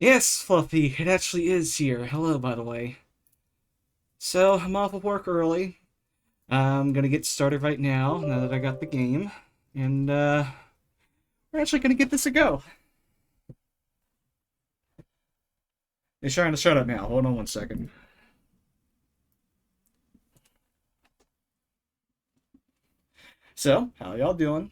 Yes, Fluffy, it actually is here. Hello, by the way. So, I'm off of work early. I'm gonna get started right now that I got the game. And, we're actually gonna get this a go. It's trying to shut up now. Hold on one second. So, how y'all doing?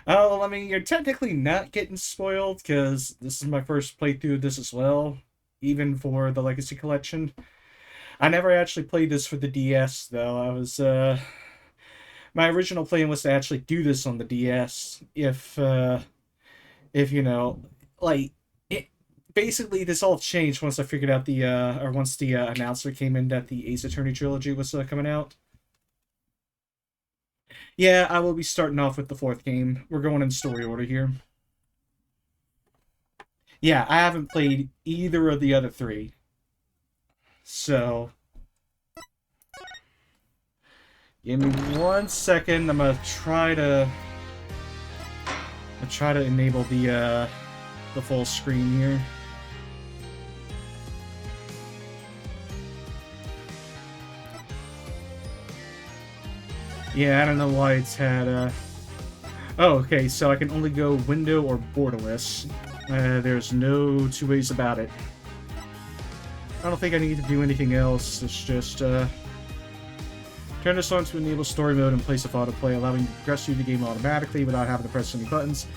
Oh, well, I mean, you're technically not getting spoiled, because this is my first playthrough of this as well, even for the Legacy Collection. I never actually played this for the DS, though. My original plan was to actually do this on the DS if you know, like it. Basically, this all changed once I figured out or once the announcement came in that the Ace Attorney trilogy was coming out. Yeah, I will be starting off with the fourth game. We're going in story order here. Yeah, I haven't played either of the other three, so give me 1 second. I'm gonna try to enable the full screen here. Yeah, I don't know why it's had Oh, okay, so I can only go window or borderless. There's no two ways about it. I don't think I need to do anything else. It's just, turn this on to enable story mode in place of autoplay, allowing you to progress through the game automatically without having to press any buttons.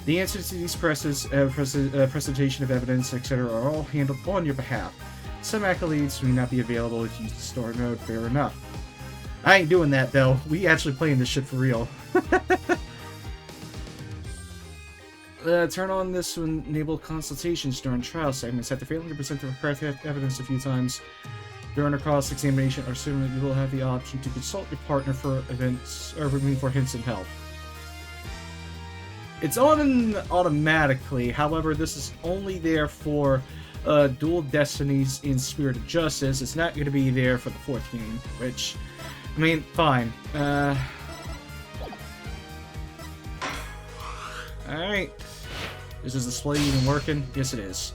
The answers to these presentation of evidence, etc. are all handled on your behalf. Some accolades may not be available if you use the story mode, fair enough. I ain't doing that, though. We actually playing this shit for real. Turn on this to enable consultations during trial segments. After failing to present the correct evidence a few times during a cross-examination or similar, you will have the option to consult your partner for events or for hints and help. It's on automatically. However, this is only there for Dual Destinies in Spirit of Justice. It's not going to be there for the fourth game, which, I mean, fine. Alright. Is this display even working? Yes, it is.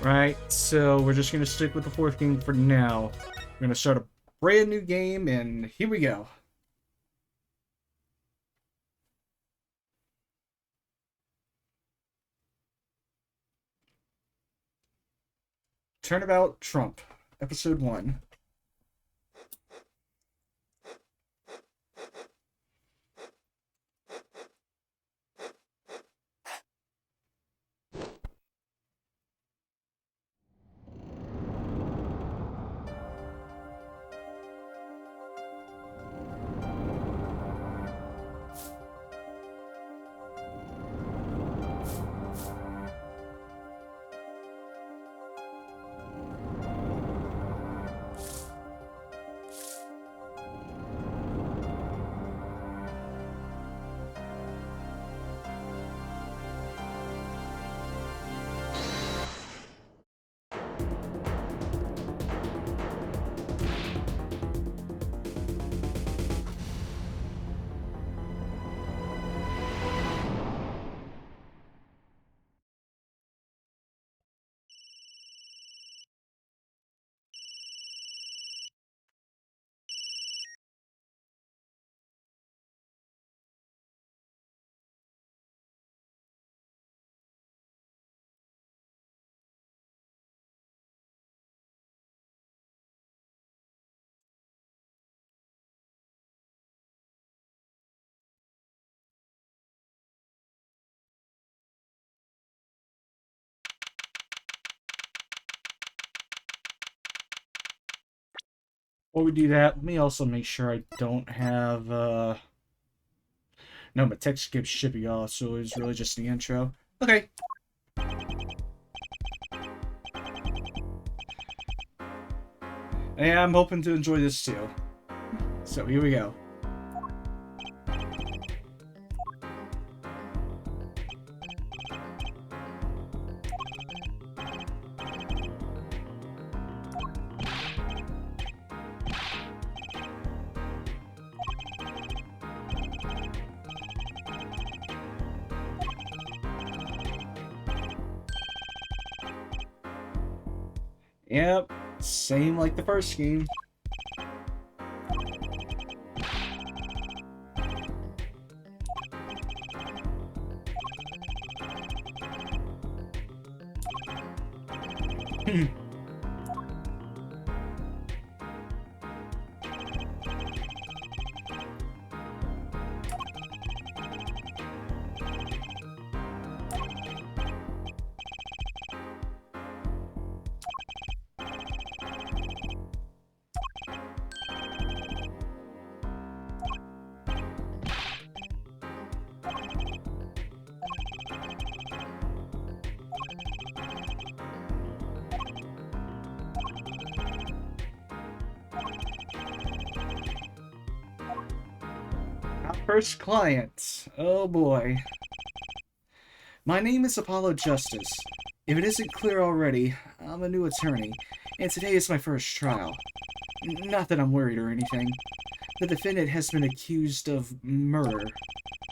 Right, so we're just going to stick with the fourth game for now. We're going to start a brand new game, and here we go. Turnabout Trump, Episode 1. Before we do that, let me also make sure I don't have, No, my text keeps shipping off, so it's really just the intro. Okay. Yeah, I'm hoping to enjoy this too. so here we go. Yep, same like the first game. Our first client. Oh boy. My name is Apollo Justice. If it isn't clear already, I'm a new attorney, and today is my first trial. Not that I'm worried or anything. The defendant has been accused of murder.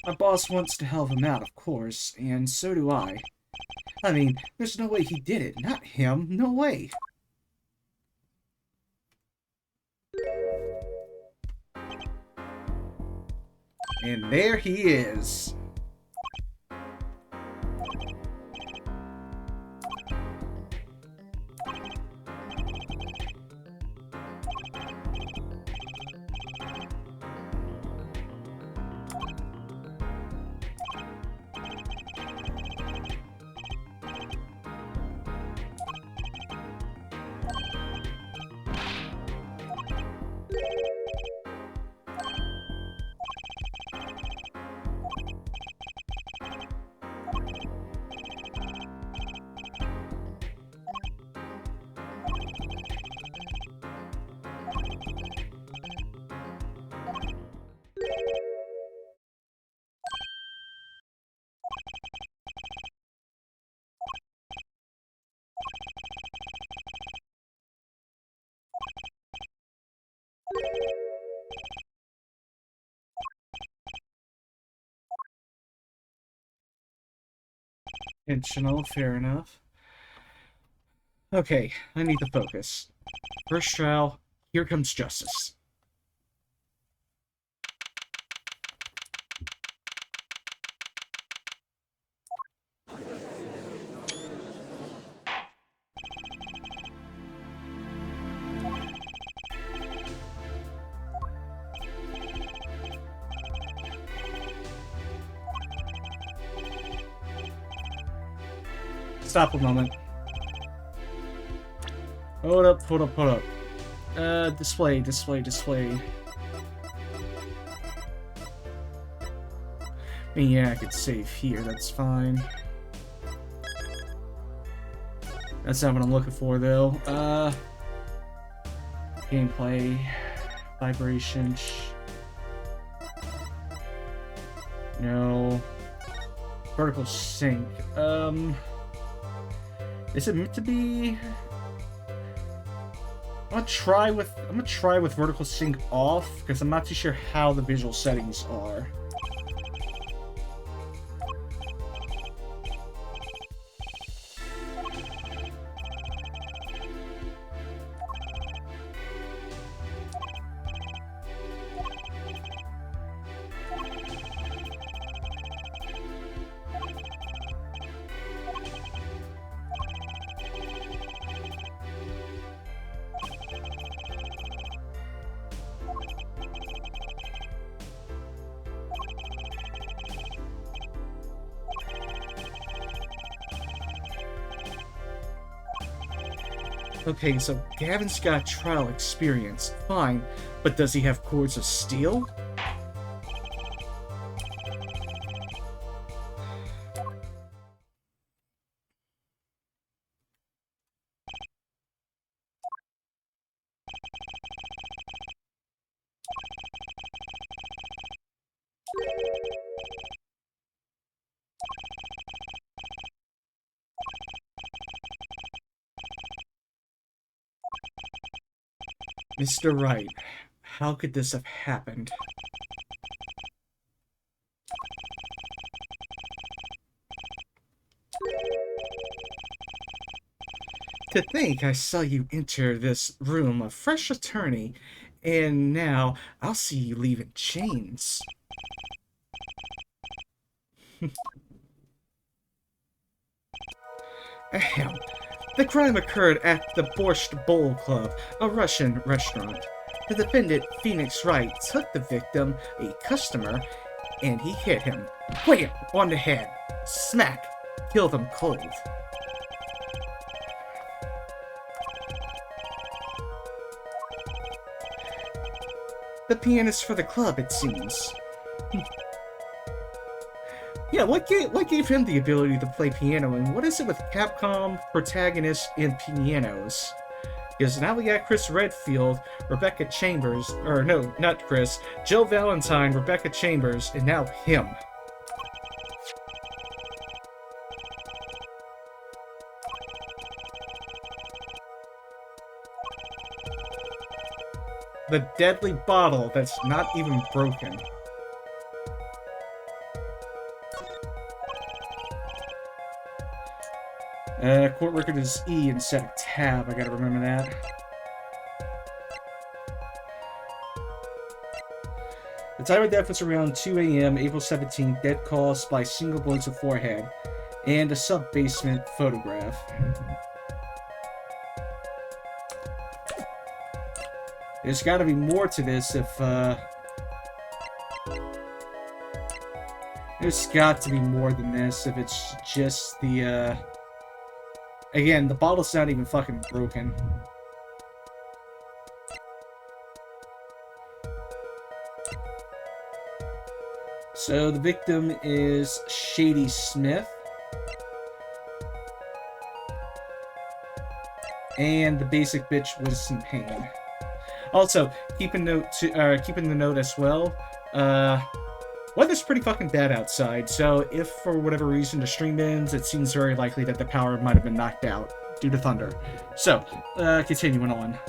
My boss wants to help him out, of course, and so do I. I mean, there's no way he did it. Not him. No way. And there he is. Intentional, fair enough. Okay, I need to focus. First trial, here comes justice. Stop a moment. Hold up, hold up, hold up. Display. I mean, yeah, I could save here, that's fine. That's not what I'm looking for, though. Gameplay. Vibration. No. Vertical sync. Is it meant to be? I'm gonna try with vertical sync off, because I'm not too sure how the visual settings are. Okay, so Gavin's got trial experience. Fine, but does he have cords of steel? Mr. Wright, how could this have happened? To think I saw you enter this room a fresh attorney, and now I'll see you leave in chains. Ahem. The crime occurred at the Borscht Bowl Club, a Russian restaurant. The defendant, Phoenix Wright, took the victim, a customer, and he hit him. Wham! On the head. Smack! Killed him cold. The pianist for the club, it seems. Yeah, what gave him the ability to play piano, and what is it with Capcom protagonists and pianos? Because now we got Chris Redfield, Rebecca Chambers, or no, not Chris, Joe Valentine, Rebecca Chambers, and now him. The deadly bottle that's not even broken. Court record is E instead of tab. I gotta remember that. The time of death was around 2 a.m. April 17th. Dead caused by single blow to forehead and a sub-basement photograph. There's gotta be more to this if, there's got to be more than this if it's just the, again, the bottle's not even fucking broken. So the victim is Shady Smith. And the basic bitch was in pain. Also, keeping the note as well, weather's pretty fucking bad outside, so if for whatever reason the stream ends, it seems very likely that the power might have been knocked out due to thunder. So, continuing on.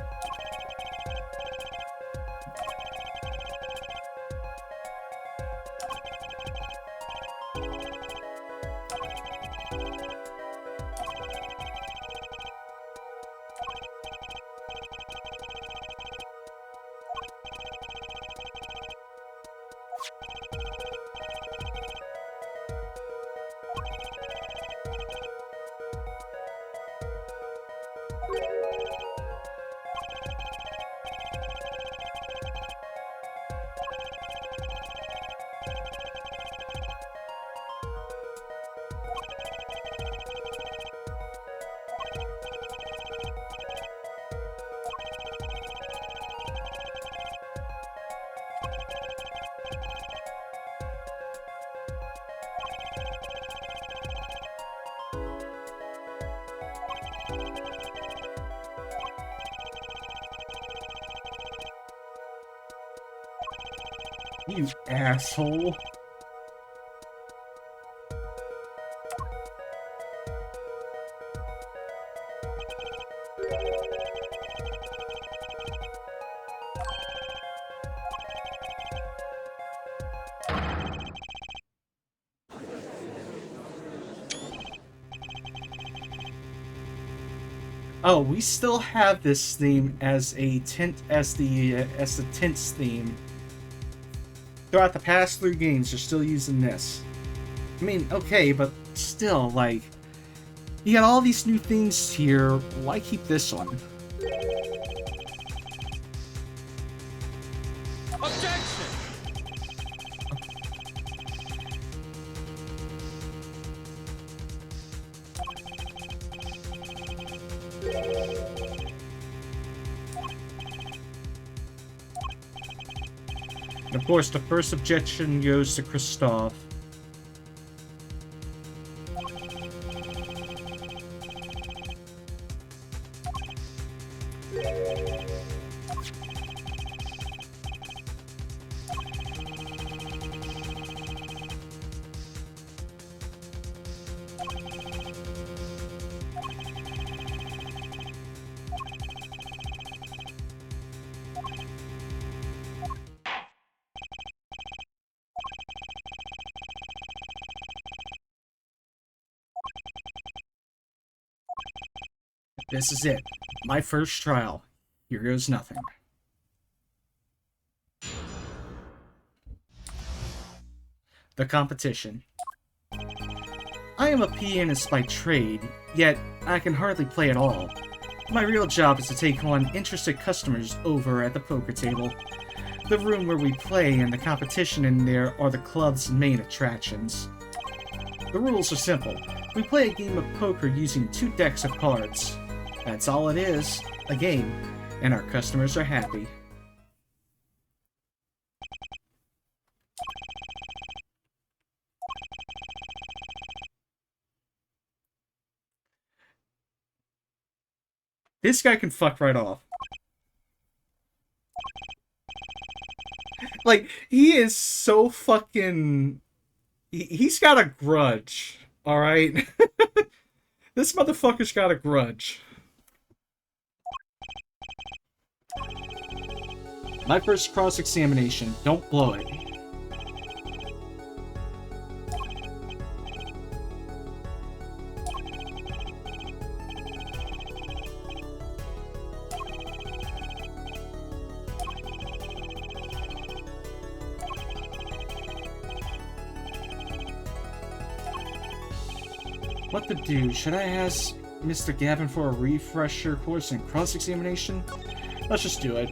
You asshole. Oh, we still have this theme as a tint as the tints theme. Throughout the past 3 games, they're still using this. I mean, okay, but still, like, you got all these new things here. Why keep this one? Objection! And of course, the first objection goes to Christoph. This is it. My first trial. Here goes nothing. The competition. I am a pianist by trade, yet I can hardly play at all. My real job is to take on interested customers over at the poker table. The room where we play and the competition in there are the club's main attractions. The rules are simple. We play a game of poker using 2 decks of cards. That's all it is, a game, and our customers are happy. This guy can fuck right off. Like, he is so fucking... He's got a grudge, alright? This motherfucker's got a grudge. My first cross-examination. Don't blow it. What to do? Should I ask Mr. Gavin for a refresher course in cross-examination? Let's just do it.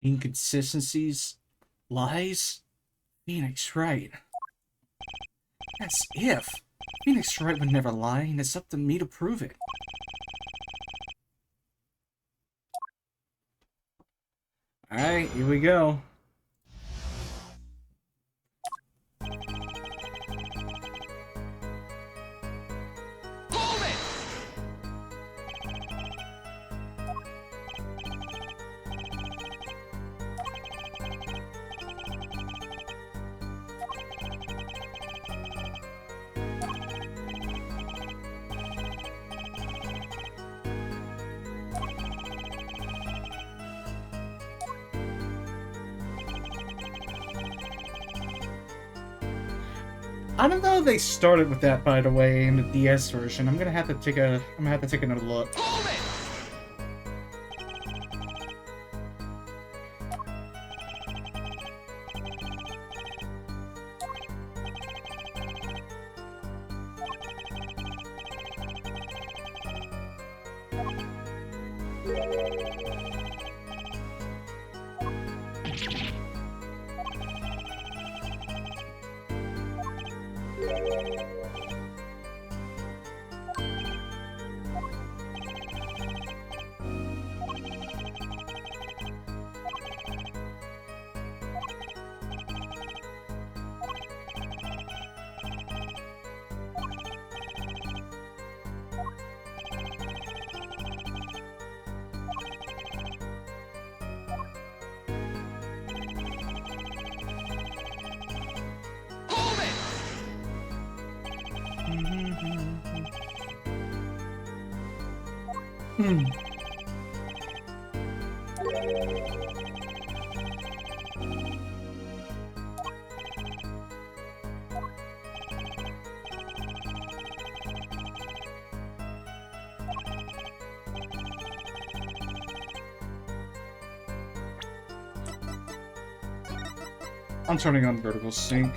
Inconsistencies? Lies? Phoenix Wright. That's if. Phoenix Wright would never lie, and it's up to me to prove it. Alright, here we go. I don't know if they started with that, by the way, in the DS version. I'm gonna have to take another look. I'm turning on vertical sync.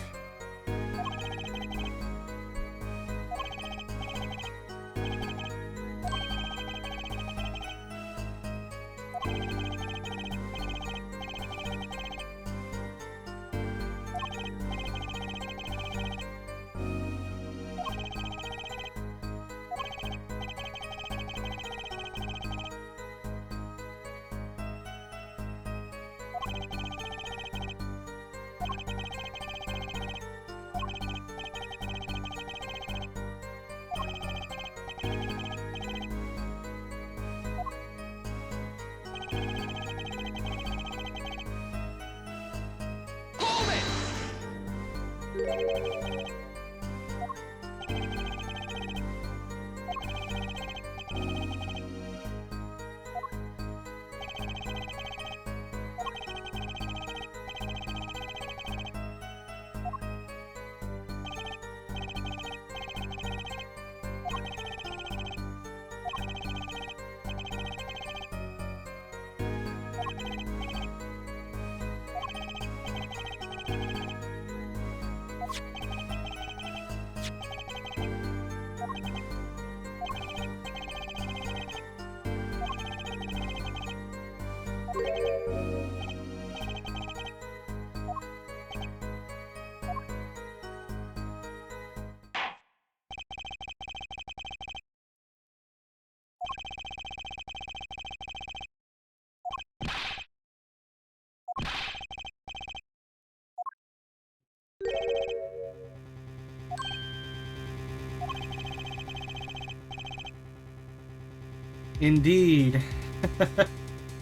Indeed.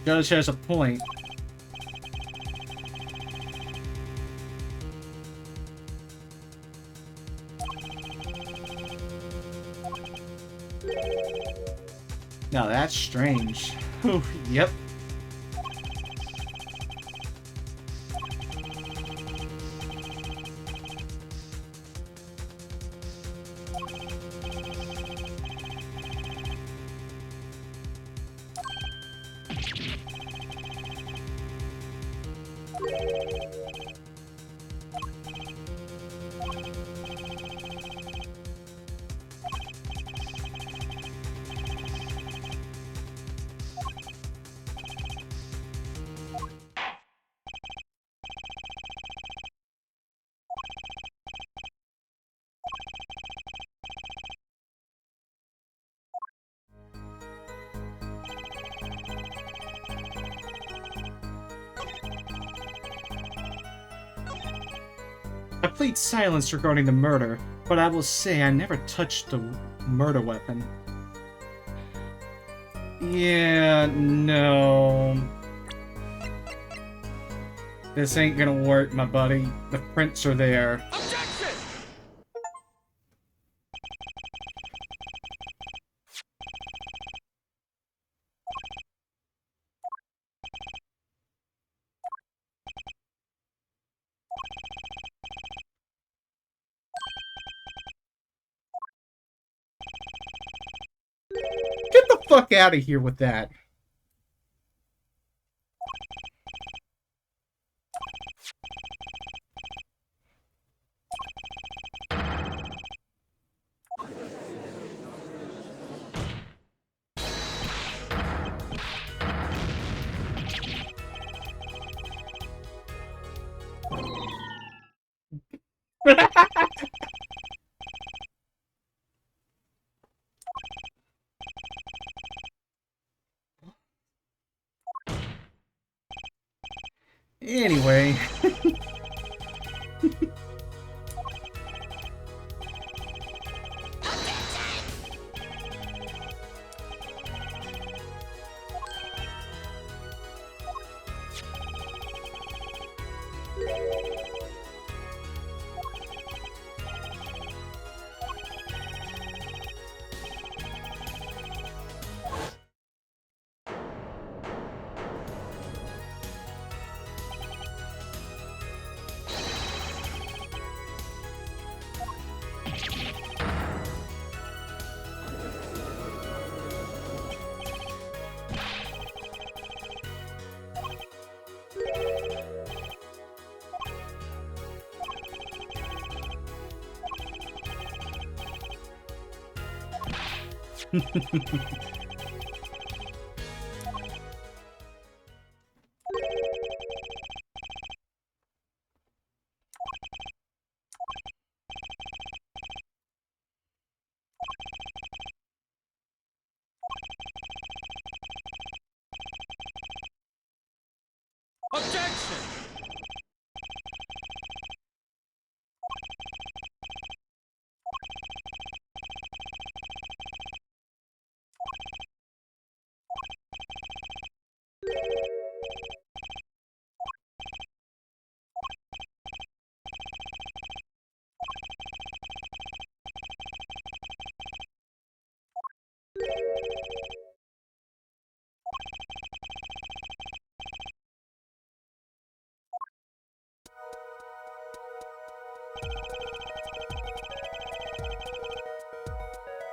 Judge has a point. Now that's strange. Oh, yep. I plead silence regarding the murder, but I will say I never touched the murder weapon. Yeah, no. This ain't gonna work, my buddy. The prints are there. Objection! Get the fuck out of here with that. Anyway.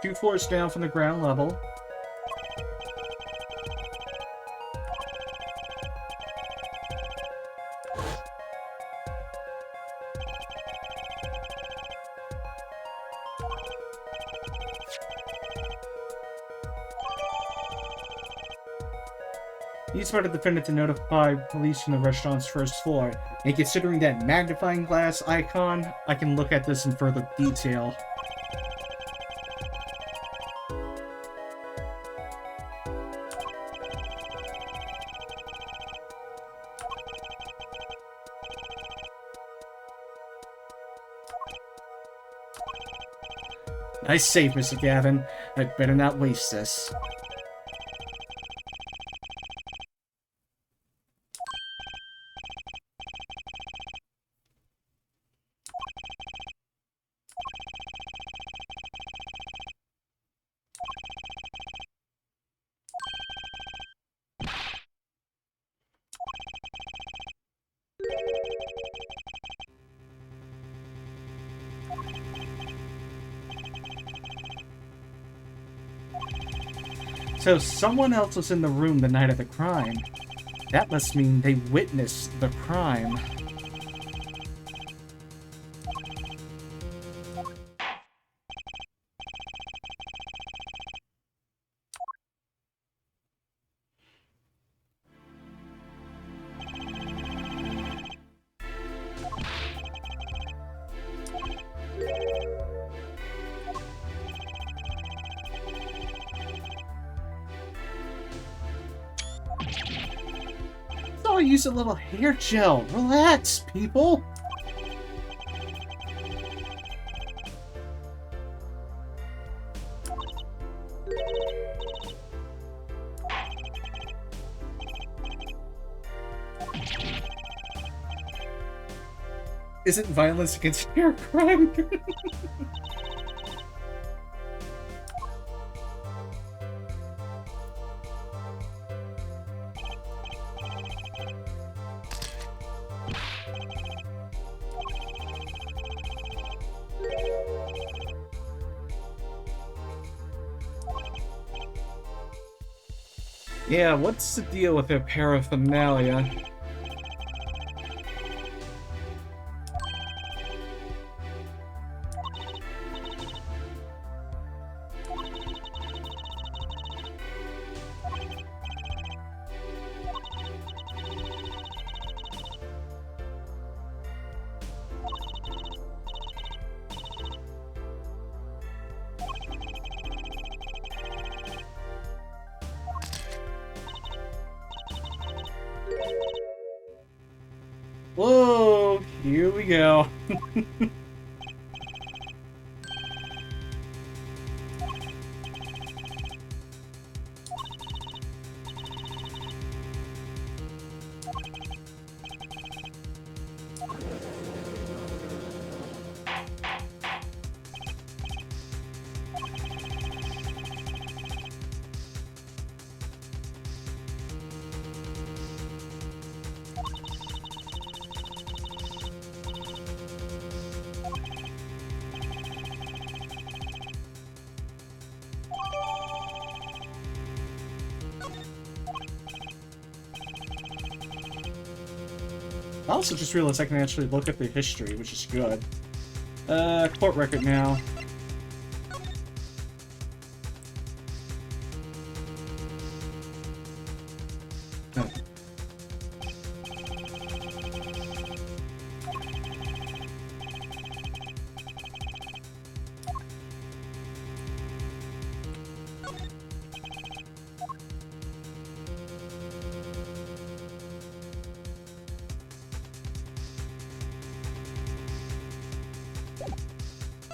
Two floors down from the ground level. You expect the defendant to notify police from the restaurant's first floor, and considering that magnifying glass icon, I can look at this in further detail. Nice save, Mr. Gavin. I'd better not waste this. So someone else was in the room the night of the crime. That must mean they witnessed the crime. Oh, use a little hair gel. Relax, people. Isn't violence against hair crime? Yeah, what's the deal with their paraphernalia? Whoa, here we go. I also just realized I can actually look at the history, which is good. Court record now. Oh.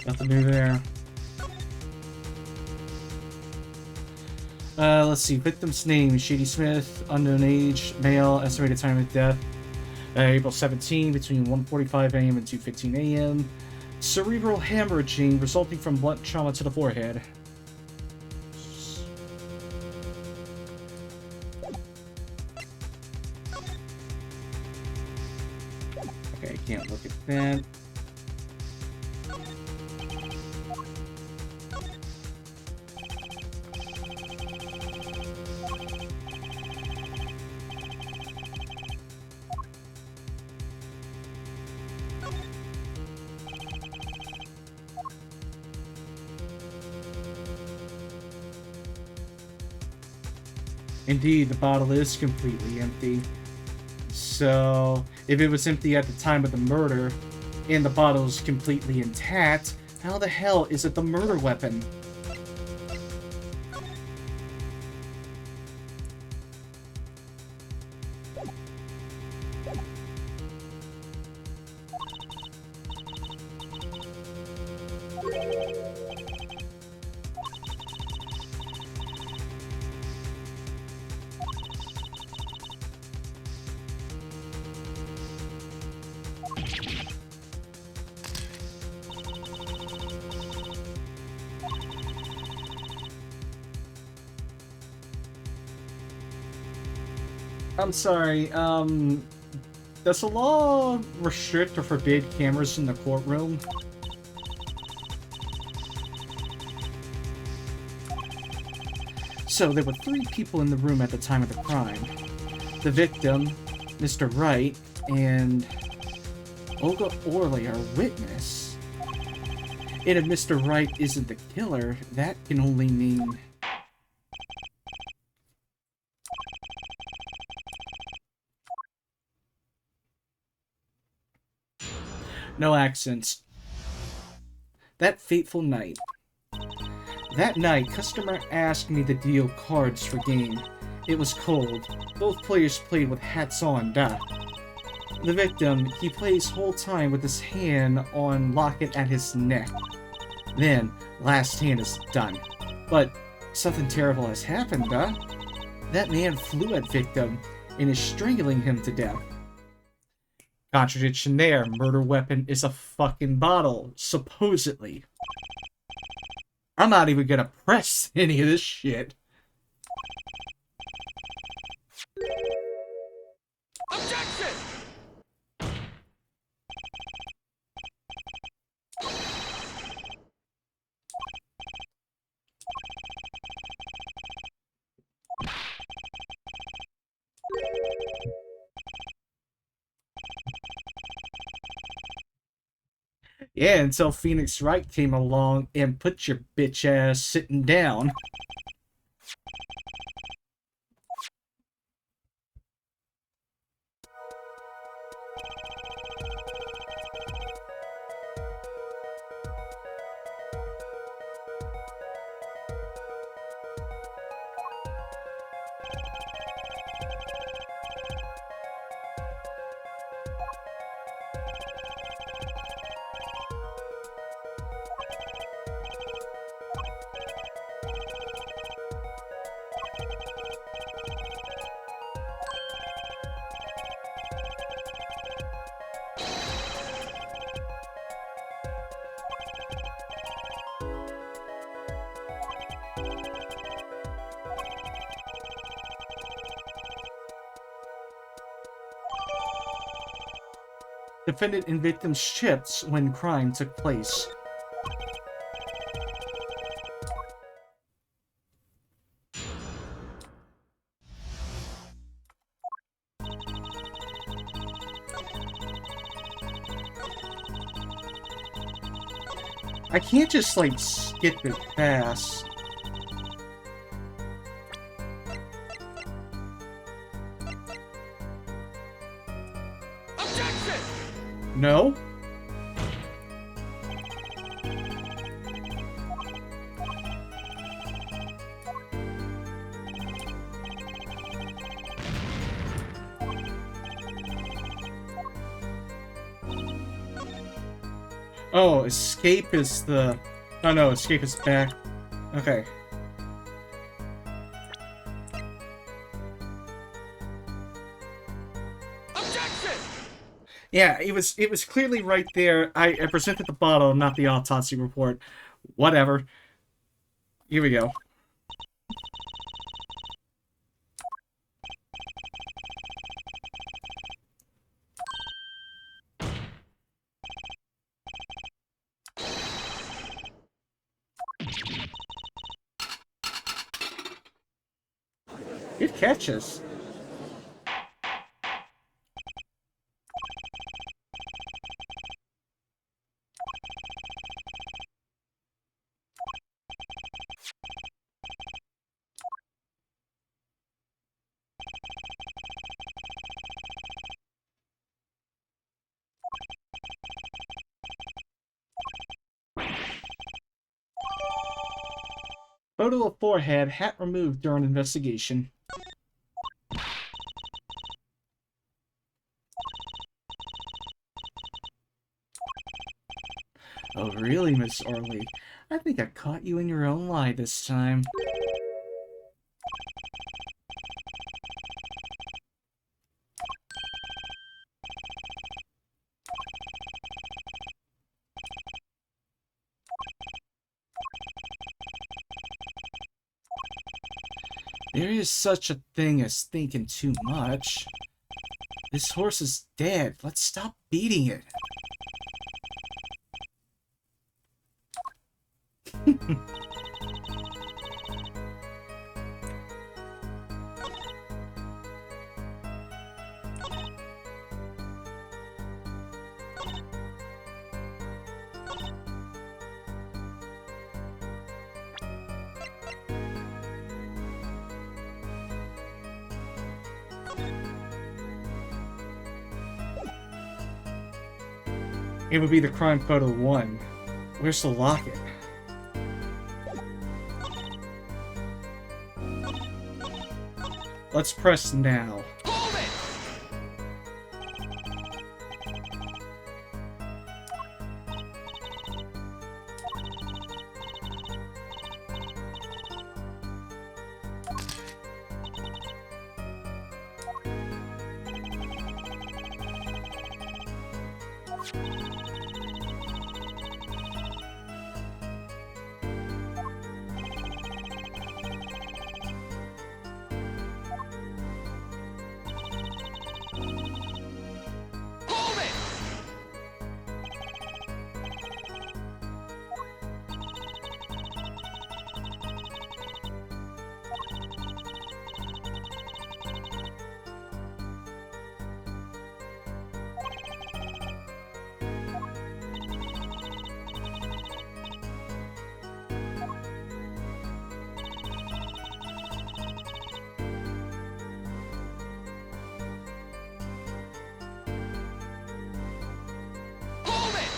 Nothing new there. Let's see. Victim's name: Shady Smith. Unknown age: male. Estimated time of death: April 17, between 1:45 a.m. and 2:15 a.m. Cerebral hemorrhaging resulting from blunt trauma to the forehead. Okay, I can't look at that. Indeed, the bottle is completely empty. So, if it was empty at the time of the murder, and the bottle's completely intact, how the hell is it the murder weapon? I'm sorry, does the law restrict or forbid cameras in the courtroom? So, there were 3 people in the room at the time of the crime. The victim, Mr. Wright, and Olga Orley, our witness. And if Mr. Wright isn't the killer, that can only mean... No accents. That fateful night. That night, customer asked me to deal cards for game. It was cold. Both players played with hats on, duh. The victim, he plays whole time with his hand on locket at his neck. Then, last hand is done. But something terrible has happened, duh. That man flew at victim and is strangling him to death. Contradiction there. Murder weapon is a fucking bottle, supposedly. I'm not even gonna press any of this shit. Objection! Yeah, until Phoenix Wright came along and put your bitch ass sitting down. Defendant and victim's chips when crime took place. I can't just, like, skip it past. Objection! No? Oh, escape is the... Oh no, escape is back. Okay. Objection! Yeah, it was clearly right there. I presented the bottle, not the autopsy report. Whatever. Here we go. Good catches. Photo of forehead, hat removed during investigation. Oh, really, Miss Orley? I think I caught you in your own lie this time. There is such a thing as thinking too much. This horse is dead. Let's stop beating it. It would be the crime photo 1. Where's the locket? Let's press now. Hold it! Hold it! Hold it! Hold it! Hold it!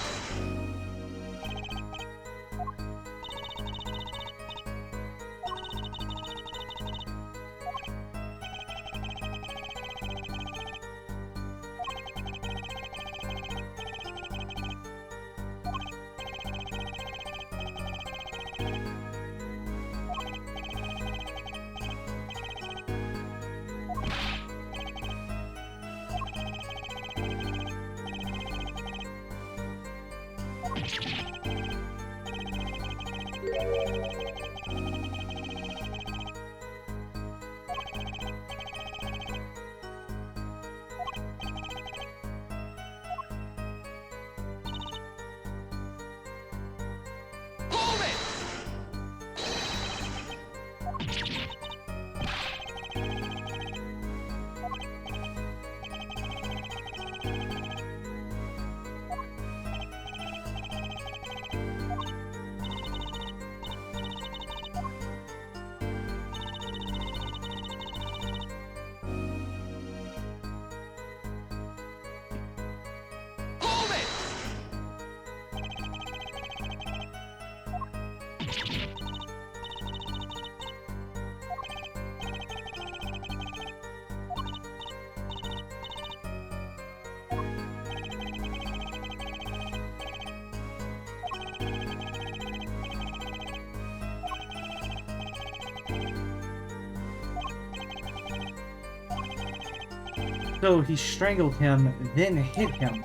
So he strangled him, then hit him.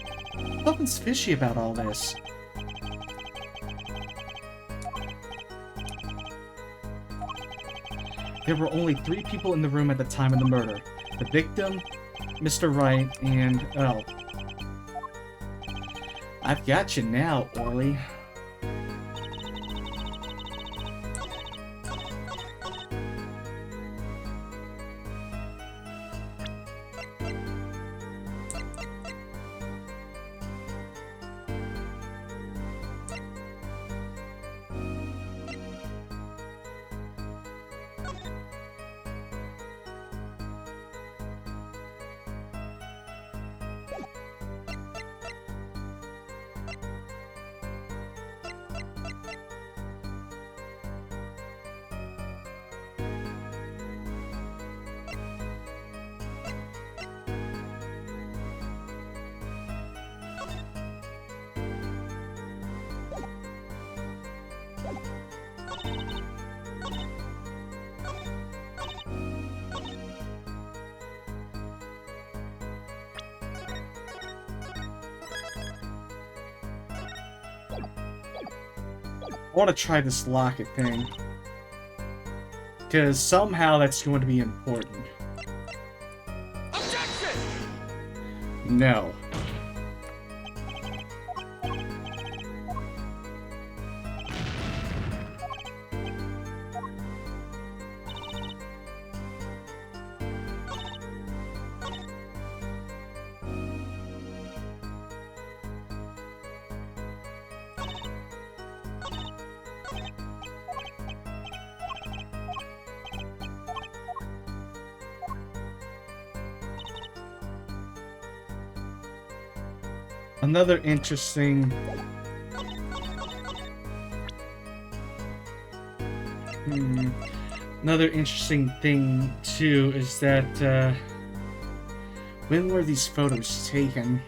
Something's fishy about all this. There were only 3 people in the room at the time of the murder. The victim, Mr. Wright, and Elle. I've got you now, Orley. want to try this locket thing. Because somehow that's going to be important. Objection! No. Another interesting... Another interesting thing, too, is that, when were these photos taken?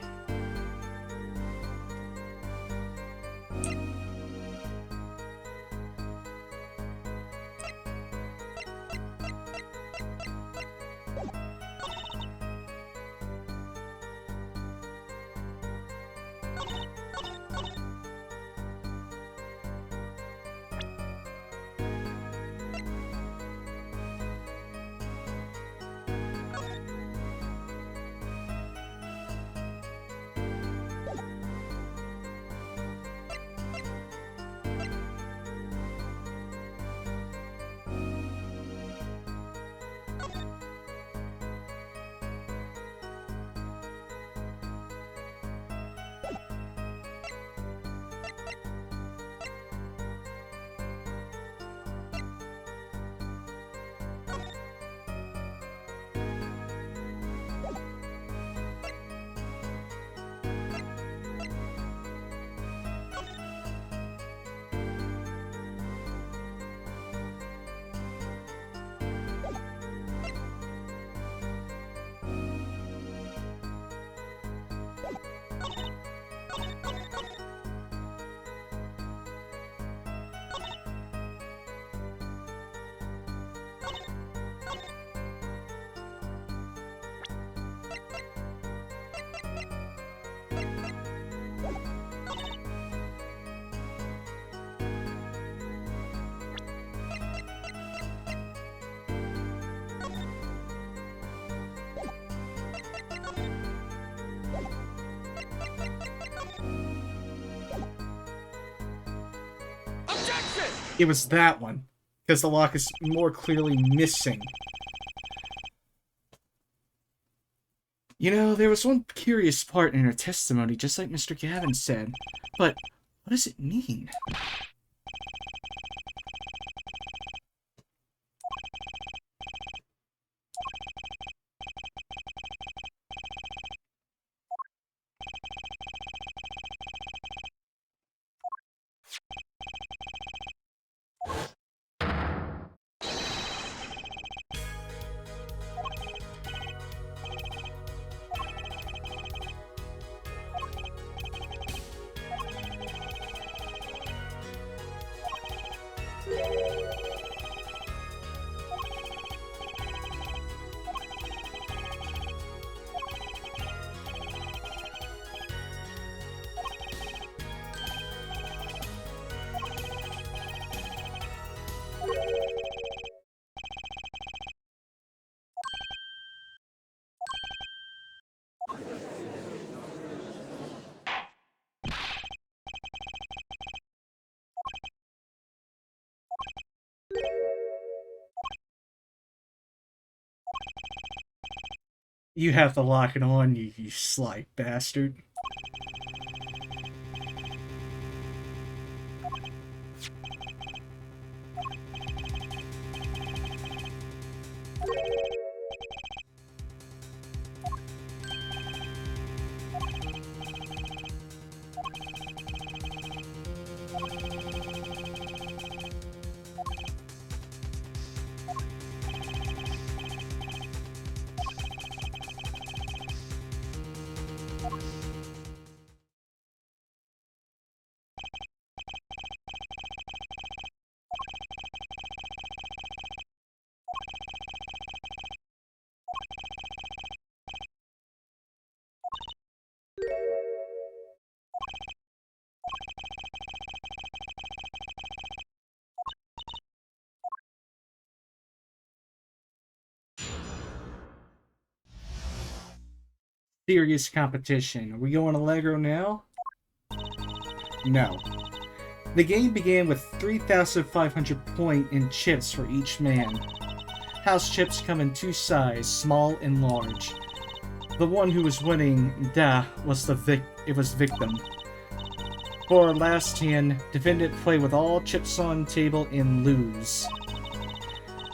Objection! It was that one, because the lock is more clearly missing. You know, there was one curious part in her testimony, just like Mr. Gavin said. But what does it mean? You have to lock it on, you sly bastard. serious competition. Are we going Allegro now? No. The game began with 3,500 point in chips for each man. House chips come in two sizes, small and large. The one who was winning, was victim. For last hand, defendant play with all chips on table and lose.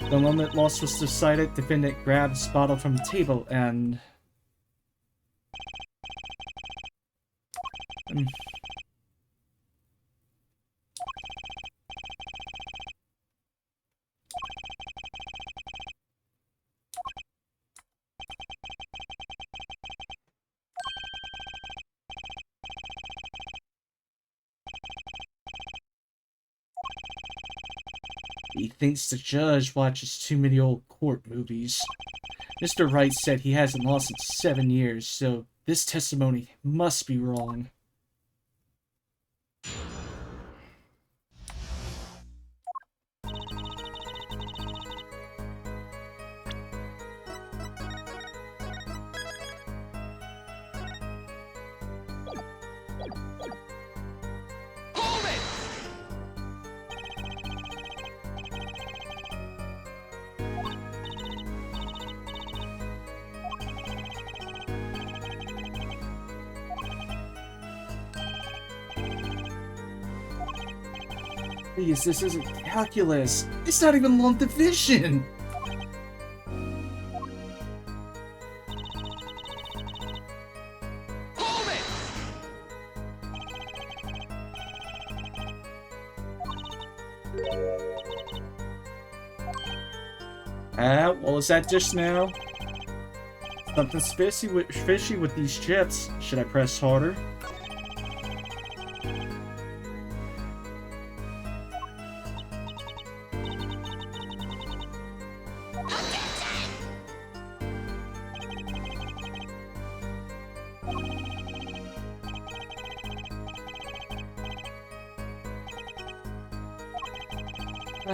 The moment loss was decided, defendant grabs bottle from the table and... He thinks the judge watches too many old court movies. Mr. Wright said he hasn't lost in 7 years, so this testimony must be wrong. Hold it! Please, this isn't calculus. It's not even long division. Hold it! What was that just now? Something's fishy with these chips. Should I press harder?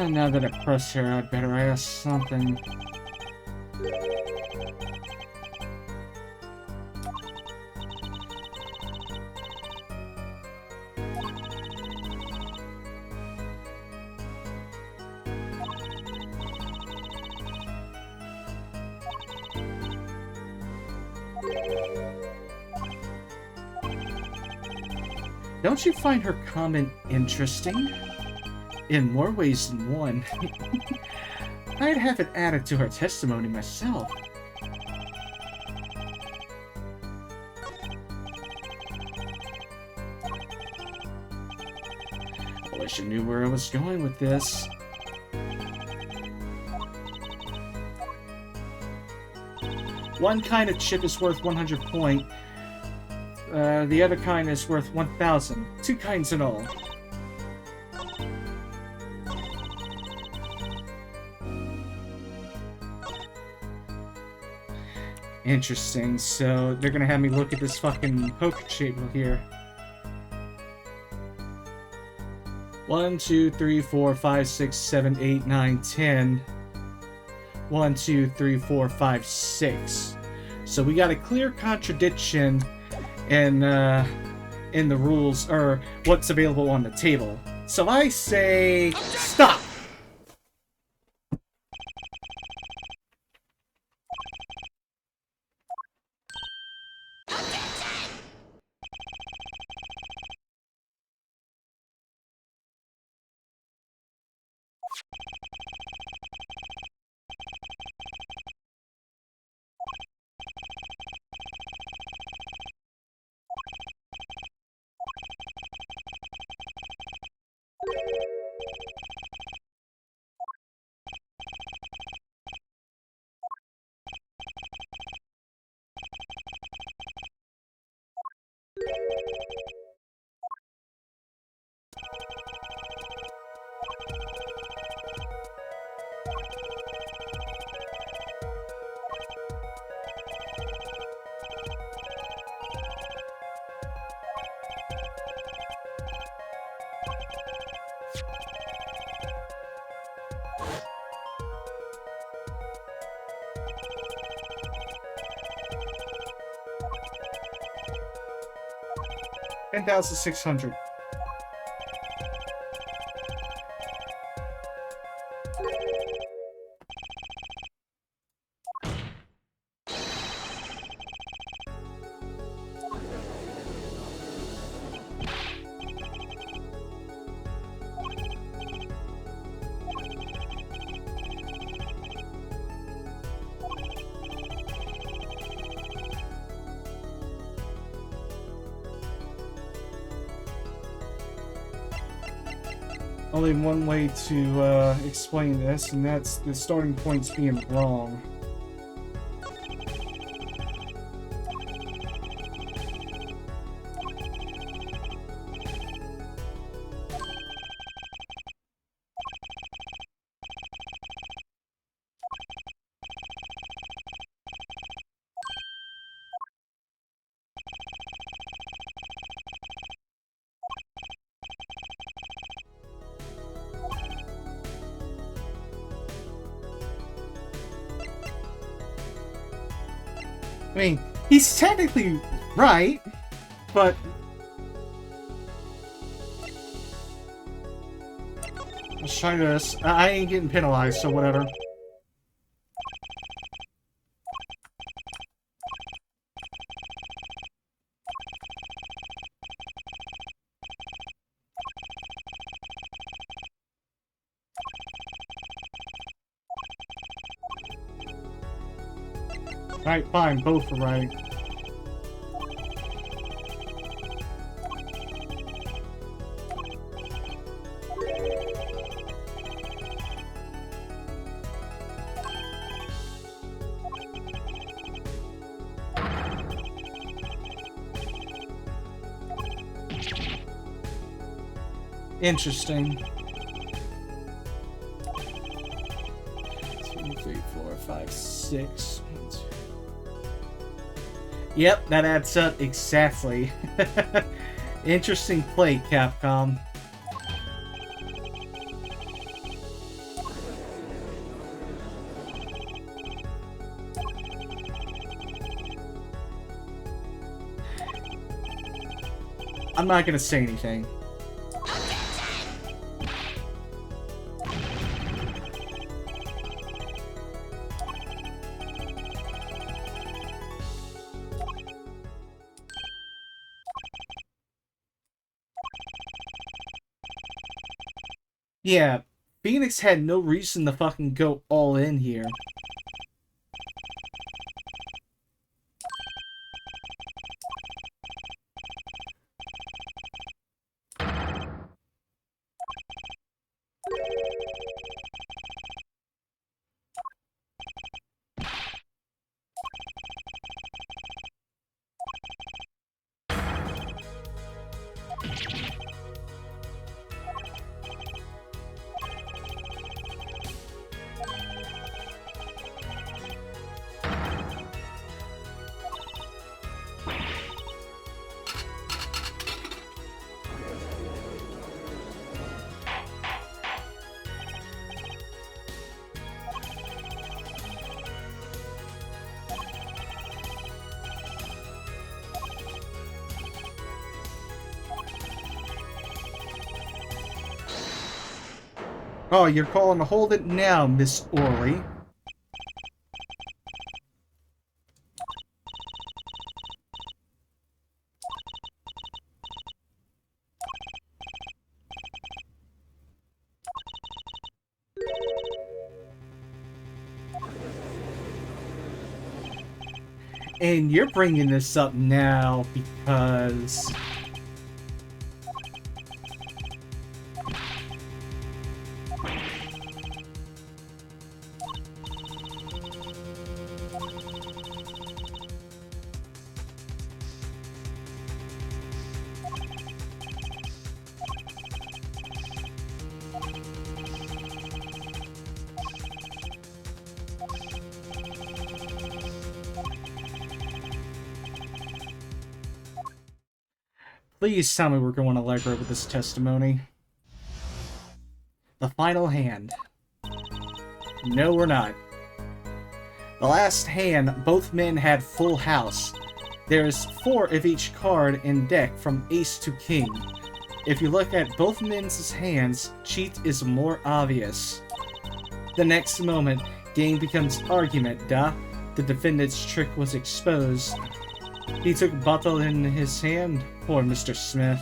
Now that I press here, I'd better ask something. Don't you find her comment interesting? In more ways than one. I'd have it added to her testimony myself. I wish I knew where I was going with this. One kind of chip is worth 100 point. The other kind is worth 1,000. 2 kinds in all. Interesting, so they're gonna have me look at this fucking poker table here. 1, 2, 3, 4, 5, 6, 7, 8, 9, 10. 1, 2, 3, 4, 5, 6. So we got a clear contradiction in the rules, or what's available on the table. So I say, stop! 10,600. Only one way to explain this, and that's the starting points being wrong. I mean, he's technically right, but let's try this. I ain't getting penalized, so whatever. Alright, fine, both are right. Interesting. 2, 3, 4, 5, 6. Yep, that adds up exactly. Interesting play, Capcom. I'm not gonna say anything. Yeah, Phoenix had no reason to fucking go all in here. Oh, you're calling to hold it now, Miss Orly. And you're bringing this up now because... Please tell me we're going Allegro with this testimony. The final hand. No, we're not. The last hand, both men had full house. There's 4 of each card in deck from ace to king. If you look at both men's hands, cheat is more obvious. The next moment, game becomes argument, duh. The defendant's trick was exposed. He took bottle in his hand, poor Mr. Smith.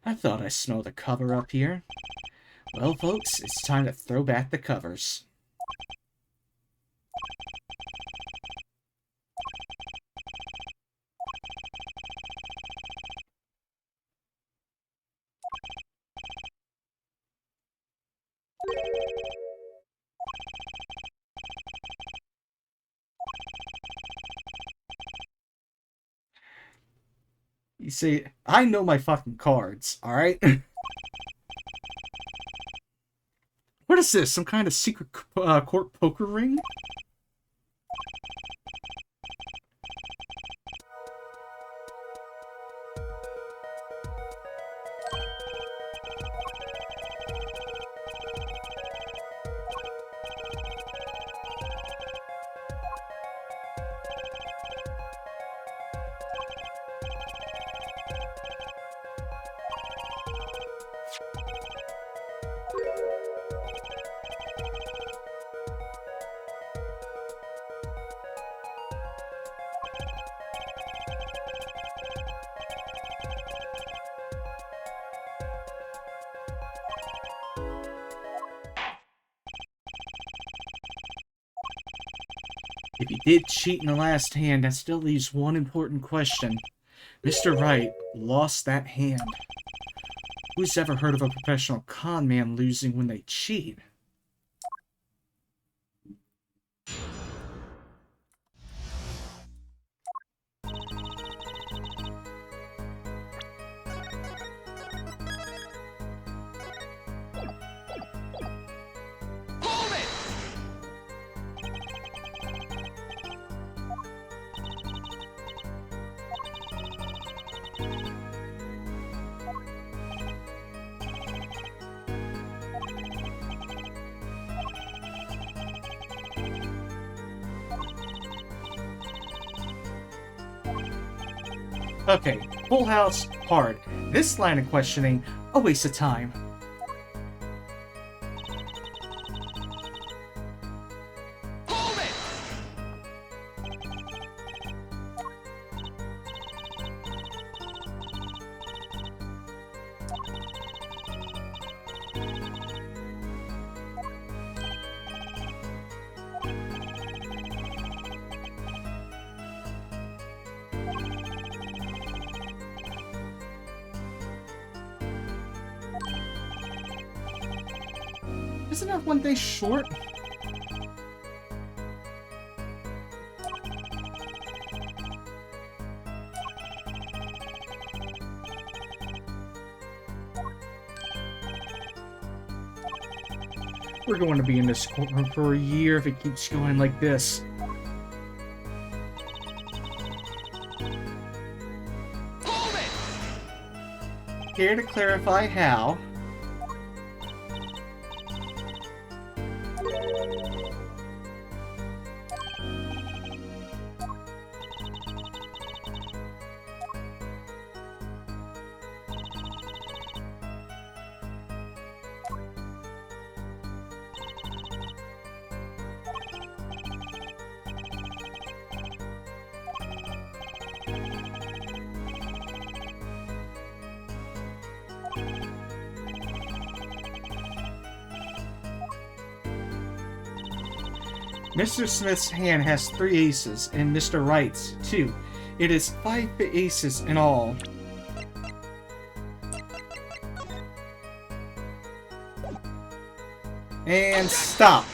I thought I smelled a cover up here. Well, folks, it's time to throw back the covers. You see, I know my fucking cards, alright? What is this? Some kind of secret court poker ring? If he did cheat in the last hand, that still leaves one important question. Mr. Wright lost that hand. Who's ever heard of a professional con man losing when they cheat? Hold it! Okay, full house, hard. This line of questioning, a waste of time. Hold it! Isn't that one day short? We're going to be in this courtroom for a year if it keeps going like this. Hold it! Here to clarify how. Mr. Smith's hand has 3 aces, and Mr. Wright's 2. It is 5 aces in all. And stop.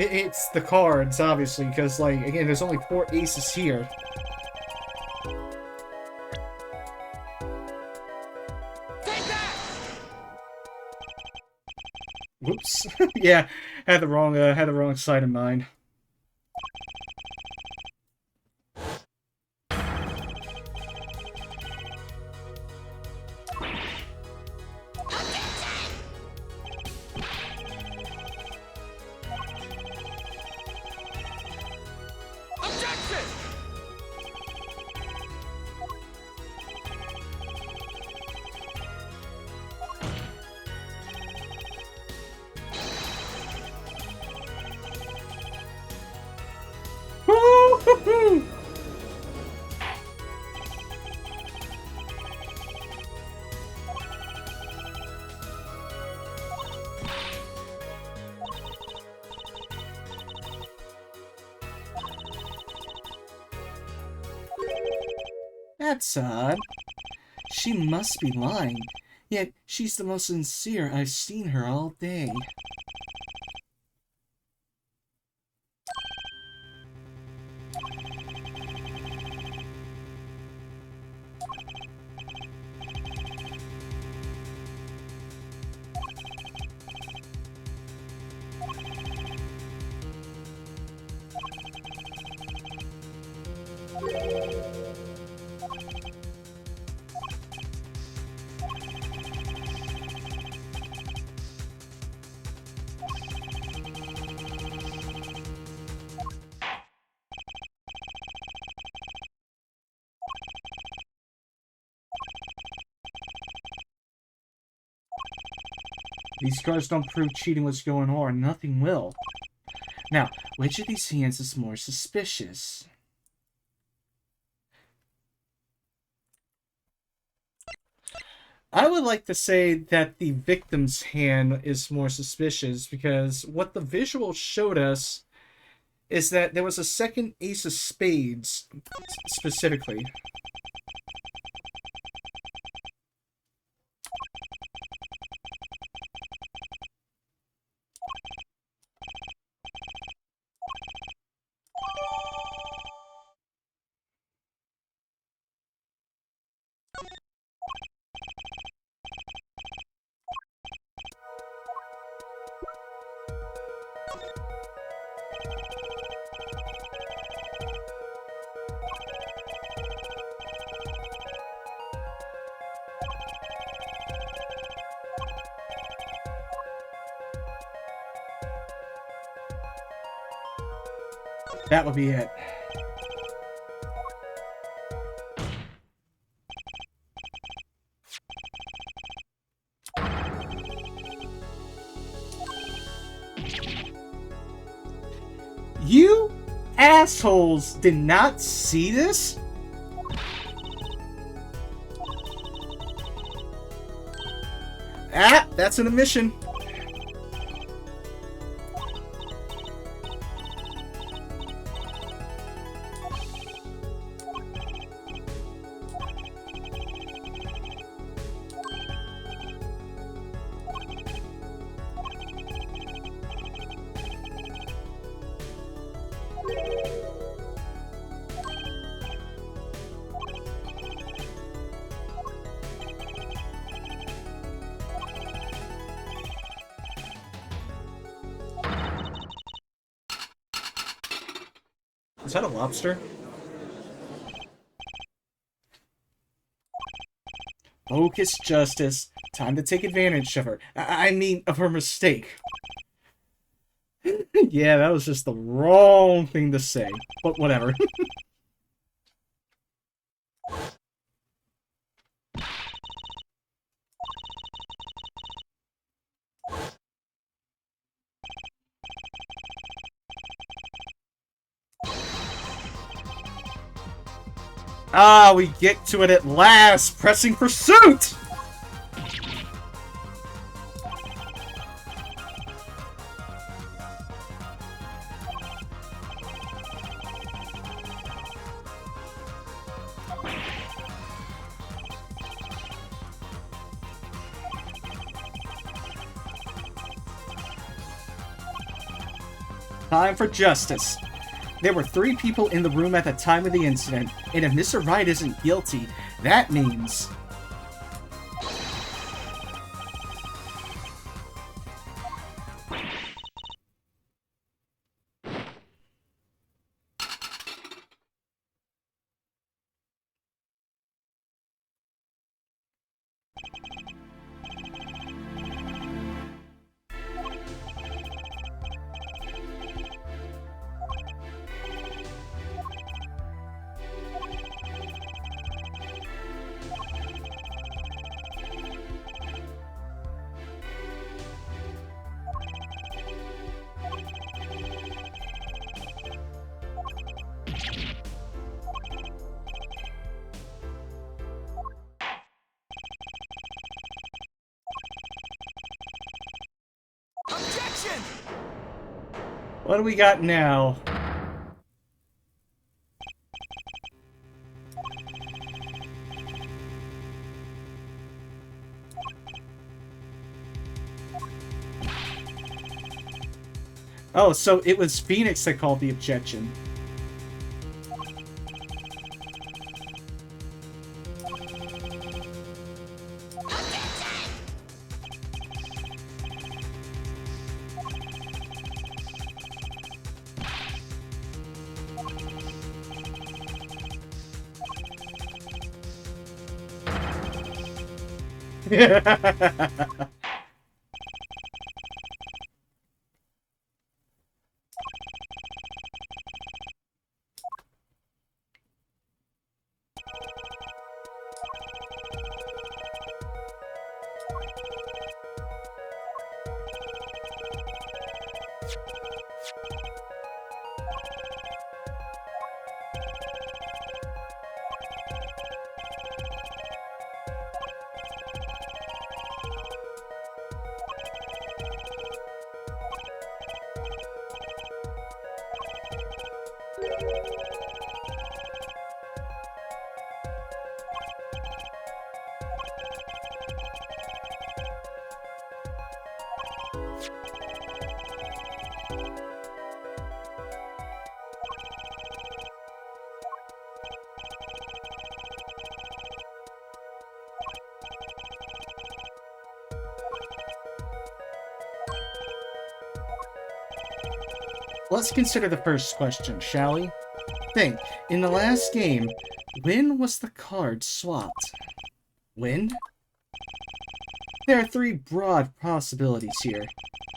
It's the cards, obviously, because, like, again, there's only 4 aces here. Take that! Whoops. Yeah, had the wrong side in mind. Objection! Woo-hoo-hoo! That's odd. She must be lying. Yet she's the most sincere I've seen her all day. These cards don't prove cheating was going on. Nothing will. Now, which of these hands is more suspicious? I would like to say that the victim's hand is more suspicious because what the visual showed us is that there was a second ace of spades, specifically. That would be it. You assholes did not see this? Ah, that's an omission. Is that a lobster? Focus, Justice. Time to take advantage of her. I mean, of her mistake. Yeah, that was just the wrong thing to say. But whatever. Ah, we get to it at last! Pressing pursuit! Time for justice. There were 3 people in the room at the time of the incident, and if Mr. Wright isn't guilty, that means... Objection! What do we got now? Oh, so it was Phoenix that called the objection. Let's consider the first question, shall we? Think, in the last game, when was the card swapped? When? There are 3 broad possibilities here.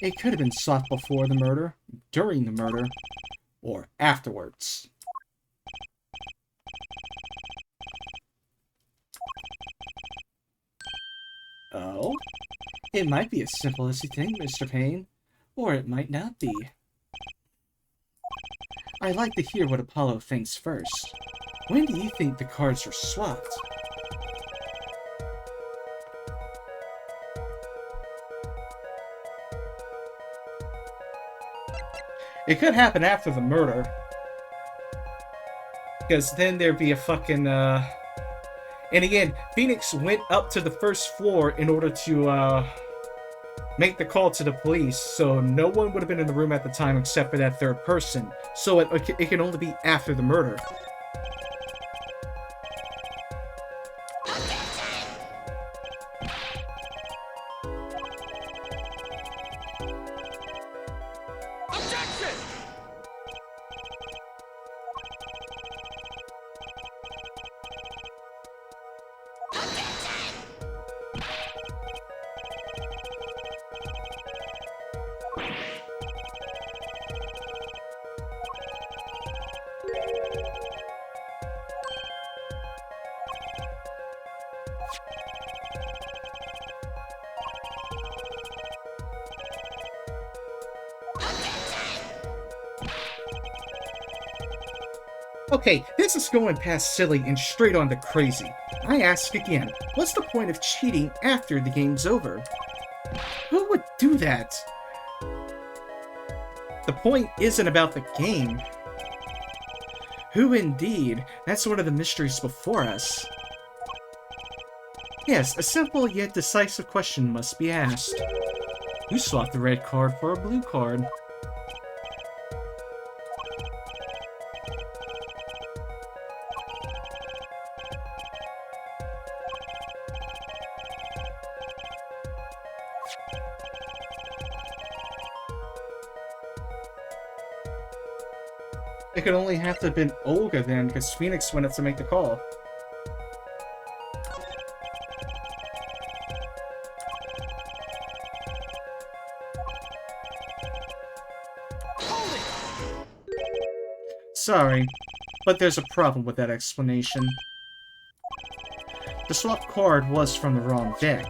It could have been swapped before the murder, during the murder, or afterwards. Oh? It might be as simple as you think, Mr. Payne. Or it might not be. I'd like to hear what Apollo thinks first. When do you think the cards were swapped? It could happen after the murder. Because then there'd be a fucking, And again, Phoenix went up to the first floor in order to, make the call to the police, so no one would have been in the room at the time except for that 3rd person. So it can only be after the murder. Objection! Okay, this is going past silly and straight on to crazy. I ask again, what's the point of cheating after the game's over? Who would do that? The point isn't about the game. Who indeed? That's one of the mysteries before us. Yes, a simple yet decisive question must be asked. Who swapped the red card for a blue card? It could only have to have been Olga then, because Phoenix went up to make the call. Hold it! Sorry, but there's a problem with that explanation. The swap card was from the wrong deck.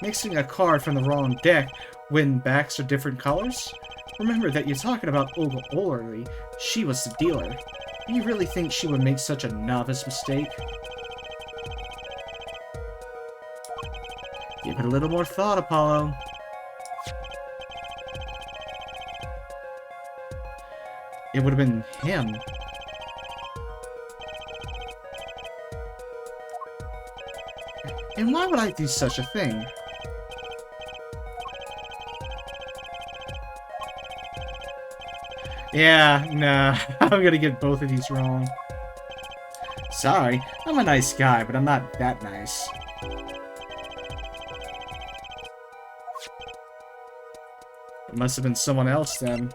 Mixing a card from the wrong deck when backs are different colors? Remember that you're talking about Olga Orley. She was the dealer. Do you really think she would make such a novice mistake? Give it a little more thought, Apollo. It would have been him. And why would I do such a thing? Yeah, nah, I'm gonna get both of these wrong. Sorry, I'm a nice guy, but I'm not that nice. It must have been someone else then.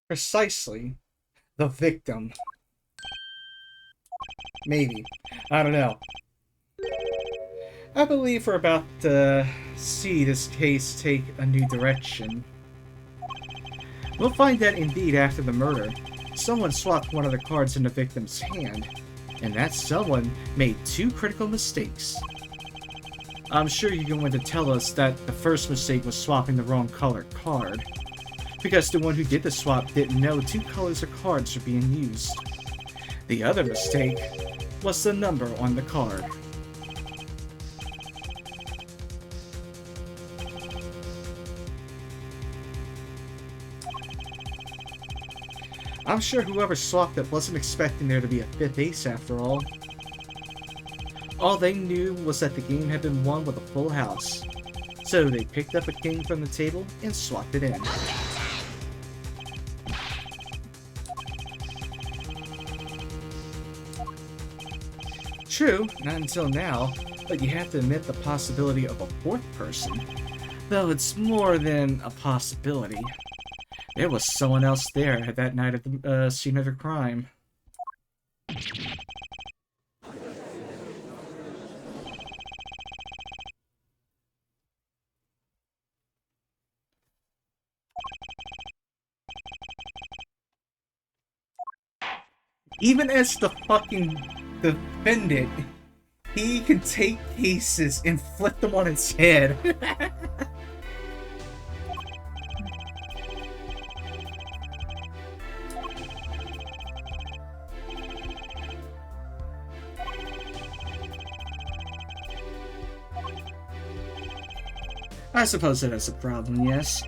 Precisely. The victim. Maybe. I don't know. I believe we're about to see this case take a new direction. We'll find that indeed after the murder. Someone swapped one of the cards in the victim's hand, and that someone made two critical mistakes. I'm sure you're going to tell us that the first mistake was swapping the wrong colored card, because the one who did the swap didn't know two colors of cards were being used. The other mistake was the number on the card. I'm sure whoever swapped it wasn't expecting there to be a fifth ace after all. All they knew was that the game had been won with a full house, so they picked up a king from the table and swapped it in. True, not until now, but you have to admit the possibility of a fourth person. Though it's more than a possibility. There was someone else there at that night at the scene of the crime. Even as the fucking defendant, he can take cases and flip them on its head. I suppose that is a problem, yes.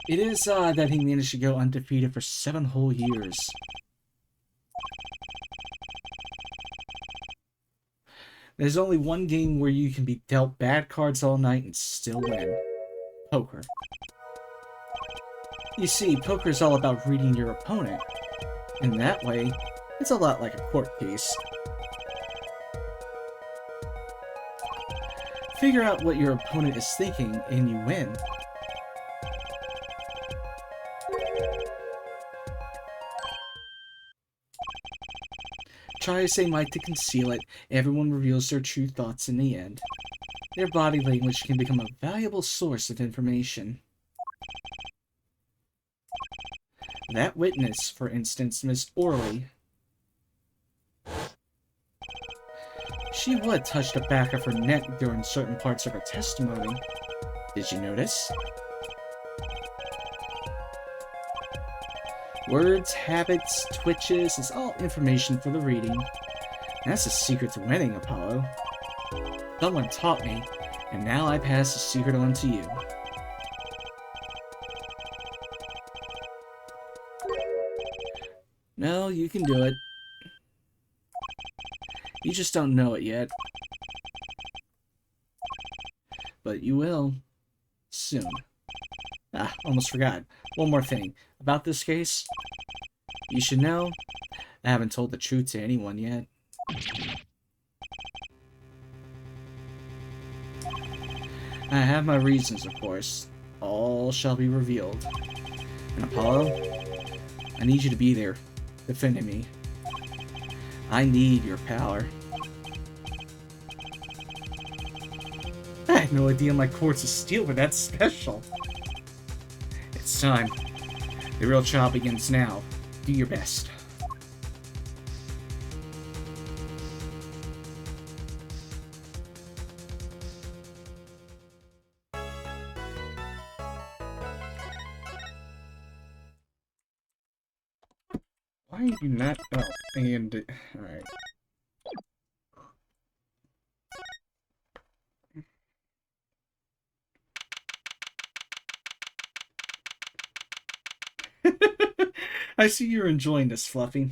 It is odd that he managed to go undefeated for 7 whole years. There's only one game where you can be dealt bad cards all night and still win. Poker. You see, poker is all about reading your opponent. In that way, it's a lot like a court case. Figure out what your opponent is thinking and you win. Try as they might to conceal it, everyone reveals their true thoughts in the end. Their body language can become a valuable source of information. That witness, for instance, Miss Orley. She would touch the back of her neck during certain parts of her testimony. Did you notice? Words, habits, twitches is all information for the reading. That's the secret to winning, Apollo. Someone taught me, and now I pass the secret on to you. No, you can do it. You just don't know it yet. But you will. Soon. Ah, almost forgot. One more thing. About this case. You should know, I haven't told the truth to anyone yet. I have my reasons, of course. All shall be revealed. And Apollo, I need you to be there, defending me. I need your power. I had no idea my Quartz of Steel were that special. It's time. The real trial begins now. Do your best. Why are you not? Oh, and all right. I see you're enjoying this, Fluffy.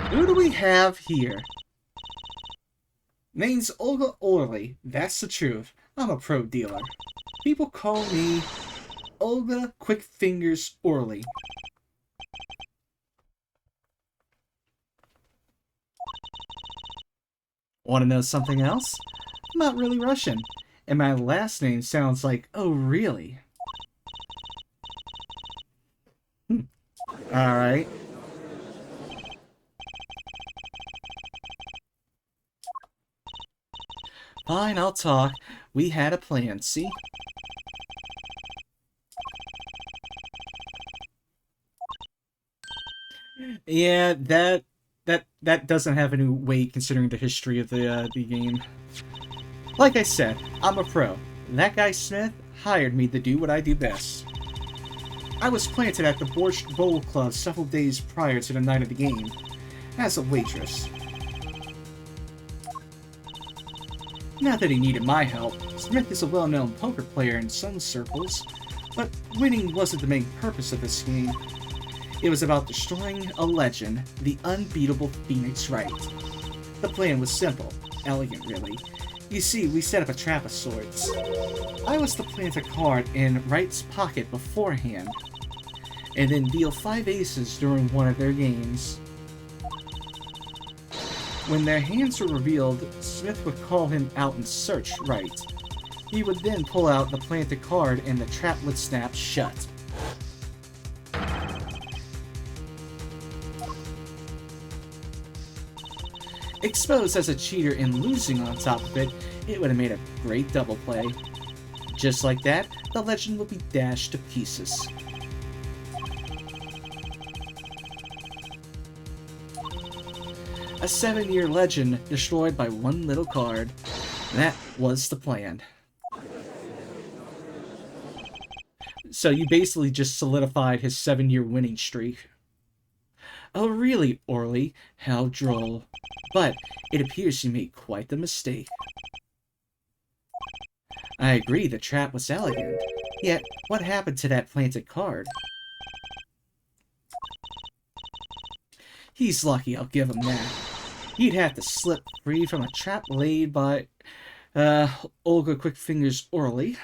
Who do we have here? Name's Olga Orley. That's the truth. I'm a pro dealer. People call me Olga Quick Fingers Orley. Want to know something else? I'm not really Russian, and my last name sounds like, oh really? Alright. Fine, I'll talk. We had a plan, see? Yeah, that doesn't have any weight considering the history of the game. Like I said, I'm a pro. That guy Smith hired me to do what I do best. I was planted at the Borscht Bowl Club several days prior to the night of the game, as a waitress. Not that he needed my help. Smith is a well-known poker player in some circles, but winning wasn't the main purpose of this game. It was about destroying a legend, the unbeatable Phoenix Wright. The plan was simple, elegant really. You see, we set up a trap of sorts. I was to plant a card in Wright's pocket beforehand, and then deal 5 aces during one of their games. When their hands were revealed, Smith would call him out and search Wright. He would then pull out the planted card and the trap would snap shut. Exposed as a cheater and losing on top of it, it would have made a great double play. Just like that, the legend would be dashed to pieces. A 7-year legend destroyed by one little card. That was the plan. So you basically just solidified his 7-year winning streak. Oh really, Orly? How droll. But it appears you made quite the mistake. I agree the trap was elegant. Yet, what happened to that planted card? He's lucky, I'll give him that. He'd have to slip free from a trap laid by, Olga Quickfingers Orly.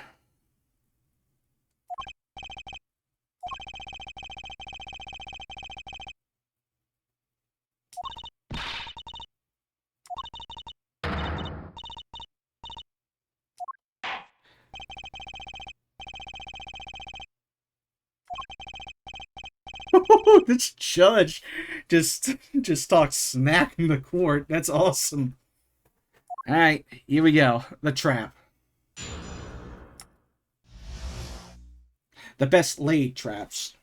This judge just talks smack in the court. That's awesome. Alright, here we go. The trap. The best laid traps.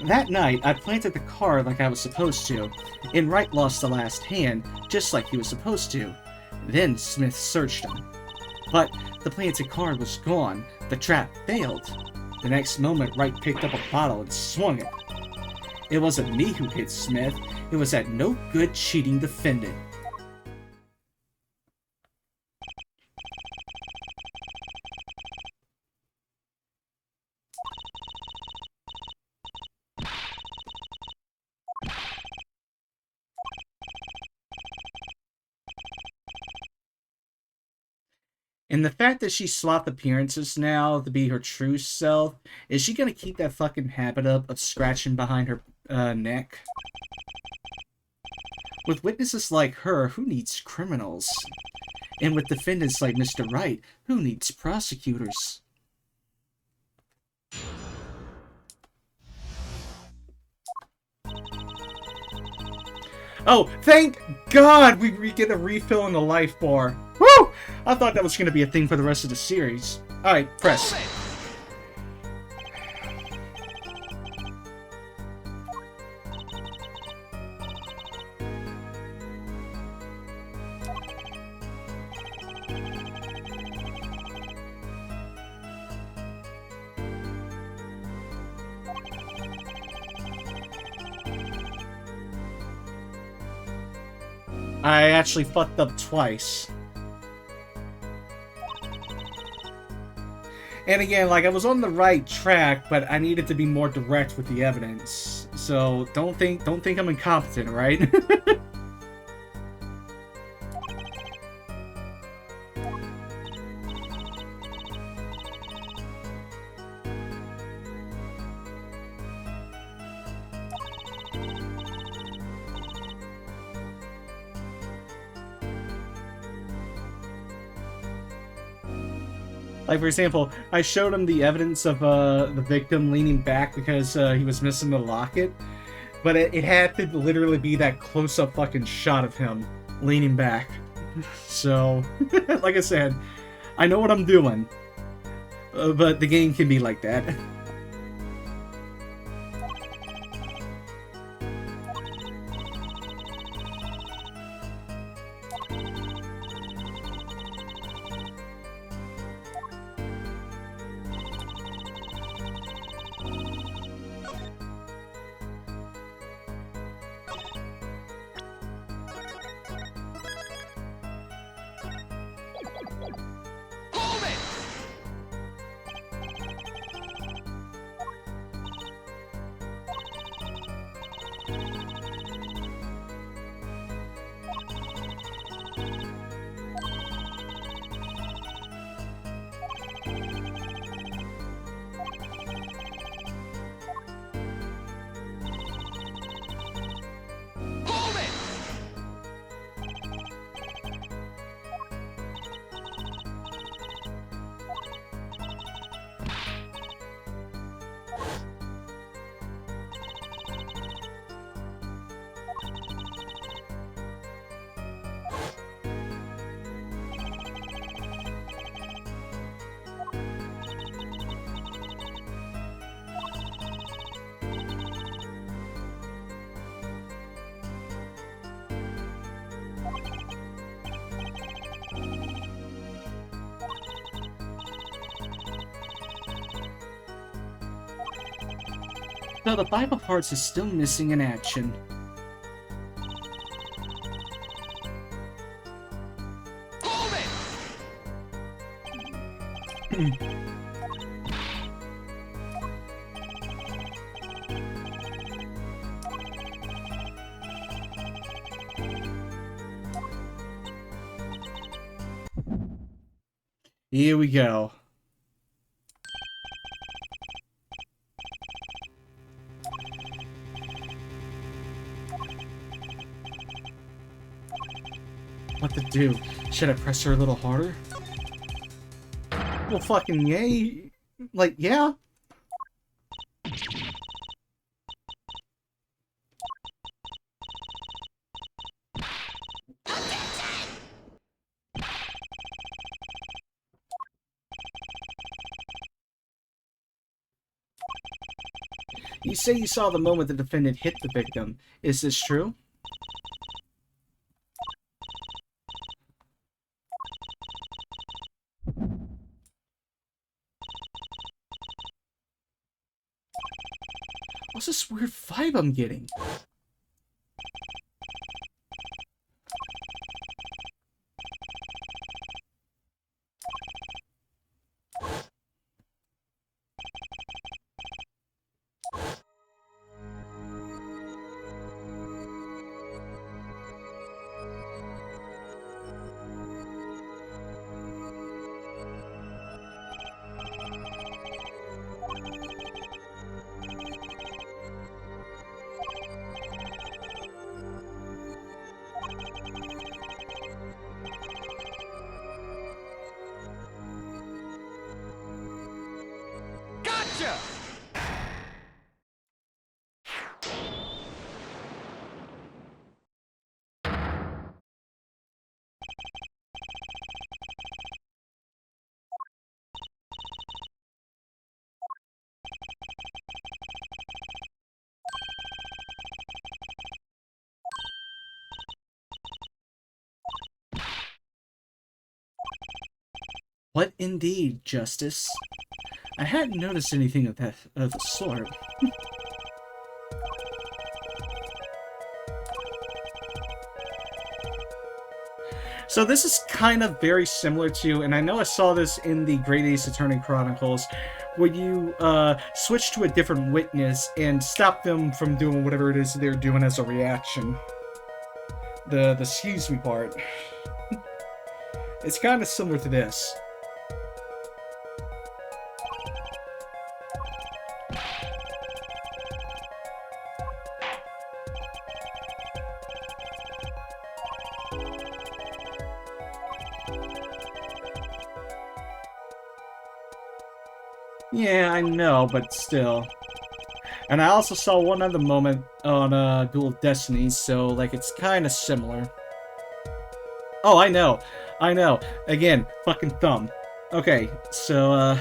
That night, I planted the card like I was supposed to, and Wright lost the last hand, just like he was supposed to. Then Smith searched him. But the planted card was gone. The trap failed. The next moment, Wright picked up a bottle and swung it. It wasn't me who hit Smith. It was that no good cheating defendant. And the fact that she swapped appearances now to be her true self, is she gonna keep that fucking habit up of scratching behind her neck? With witnesses like her, who needs criminals? And with defendants like Mr. Wright, who needs prosecutors? Oh, thank God we get a refill in the life bar. Woo! I thought that was going to be a thing for the rest of the series. Alright, press. I actually fucked up twice. And again, like, I was on the right track, but I needed to be more direct with the evidence. So don't think I'm incompetent, right? Like, for example, I showed him the evidence of the victim leaning back because he was missing the locket, but it had to literally be that close-up fucking shot of him leaning back. So, like I said, I know what I'm doing, but the game can be like that. So the 5 of Hearts is still missing in action. Hold it! Here we go. What to do? Should I press her a little harder? Well, fucking yay. Like, yeah. You say you saw the moment the defendant hit the victim. Is this true? What's this weird vibe I'm getting? Gotcha! What indeed, Justice? I hadn't noticed anything of the sort. So this is kind of very similar to, and I know I saw this in the Great Ace Attorney Chronicles, where you switch to a different witness and stop them from doing whatever it is they're doing as a reaction. The excuse me part. It's kind of similar to this. Yeah, I know, but still. And I also saw one other moment on Duel of Destiny, so, like, it's kind of similar. Oh, I know. I know. Again, fucking thumb. Okay, so,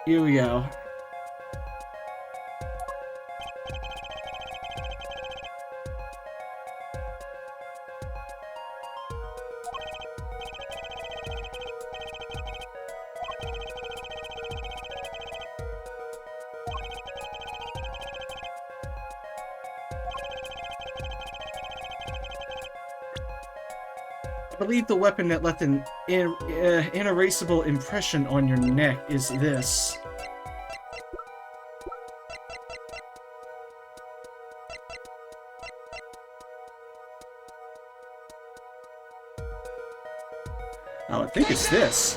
here we go. I believe the weapon that left an inerasable impression on your neck is this. Oh, I think it's this.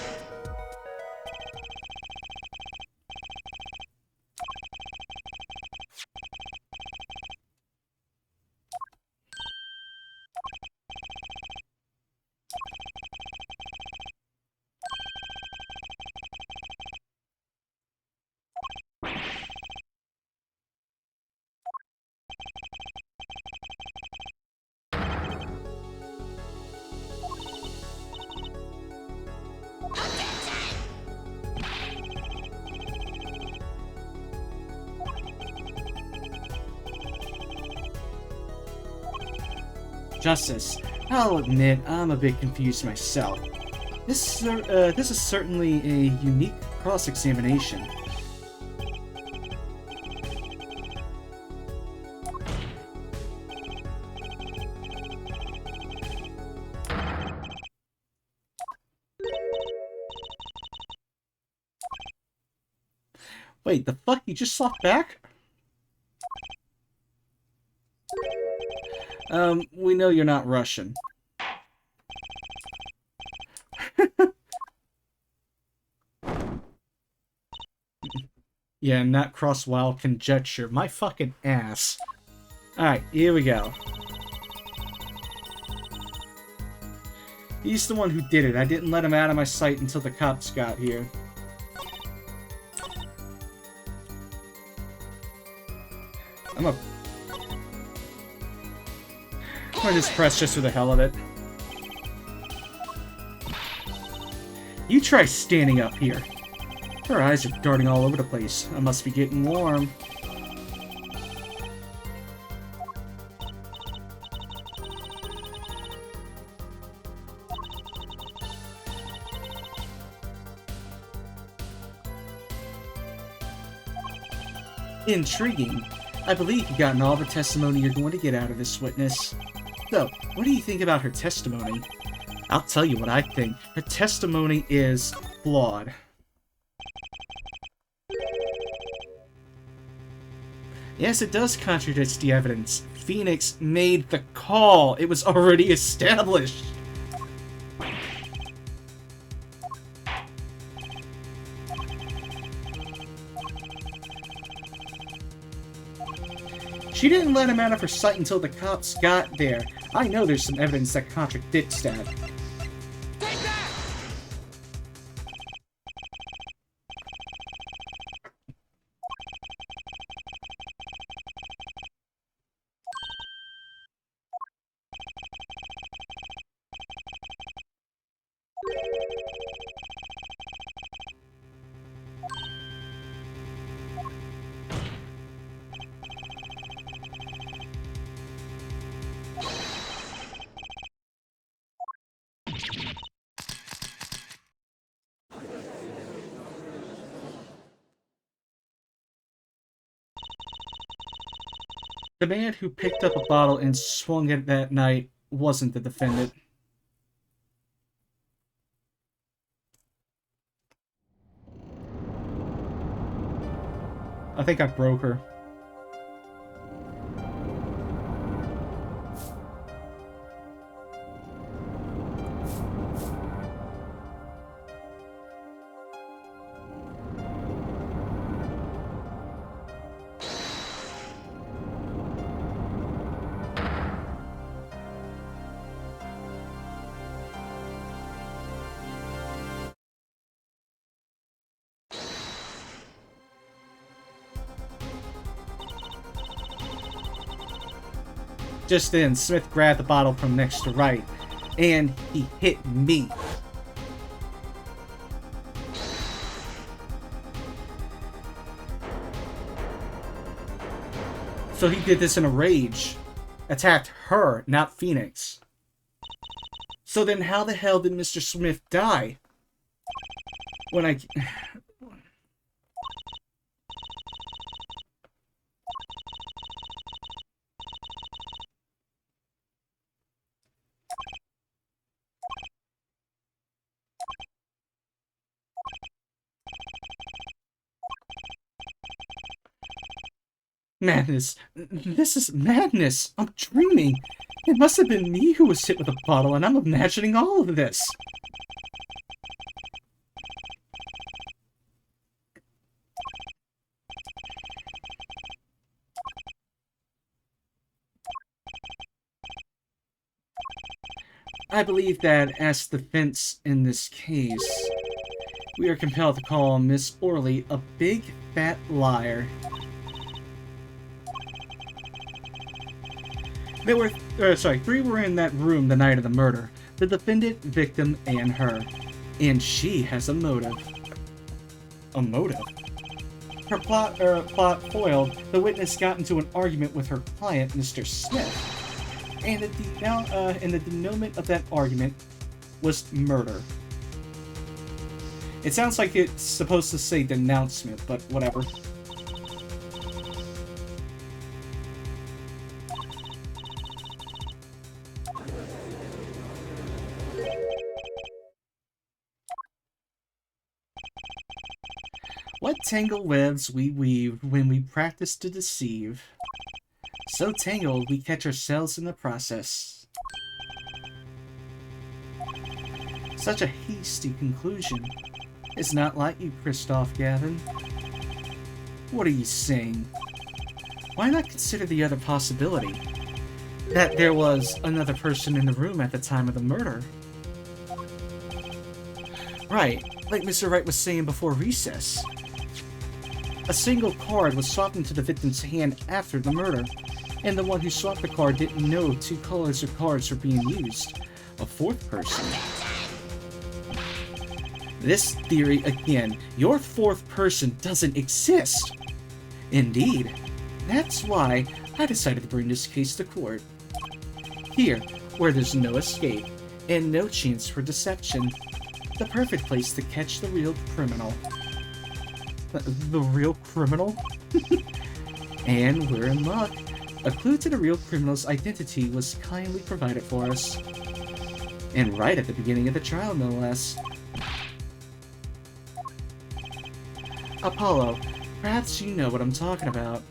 Justice, I'll admit I'm a bit confused myself. This is certainly a unique cross-examination. Wait, the fuck? You just swapped back? We know you're not Russian. Yeah, not cross wild conjecture. My fucking ass. Alright, here we go. He's the one who did it. I didn't let him out of my sight until the cops got here. I'm gonna just press just for the hell of it. You try standing up here. Her eyes are darting all over the place. I must be getting warm. Intriguing. I believe you've gotten all the testimony you're going to get out of this witness. So, what do you think about her testimony? I'll tell you what I think. Her testimony is flawed. Yes, it does contradict the evidence. Phoenix made the call. It was already established. She didn't let him out of her sight until the cops got there. I know there's some evidence that contradicts that. Take that! The man who picked up a bottle and swung it that night wasn't the defendant. I think I broke her. Just then, Smith grabbed the bottle from next to right, and he hit me. So he did this in a rage. Attacked her, not Phoenix. So then how the hell did Mr. Smith die? When I... Madness. This is madness. I'm dreaming. It must have been me who was hit with a bottle, and I'm imagining all of this. I believe that, as defense in this case, we are compelled to call Miss Orley a big, fat liar. There were, three were in that room the night of the murder. The defendant, victim, and her. And she has a motive. A motive? Her plot foiled, the witness got into an argument with her client, Mr. Smith. And the denouement of that argument was murder. It sounds like it's supposed to say denouncement, but whatever. What tangled webs we weave when we practice to deceive. So tangled we catch ourselves in the process. Such a hasty conclusion. It's not like you, Kristoff, Gavin. What are you saying? Why not consider the other possibility? That there was another person in the room at the time of the murder. Right, like Mr. Wright was saying before recess. A single card was swapped into the victim's hand after the murder, and the one who swapped the card didn't know two colors of cards were being used. A fourth person. This theory again, your fourth person doesn't exist. Indeed. That's why I decided to bring this case to court. Here, where there's no escape, and no chance for deception. The perfect place to catch the real criminal. The real criminal? And we're in luck. A clue to the real criminal's identity was kindly provided for us. And right at the beginning of the trial, no less. Apollo, perhaps you know what I'm talking about.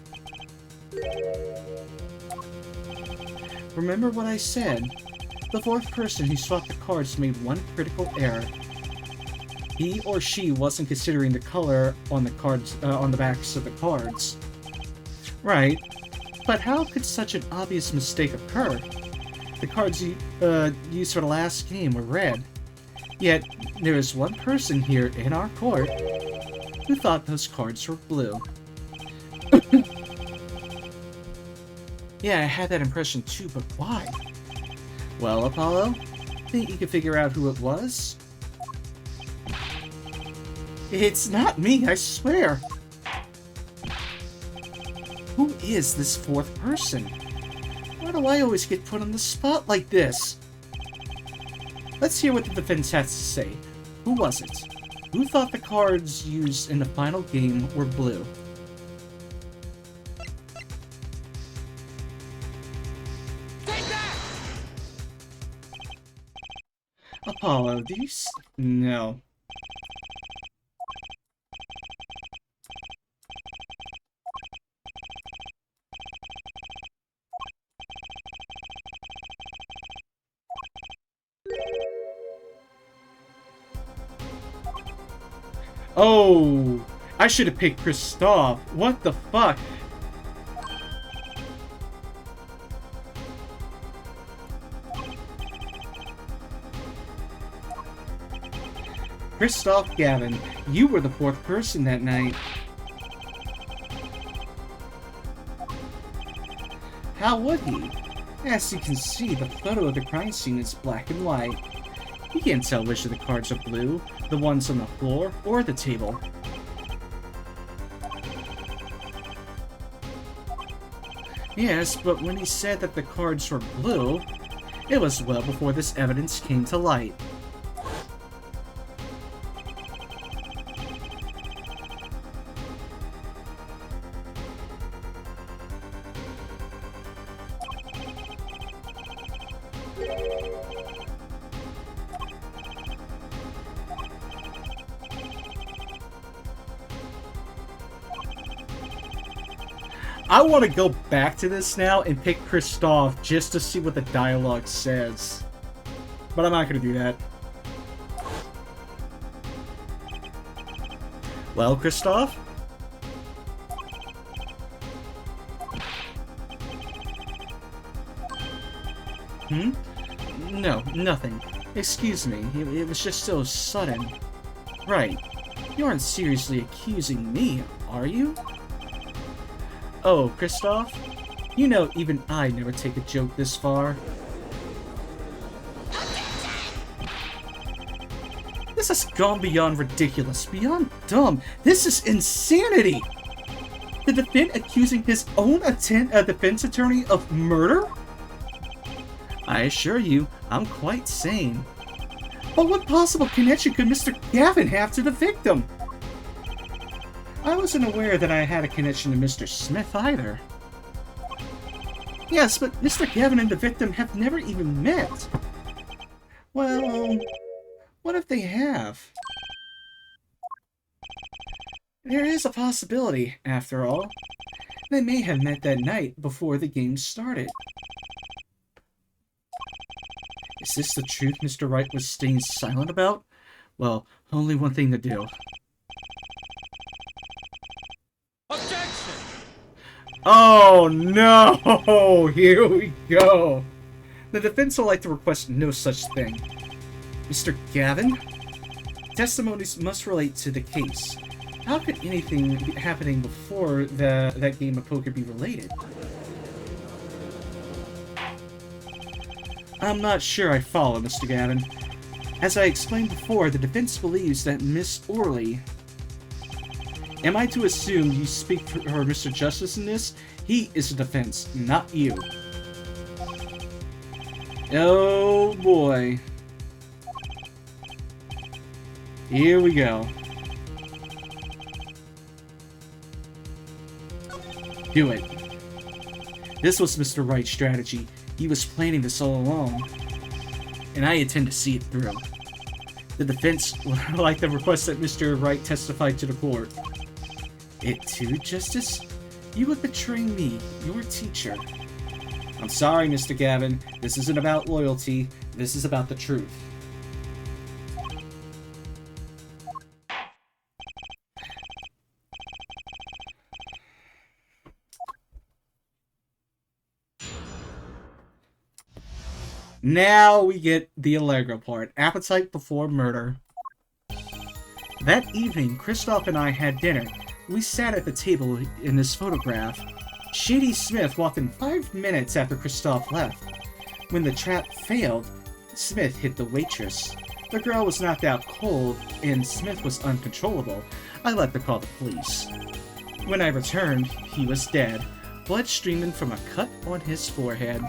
Remember what I said? The fourth person who swapped the cards made one critical error. He or she wasn't considering the color on the cards, on the backs of the cards. Right, but how could such an obvious mistake occur? The cards used for the last game were red. Yet, there is one person here in our court who thought those cards were blue. Yeah, I had that impression too, but why? Well, Apollo, think you can figure out who it was? It's not me, I swear! Who is this fourth person? Why do I always get put on the spot like this? Let's hear what the defense has to say. Who was it? Who thought the cards used in the final game were blue? Apollo, do you no. Oh, I should have picked Kristoff. What the fuck? Kristoff Gavin, you were the fourth person that night. How would he? As you can see, the photo of the crime scene is black and white. You can't tell which of the cards are blue, the ones on the floor or the table. Yes, but when he said that the cards were blue, it was well before this evidence came to light. I want to go back to this now and pick Kristoff just to see what the dialogue says. But I'm not going to do that. Well, Kristoff? No, nothing. Excuse me, it was just so sudden. Right. You aren't seriously accusing me, are you? Oh, Kristoff? You know even I never take a joke this far. This has gone beyond ridiculous, beyond dumb. This is insanity! The defendant accusing his own defense attorney of murder? I assure you, I'm quite sane. But what possible connection could Mr. Gavin have to the victim? I wasn't aware that I had a connection to Mr. Smith either. Yes, but Mr. Gavin and the victim have never even met. Well, what if they have? There is a possibility, after all. They may have met that night before the game started. Is this the truth Mr. Wright was staying silent about? Well, only one thing to do. Objection! Oh no! Here we go! The defense will like to request no such thing. Mr. Gavin? Testimonies must relate to the case. How could anything happening before that game of poker be related? I'm not sure I follow, Mr. Gavin. As I explained before, the defense believes that Miss Orley... Am I to assume you speak for Mr. Justice in this? He is the defense, not you. Oh boy. Here we go. Do it. This was Mr. Wright's strategy. He was planning this all along. And I intend to see it through. The defense would like to request that Mr. Wright testify to the court. It too, Justice? You would betray me, your teacher. I'm sorry, Mr. Gavin. This isn't about loyalty. This is about the truth. Now we get the Allegro part. Appetite before murder. That evening, Kristoff and I had dinner. We sat at the table in this photograph. Shady Smith walked in 5 minutes after Kristoff left. When the trap failed, Smith hit the waitress. The girl was knocked out cold, and Smith was uncontrollable. I let them call the police. When I returned, he was dead, blood streaming from a cut on his forehead.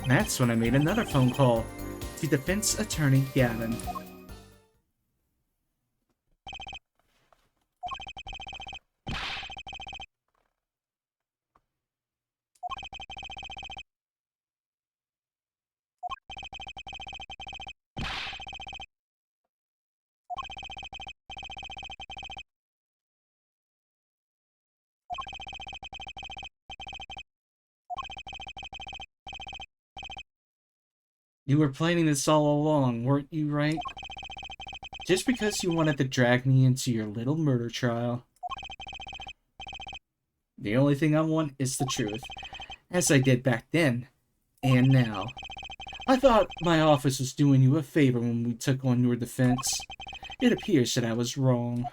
That's when I made another phone call to defense attorney Gavin. You were planning this all along, weren't you, right? Just because you wanted to drag me into your little murder trial. The only thing I want is the truth, as I did back then, and now. I thought my office was doing you a favor when we took on your defense. It appears that I was wrong.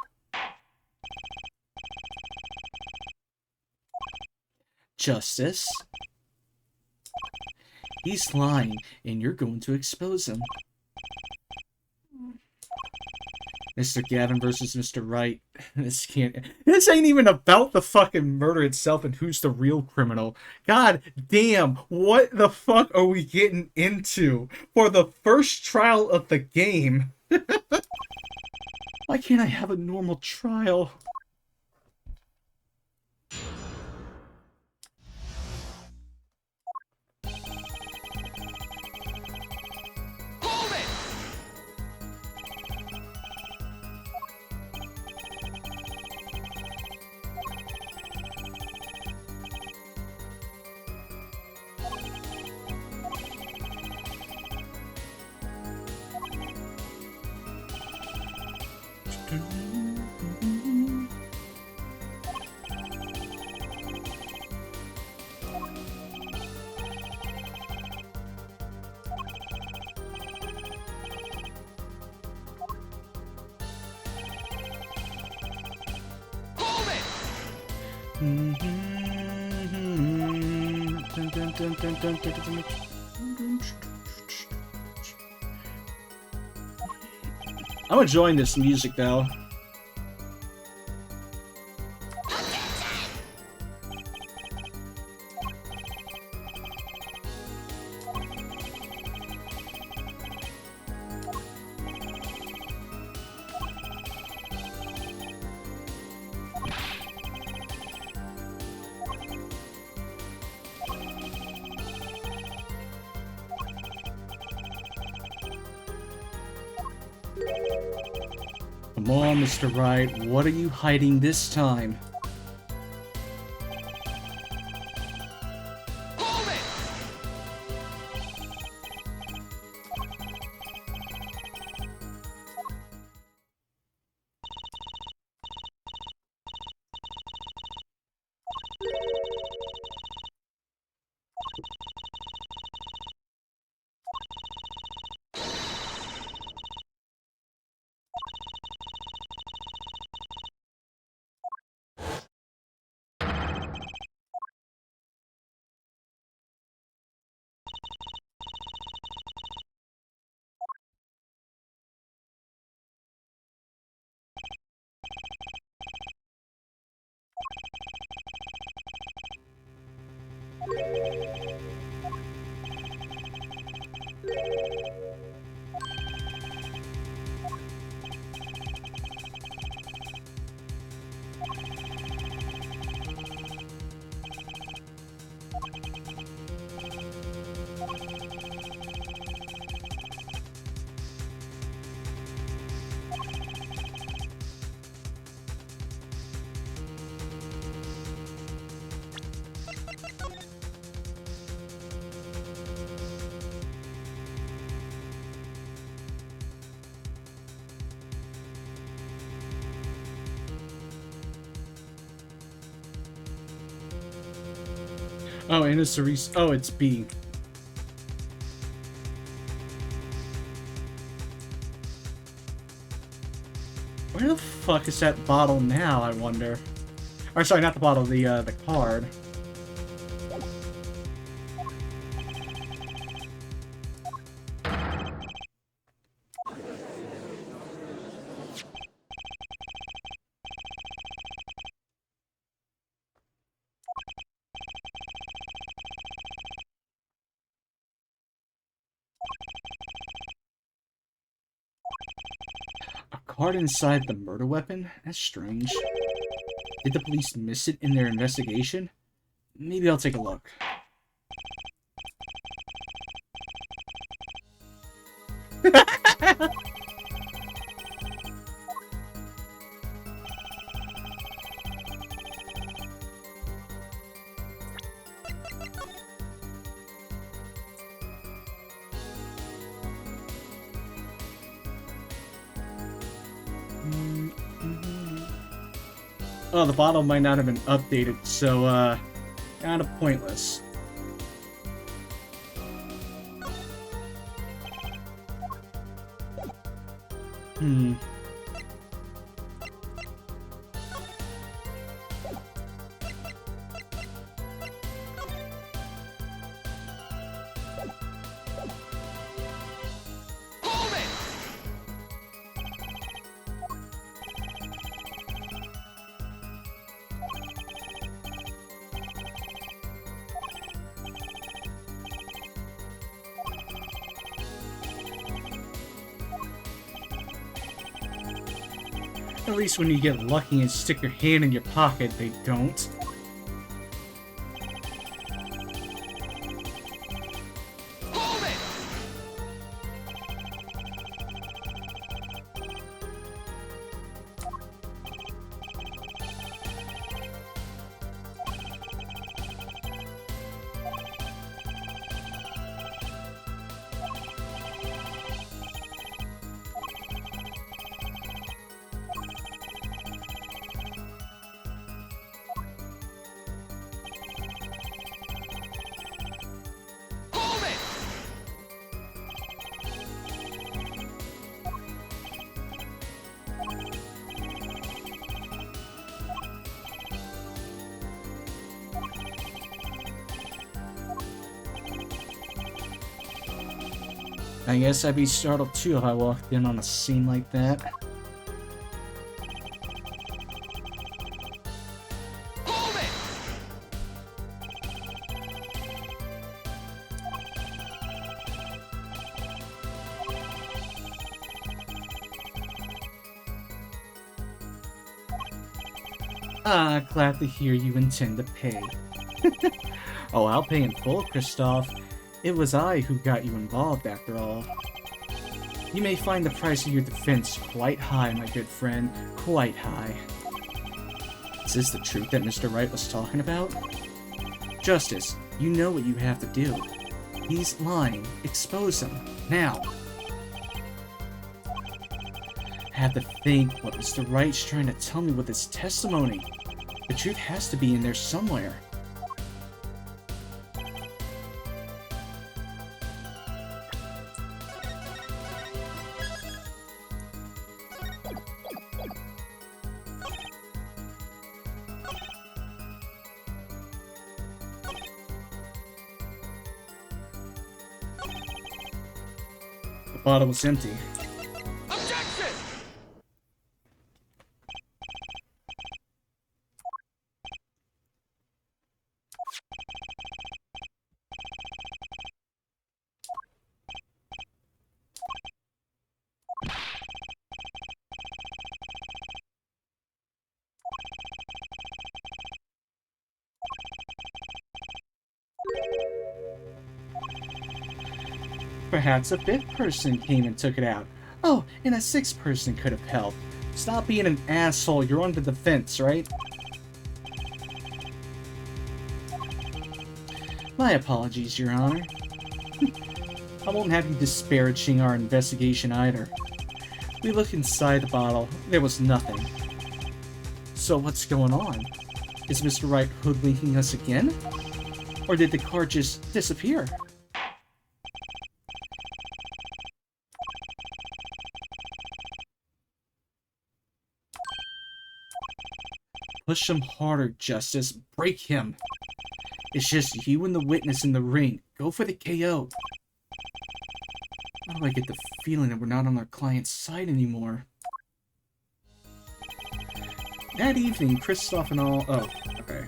Justice? He's lying, and you're going to expose him. Mr. Gavin versus Mr. Wright. This ain't even about the fucking murder itself and who's the real criminal. God damn, what the fuck are we getting into for the first trial of the game? Why can't I have a normal trial? I'm enjoying this music though. Come on, Mr. Right, what are you hiding this time? Hold it! Oh, and it's a oh, it's B. Where the fuck is that bottle now, I wonder? Or sorry, not the bottle, the card. A card inside the murder weapon? That's strange. Did the police miss it in their investigation? Maybe I'll take a look. Oh, the bottle might not have been updated, so, kind of pointless. Hmm. Hold it! At least when you get lucky and stick your hand in your pocket, they don't. Hold it! Hold it! I guess I'd be startled too if I walked in on a scene like that. Hold it! Ah, glad to hear you intend to pay. Oh, I'll pay in full, Kristoff. It was I who got you involved, after all. You may find the price of your defense quite high, my good friend. Quite high. Is this the truth that Mr. Wright was talking about? Justice, you know what you have to do. He's lying. Expose him. Now. I have to think what Mr. Wright's trying to tell me with his testimony. The truth has to be in there somewhere. The bottle was empty. Objection! Perhaps a fifth person came and took it out. Oh, and a sixth person could have helped. Stop being an asshole. You're on the defense, right? My apologies, Your Honor. I won't have you disparaging our investigation either. We looked inside the bottle. There was nothing. So what's going on? Is Mr. Wright hoodwinking us again? Or did the car just disappear? Push him harder, Justice. Break him. It's just you and the witness in the ring. Go for the KO. How do I get the feeling that we're not on our client's side anymore? That evening, Kristoff and all... Oh, okay.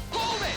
Hold it! Hold it!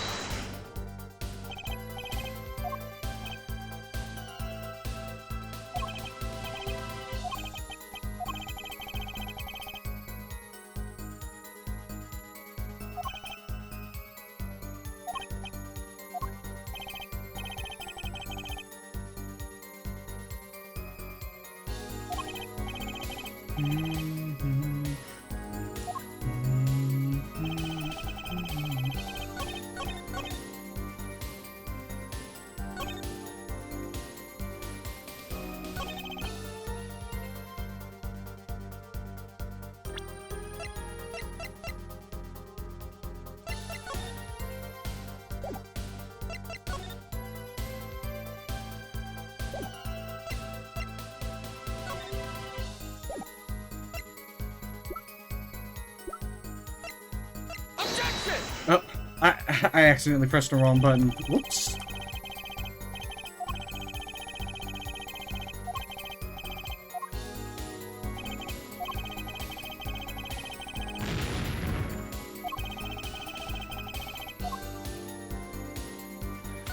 Objection! Oh, I accidentally pressed the wrong button. Whoops.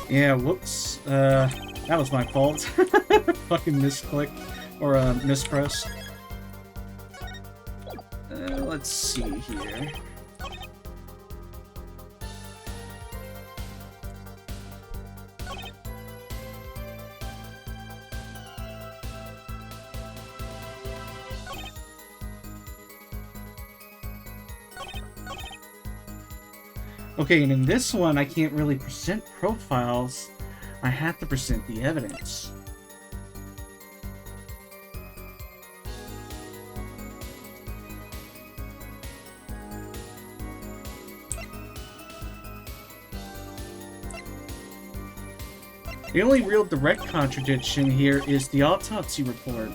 Yeah, whoops. That was my fault. Fucking misclick. Or, mispress. Let's see here. Okay, and in this one, I can't really present profiles. I have to present the evidence. The only real direct contradiction here is the autopsy report.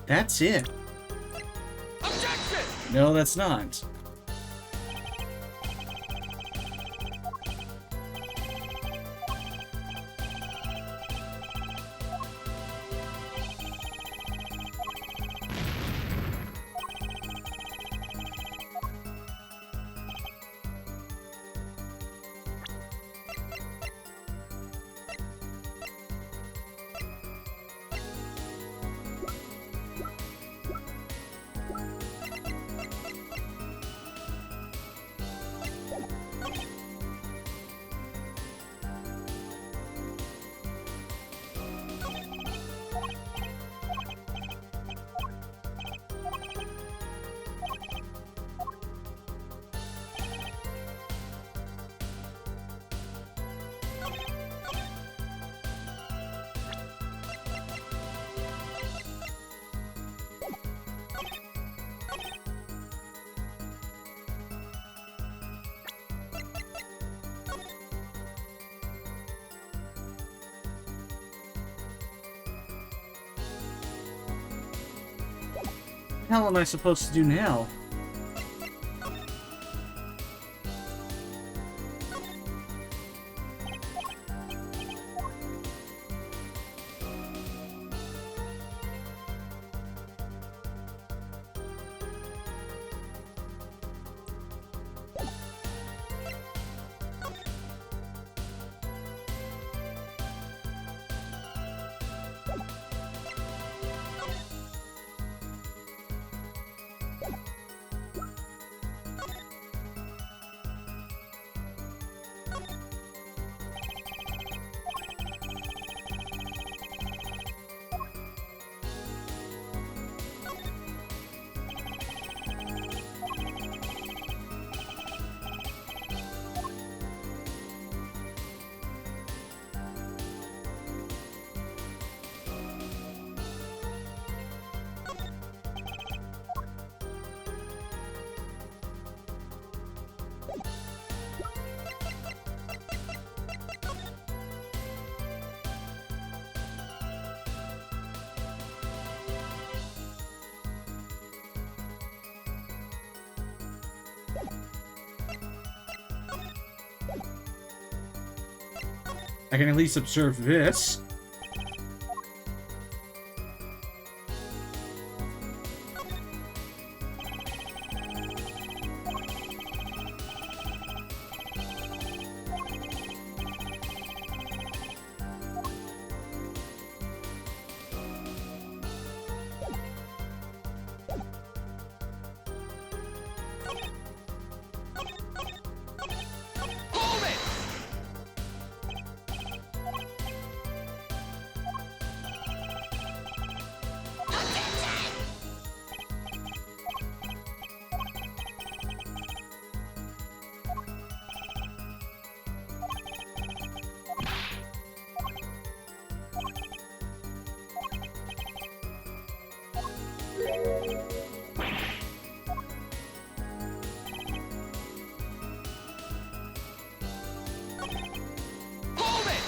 That's it. Objection! No, that's not. the hell am I supposed to do now? I can at least observe this. Hold it! Hold it!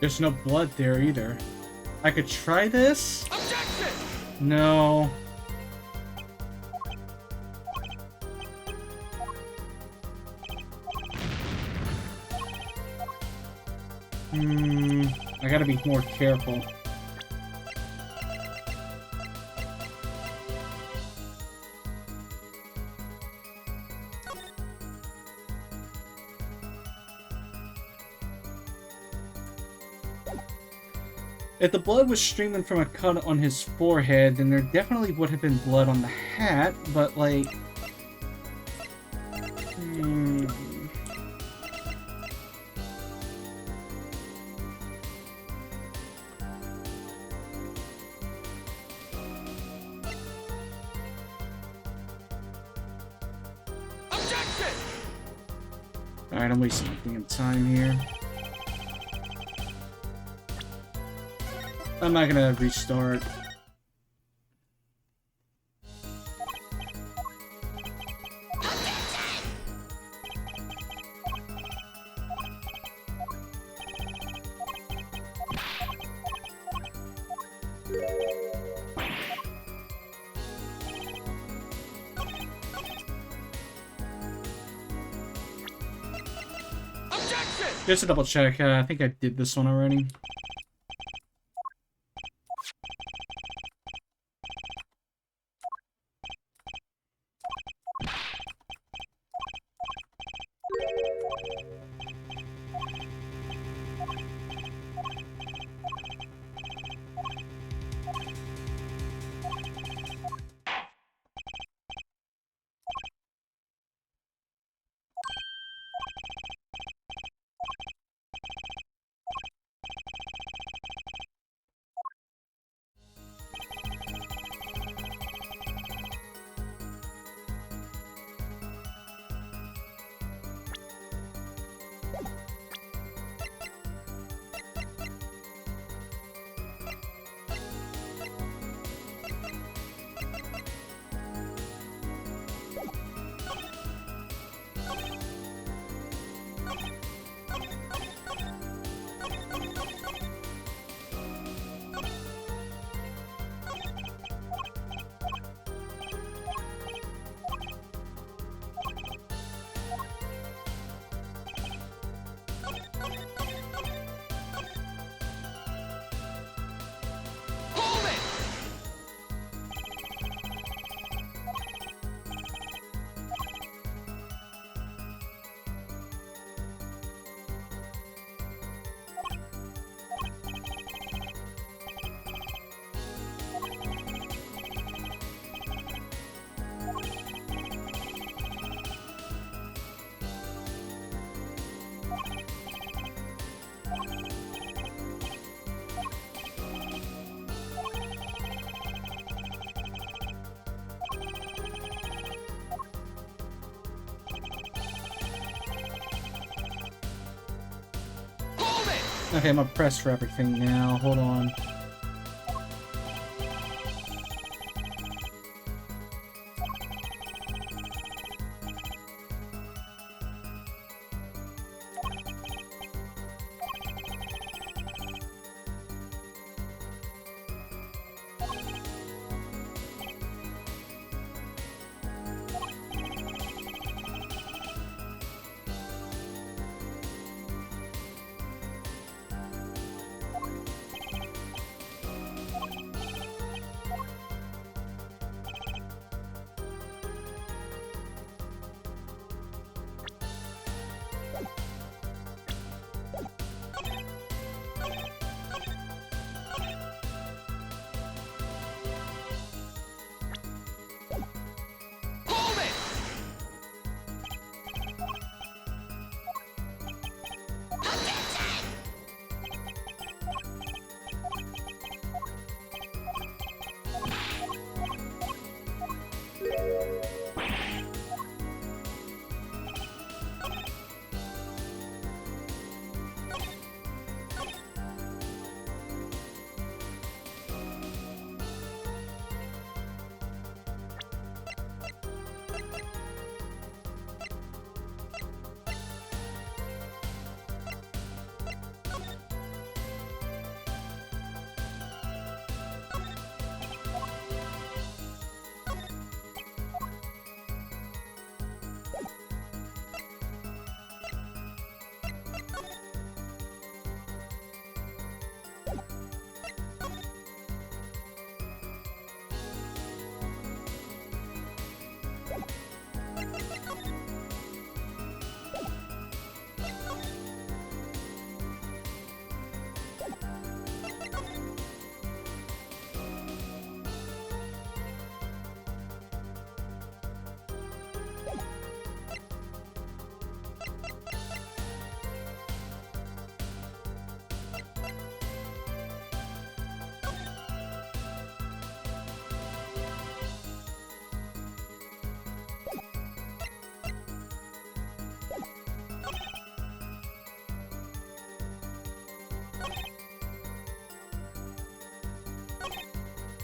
There's no blood there either. I could try this? Objection! No. I gotta be more careful. If the blood was streaming from a cut on his forehead, then there definitely would have been blood on the hat, but like... Objection! Alright, I'm wasting my damn time here. I'm not gonna restart. Objection! Just to double check, I think I did this one already. Okay, I'm gonna press for everything now. Hold on. Hold it!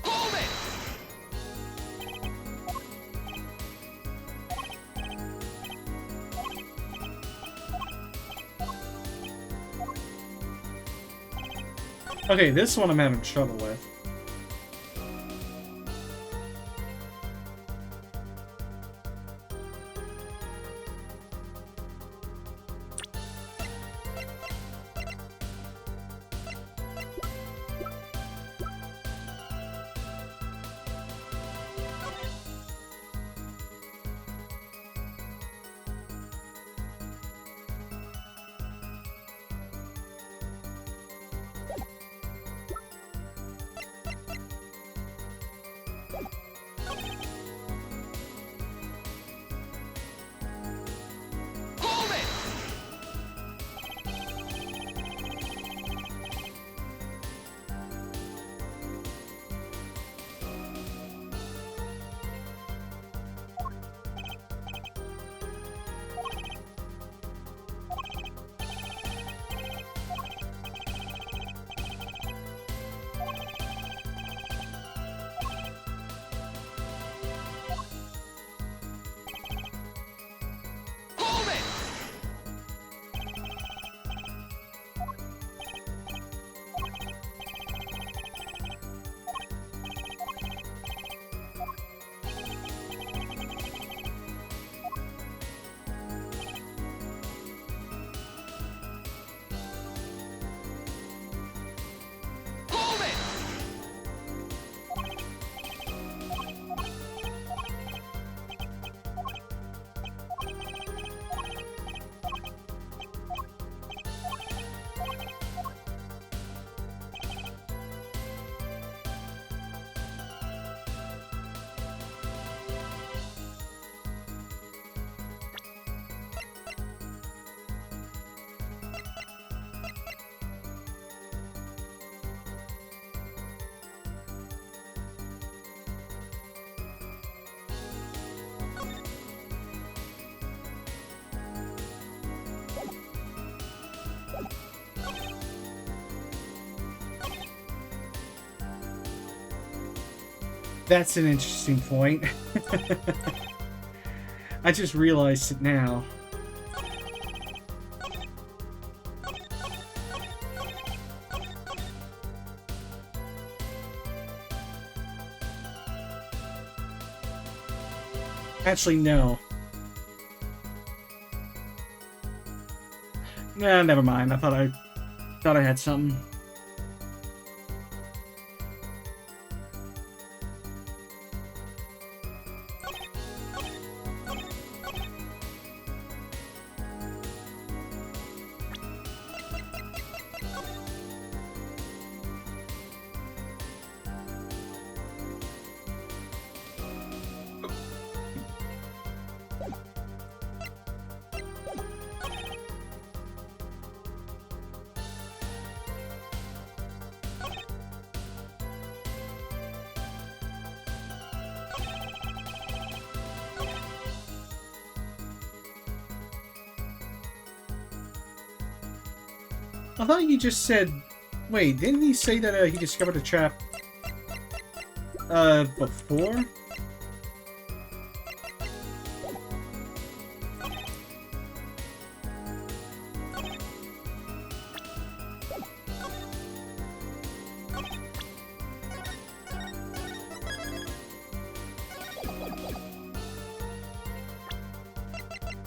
Hold it! Okay, this one I'm having trouble with. That's an interesting point. I just realized it now. Actually, no. Nah, never mind. I thought I had something. I thought you just said... Wait, didn't he say that he discovered a trap... before?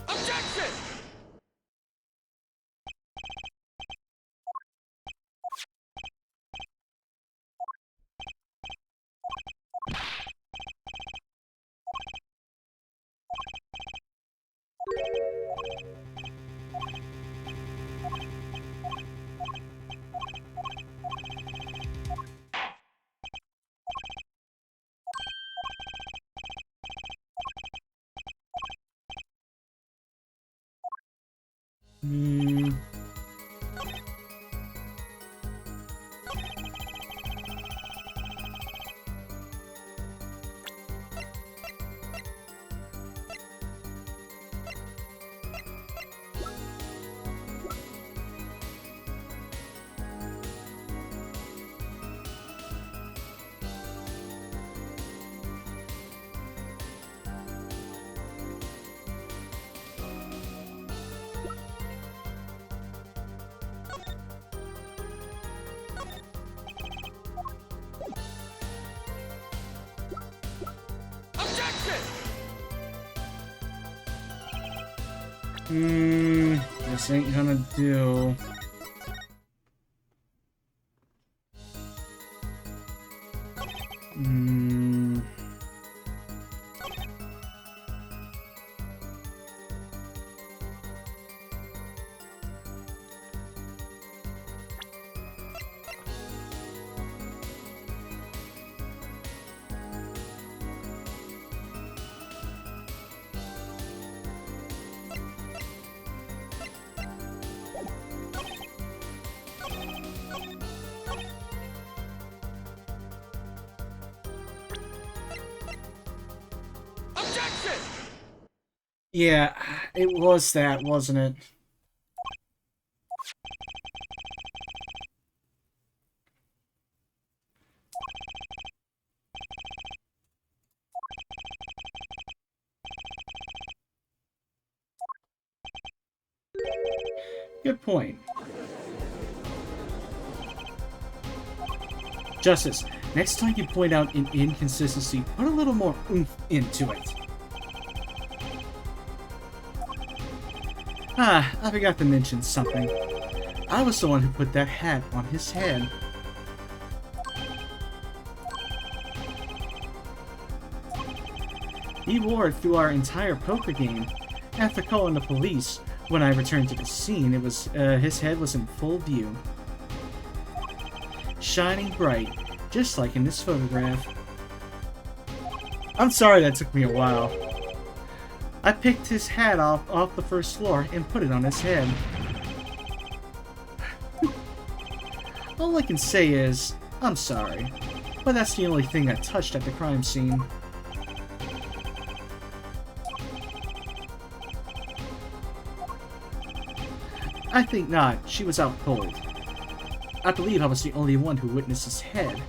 Objection! Hmm... Objection! This ain't gonna do. Objection! Yeah, it was that, wasn't it? Good point. Justice, next time you point out an inconsistency, put a little more oomph into it. Ah, I forgot to mention something. I was the one who put that hat on his head. He wore it through our entire poker game. After calling the police, when I returned to the scene, it was his head was in full view. Shining bright, just like in this photograph. I'm sorry that took me a while. I picked his hat off the first floor and put it on his head. All I can say is, I'm sorry, but that's the only thing I touched at the crime scene. I think not. She was out cold. I believe I was the only one who witnessed his head.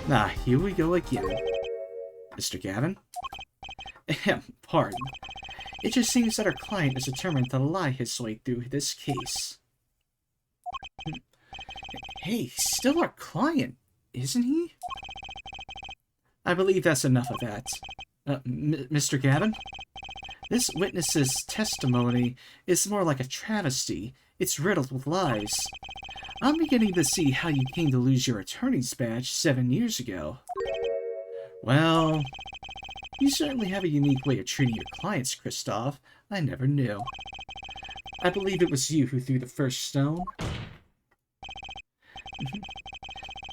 Ah, here we go again. Mr. Gavin? Pardon. It just seems that our client is determined to lie his way through this case. Hey, he's still our client, isn't he? I believe that's enough of that. Mr. Gavin? This witness's testimony is more like a travesty. It's riddled with lies. I'm beginning to see how you came to lose your attorney's badge 7 years ago. Well, you certainly have a unique way of treating your clients, Kristoff. I never knew. I believe it was you who threw the first stone.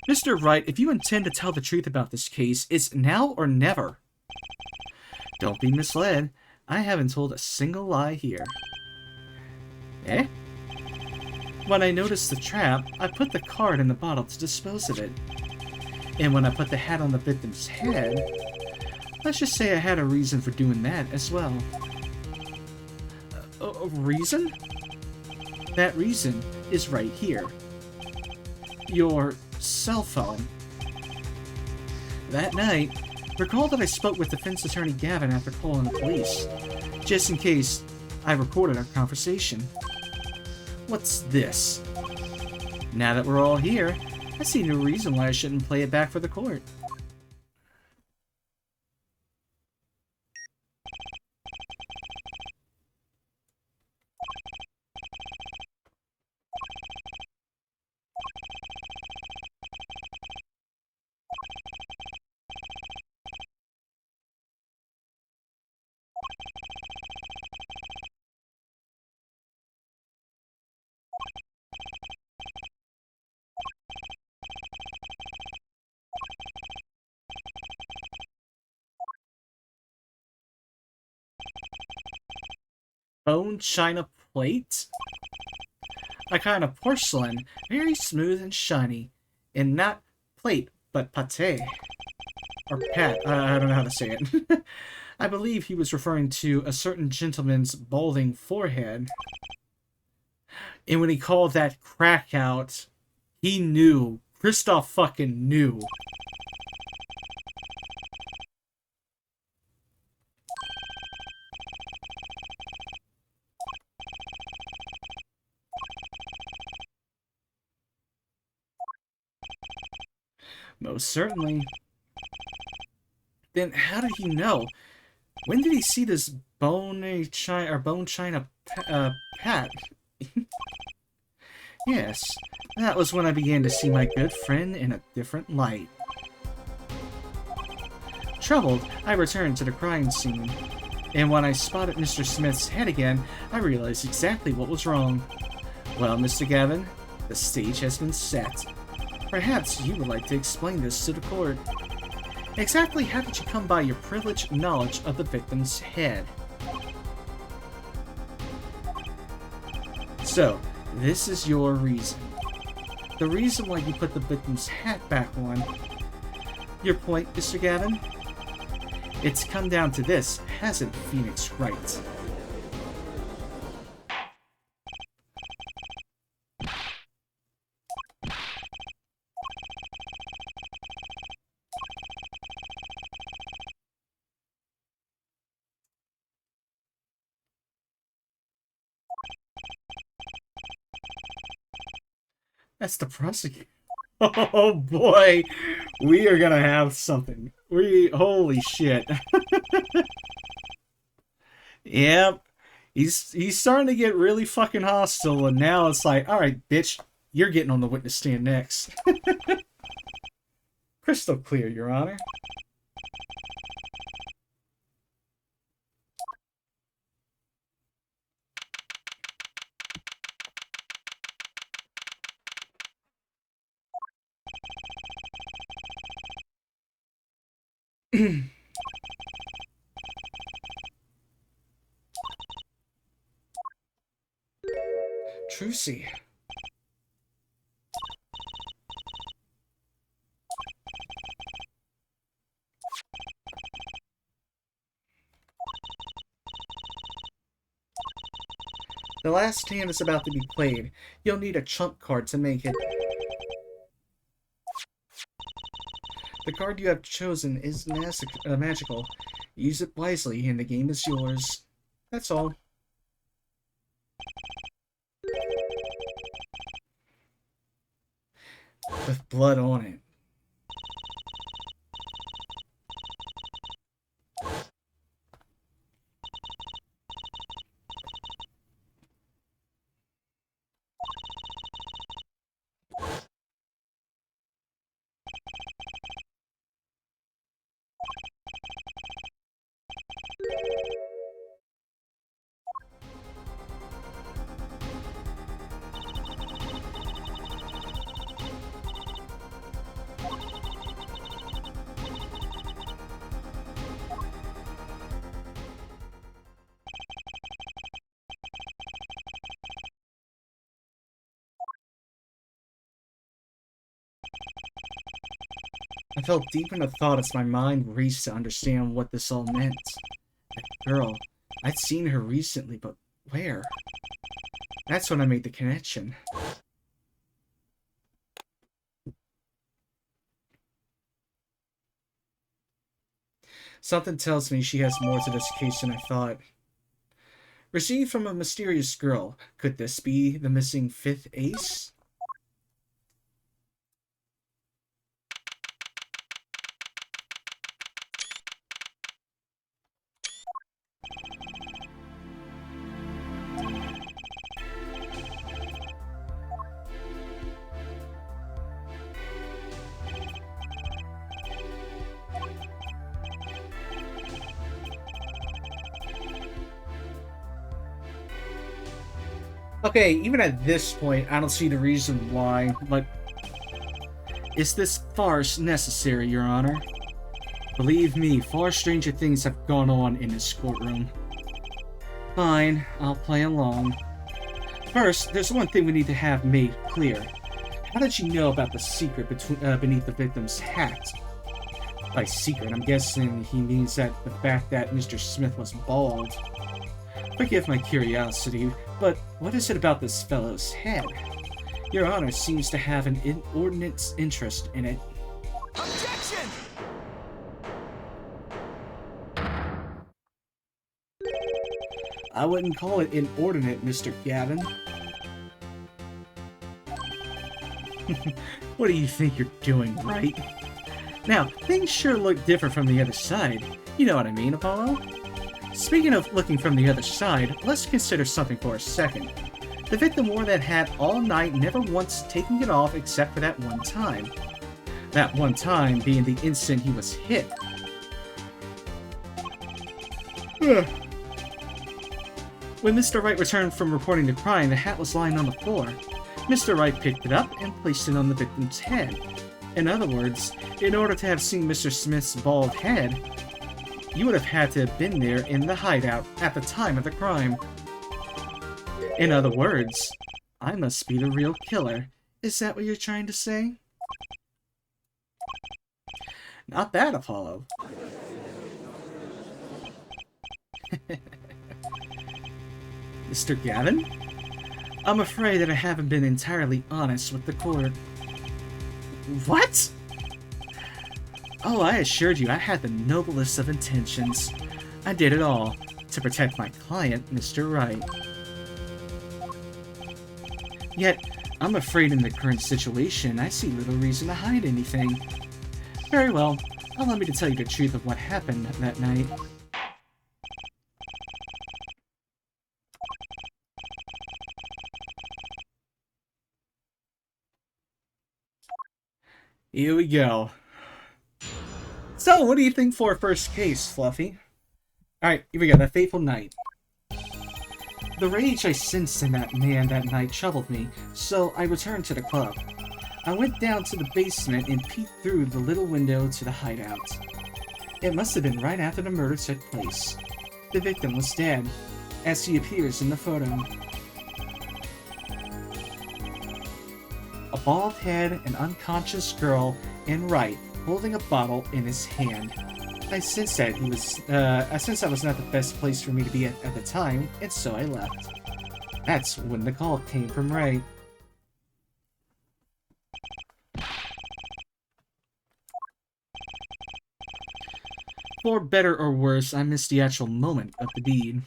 Mr. Wright, if you intend to tell the truth about this case, it's now or never. Don't be misled. I haven't told a single lie here. Eh? When I noticed the trap, I put the card in the bottle to dispose of it. And when I put the hat on the victim's head, let's just say I had a reason for doing that as well. A reason? That reason is right here. Your cell phone. That night, recall that I spoke with defense attorney Gavin after calling the police, just in case I recorded our conversation. What's this? Now that we're all here, I see no reason why I shouldn't play it back for the court. Bone china plate? A kind of porcelain, very smooth and shiny. And not plate, but pate. Or pat, I don't know how to say it. I believe he was referring to a certain gentleman's balding forehead. And when he called that crack out, he knew. Kristoff fucking knew. Most certainly. Then how did he know? When did he see this bone china pat? Yes, that was when I began to see my good friend in a different light. Troubled, I returned to the crime scene, and when I spotted Mr. Smith's head again, I realized exactly what was wrong. Well, Mr. Gavin, the stage has been set. Perhaps you would like to explain this to the court. Exactly how did you come by your privileged knowledge of the victim's head? So, this is your reason. The reason why you put the victim's hat back on. Your point, Mr. Gavin? It's come down to this, hasn't Phoenix Wright? That's the prosecutor. Oh boy, we are gonna have something. Holy shit. Yep, he's starting to get really fucking hostile, and now it's like, all right, bitch, you're getting on the witness stand next. Crystal clear, Your Honor. Trucy. The last hand is about to be played. You'll need a trump card to make it. The card you have chosen is magical. Use it wisely, and the game is yours. That's all. With blood on it. I fell deep into thought as my mind raced to understand what this all meant. That girl, I'd seen her recently, but where? That's when I made the connection. Something tells me she has more to this case than I thought. Received from a mysterious girl. Could this be the missing fifth ace? Okay, even at this point, I don't see the reason why, but... Is this farce necessary, Your Honor? Believe me, far stranger things have gone on in this courtroom. Fine, I'll play along. First, there's one thing we need to have made clear. How did you know about the secret beneath the victim's hat? By secret, I'm guessing he means that the fact that Mr. Smith was bald. Forgive my curiosity, but what is it about this fellow's head? Your Honor seems to have an inordinate interest in it. Objection! I wouldn't call it inordinate, Mr. Gavin. What do you think you're doing, right? Now, things sure look different from the other side. You know what I mean, Apollo? Speaking of looking from the other side, let's consider something for a second. The victim wore that hat all night, never once taking it off except for that one time. That one time being the instant he was hit. When Mr. Wright returned from reporting the crime, the hat was lying on the floor. Mr. Wright picked it up and placed it on the victim's head. In other words, in order to have seen Mr. Smith's bald head, you would have had to have been there in the hideout at the time of the crime. In other words, I must be the real killer. Is that what you're trying to say? Not bad, Apollo. Mr. Gavin? I'm afraid that I haven't been entirely honest with the court. What? Oh, I assured you I had the noblest of intentions. I did it all to protect my client, Mr. Wright. Yet, I'm afraid in the current situation, I see little reason to hide anything. Very well, allow me to tell you the truth of what happened that night. Here we go. So, what do you think for our first case, Fluffy? Alright, here we go, that fateful night. The rage I sensed in that man that night troubled me, so I returned to the club. I went down to the basement and peeked through the little window to the hideout. It must have been right after the murder took place. The victim was dead, as he appears in the photo. A bald head, an unconscious girl, and Wright holding a bottle in his hand. I sensed that that was not the best place for me to be at the time, and so I left. That's when the call came from Wright. For better or worse, I missed the actual moment of the deed.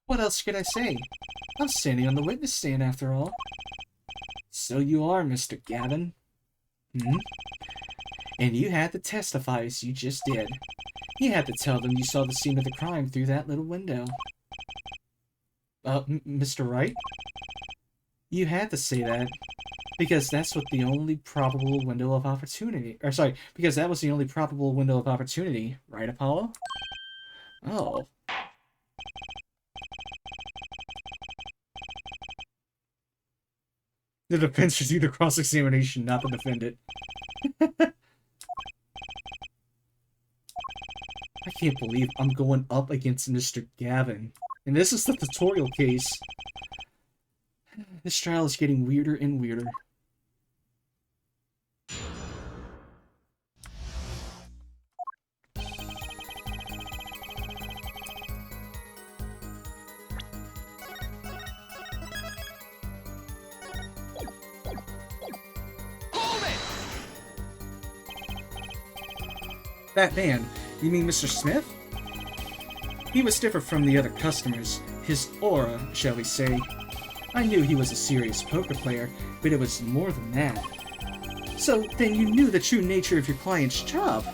What else could I say? I'm standing on the witness stand after all. So you are, Mr. Gavin. Hmm? And you had to testify as you just did. You had to tell them you saw the scene of the crime through that little window. Mr. Wright? You had to say that. Because that's what the only probable window of opportunity... Or, sorry, because that was the only probable window of opportunity. Right, Apollo? Oh. The defense should do the cross-examination, not the defendant. I can't believe I'm going up against Mr. Gavin. And this is the tutorial case. This trial is getting weirder and weirder. Hold it! That man, you mean Mr. Smith? He was different from the other customers. His aura, shall we say. I knew he was a serious poker player, but it was more than that. So, then you knew the true nature of your client's job?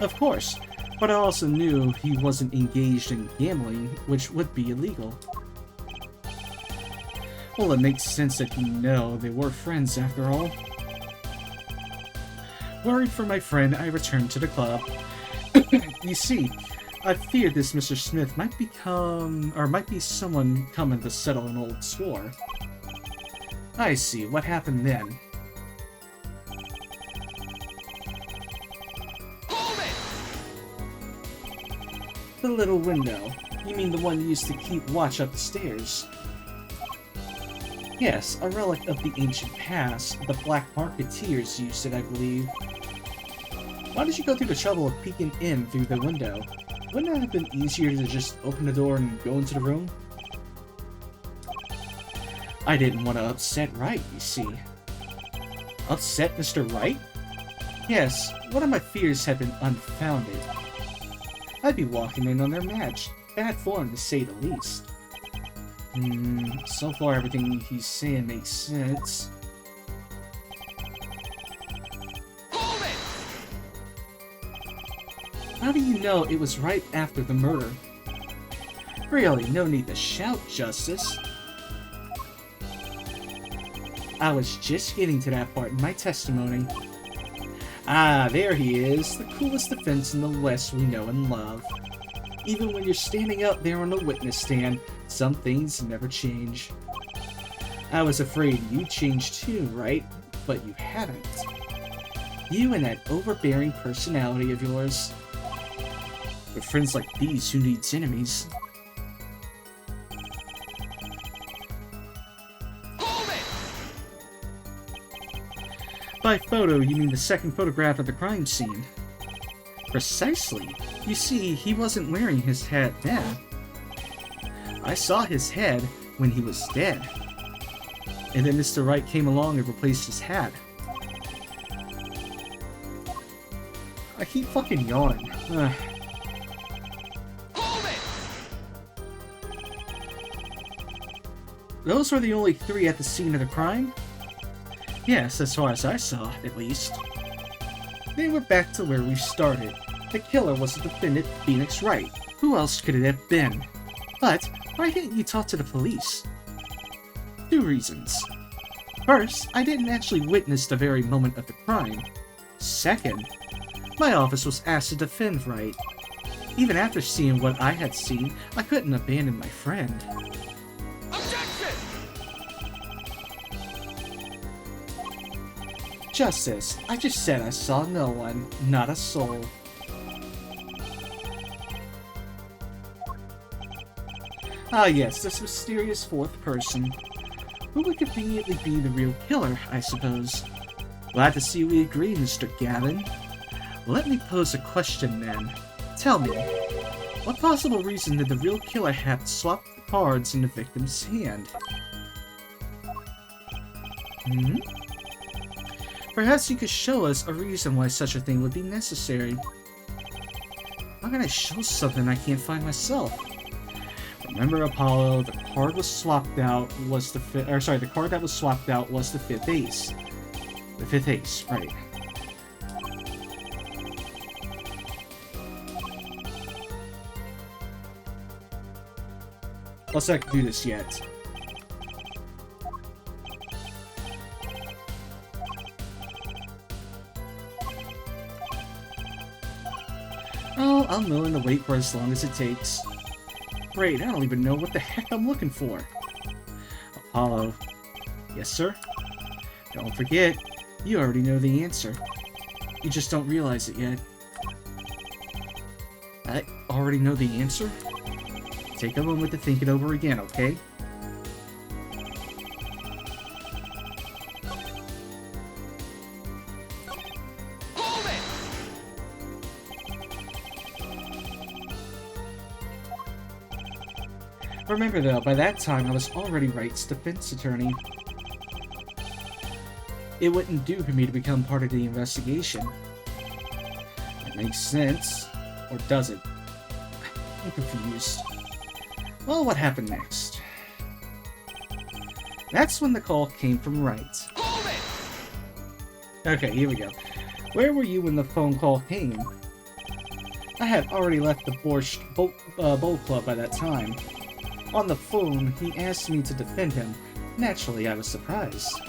Of course, but I also knew he wasn't engaged in gambling, which would be illegal. Well, it makes sense that you know they were friends after all. Worried for my friend, I returned to the club. You see, I feared this Mr. Smith might be someone coming to settle an old score. I see. What happened then? Hold it! The little window. You mean the one used to keep watch up the stairs? Yes, a relic of the ancient past. The Black Marketeers used it, I believe. Why did you go through the trouble of peeking in through the window? Wouldn't it have been easier to just open the door and go into the room? I didn't want to upset Wright, you see. Upset Mr. Wright? Yes, one of my fears had been unfounded. I'd be walking in on their match. Bad form, to say the least. So far everything he's saying makes sense. Hold it! How do you know it was right after the murder? Really, no need to shout, Justice. I was just getting to that part in my testimony. Ah, there he is, the coolest defense in the West we know and love. Even when you're standing up there on the witness stand, some things never change. I was afraid you'd change too, right? But you haven't. You and that overbearing personality of yours. With friends like these, who needs enemies? Hold it! By photo, you mean the second photograph of the crime scene. Precisely. You see, he wasn't wearing his hat then. I saw his head when he was dead. And then Mr. Wright came along and replaced his hat. I keep fucking yawning. Ugh. Hold it! Those were the only three at the scene of the crime? Yes, as far as I saw, at least. They were back to where we started. The killer was the defendant, Phoenix Wright. Who else could it have been? But, why didn't you talk to the police? 2 reasons. First, I didn't actually witness the very moment of the crime. Second, my office was asked to defend Wright. Even after seeing what I had seen, I couldn't abandon my friend. Objection! Justice, I just said I saw no one, not a soul. Ah yes, this mysterious 4th person. Who would conveniently be the real killer, I suppose? Glad to see we agree, Mr. Gavin. Let me pose a question then. Tell me, What possible reason did the real killer have to swap the cards in the victim's hand? Hmm? Perhaps you could show us a reason why such a thing would be necessary. How can I show something I can't find myself? Remember, Apollo, the card was swapped out was the the card that was swapped out was the 5th ace. The 5th ace, right. Plus I can do this yet. Oh, I'm willing to wait for as long as it takes. Great, I don't even know what the heck I'm looking for. Apollo. Yes, sir? Don't forget, you already know the answer. You just don't realize it yet. I already know the answer? Take a moment to think it over again, okay? Hold it! Remember though, by that time I was already Wright's defense attorney. It wouldn't do for me to become part of the investigation. That makes sense. Or does it? I'm confused. Well, what happened next? That's when the call came from Wright. Hold it! Okay, here we go. Where were you when the phone call came? I had already left the Borscht Bowl Club by that time. On the phone, he asked me to defend him. Naturally, I was surprised.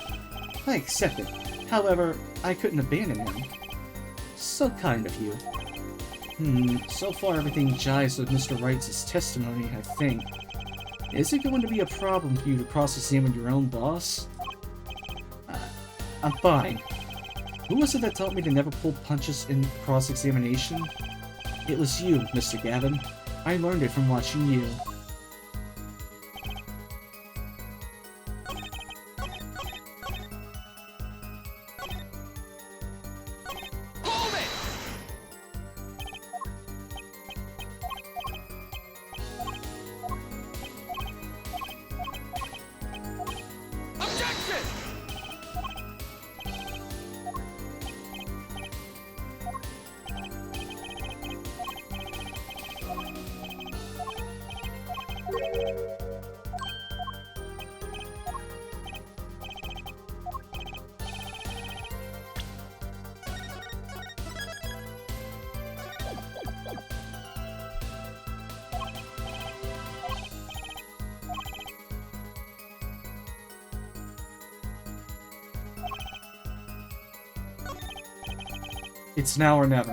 I accepted. However, I couldn't abandon him. So kind of you. So far everything jives with Mr. Wright's testimony, I think. Is it going to be a problem for you to cross-examine your own boss? I'm fine. Who was it that taught me to never pull punches in cross-examination? It was you, Mr. Gavin. I learned it from watching you. Hold it! Objection! It's now or never.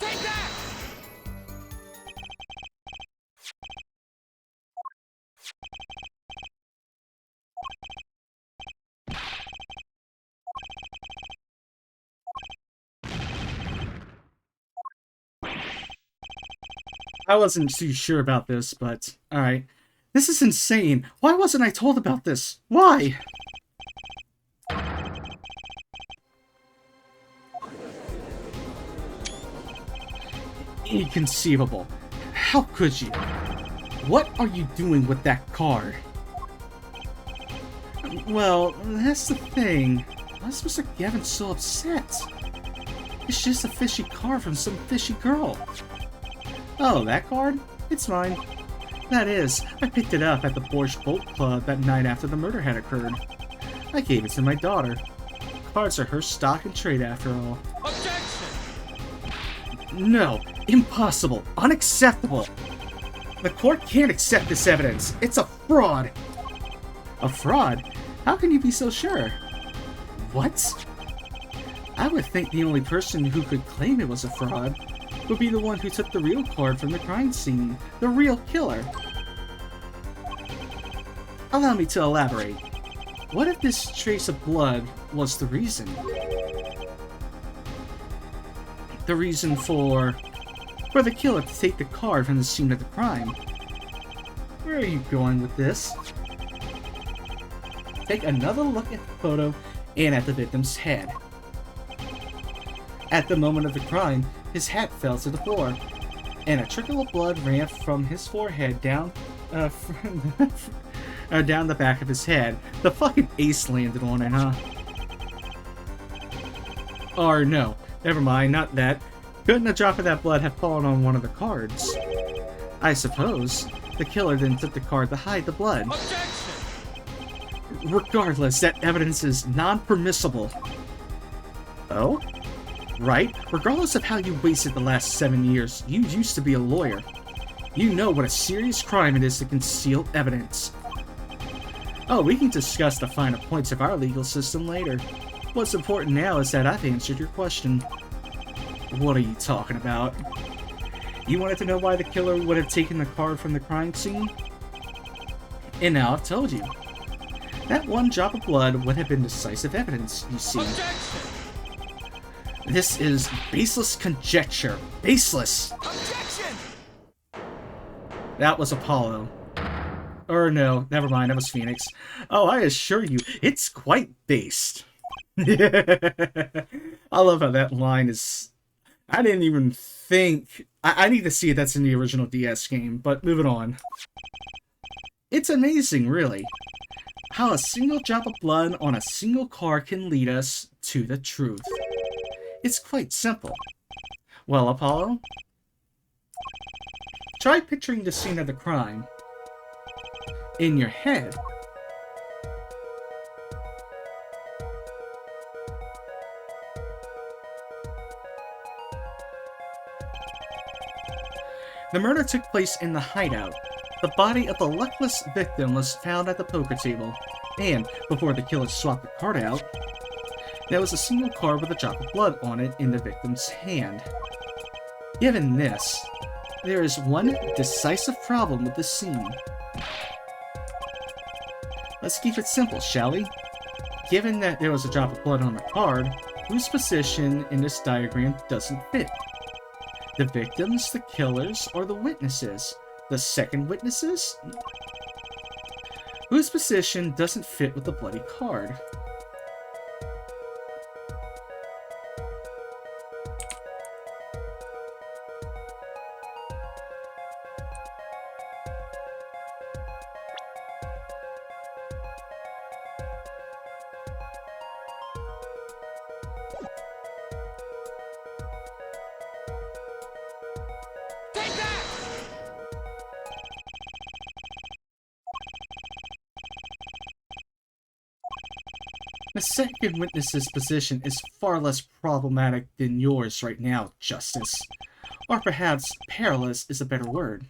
Take that! I wasn't too sure about this, but alright. This is insane. Why wasn't I told about this? Why? Inconceivable. How could you? What are you doing with that card? Well, that's the thing. Why is Mr. Gavin so upset? It's just a fishy card from some fishy girl. Oh, that card? It's mine. That is, I picked it up at the Borscht Boat Club that night after the murder had occurred. I gave it to my daughter. Cards are her stock and trade after all. Objection! No, impossible, unacceptable. The court can't accept this evidence. It's a fraud. A fraud? How can you be so sure? What? I would think the only person who could claim it was a fraud would be the one who took the real card from the crime scene, the real killer. Allow me to elaborate. What if this trace of blood was the reason? The reason for the killer to take the card from the scene of the crime. Where are you going with this? Take another look at the photo and at the victim's head. At the moment of the crime, his hat fell to the floor, and a trickle of blood ran from his forehead down down the back of his head. The fucking ace landed on it, huh? Or no, never mind, not that. Couldn't a drop of that blood have fallen on one of the cards? I suppose. The killer then took the card to hide the blood. Objection! Regardless, that evidence is non-permissible. Oh? Right? Regardless of how you wasted the last 7 years, you used to be a lawyer. You know what a serious crime it is to conceal evidence. Oh, we can discuss the finer points of our legal system later. What's important now is that I've answered your question. What are you talking about? You wanted to know why the killer would have taken the card from the crime scene? And now I've told you. That one drop of blood would have been decisive evidence, you see. Objection! This is baseless conjecture. Baseless! Objection! That was Apollo. Or no, never mind, that was Phoenix. Oh, I assure you, it's quite based. I love how that line is... I didn't even think... I need to see if that's in the original DS game, but moving on. It's amazing, really, how a single drop of blood on a single card can lead us to the truth. It's quite simple. Well, Apollo? Try picturing the scene of the crime in your head. The murder took place in the hideout. The body of the luckless victim was found at the poker table, and before the killer swapped the card out, there was a single card with a drop of blood on it in the victim's hand. Given this, there is one decisive problem with the scene. Let's keep it simple, shall we? Given that there was a drop of blood on the card, whose position in this diagram doesn't fit? The victims, the killers, or the witnesses? The second witnesses? Whose position doesn't fit with the bloody card? Take that! The second witness's position is far less problematic than yours right now, Justice. Or perhaps perilous is a better word.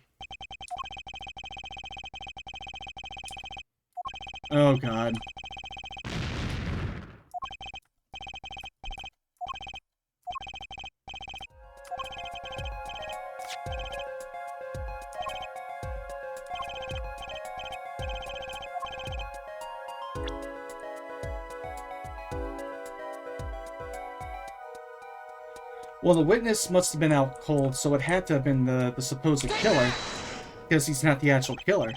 Oh god. Well, the witness must have been out cold, so it had to have been the supposed killer, because he's not the actual killer.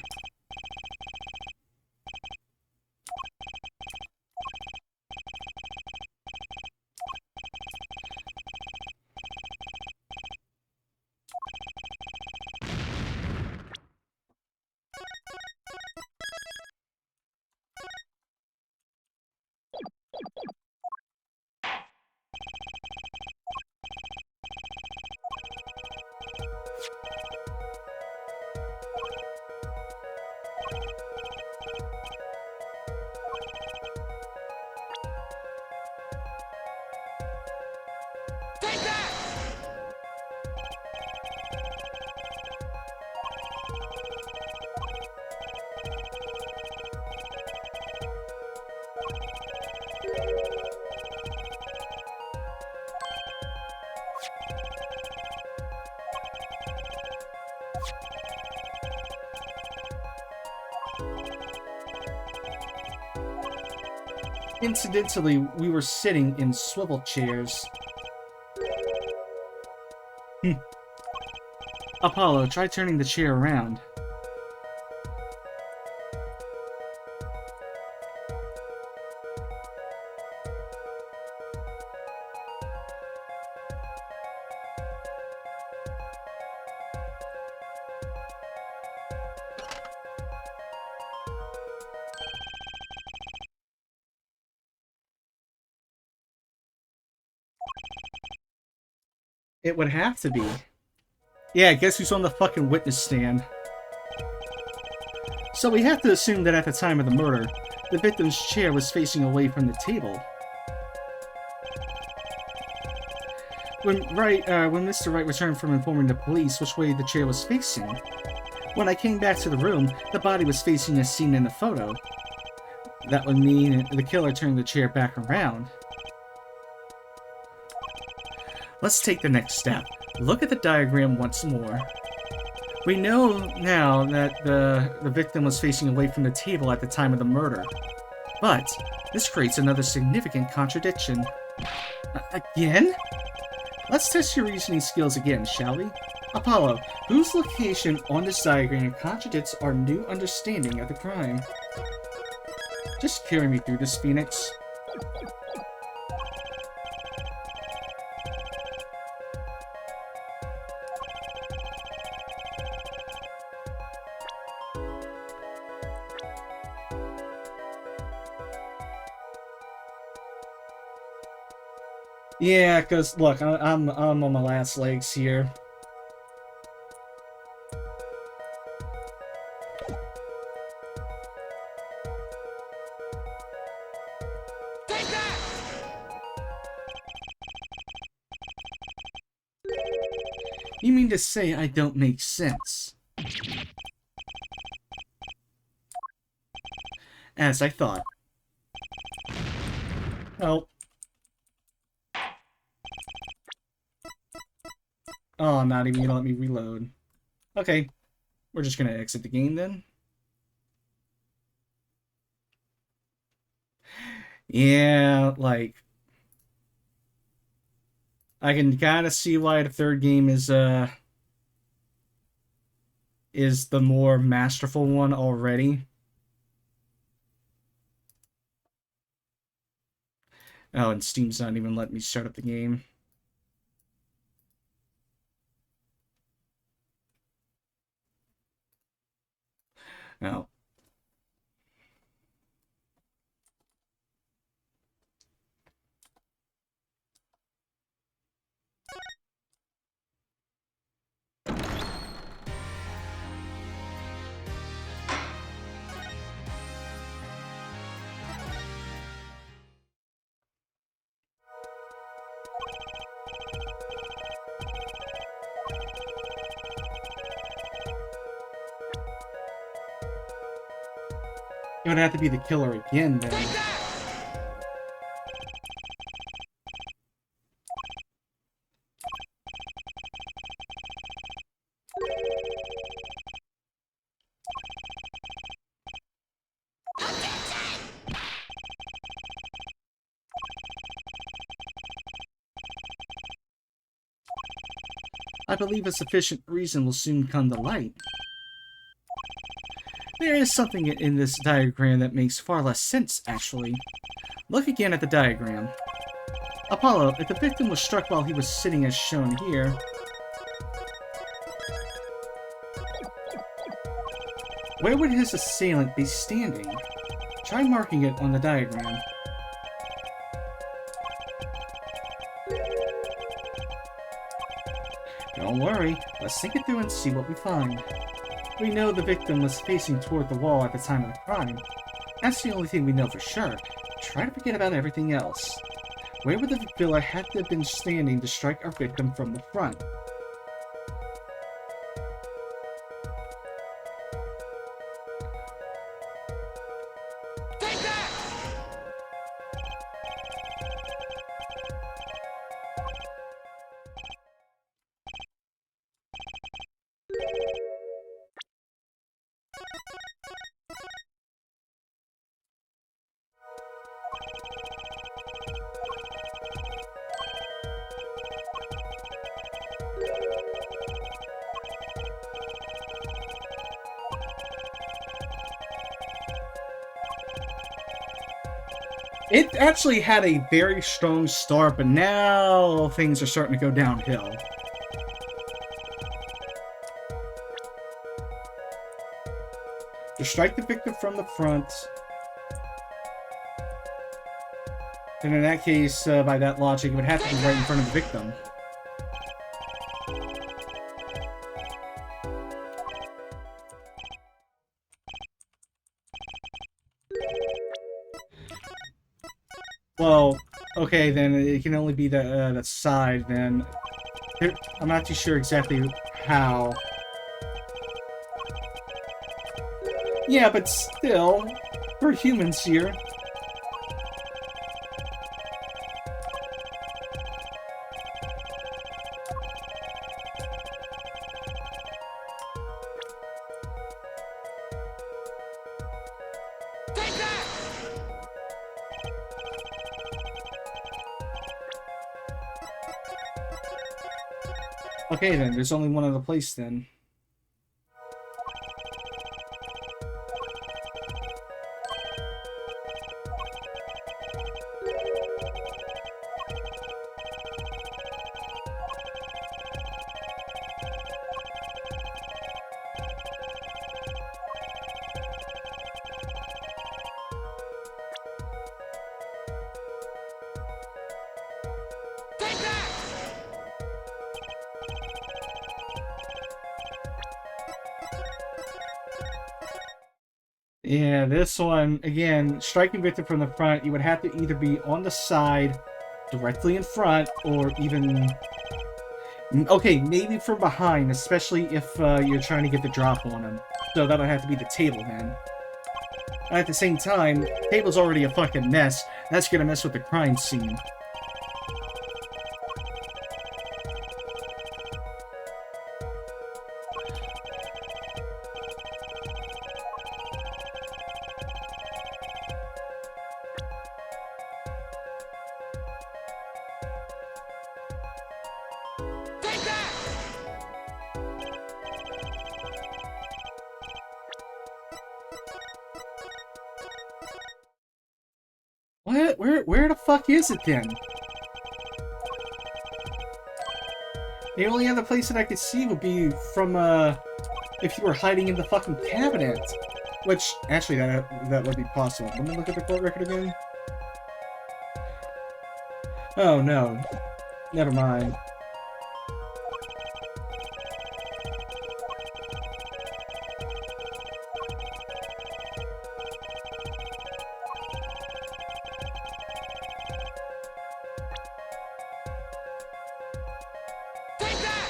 Incidentally, we were sitting in swivel chairs. Apollo, try turning the chair around. It would have to be. Yeah, guess who's on the fucking witness stand? So we have to assume that at the time of the murder, the victim's chair was facing away from the table. When Mr. Wright returned from informing the police which way the chair was facing, when I came back to the room, the body was facing as seen in the photo. That would mean the killer turned the chair back around. Let's take the next step. Look at the diagram once more. We know now that the victim was facing away from the table at the time of the murder. But this creates another significant contradiction. Again? Let's test your reasoning skills again, shall we? Apollo, whose location on this diagram contradicts our new understanding of the crime? Just carry me through this, Phoenix. Yeah, because look, I'm on my last legs here. Take that! You mean to say I don't make sense? As I thought. Oh. Oh, not even gonna let me reload. Okay. We're just gonna exit the game then. Yeah, like... I can kind of see why the third game is the more masterful one already. Oh, and Steam's not even letting me start up the game. Oh. It would have to be the killer again, then. Take that! I believe a sufficient reason will soon come to light. There is something in this diagram that makes far less sense, actually. Look again at the diagram. Apollo, if the victim was struck while he was sitting as shown here, where would his assailant be standing? Try marking it on the diagram. Don't worry, let's think it through and see what we find. We know the victim was facing toward the wall at the time of the crime. That's the only thing we know for sure. Try to forget about everything else. Where would the killer have to have been standing to strike our victim from the front? Take that! It actually had a very strong start, but now things are starting to go downhill. To strike the victim from the front. And in that case, by that logic, it would have to be right in front of the victim. Well, okay, then it can only be the side, then. I'm not too sure exactly how. Yeah, but still, we're humans here. Take that! Okay, then, there's only one other place, then. Take that! Yeah, this one, again, striking victim from the front, you would have to either be on the side, directly in front, or even... Okay, maybe from behind, especially if you're trying to get the drop on him. So that'll have to be the table, then. At the same time, the table's already a fucking mess. That's gonna mess with the crime scene. Take that! What? Where the fuck is it, then? The only other place that I could see would be from, if you were hiding in the fucking cabinet. Which, actually, that would be possible. Let me look at the court record again. Oh, no. Never mind. Take that!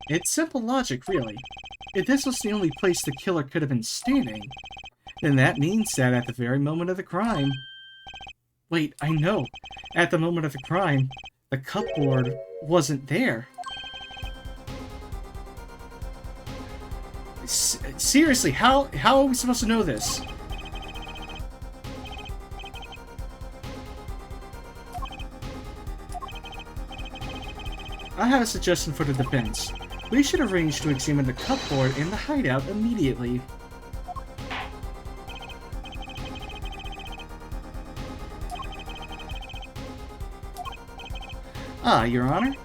It's simple logic, really. If this was the only place the killer could have been standing, then that means that at the very moment of the crime... Wait, I know. At the moment of the crime, the cupboard wasn't there. Seriously, how are we supposed to know this? I have a suggestion for the defense. We should arrange to examine the cupboard in the hideout immediately. Ah, Your Honor.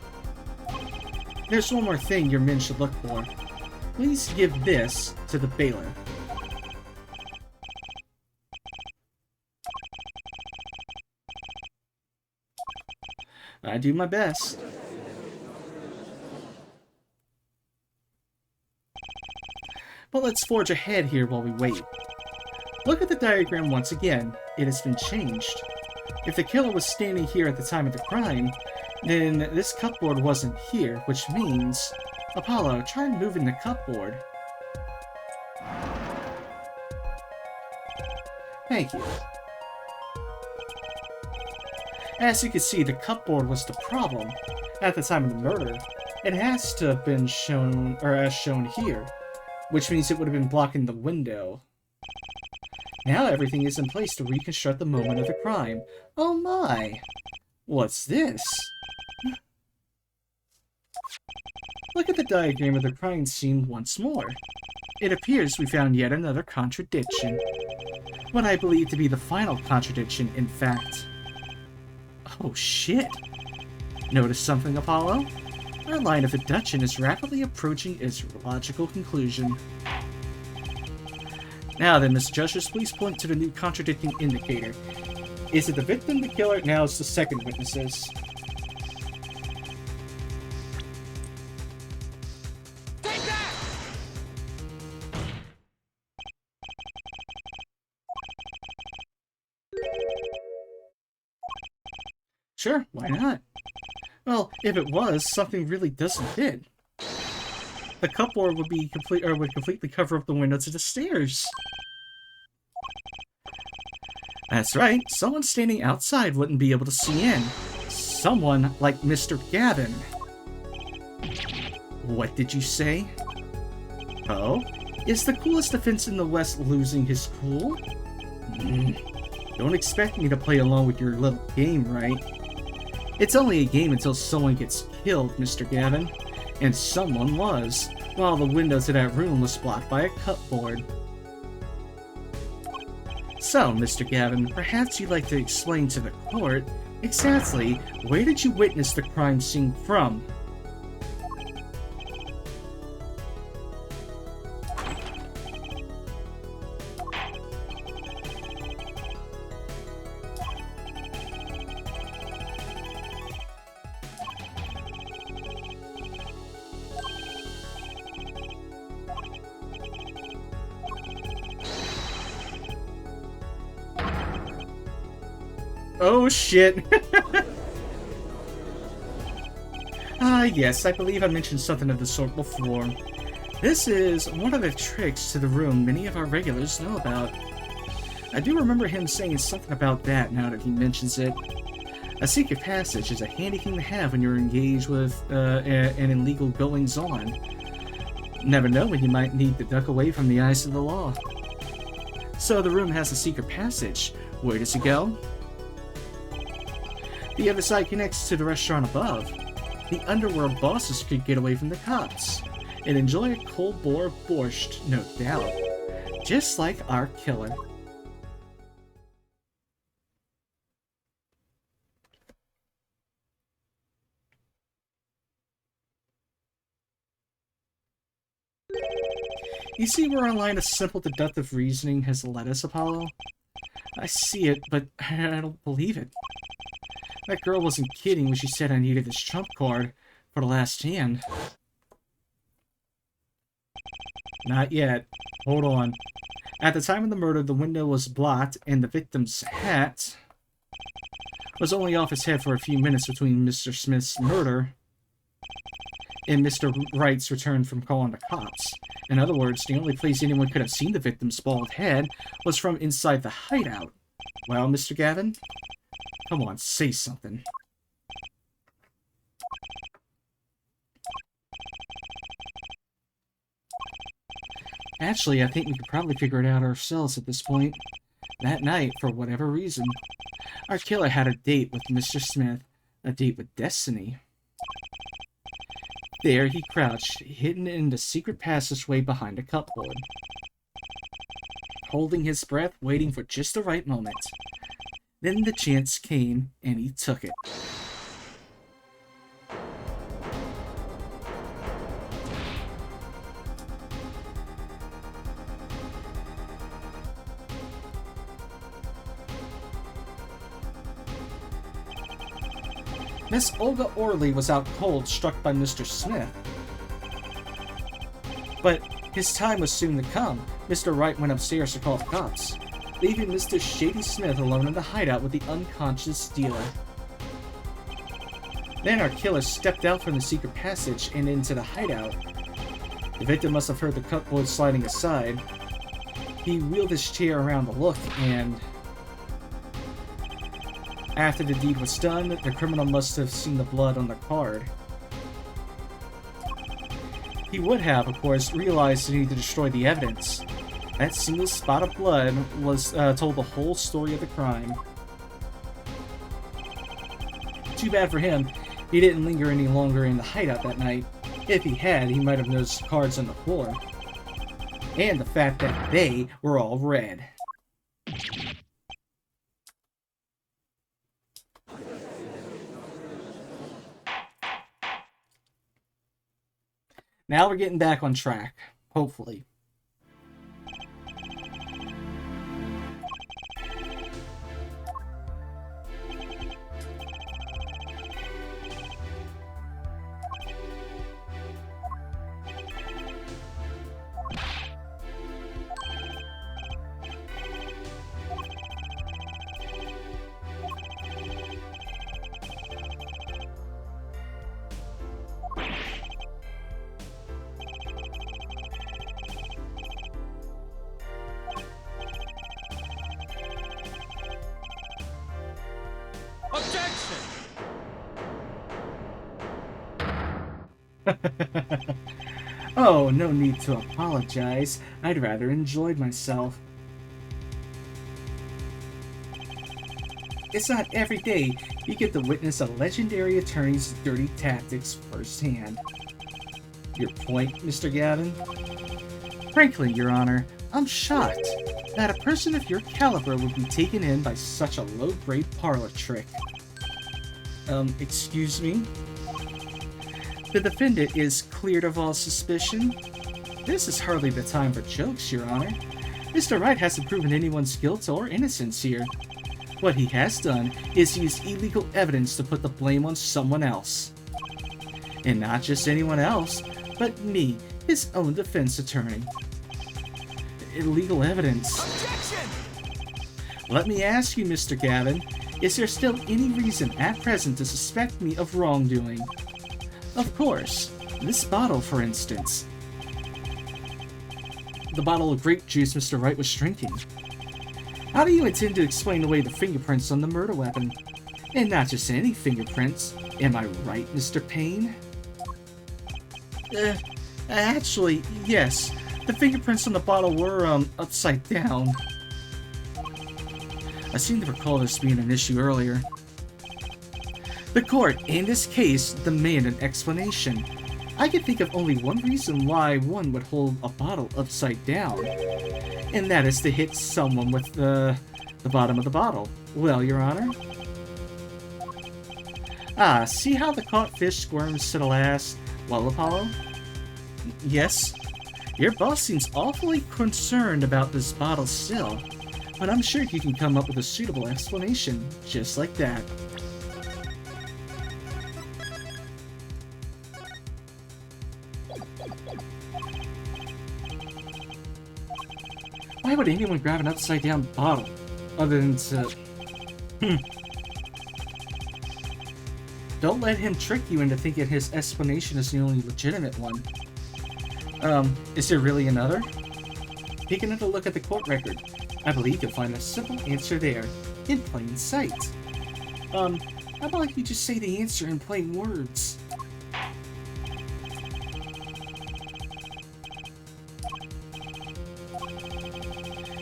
There's one more thing your men should look for. Please give this to the bailiff. I do my best. But let's forge ahead here while we wait. Look at the diagram once again. It has been changed. If the killer was standing here at the time of the crime, then this cupboard wasn't here, which means... Apollo, try moving the cupboard. Thank you. As you can see, the cupboard was the problem at the time of the murder. It has to have been shown, or as shown here, which means it would have been blocking the window. Now everything is in place to reconstruct the moment of the crime. Oh my! What's this? Look at the diagram of the crime scene once more. It appears we found yet another contradiction. What I believe to be the final contradiction, in fact. Oh shit! Notice something, Apollo? Our line of deduction is rapidly approaching its logical conclusion. Now then, Mr. Justice, please point to the new contradicting indicator. Is it the victim, the killer? Now it's the second witnesses. Take that! Sure, why not? Well, if it was, something really doesn't fit. The cupboard would be would completely cover up the window to the stairs. That's right, someone standing outside wouldn't be able to see in. Someone like Mr. Gavin. What did you say? Oh? Is the coolest defense in the West losing his cool? Don't expect me to play along with your little game, right? It's only a game until someone gets killed, Mr. Gavin. And someone was, while the window to that room was blocked by a cupboard. So, Mr. Gavin, perhaps you'd like to explain to the court exactly where did you witness the crime scene from? Oh shit! Yes, I believe I mentioned something of the sort before. This is one of the tricks to the room many of our regulars know about. I do remember him saying something about that now that he mentions it. A secret passage is a handy thing to have when you're engaged with an illegal goings-on. Never know when you might need to duck away from the eyes of the law. So the room has a secret passage. Where does it go? The other side connects to the restaurant above. The underworld bosses could get away from the cops and enjoy a cold boar borscht, no doubt. Just like our killer. You see where our line of simple deductive reasoning has led us, Apollo? I see it, but I don't believe it. That girl wasn't kidding when she said I needed this trump card for the last hand. Not yet. Hold on. At the time of the murder, the window was blocked, and the victim's hat was only off his head for a few minutes between Mr. Smith's murder and Mr. Wright's return from calling the cops. In other words, the only place anyone could have seen the victim's bald head was from inside the hideout. Well, Mr. Gavin? Come on, say something. Actually, I think we could probably figure it out ourselves at this point. That night, for whatever reason, our killer had a date with Mr. Smith, a date with destiny. There he crouched, hidden in the secret passageway behind a cupboard, holding his breath, waiting for just the right moment. Then the chance came, and he took it. Miss Olga Orley was out cold, struck by Mr. Smith. But his time was soon to come. Mr. Wright went upstairs to call the cops, leaving Mr. Shady Smith alone in the hideout with the unconscious dealer. Then our killer stepped out from the secret passage and into the hideout. The victim must have heard the cupboard sliding aside. He wheeled his chair around to look, and after the deed was done, the criminal must have seen the blood on the card. He would have, of course, realized the need to destroy the evidence. That single spot of blood was told the whole story of the crime. Too bad for him, he didn't linger any longer in the hideout that night. If he had, he might have noticed cards on the floor. And the fact that they were all red. Now we're getting back on track, hopefully. Objection! Oh, no need to apologize. I'd rather enjoyed myself. It's not every day you get to witness a legendary attorney's dirty tactics firsthand. Your point, Mr. Gavin? Frankly, Your Honor, I'm shocked that a person of your caliber would be taken in by such a low-grade parlor trick. Excuse me? The defendant is cleared of all suspicion. This is hardly the time for jokes, Your Honor. Mr. Wright hasn't proven anyone's guilt or innocence here. What he has done is use illegal evidence to put the blame on someone else. And not just anyone else, but me, his own defense attorney. Illegal evidence. Objection! Let me ask you, Mr. Gavin, is there still any reason at present to suspect me of wrongdoing? Of course. This bottle, for instance. The bottle of grape juice Mr. Wright was drinking. How do you intend to explain away the fingerprints on the murder weapon? And not just any fingerprints. Am I right, Mr. Payne? Actually, yes. The fingerprints on the bottle were, upside down. I seem to recall this being an issue earlier. The court, in this case, demand an explanation. I can think of only one reason why one would hold a bottle upside down, and that is to hit someone with the bottom of the bottle. Well, Your Honor? Ah, see how the caught fish squirms to the last? Well, Apollo? Yes? Your boss seems awfully concerned about this bottle still, but I'm sure you can come up with a suitable explanation, just like that. Why would anyone grab an upside-down bottle, other than to... Don't let him trick you into thinking his explanation is the only legitimate one. Is there really another? Take another look at the court record. I believe you'll find a simple answer there, in plain sight. How about you just say the answer in plain words?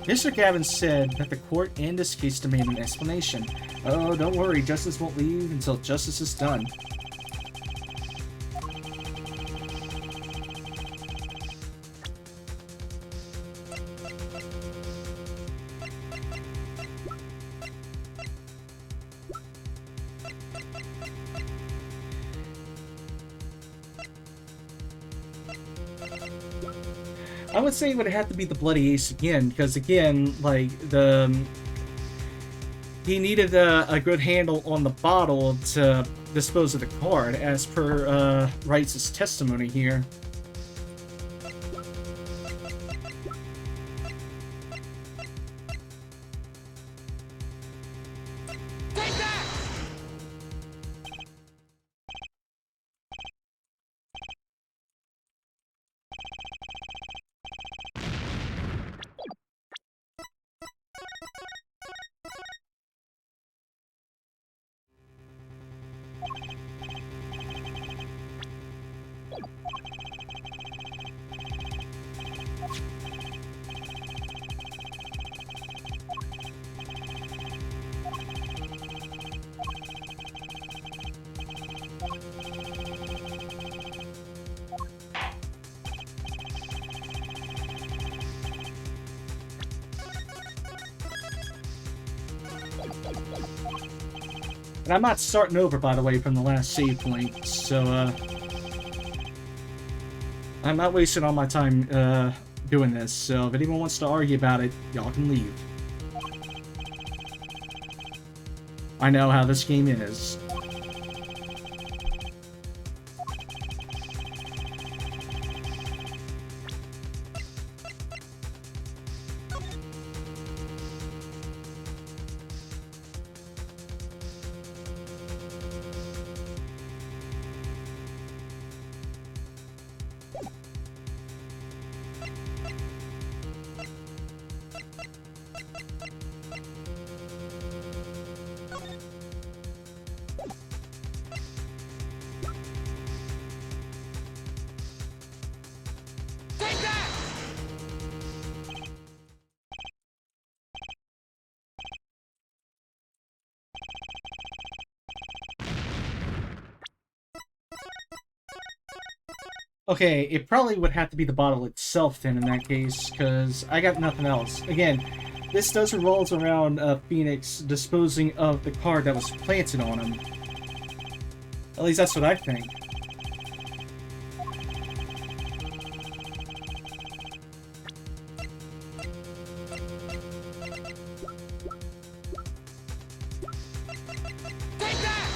Mr. Gavin said that the court in this case demand an explanation. Oh, don't worry, justice won't leave until justice is done. I would say it would have to be the Bloody Ace again, because again, like, he needed a good handle on the bottle to dispose of the card, as per Wright's testimony here. Take that! And I'm not starting over, by the way, from the last save point, so, I'm not wasting all my time, doing this, so if anyone wants to argue about it, y'all can leave. I know how this game is. Take that! Okay, it probably would have to be the bottle itself then in that case, because I got nothing else. Again, this does revolve around Phoenix disposing of the card that was planted on him. At least that's what I think. Take that!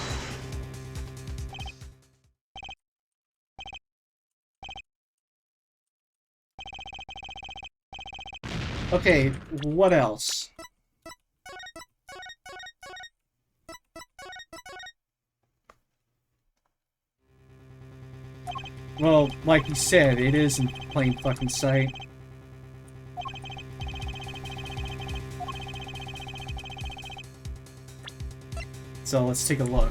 Okay, what else? Well, like you said, it is in plain fucking sight. So let's take a look.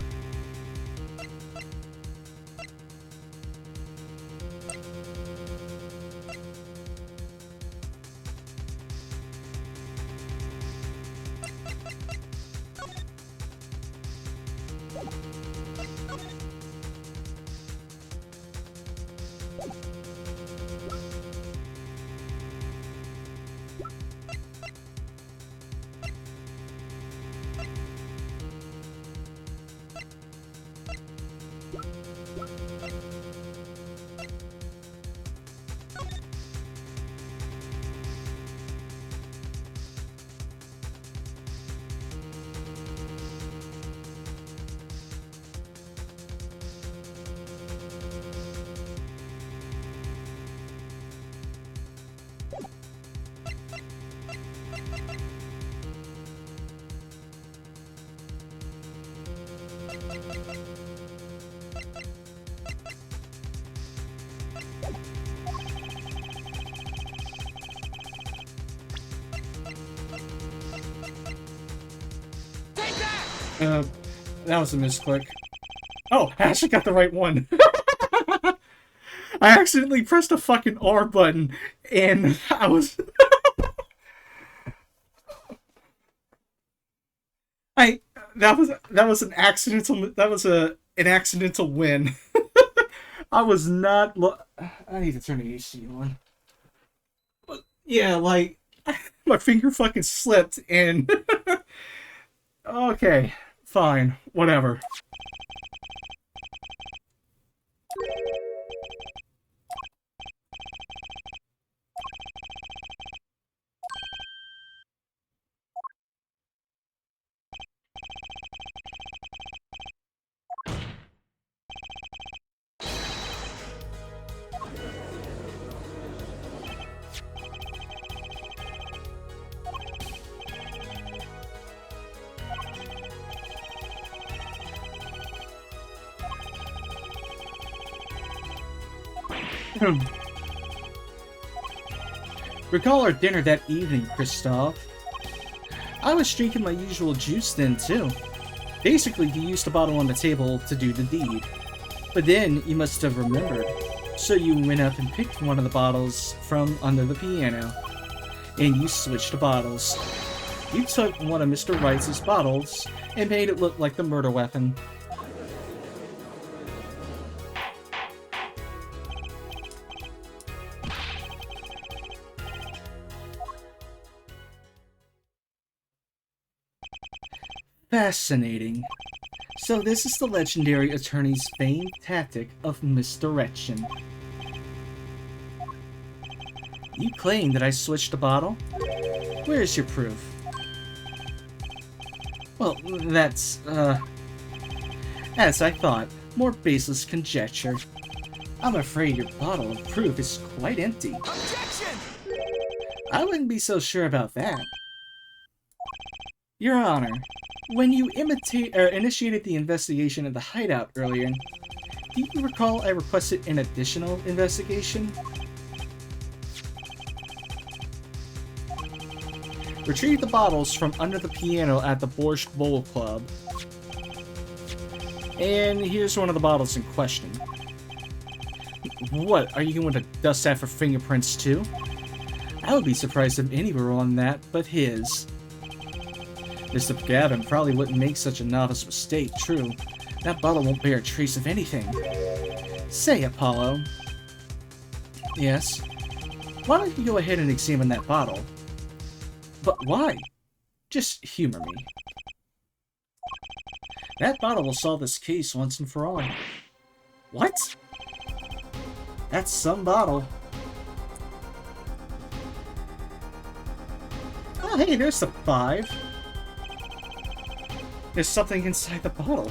Take that! That was a misclick. Oh, I actually got the right one. I accidentally pressed a fucking R button, and I was... that was an accidental, an accidental win. I was not, I need to turn the AC on. But, yeah, like, my finger fucking slipped, and... Okay, fine, whatever. Recall our dinner that evening, Kristoff. I was drinking my usual juice then, too. Basically, you used the bottle on the table to do the deed. But then, you must have remembered. So you went up and picked one of the bottles from under the piano. And you switched the bottles. You took one of Mr. Wright's bottles and made it look like the murder weapon. Fascinating. So this is the legendary attorney's famed tactic of misdirection. You claim that I switched the bottle? Where's your proof? Well, that's, as I thought, more baseless conjecture. I'm afraid your bottle of proof is quite empty. Objection! I wouldn't be so sure about that. Your Honor, when you initiated the investigation at the hideout earlier, do you recall I requested an additional investigation? Retrieve the bottles from under the piano at the Borscht Bowl Club. And here's one of the bottles in question. What, are you going to dust that for fingerprints too? I would be surprised if any were on that but his. Mr. Gavin probably wouldn't make such a novice mistake, true. That bottle won't bear a trace of anything. Say, Apollo. Yes? Why don't you go ahead and examine that bottle? But why? Just humor me. That bottle will solve this case once and for all. What? That's some bottle. Oh, hey, there's the 5. There's something inside the bottle.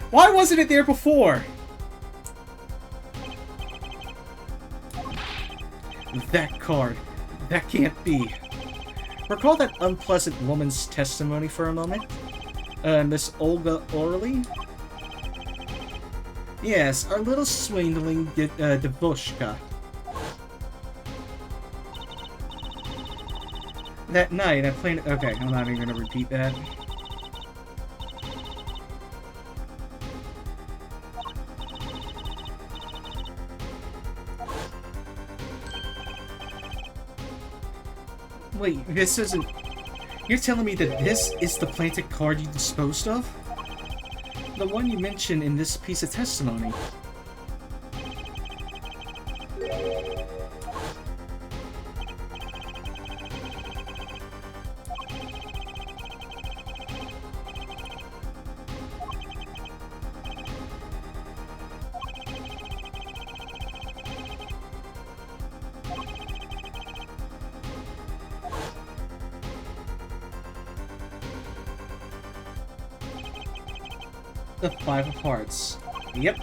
Why wasn't it there before? That card. That can't be. Recall that unpleasant woman's testimony for a moment? Miss Olga Orley? Yes, our little swindling Devoshka. That night, I played... Okay, I'm not even gonna repeat that. Wait, this isn't... You're telling me that this is the planted card you disposed of? The one you mentioned in this piece of testimony. The 5 of Hearts. Yep.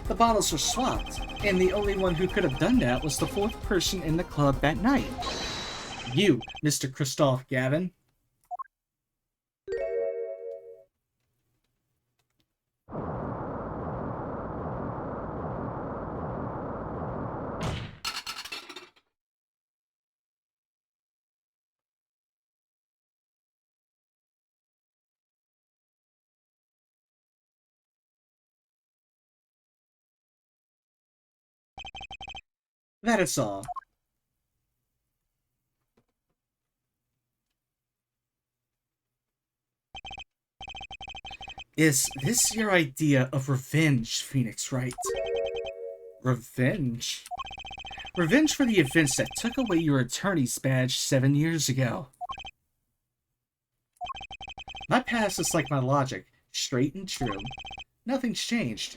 The bottles were swapped, and the only one who could have done that was the 4th person in the club that night. You, Mr. Christoph Gavin. That is all. Is this your idea of revenge, Phoenix Wright? Revenge? Revenge for the events that took away your attorney's badge 7 years ago. My past is like my logic, straight and true. Nothing's changed.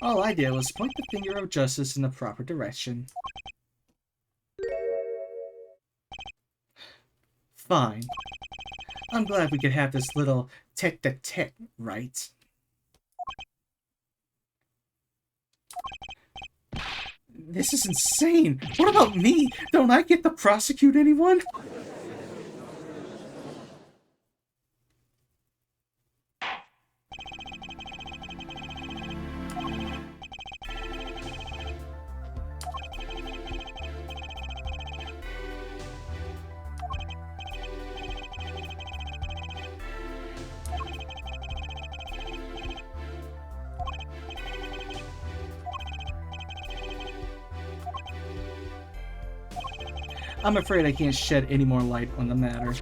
All I did was point the finger of justice in the proper direction. Fine. I'm glad we could have this little tete-a-tete, right? This is insane! What about me? Don't I get to prosecute anyone? I'm afraid I can't shed any more light on the matter.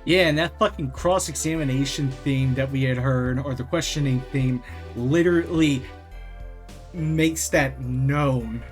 Yeah, and that fucking cross-examination theme that we had heard, or the questioning theme, literally makes that known.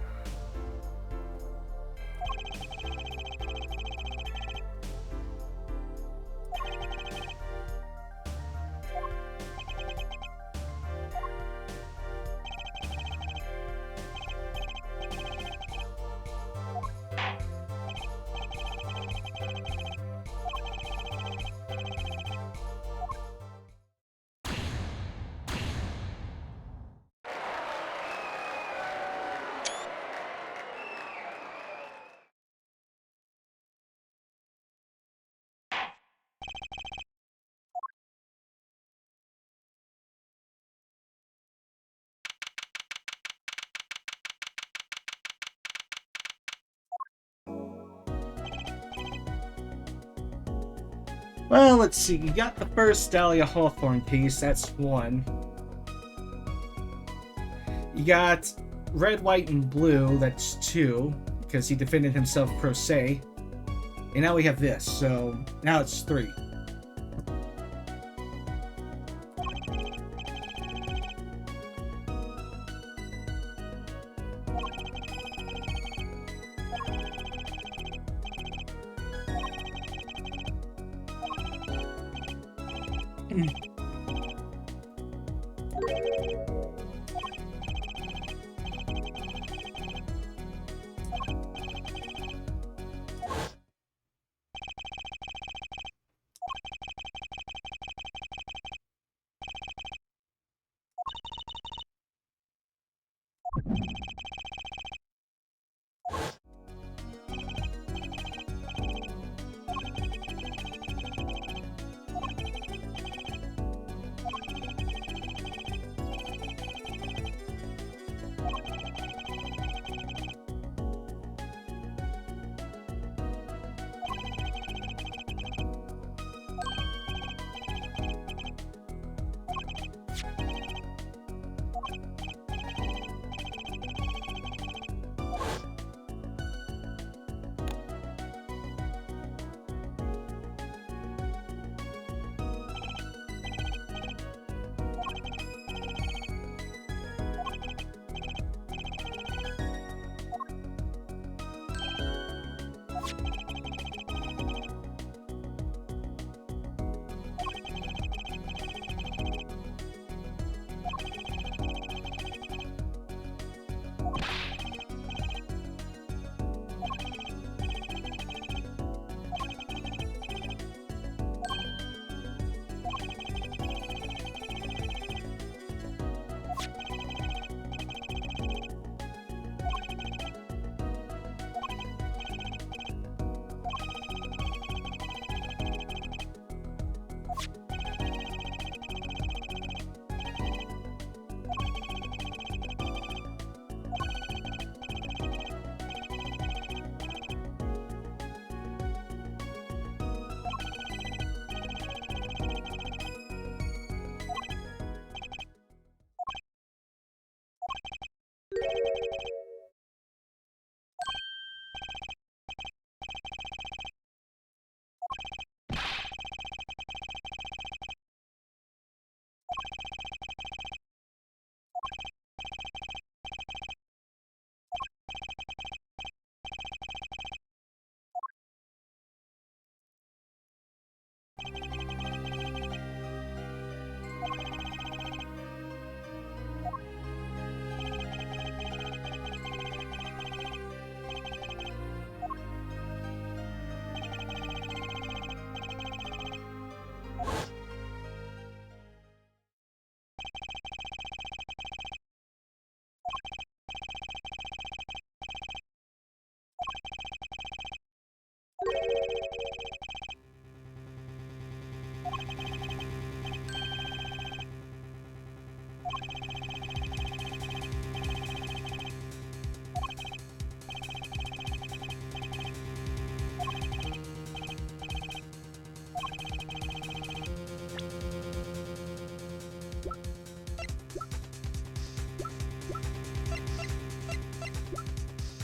Well, let's see. You got the first Dahlia Hawthorne piece. That's one. You got Red, White, and Blue. That's two, because he defended himself pro se. And now we have this, so now it's three.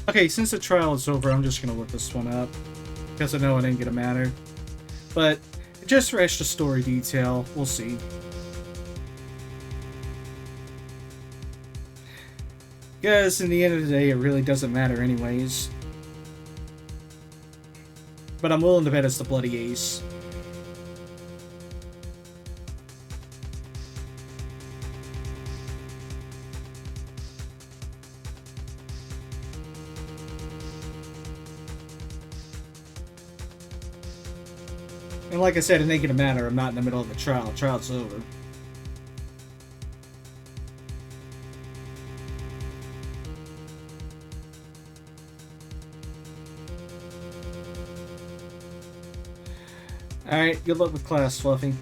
Okay, since the trial is over, I'm just gonna look this one up, because I know it ain't gonna matter. But Just for extra story detail. We'll see. Because in the end of the day, it really doesn't matter anyways. But I'm willing to bet it's the Bloody Ace. And like I said, it ain't gonna matter. I'm not in the middle of the trial. Trial's over. Alright, good luck with class, Fluffy.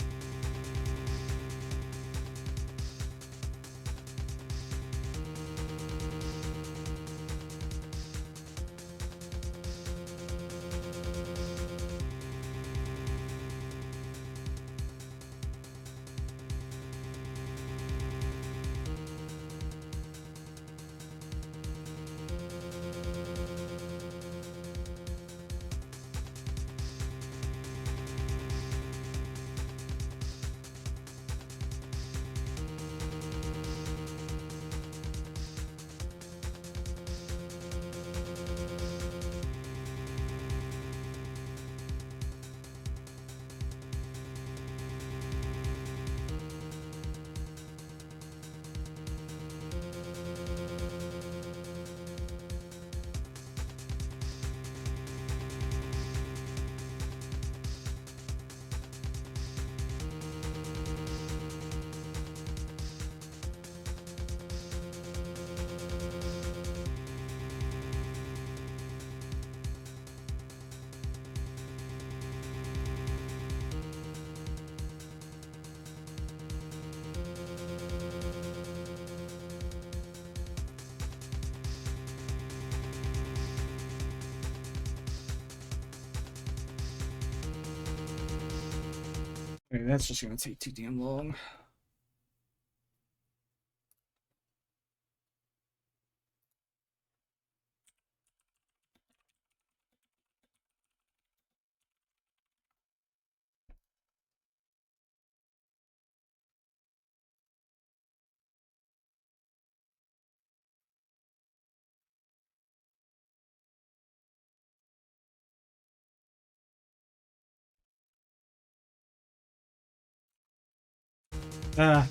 Okay, that's just gonna take too damn long.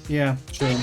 Yeah, true.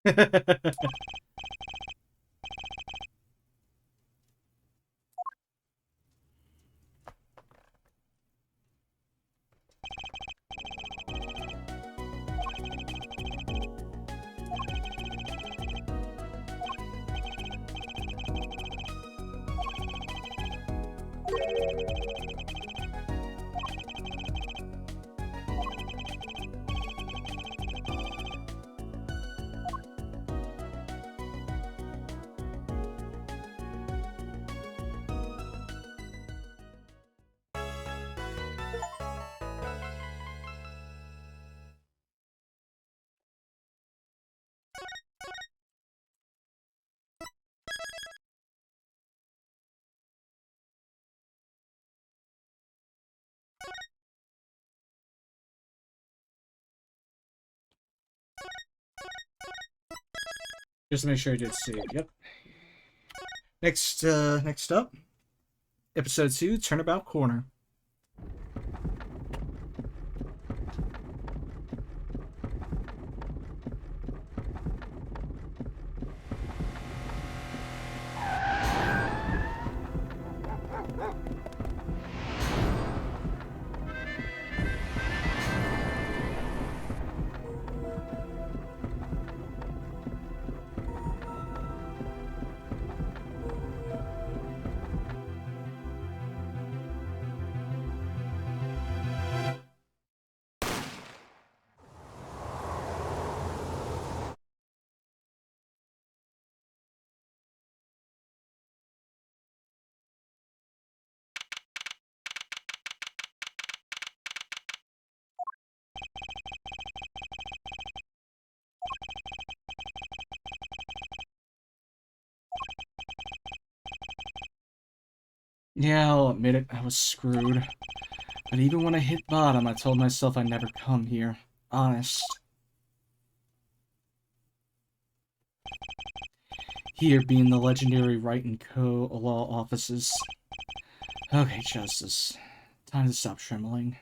Take that! Just to make sure I did see it. Yep. Next up, episode 2, Turnabout Corner. Yeah, I'll admit it, I was screwed. But even when I hit bottom, I told myself I'd never come here. Honest. Here being the legendary Wright & Co. law offices. Okay, Justice. Time to stop trembling.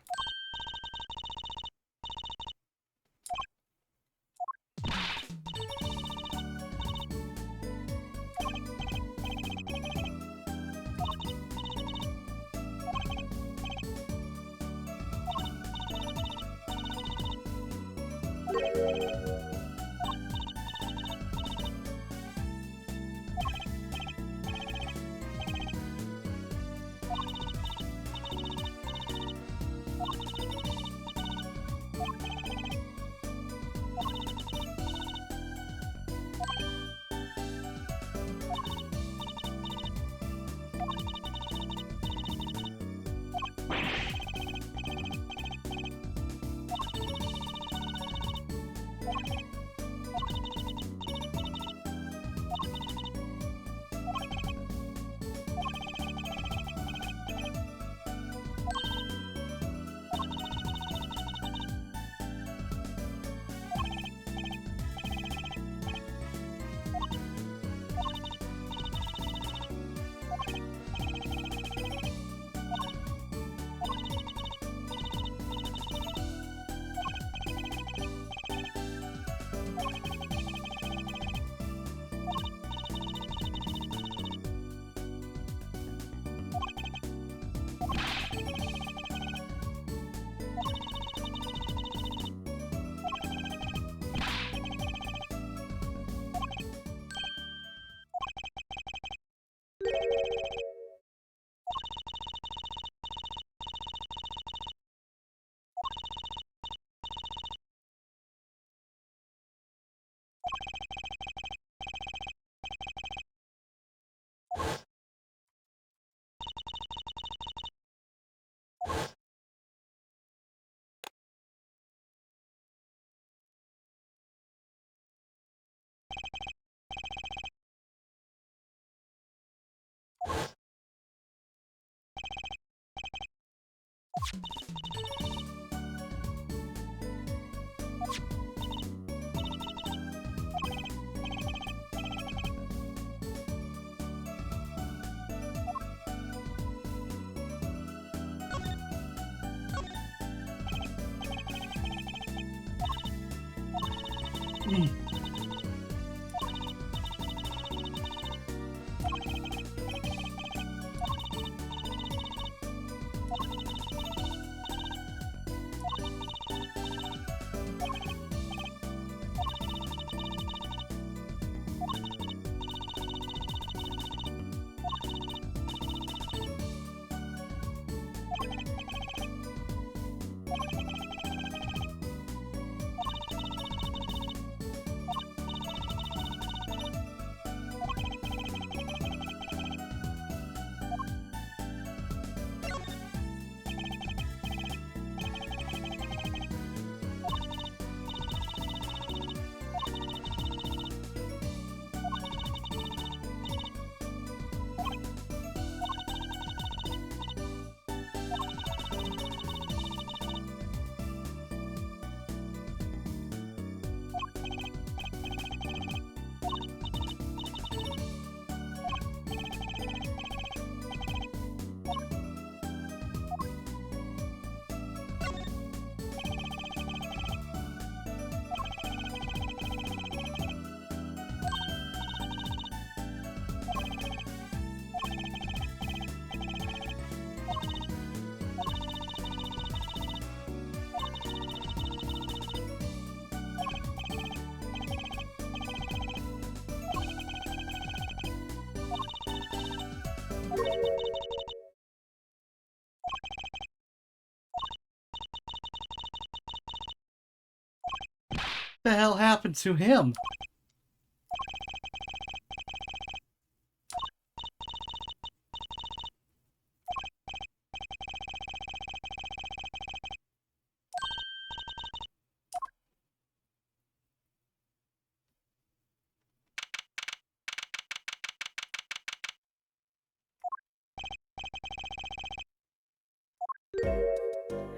the hell happened to him?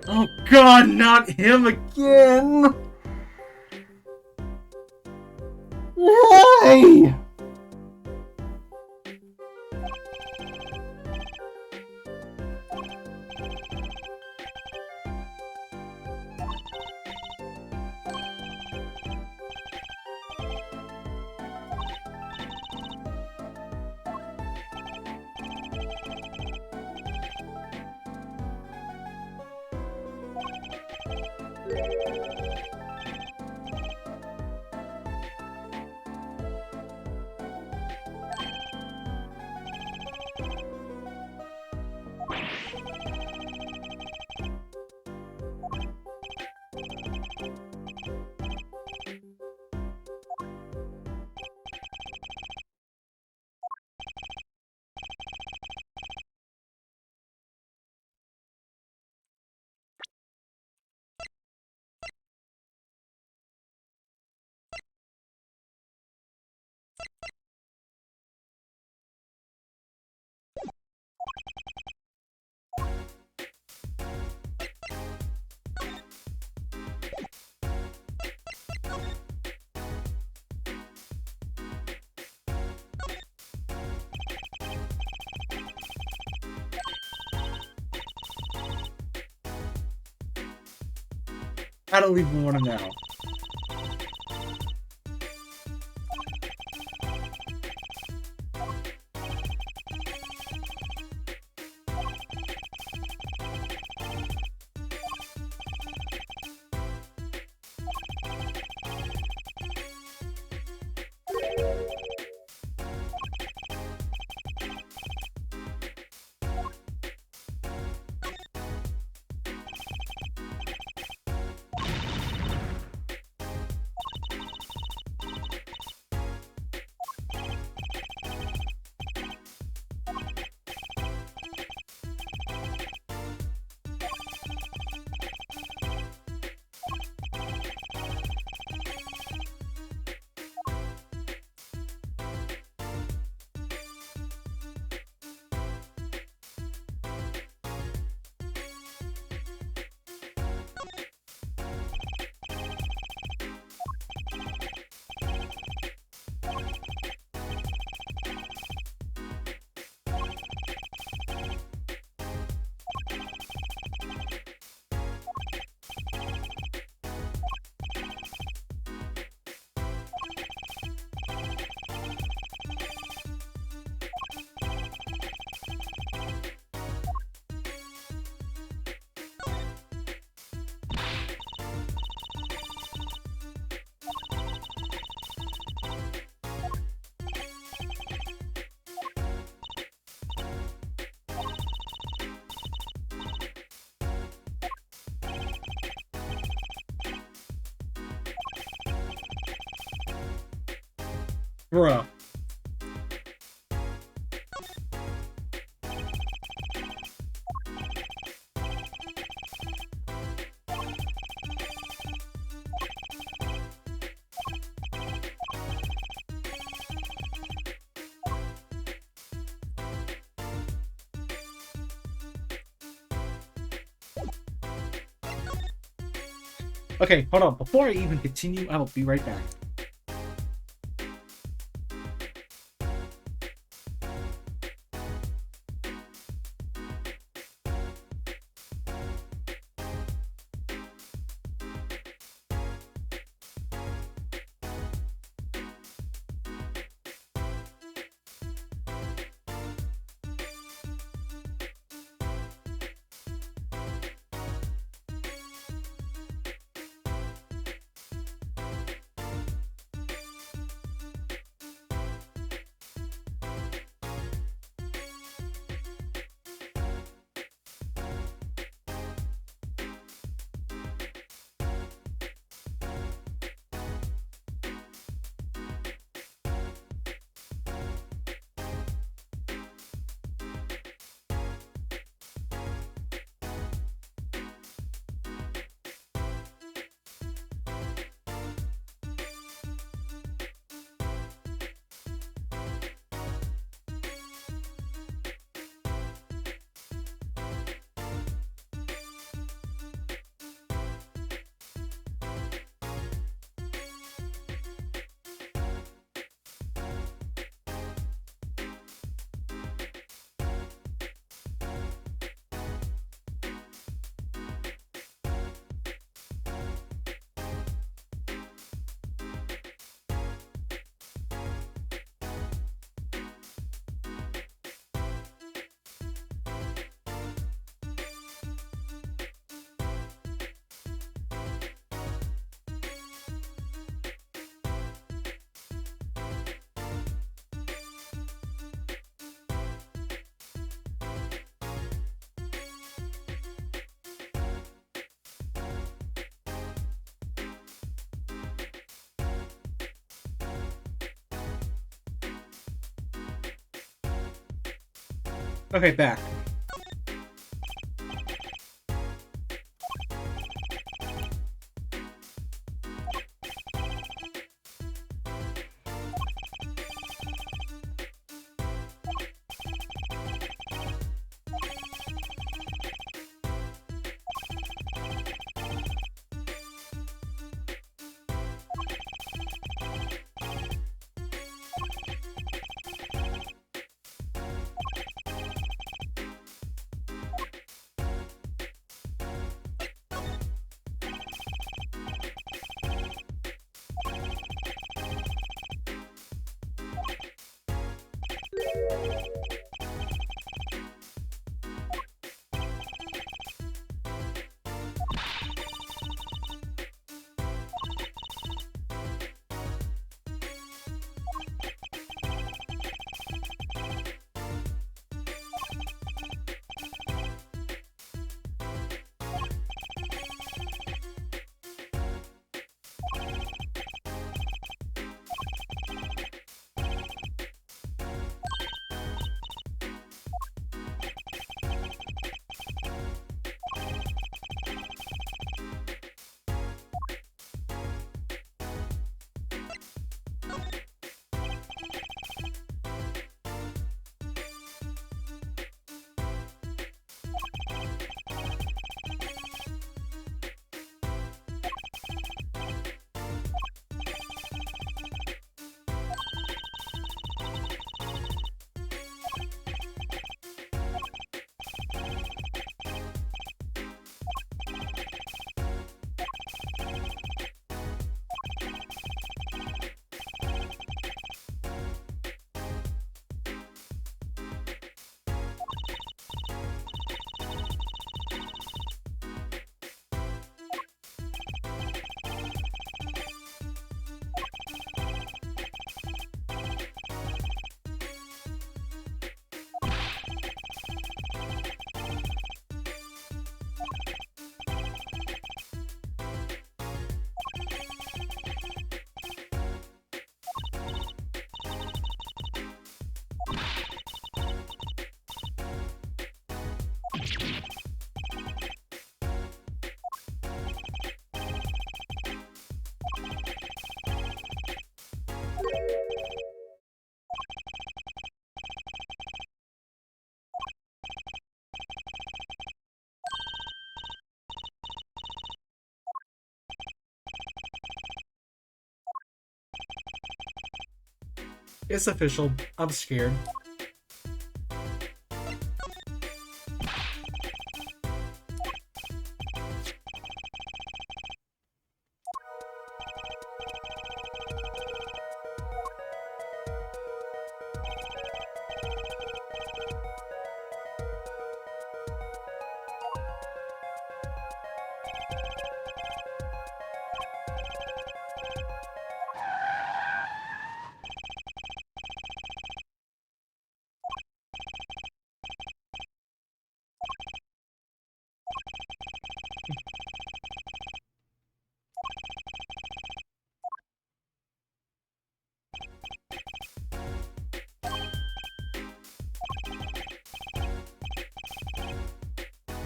Oh god, not him again! Why? I don't even want to know. Bruh. Okay, hold on. Before I even continue, I will be right back. Okay, back. It's official. I'm scared.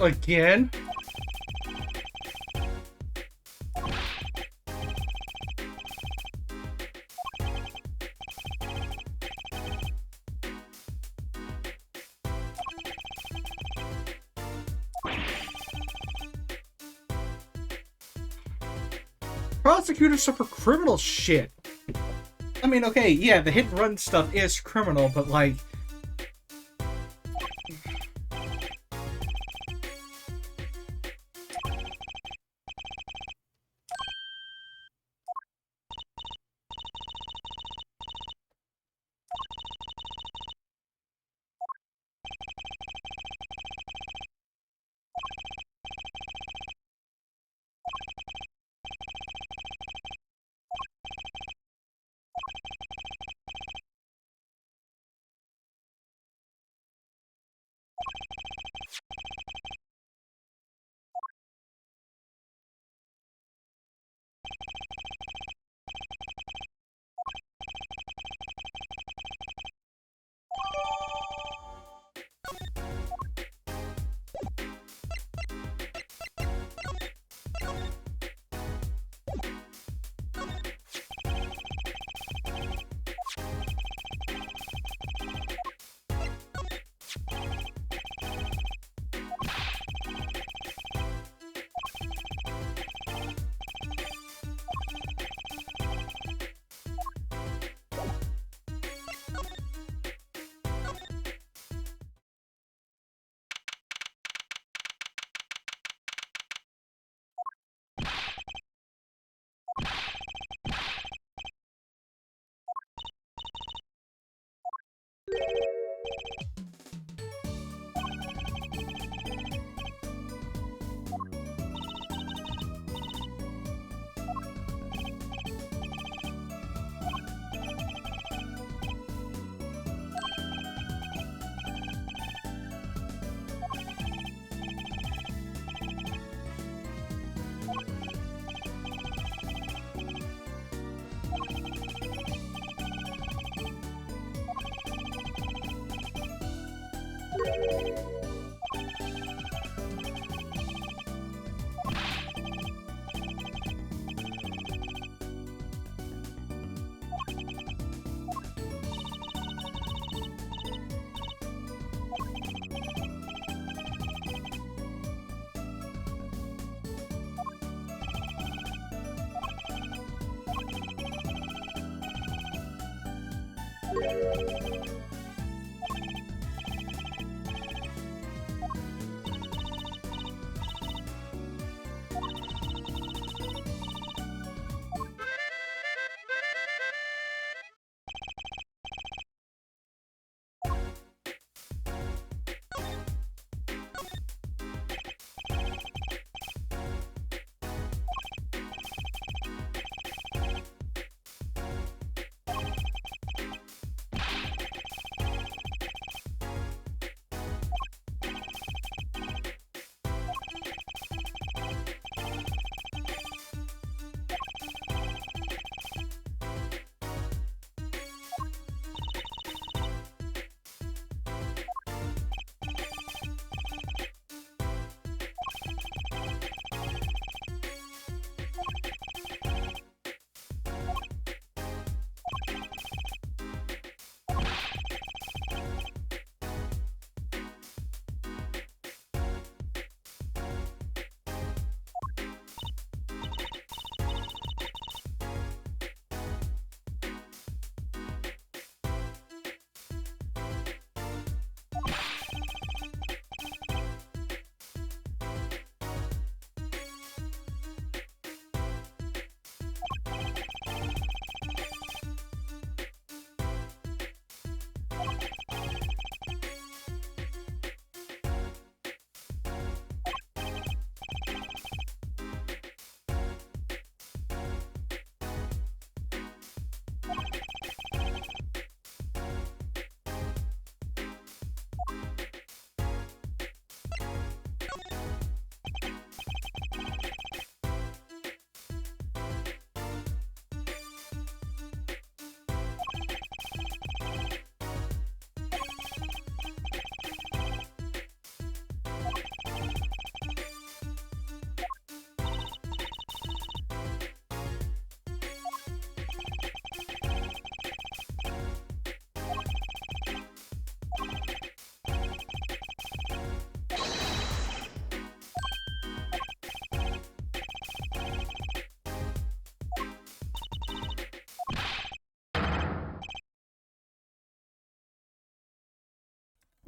Again? Prosecutors are for criminal shit. I mean, okay, yeah, the hit and run stuff is criminal, but like,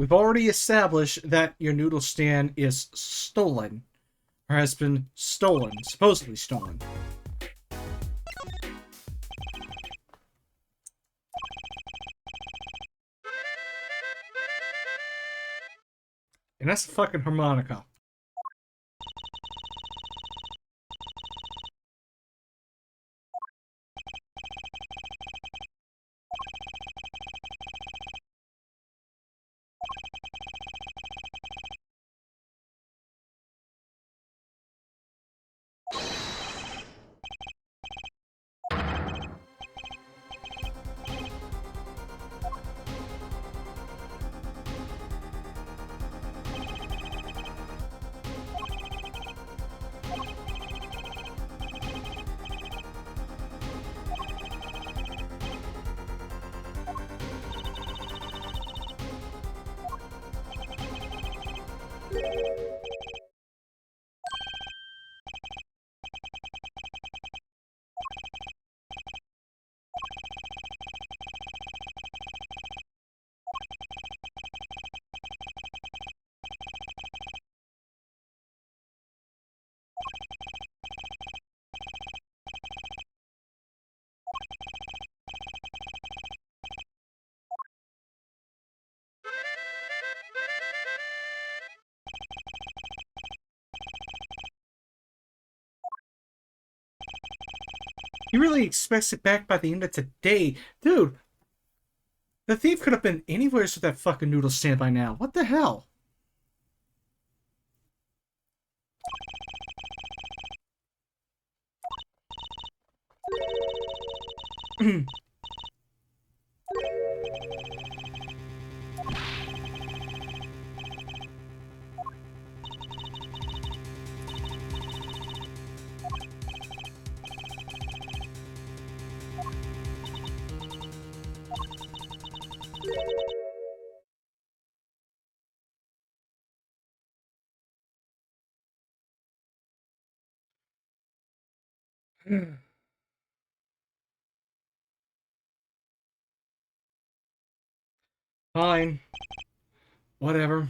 We've already established that your noodle stand is stolen. Or has been stolen. Supposedly stolen. And that's a fucking harmonica. He really expects it back by the end of today. Dude, the thief could have been anywhere with that fucking noodle stand by now. What the hell? Fine. Whatever.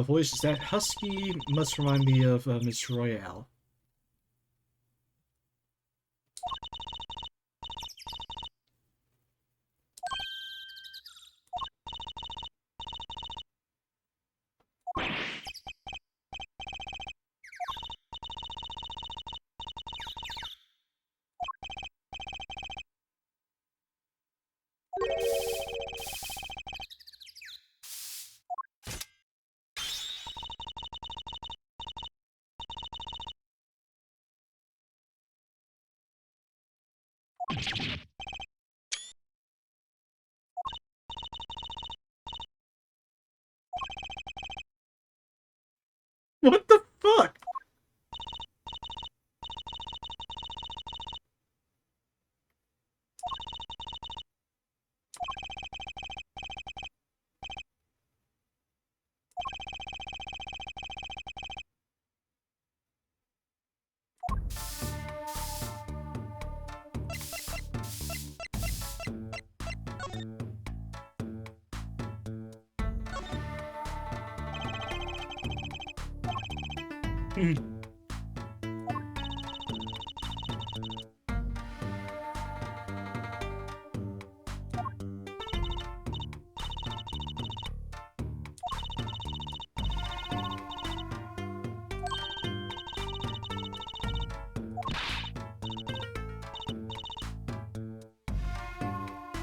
The voice is that husky must remind me of Miss Royale. What the fuck?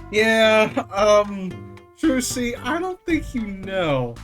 Yeah, Trucy, I don't think you know.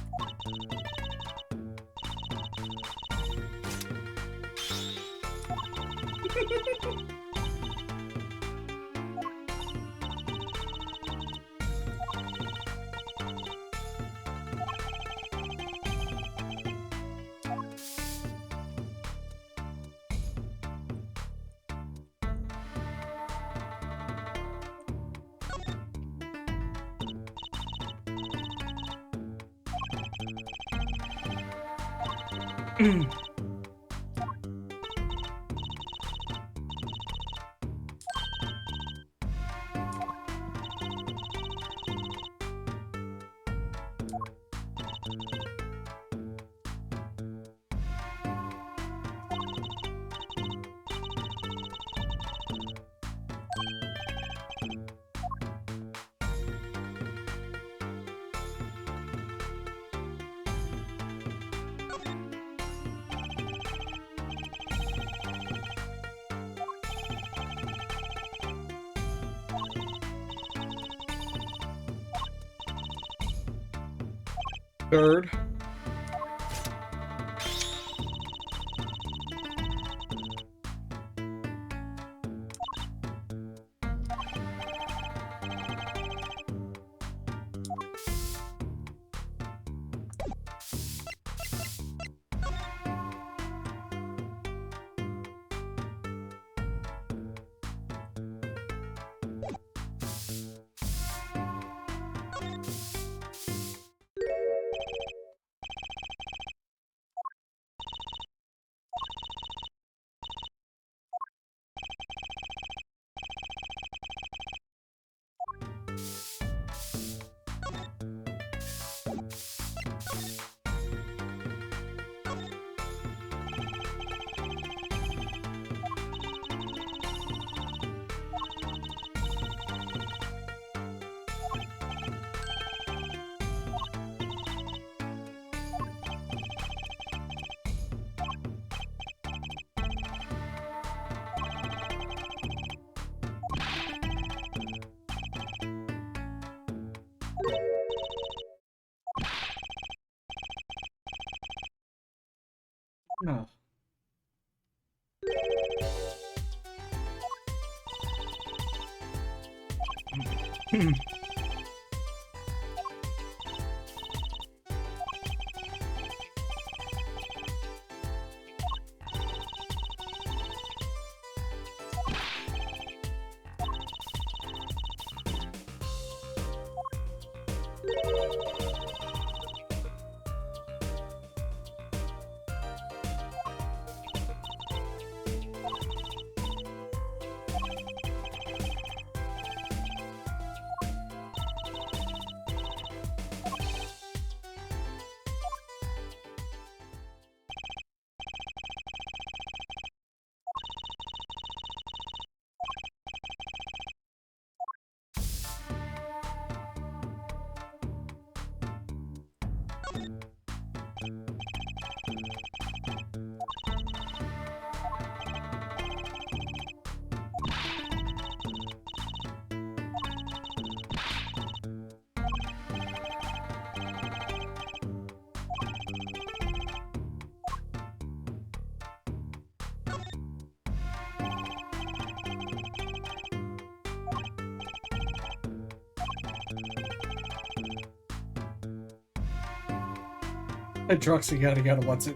Third. No. Druxy gotta what's it?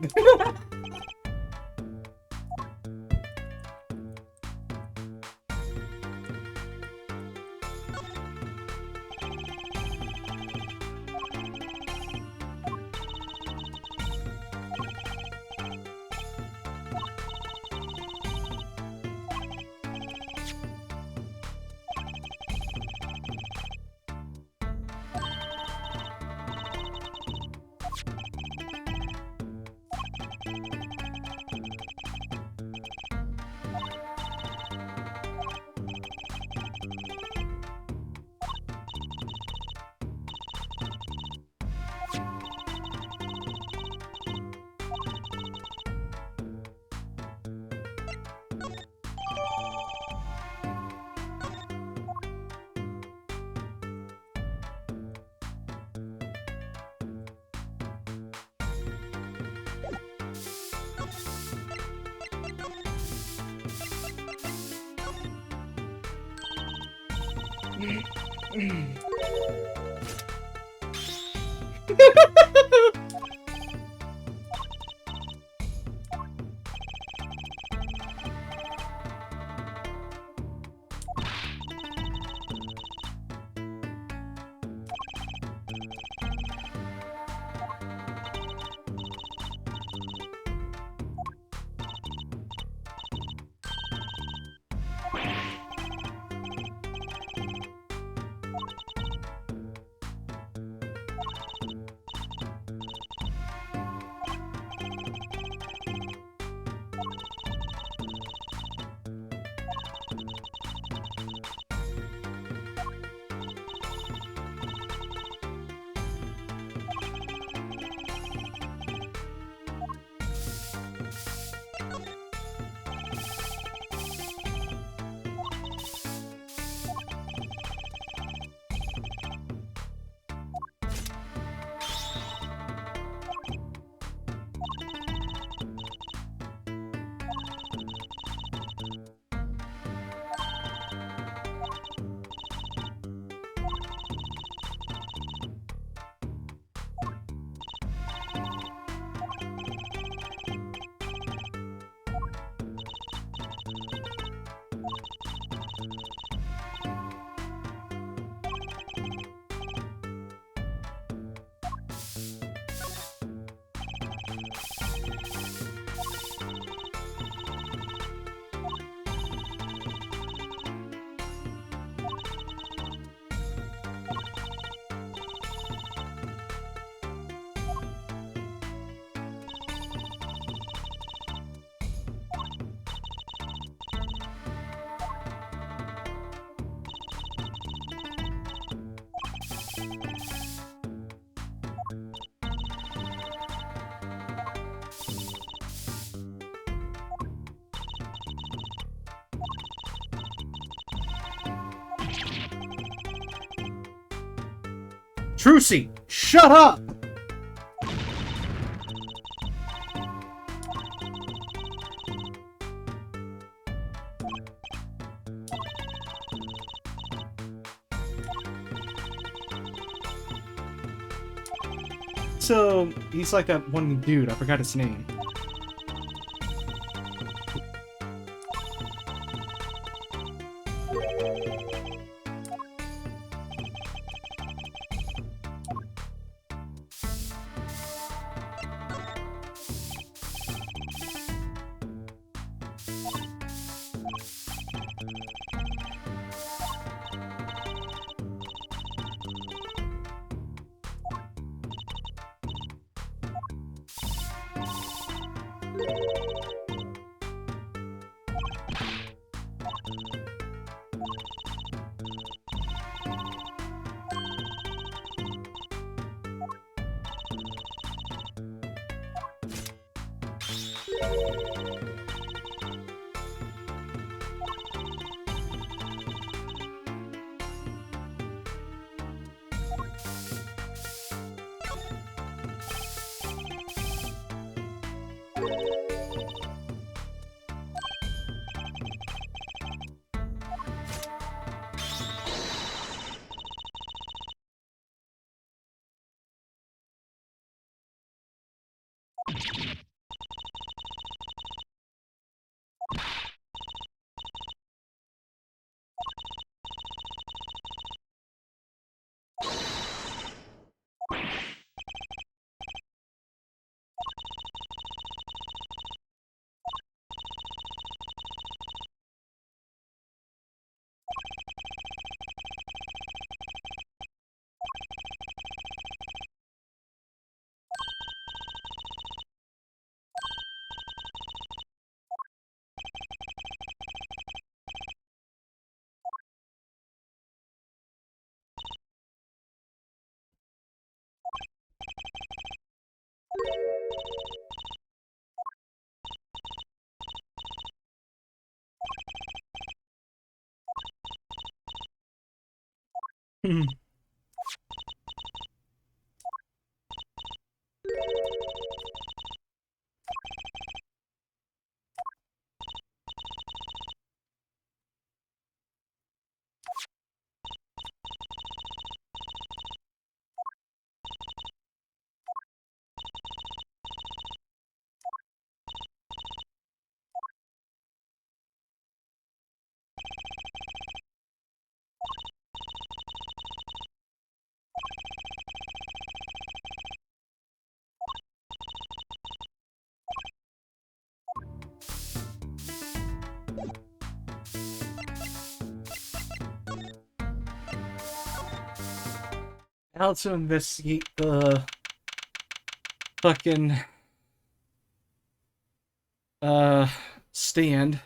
Trucy, shut up! also, he's like that one dude, I forgot his name. How to investigate the fucking stand.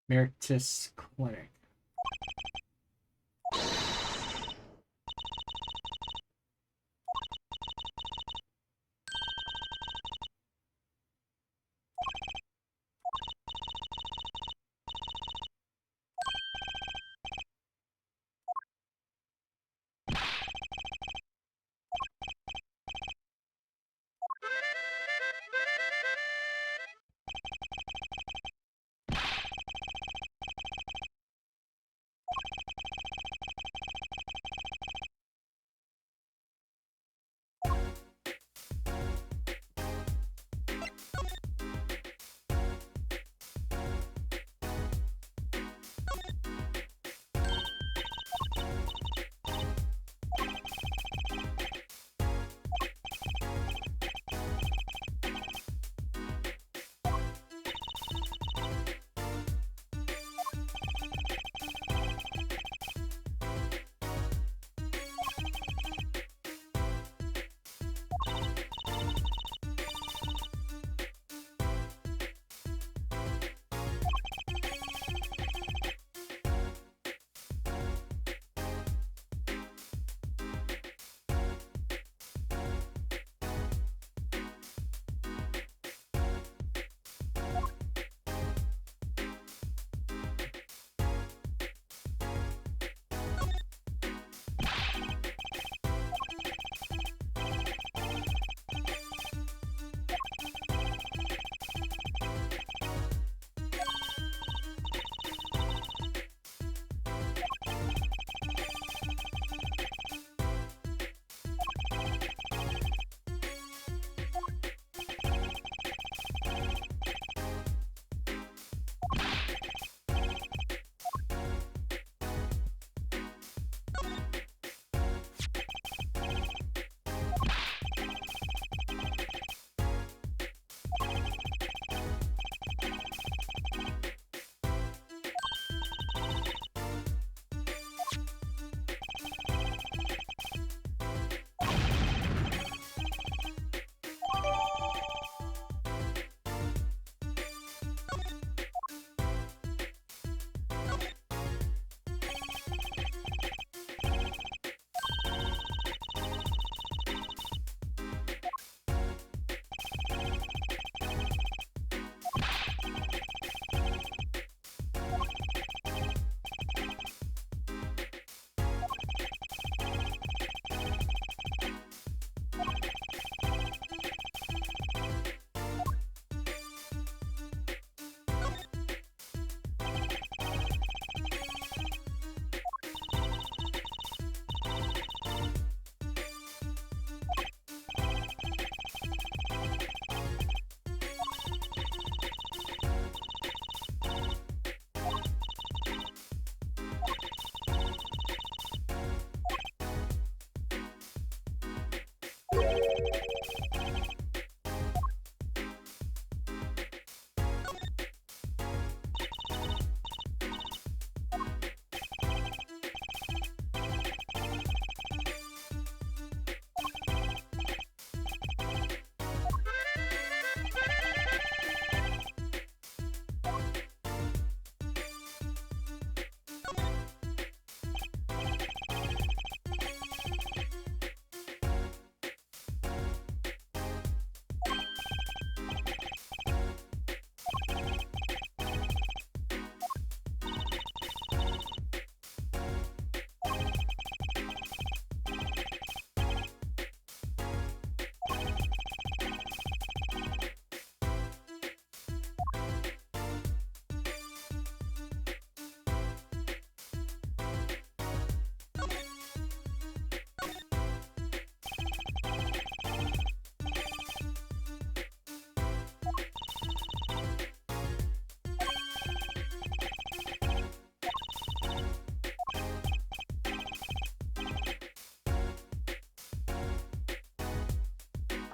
Meritus Clinic.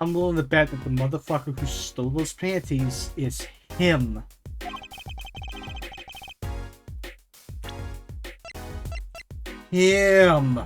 I'm willing to bet that the motherfucker who stole those panties is him. Him.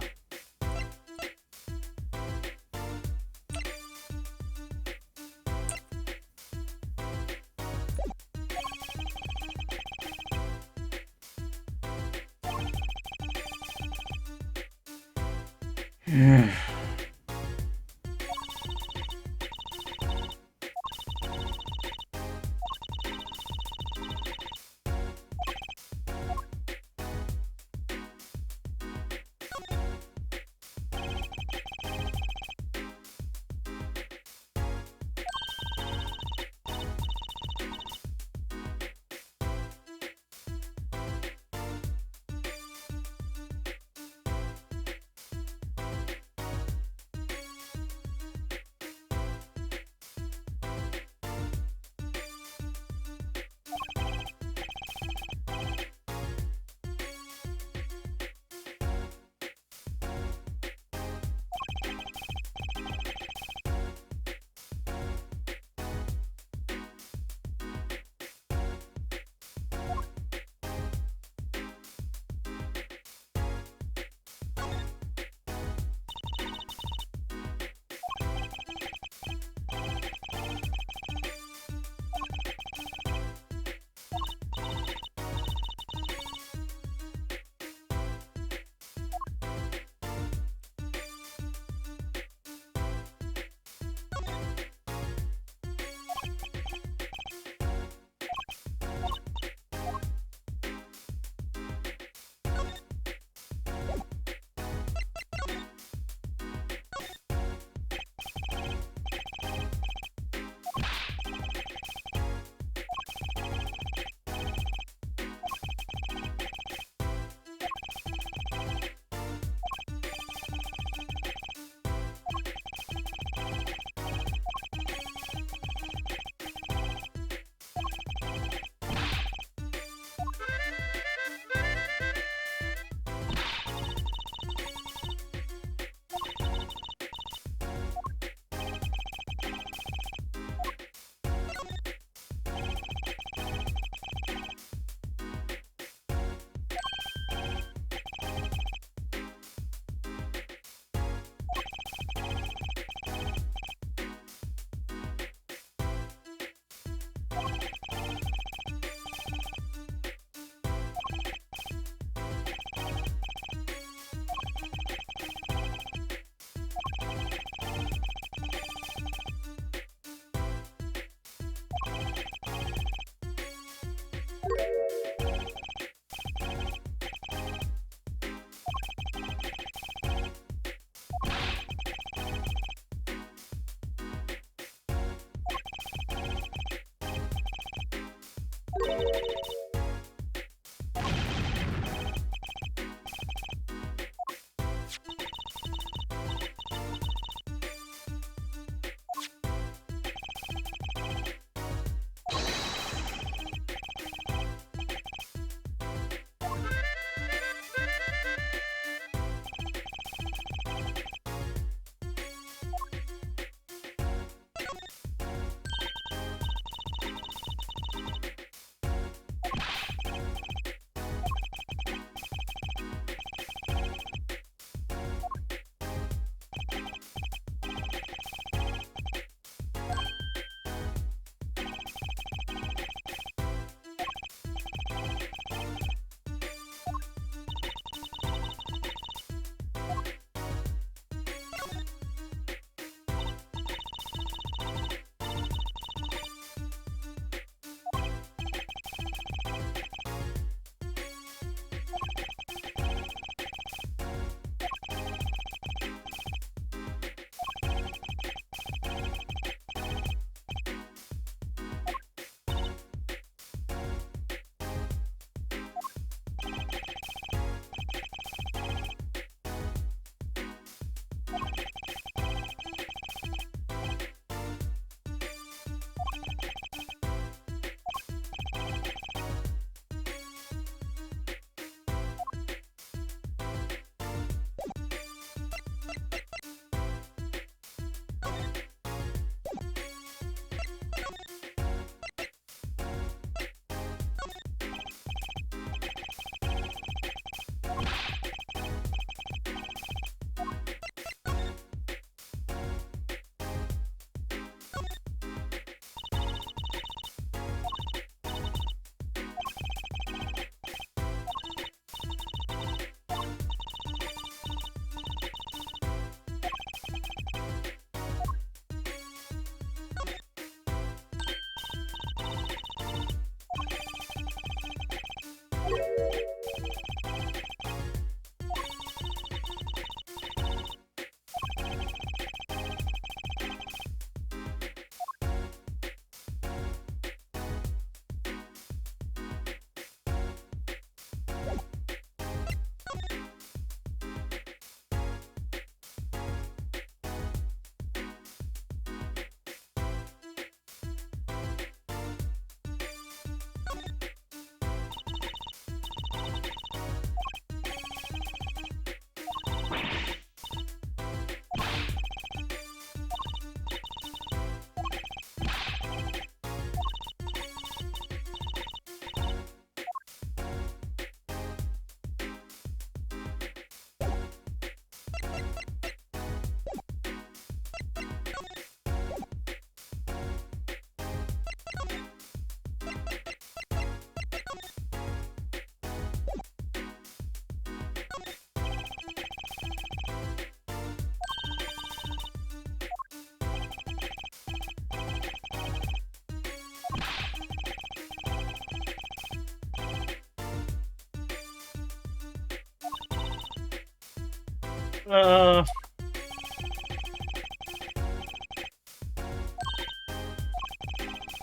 Uh...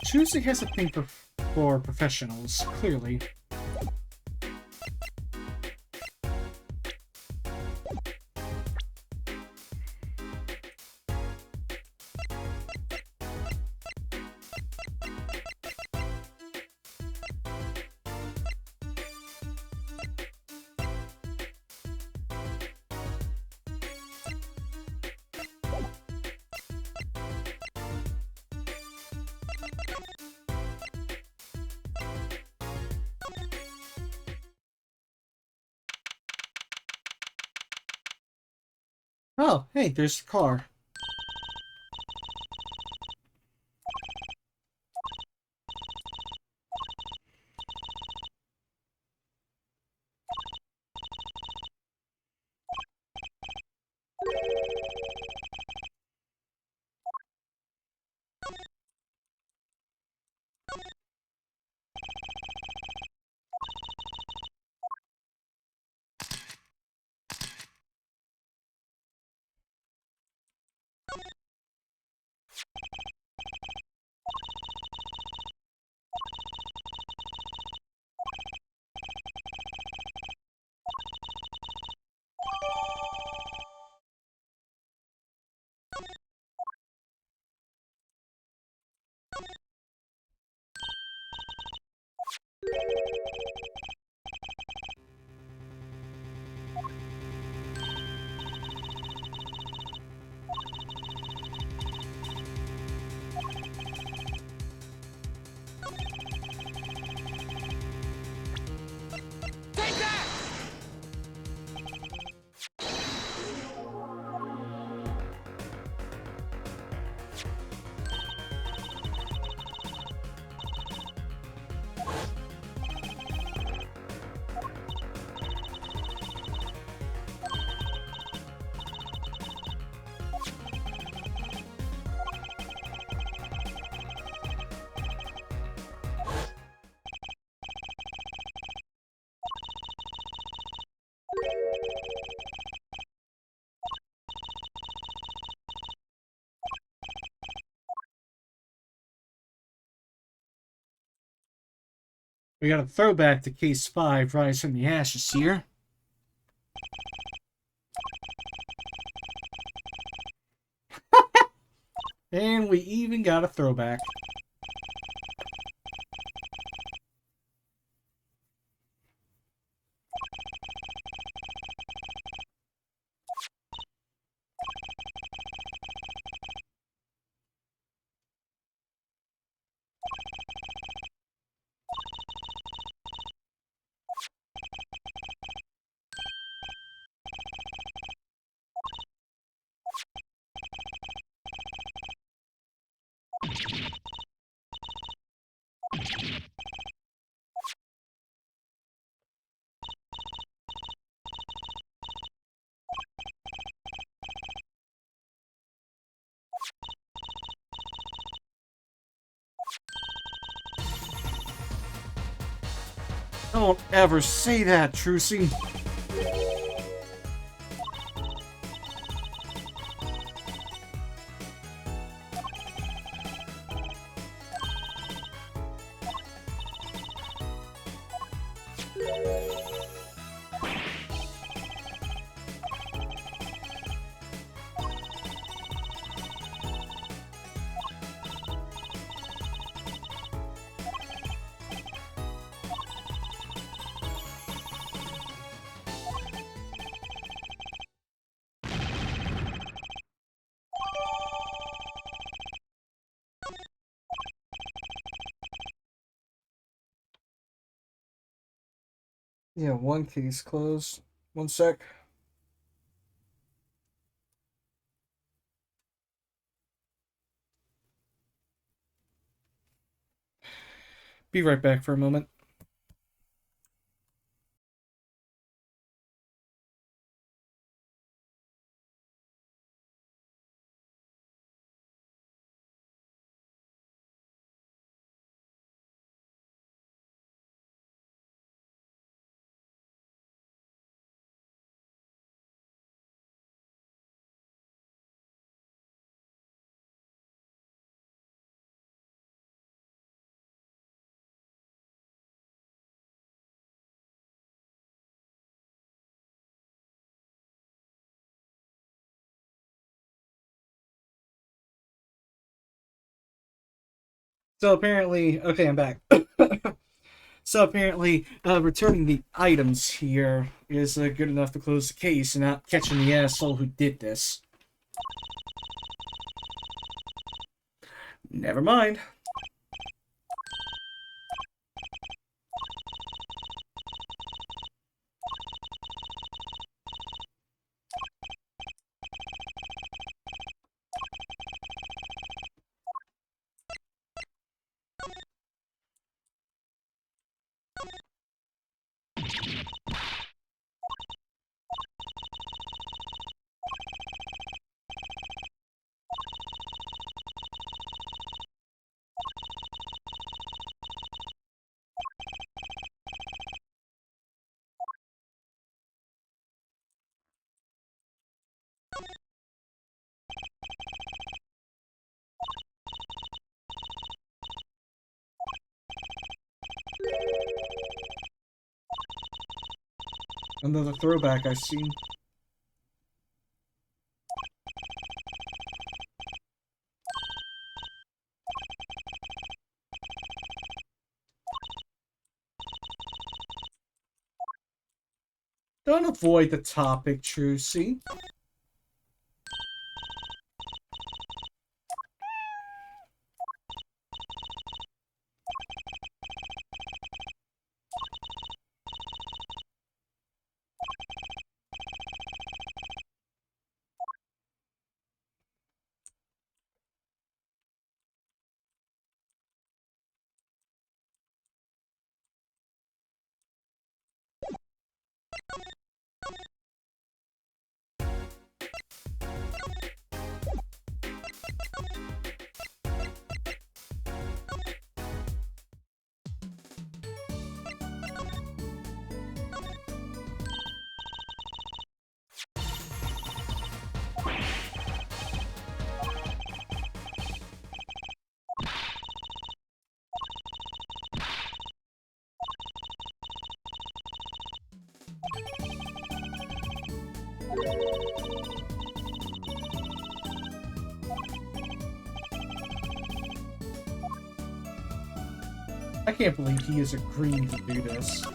Tuesday has a thing for professionals, clearly. Oh, hey, there's the car. Take that! We got a throwback to Case 5, Rise from the Ashes here. And we even got a throwback. Don't ever say that, Trucy. Yeah, one case closed. One sec. Be right back for a moment. So apparently, okay, I'm back. So apparently, returning the items here is good enough to close the case and not catching the asshole who did this. Never mind. Another throwback I've seen. Don't avoid the topic, Trucy. I can't believe he is agreeing to do this.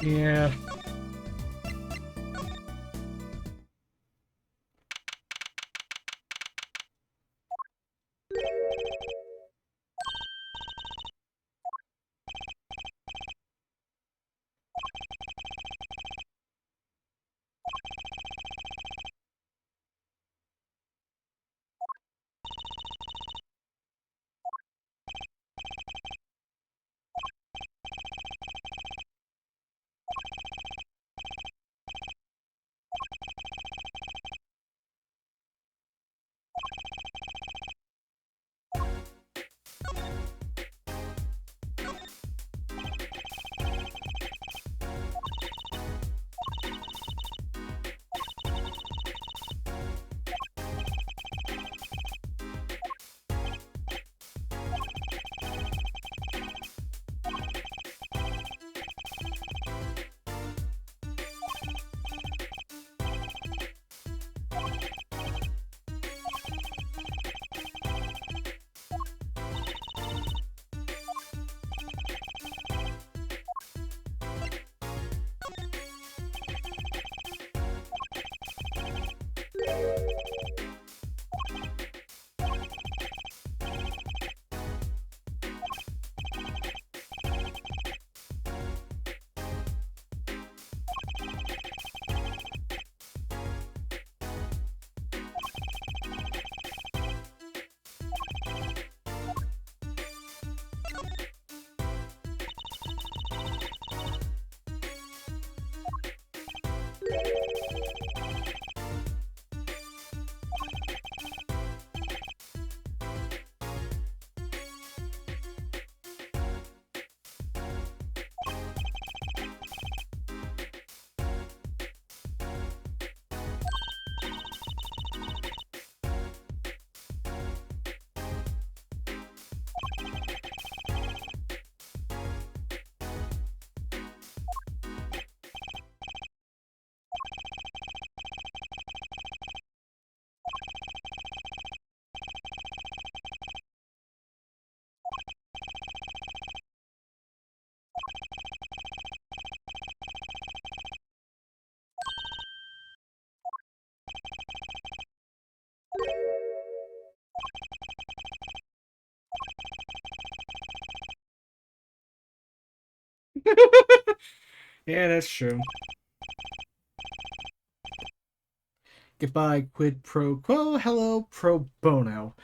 Yeah. Yeah, that's true. Goodbye, quid pro quo. Hello, pro bono.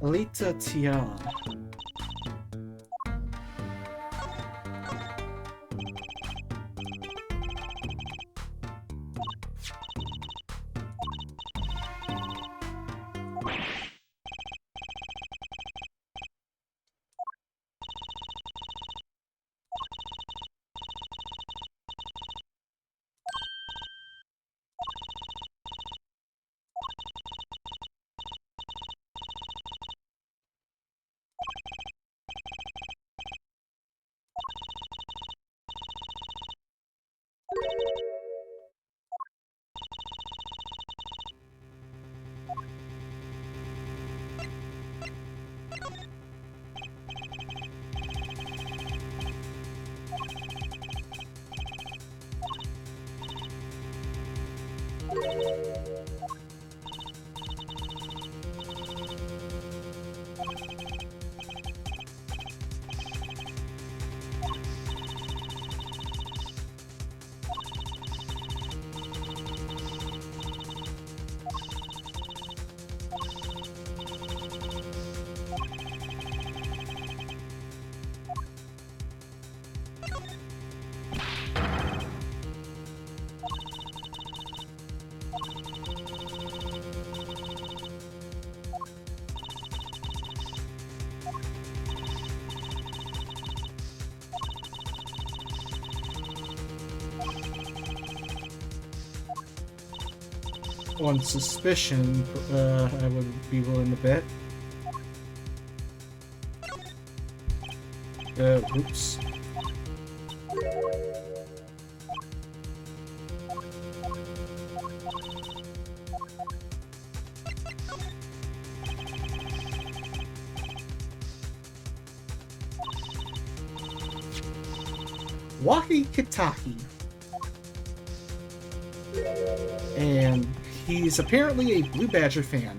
Alita Tian. On suspicion, I would be willing to bet. Oops. Waki Kitaki. And he's apparently a Blue Badger fan.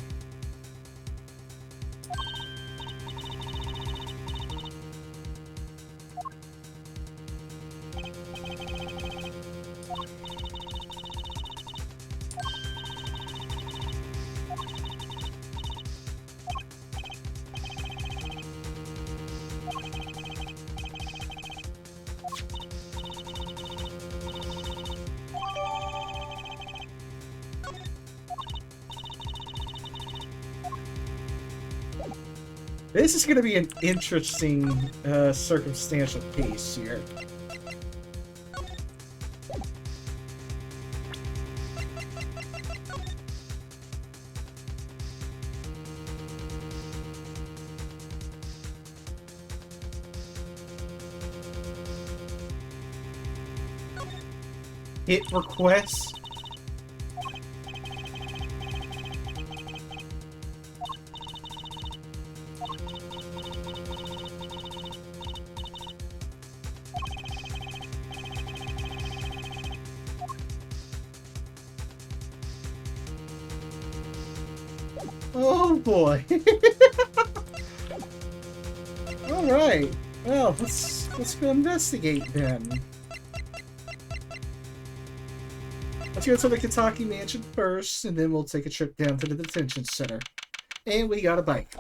This is going to be an interesting circumstantial case here. Hit requests. Oh boy. Oh Alright. Well, let's go investigate then. Let's go to the Kentucky Mansion first, and then we'll take a trip down to the detention center. And we got a bike.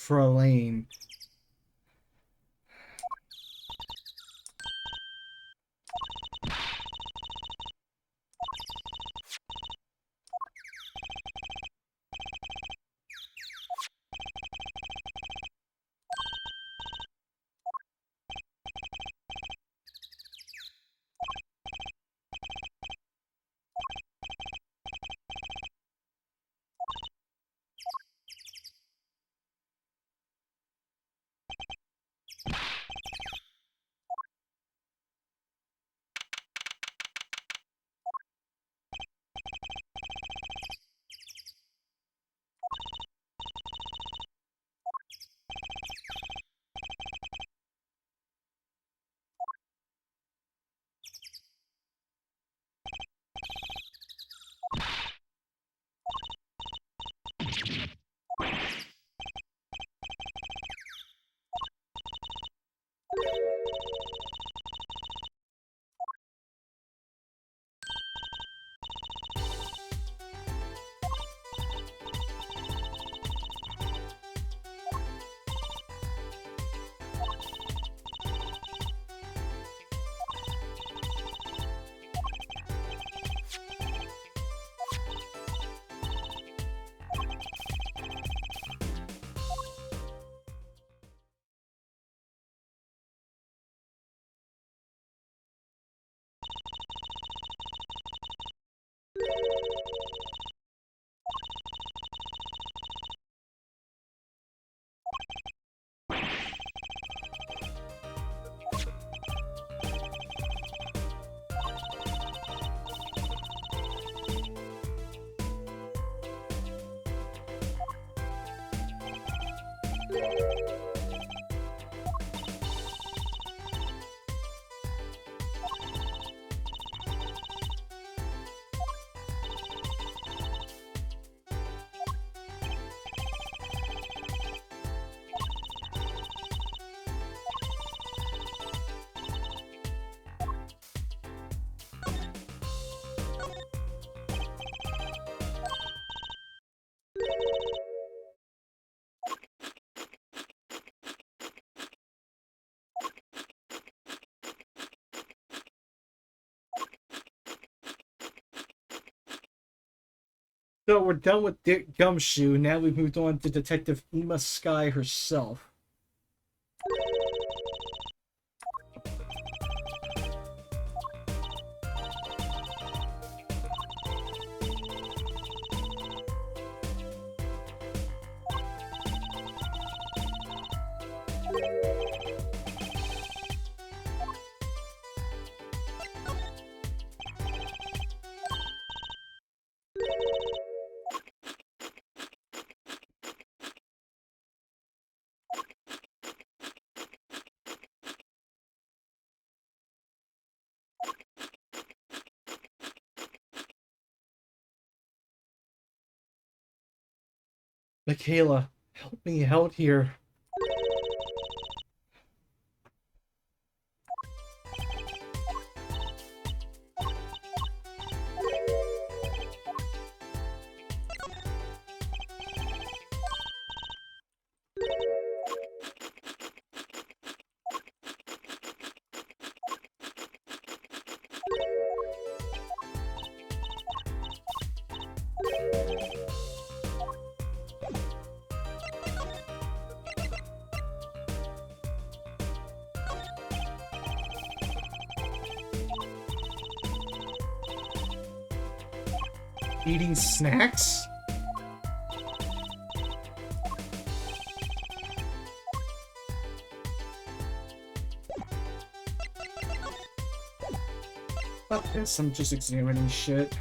Frelane. So we're done with Dick Gumshoe. Now we've moved on to Detective Ema Sky herself. Michaela, help me out here. Eating snacks? Fuck this, I'm just examining shit.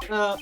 Uh...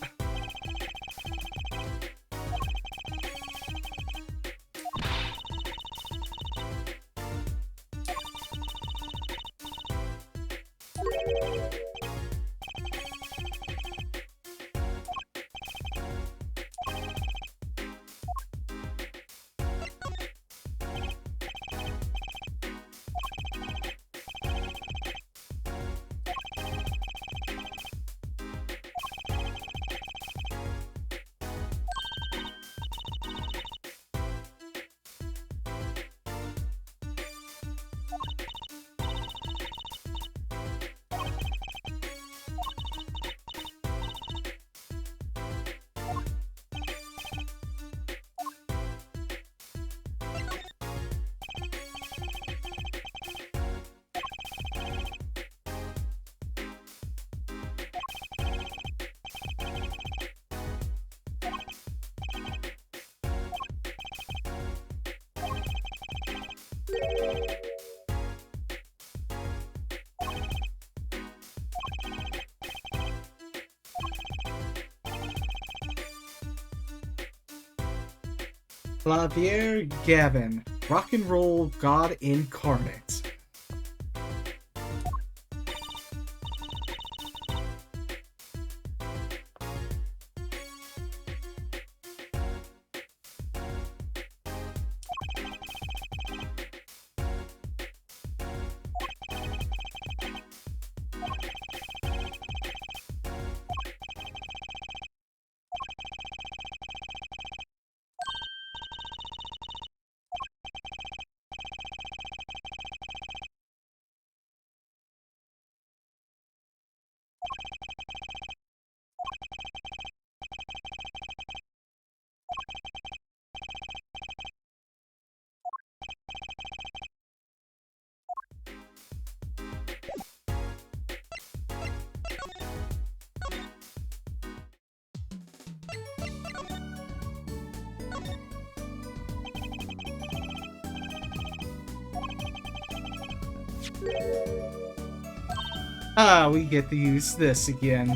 Clavier Gavin, rock and roll god incarnate. Ah, we get to use this again.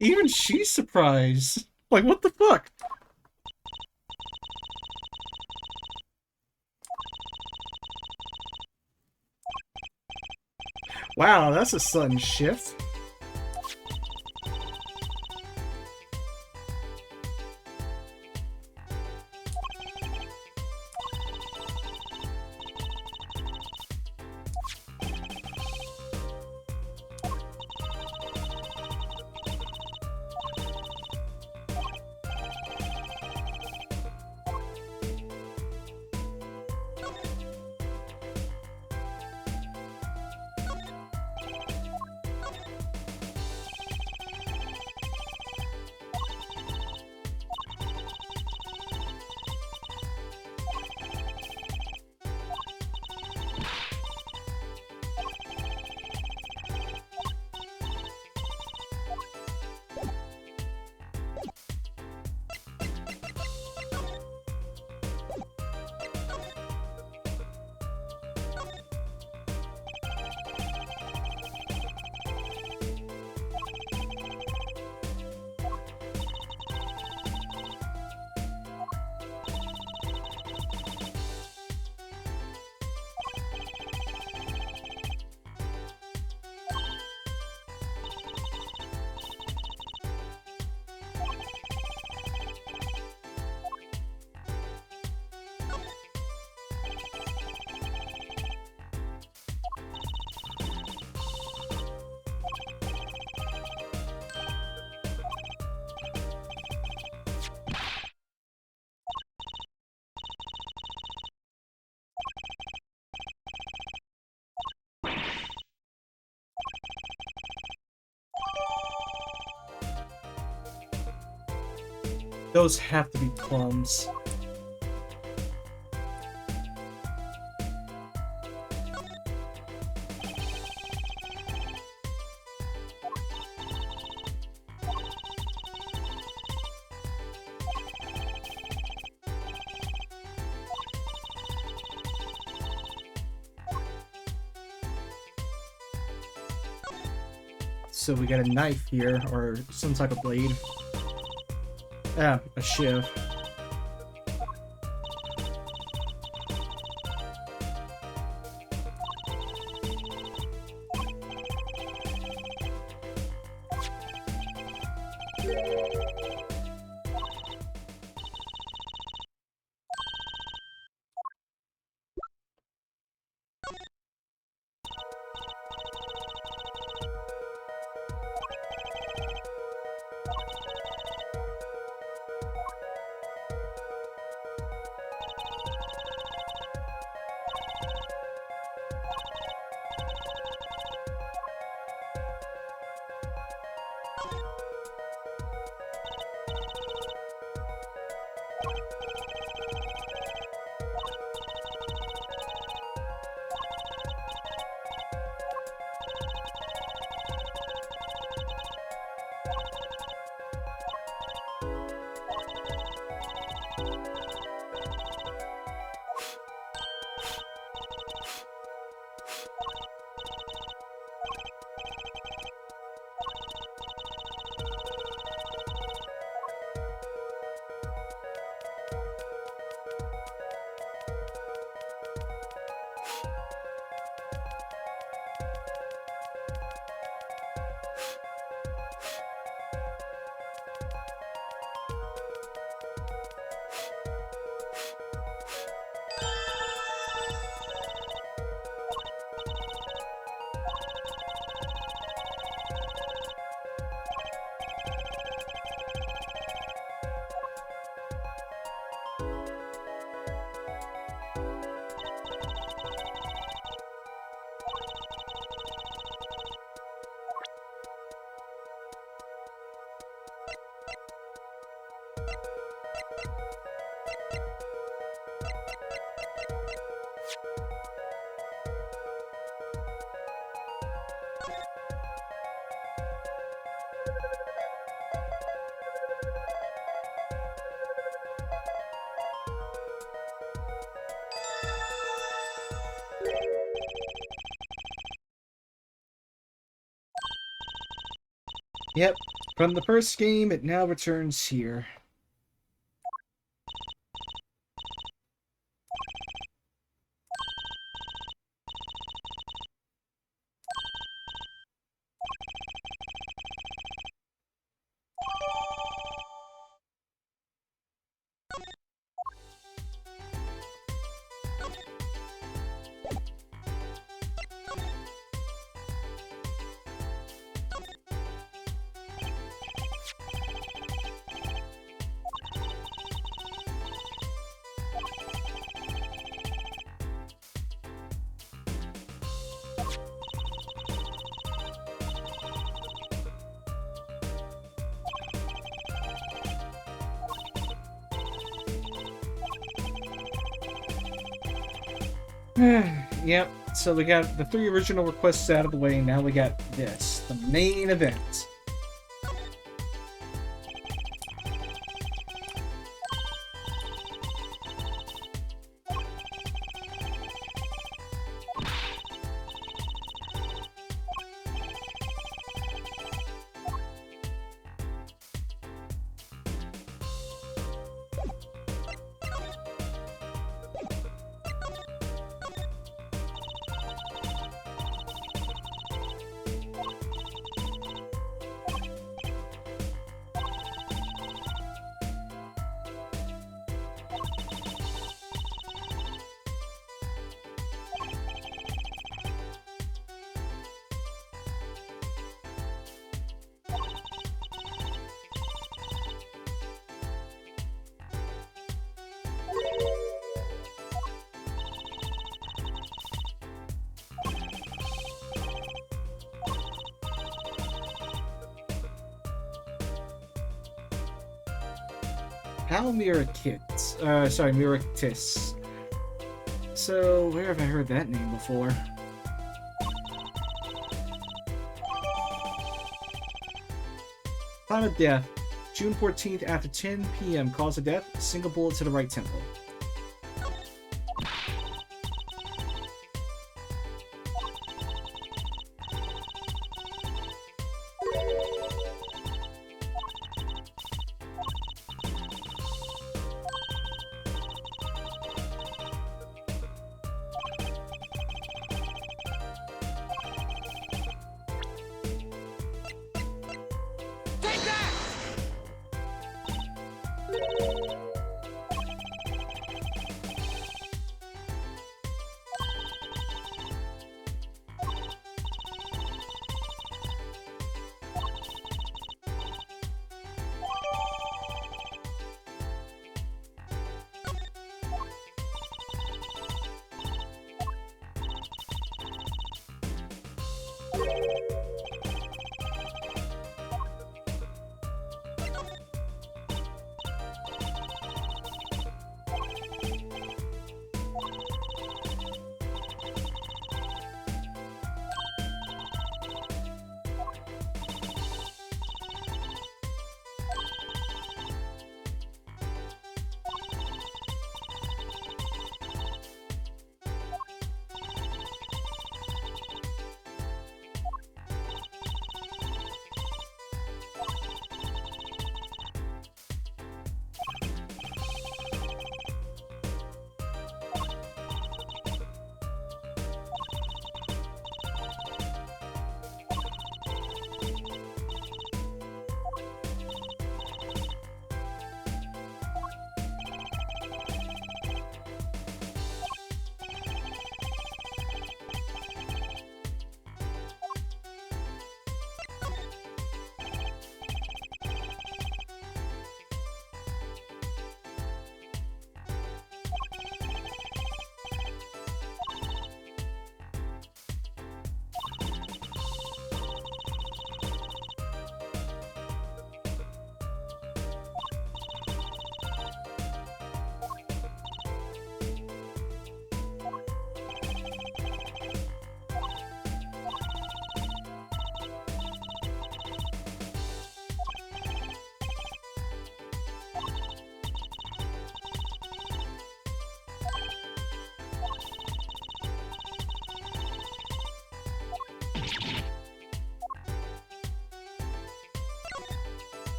Even she's surprised. Like, what the fuck? Wow, that's a sudden shift. Those have to be plums. So we got a knife here, or some type of blade. Ah, a shiv. Yep, from the first game, it now returns here. Yep, so we got the 3 original requests out of the way, now we got this, the main event. Mirakitis. So, where have I heard that name before? Time of death, June 14th after 10 p.m. Cause of death, single bullet to the right temple. Take that!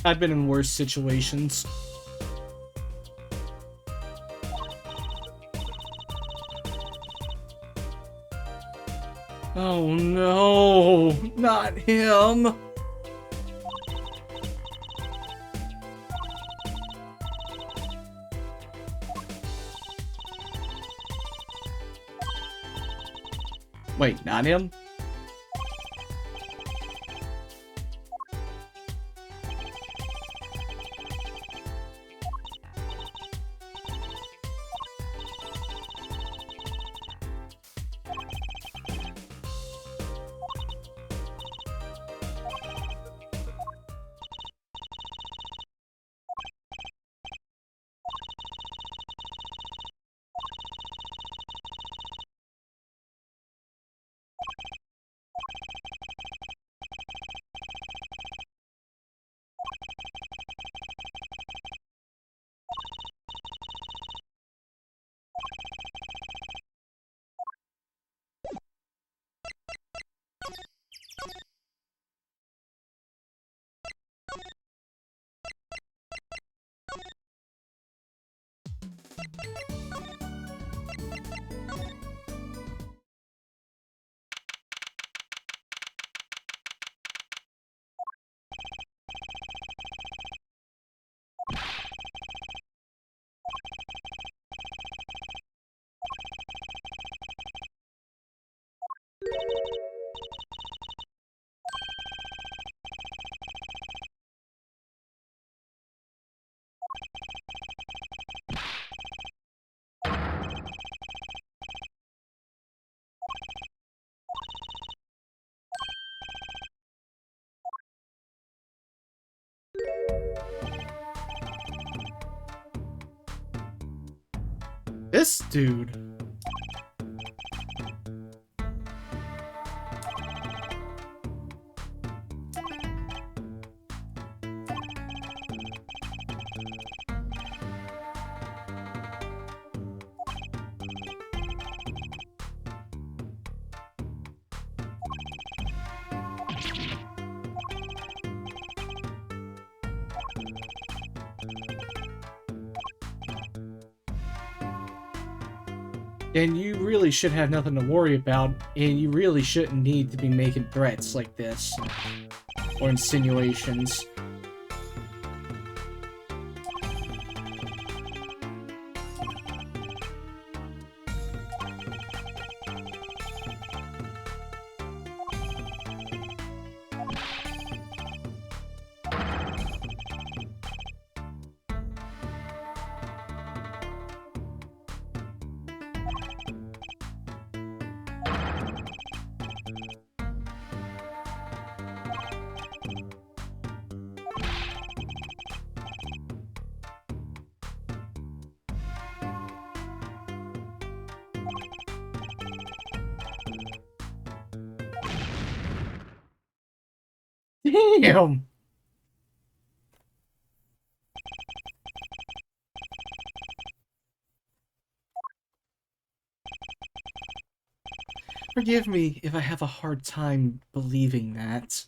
I've been in worse situations. Oh no, not him. Wait, not him? This dude. And you really should have nothing to worry about, and you really shouldn't need to be making threats like this. Or insinuations. Damn! Forgive me if I have a hard time believing that.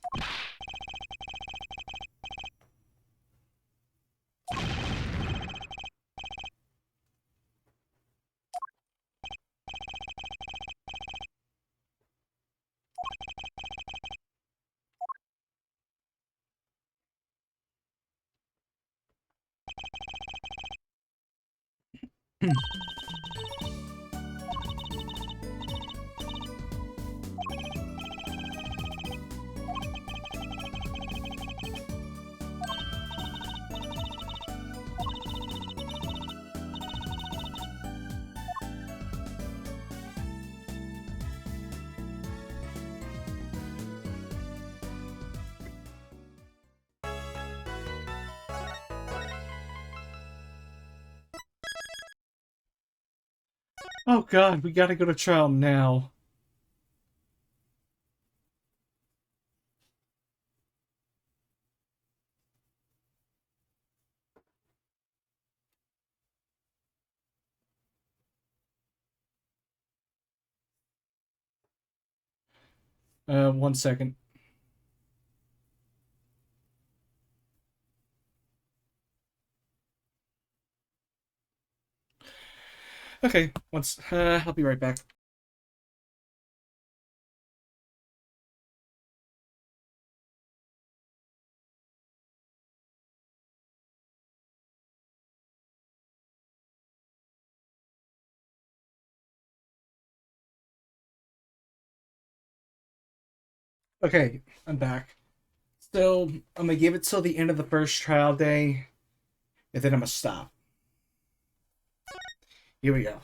Oh god, we gotta go to trial now. One second. Okay, I'll be right back. Okay, I'm back. So, I'm gonna give it till the end of the first trial day, and then I'm gonna stop. Here we go.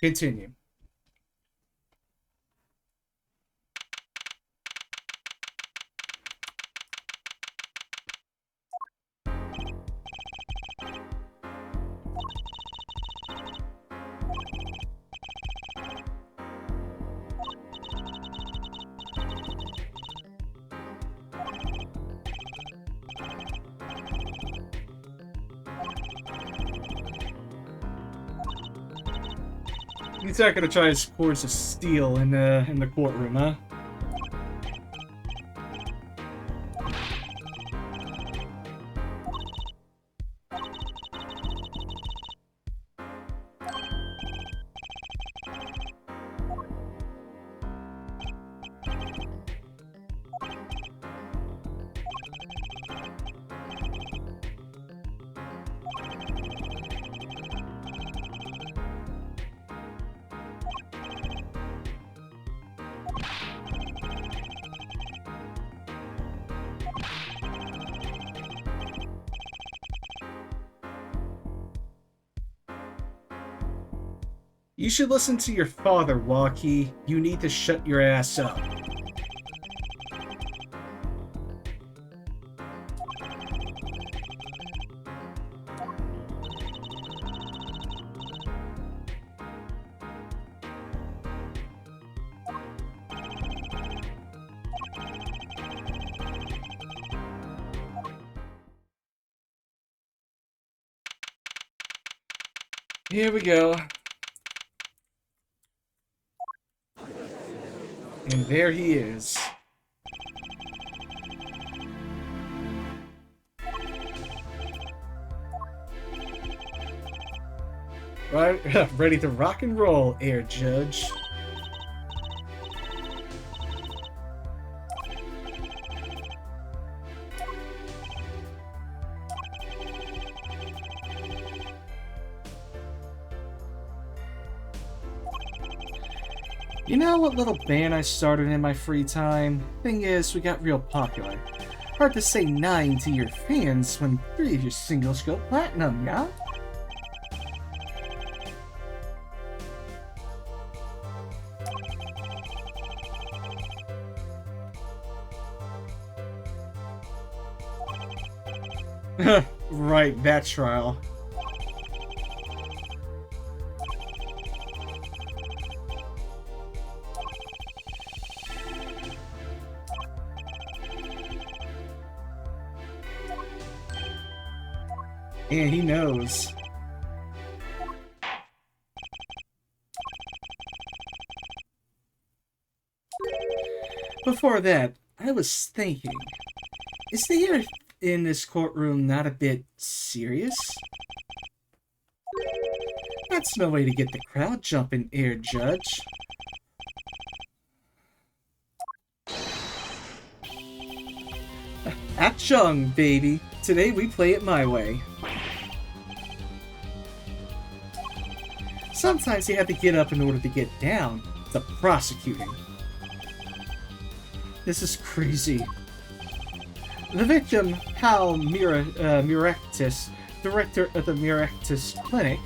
Continue. He's not gonna try his course of steel in the courtroom, huh? You should listen to your father, Walkie. You need to shut your ass up. Here we go. And there he is. Right, ready to rock and roll, Air Judge. You know what little band I started in my free time? Thing is, we got real popular. Hard to say 9 to your fans when 3 of your singles go platinum, yeah? Right, that trial. And he knows. Before that, I was thinking, is the air in this courtroom not a bit serious? That's no way to get the crowd jumping, Air Judge. Ah-chung, baby. Today we play it my way. Sometimes you have to get up in order to get down. The prosecuting. This is crazy. The victim, Hal Murectus, director of the Murectus Clinic.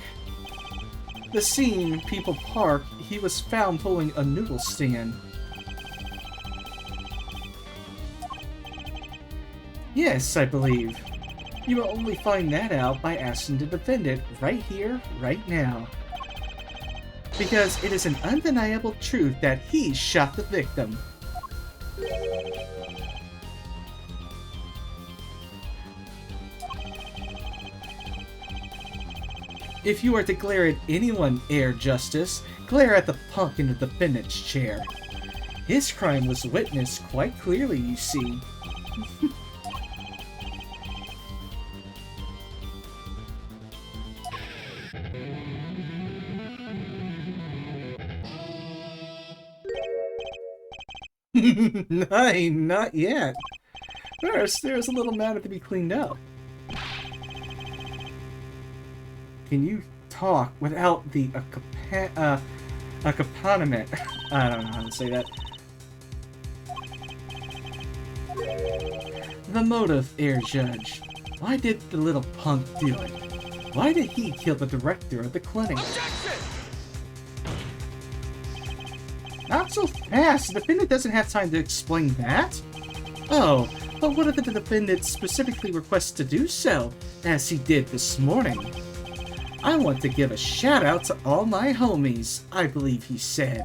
The scene, People Park, he was found pulling a noodle stand. Yes, I believe. You will only find that out by asking the defendant right here, right now. Because it is an undeniable truth that he shot the victim. If you are to glare at anyone, Air Justice, glare at the punk in the defendant's chair. His crime was witnessed quite clearly, you see. No, not yet. First, there's a little matter to be cleaned up. Can you talk without the accompaniment? I don't know how to say that. The motive, Air Judge. Why did the little punk do it? Why did he kill the director of the clinic? Objection! Not so fast! The defendant doesn't have time to explain that! Oh, but what if the defendant specifically requests to do so, as he did this morning? I want to give a shout out to all my homies, I believe he said.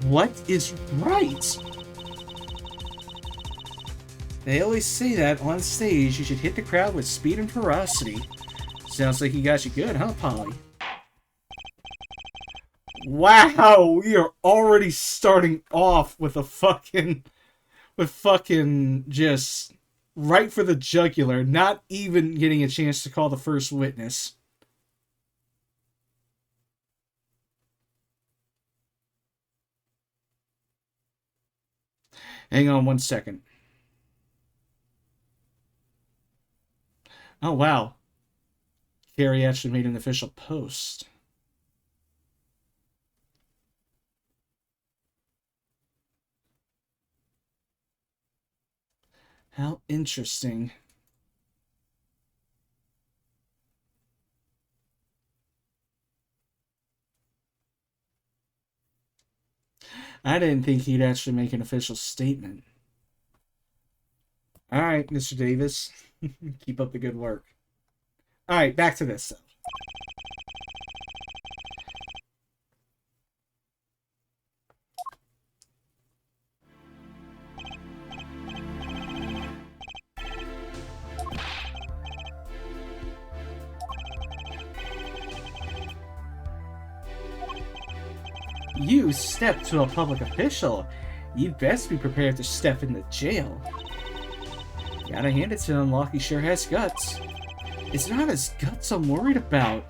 What is right? They always say that on stage you should hit the crowd with speed and ferocity. Sounds like he got you good, huh, Polly? Wow, we are already starting off with a fucking just right for the jugular, not even getting a chance to call the first witness. Hang on one second. Oh, wow. Carrie actually made an official post. How interesting. I didn't think he'd actually make an official statement. Alright, Mr. Davis. Keep up the good work. Alright, back to this. You step to a public official. You'd best be prepared to step into jail. Gotta hand it to him, Lockie sure has guts. It's not his guts I'm worried about.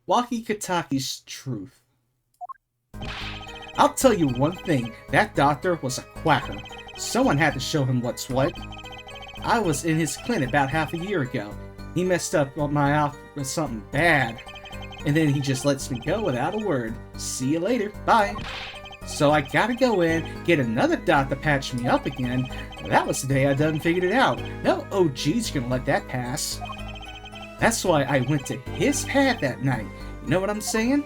Waki Kataki's truth. I'll tell you one thing, that doctor was a quacker. Someone had to show him what's what. I was in his clinic about half a year ago. He messed up my outfit with something bad. And then he just lets me go without a word. See you later, bye. So I gotta go in, get another doc to patch me up again. That was the day I done figured it out. No OG's gonna let that pass. That's why I went to his pad that night. You know what I'm saying?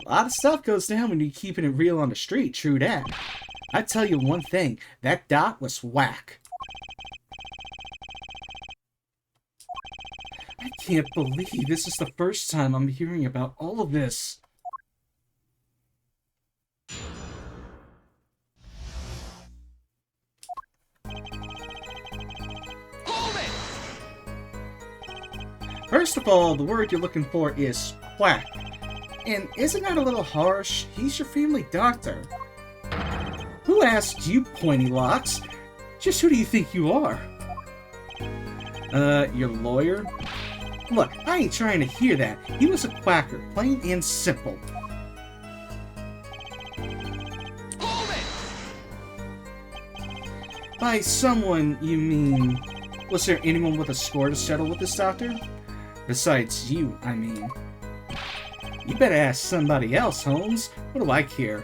A lot of stuff goes down when you're keeping it real on the street, true that. I tell you one thing, that dot was whack. I can't believe this is the first time I'm hearing about all of this. Hold it! First of all, the word you're looking for is quack. And isn't that a little harsh? He's your family doctor. Who asked you, pointy locks? Just who do you think you are? Your lawyer? Look, I ain't trying to hear that. He was a quacker, plain and simple. Hold it! By someone, you mean... Was there anyone with a score to settle with this doctor? Besides you, I mean. You better ask somebody else, Holmes. What do I care?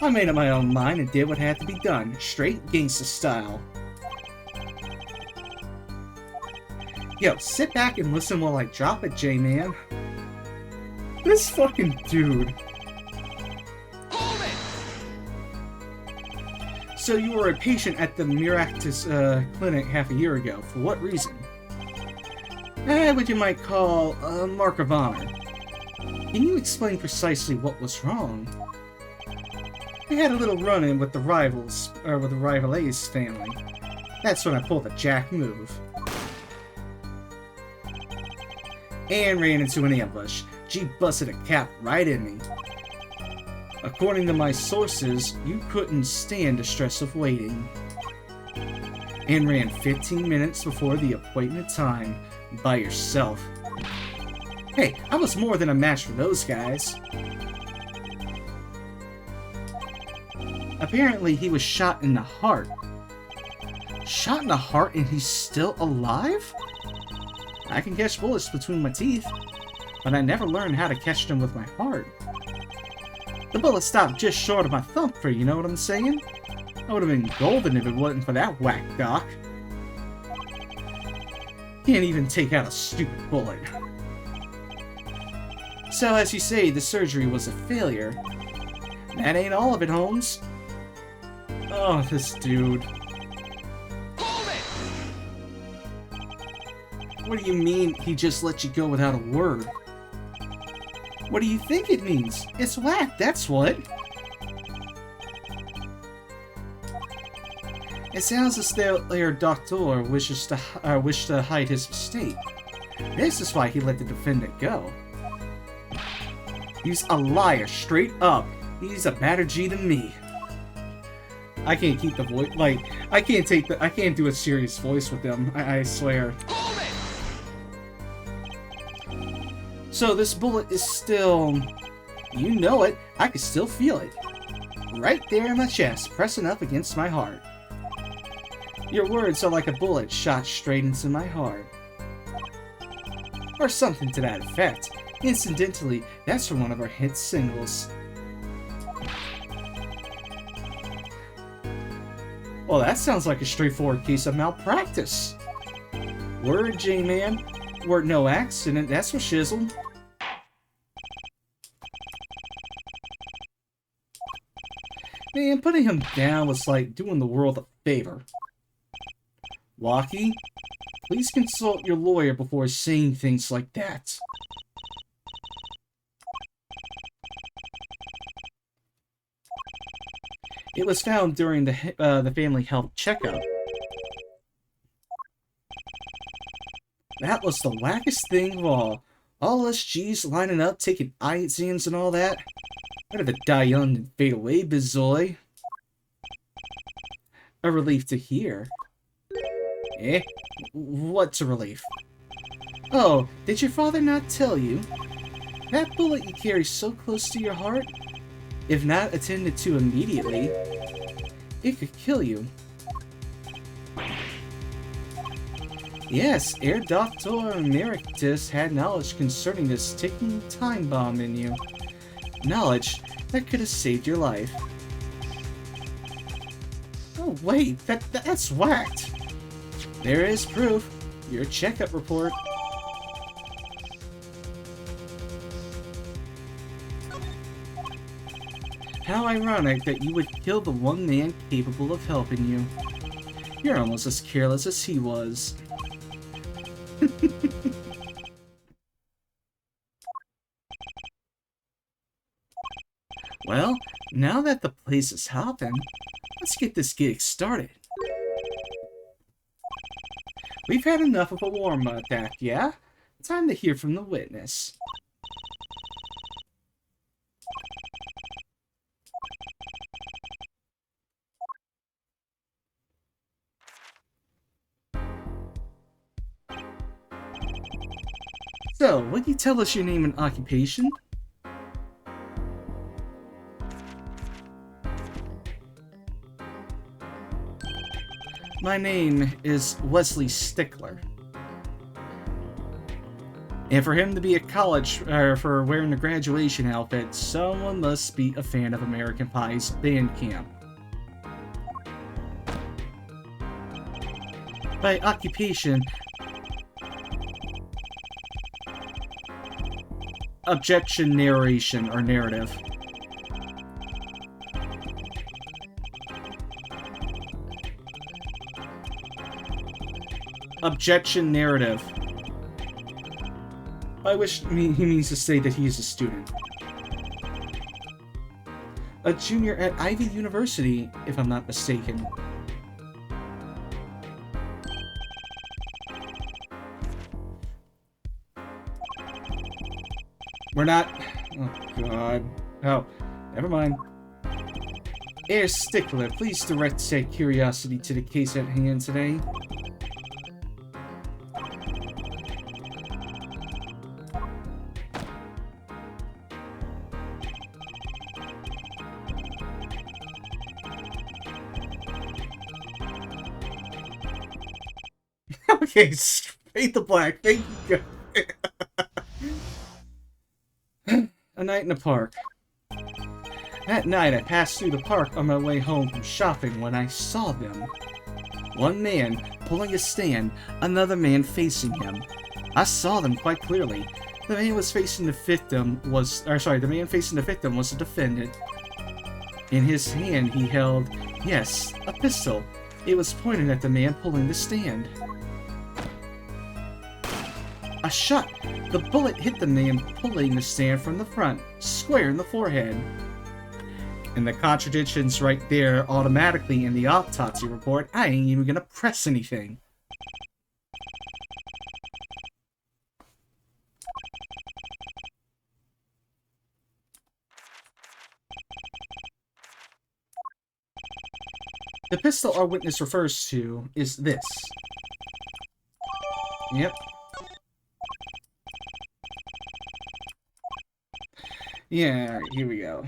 I made up my own mind and did what had to be done, straight gangsta style. Yo, sit back and listen while I drop it, J-Man. This fucking dude. Hold it! So you were a patient at the Miractus clinic half a year ago. For what reason? What you might call a mark of honor. Can you explain precisely what was wrong? We had a little run-in with the rivals, or with the Rival A's family. That's when I pulled the jack move. and ran into an ambush. G busted a cap right in me. According to my sources, you couldn't stand the stress of waiting. And ran 15 minutes before the appointed time by yourself. Hey, I was more than a match for those guys. Apparently, he was shot in the heart. Shot in the heart and he's still alive? I can catch bullets between my teeth, but I never learned how to catch them with my heart. The bullet stopped just short of my thumper, you know what I'm saying? I would have been golden if it wasn't for that whack doc. Can't even take out a stupid bullet. So, as you say, the surgery was a failure. That ain't all of it, Holmes. Oh, this dude. Hold it! What do you mean he just let you go without a word? What do you think it means? It's whack, that's what. It sounds as though their doctor wishes to hide his mistake. This is why he let the defendant go. He's a liar, straight up. He's a better G than me. I can't keep the voice, like, I can't do a serious voice with them, I swear. Hold it! So this bullet is still, you know it, I can still feel it. Right there in my chest, pressing up against my heart. Your words are like a bullet shot straight into my heart. Or something to that effect. Incidentally, that's from one of our hit singles. Well, that sounds like a straightforward case of malpractice. Word, J-Man. Word, no accident, that's for shizzle. Man, putting him down was like doing the world a favor. Walkie, please consult your lawyer before saying things like that. It was found during the family health checkup. That was the wackest thing of all. All us G's lining up, taking eye exams and all that. Better to die young and fade away, Bizoy. A relief to hear. Eh? What's a relief? Oh, did your father not tell you? That bullet you carry so close to your heart, if not attended to immediately, it could kill you. Yes, Air Doctor Emeritus had knowledge concerning this ticking time bomb in you. Knowledge that could have saved your life. Oh wait, that's whacked. There is proof. Your checkup report. How ironic that you would kill the one man capable of helping you. You're almost as careless as he was. Well, now that the place is hopping, let's get this gig started. We've had enough of a warm-up act, yeah? Time to hear from the witness. So, would you tell us your name and occupation? My name is Wesley Stickler. And for him to be at college, for wearing the graduation outfit, someone must be a fan of American Pie's band camp. By occupation, objection, narration, or narrative. Objection, narrative. I wish he means to say that he is a student. A junior at Ivy University, if I'm not mistaken. We're not... Oh, God. Oh, never mind. Air Stickler, please direct your curiosity to the case at hand today. Okay, fade the black. Thank you. A night in the park. That night, I passed through the park on my way home from shopping when I saw them. One man pulling a stand, another man facing him. I saw them quite clearly. The man facing the victim was the defendant. In his hand, he held, yes, a pistol. It was pointed at the man pulling the stand. A shot! The bullet hit the man pulling the stand from the front, square in the forehead. And the contradiction's right there automatically in the autopsy report. I ain't even gonna press anything. The pistol our witness refers to is this. Yep. Yeah, here we go.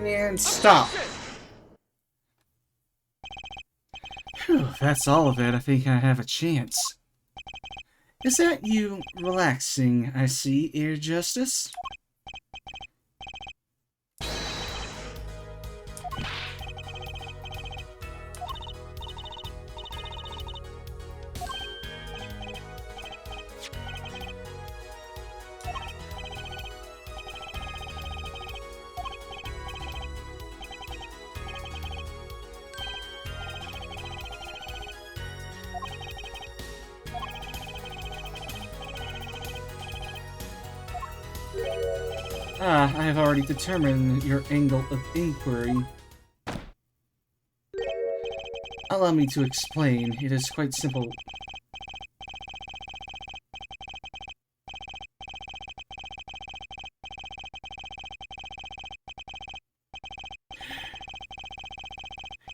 And stop. Whew, that's all of it. I think I have a chance. Is that you relaxing, I see, Air Justice? Ah, I have already determined your angle of inquiry. Allow me to explain. It is quite simple.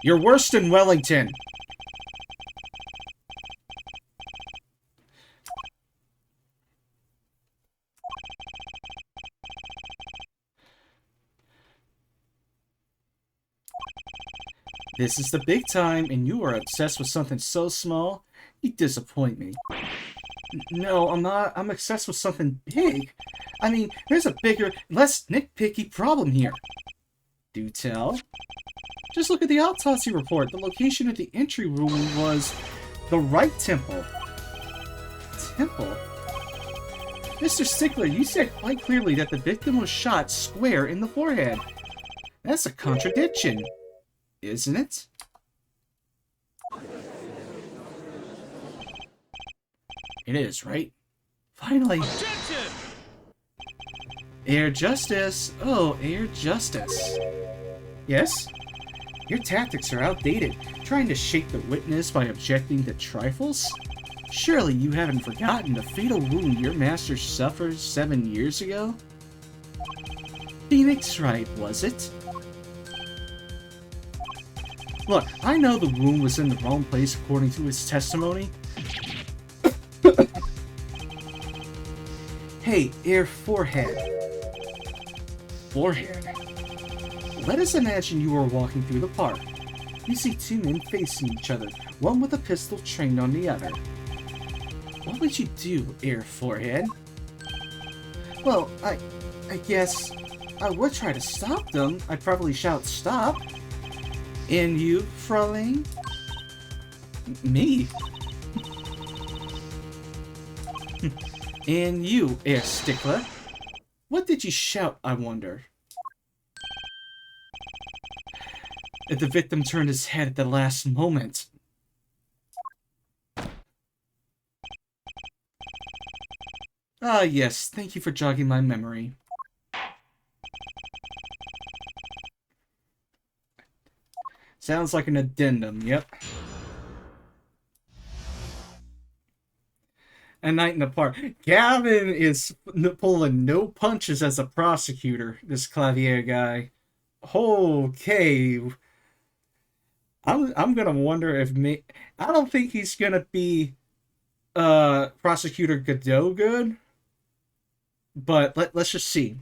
You're worse than Wellington! This is the big time, and you are obsessed with something so small, you disappoint me. No, I'm not. I'm obsessed with something big. I mean, there's a bigger, less nitpicky problem here. Do tell. Just look at the autopsy report. The location of the entry room was the right temple. Temple? Mr. Stickler, you said quite clearly that the victim was shot square in the forehead. That's a contradiction. Isn't it? It is, right? Finally! Objection! Air Justice! Oh, Air Justice. Yes? Your tactics are outdated, trying to shake the witness by objecting to trifles? Surely you haven't forgotten the fatal wound your master suffered 7 years ago? Phoenix Wright, was it? Look, I know the wound was in the wrong place according to his testimony. Hey, Air Forehead. Forehead? Let us imagine you are walking through the park. You see two men facing each other, one with a pistol trained on the other. What would you do, Air Forehead? Well, I guess I would try to stop them. I'd probably shout, "Stop!" And you, Fraulein? Me? And you, Air Stickler. What did you shout, I wonder? The victim turned his head at the last moment. Ah, yes, thank you for jogging my memory. Sounds like an addendum, yep. A night in the park. Gavin is pulling no punches as a prosecutor, this Clavier guy. Okay. I'm gonna wonder if I don't think he's gonna be Prosecutor Godot good. But let's just see.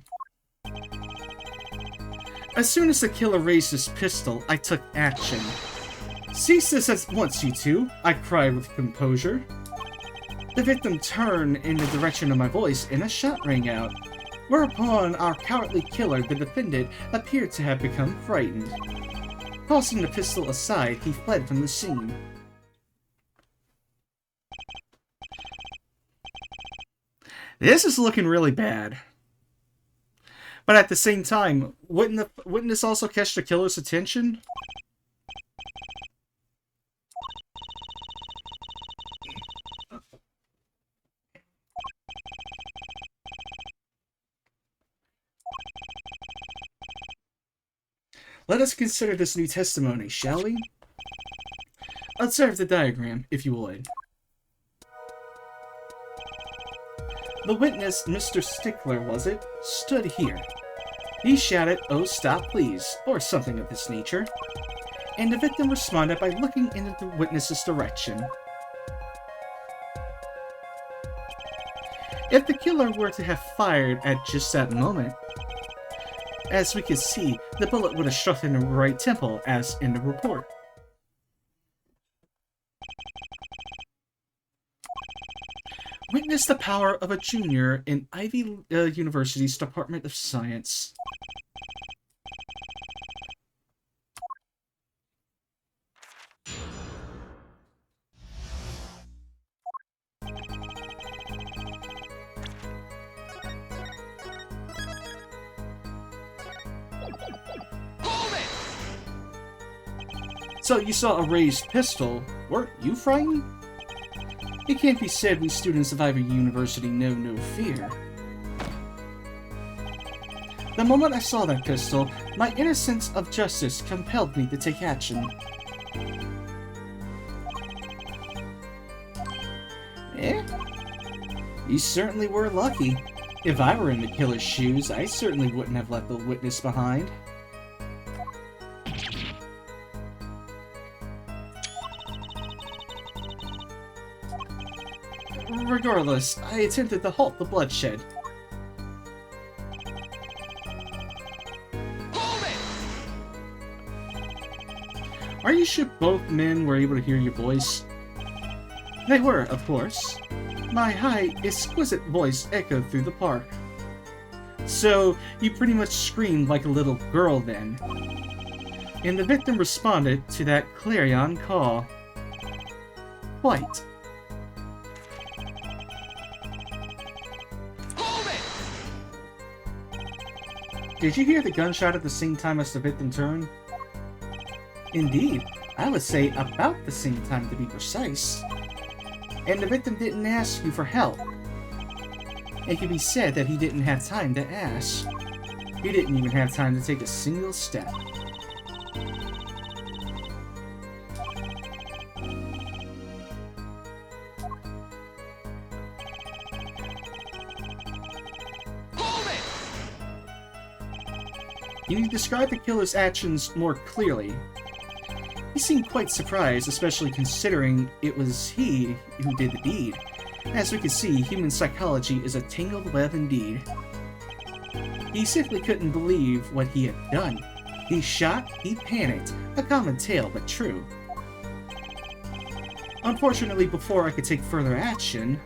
As soon as the killer raised his pistol, I took action. Cease this at once, you two, I cried with composure. The victim turned in the direction of my voice and a shot rang out. Whereupon our cowardly killer, the defendant, appeared to have become frightened. Tossing the pistol aside, he fled from the scene. This is looking really bad. But at the same time, wouldn't this also catch the killer's attention? Let us consider this new testimony, shall we? Observe the diagram, if you would. The witness, Mr. Stickler, was it, stood here. He shouted, "Oh, stop, please," or something of this nature. And the victim responded by looking in the witness's direction. If the killer were to have fired at just that moment, as we could see, the bullet would have struck in the right temple, as in the report. Witness the power of a junior in Ivy University's Department of Science. So you saw a raised pistol. Weren't you frightened? It can't be said we students of Ivy University know no fear. The moment I saw that pistol, my inner sense of justice compelled me to take action. You certainly were lucky. If I were in the killer's shoes, I certainly wouldn't have left the witness behind. Regardless, I attempted to halt the bloodshed. Are you sure both men were able to hear your voice? They were, of course. My high, exquisite voice echoed through the park. So, you pretty much screamed like a little girl then. And the victim responded to that clarion call. Quite. Did you hear the gunshot at the same time as the victim turned? Indeed, I would say about the same time to be precise. And the victim didn't ask you for help. It can be said that he didn't have time to ask. He didn't even have time to take a single step. Can you describe the killer's actions more clearly? He seemed quite surprised, especially considering it was he who did the deed. As we can see, human psychology is a tangled web indeed. He simply couldn't believe what he had done. He shot, he panicked. A common tale, but true. Unfortunately, before I could take further action...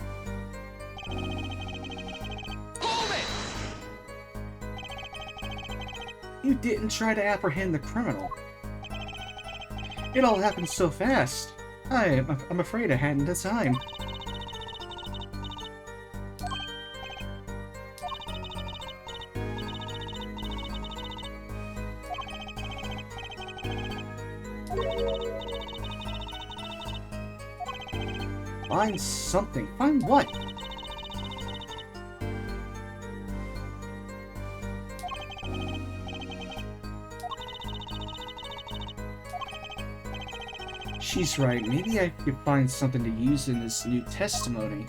You didn't try to apprehend the criminal. It all happened so fast. I'm afraid I hadn't the time. Find something. Find what? She's right. Maybe I could find something to use in this new testimony.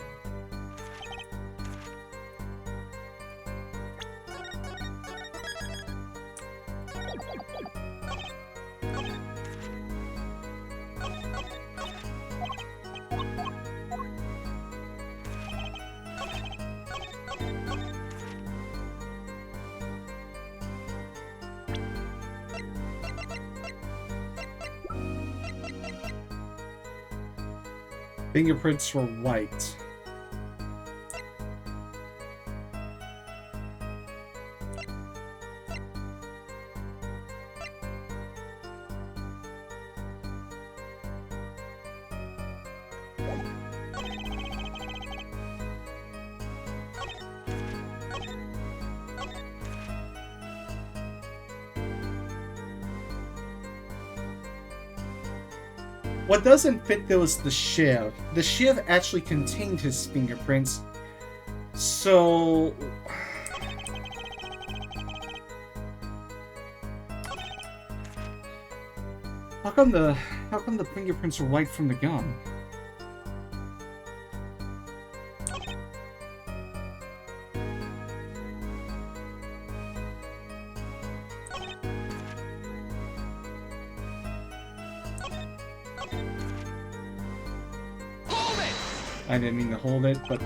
Fingerprints were white. What doesn't fit though is the shiv. The shiv actually contained his fingerprints. So... How come the fingerprints are white from the gun? I didn't mean to hold it, but...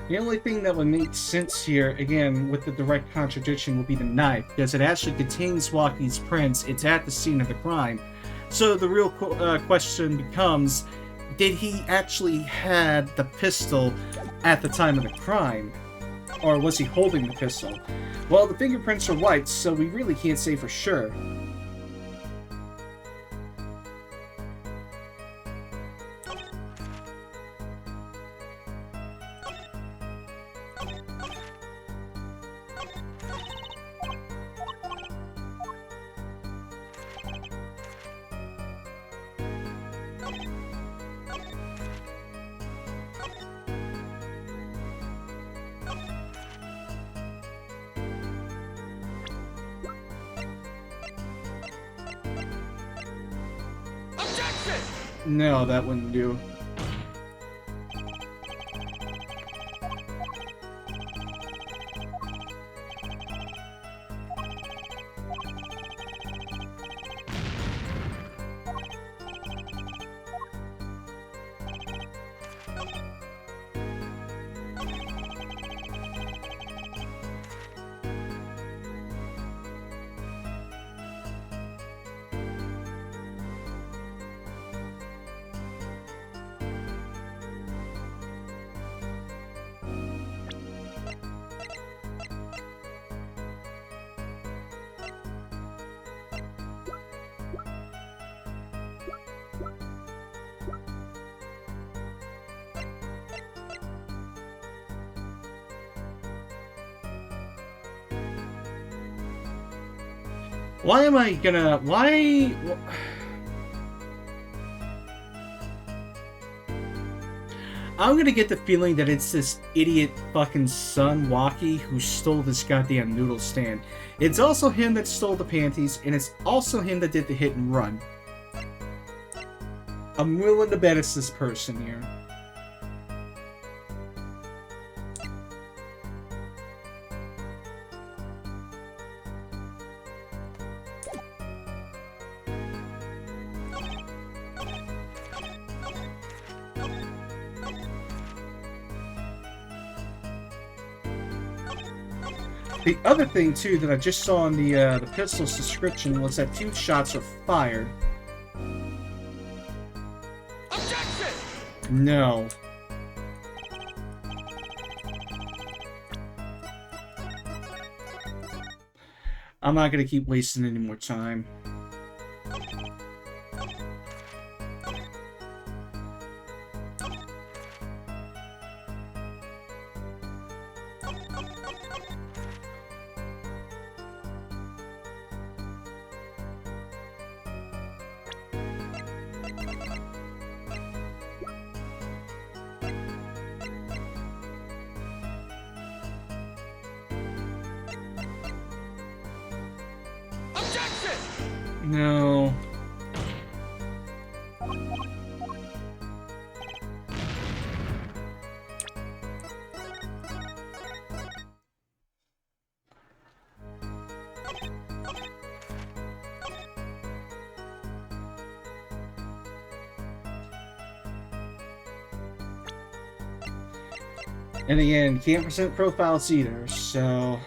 The only thing that would make sense here, again, with the direct contradiction, would be the knife, because it actually contains Waki's prints. It's at the scene of the crime. So the real question becomes, did he actually had the pistol at the time of the crime? Or was he holding the pistol? Well, the fingerprints are white, so we really can't say for sure. No, that wouldn't do. Why am I gonna... Why... I'm gonna get the feeling that it's this idiot fucking son, Waki, who stole this goddamn noodle stand. It's also him that stole the panties, and it's also him that did the hit and run. I'm willing to bet it's this person here. The other thing, too, that I just saw in the pistol's description was that 2 shots are fired. Objection! No. I'm not gonna keep wasting any more time. Objection! No. And again, can't present profiles either, so...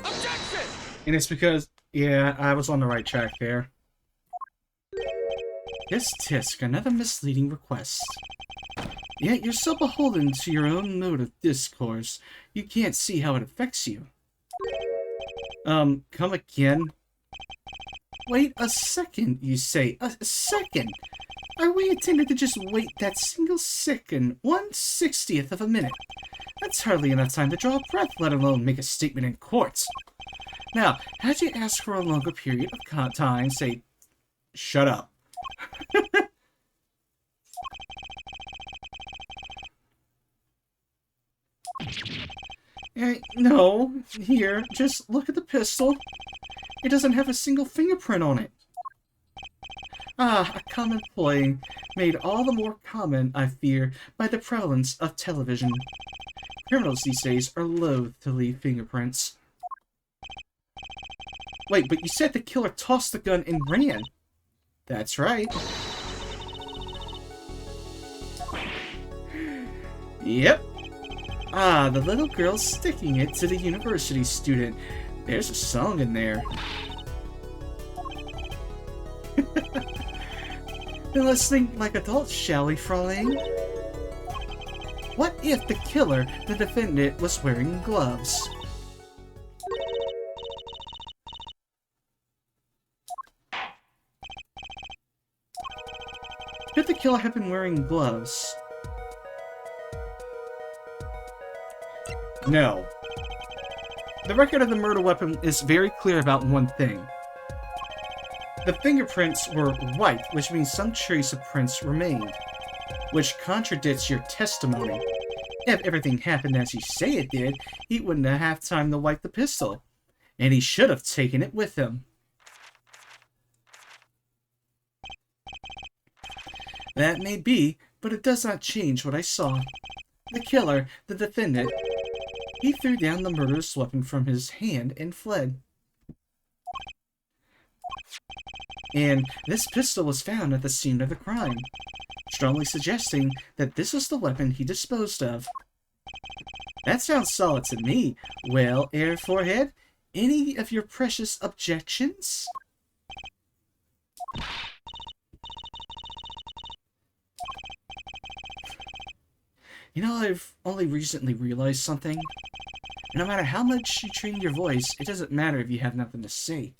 Objection! And it's because, yeah, I was on the right track there. Yes, Tisk, another misleading request. Yet you're so beholden to your own mode of discourse, you can't see how it affects you. Come again? Wait a second, you say. A second? Are we intended to just wait that single second, 1/60th of a minute? That's hardly enough time to draw a breath, let alone make a statement in court. Now, had you asked for a longer period of time, say, shut up. No, here, just look at the pistol. It doesn't have a single fingerprint on it. Ah, a common ploy, made all the more common, I fear, by the prevalence of television. Criminals these days are loath to leave fingerprints. Wait, but you said the killer tossed the gun and ran. That's right. Yep. Ah, the little girl sticking it to the university student. There's a song in there. Then let's think like adults, shall we, Fraulein? What if the killer, the defendant, was wearing gloves? Could the killer have been wearing gloves? No. The record of the murder weapon is very clear about one thing. The fingerprints were white, which means some trace of prints remained, which contradicts your testimony. If everything happened as you say it did, he wouldn't have had time to wipe the pistol, and he should have taken it with him. That may be, but it does not change what I saw. The killer, the defendant, he threw down the murderous weapon from his hand and fled. And this pistol was found at the scene of the crime, strongly suggesting that this was the weapon he disposed of. That sounds solid to me. Well, Air Forehead, any of your precious objections? You know, I've only recently realized something. No matter how much you train your voice, it doesn't matter if you have nothing to say.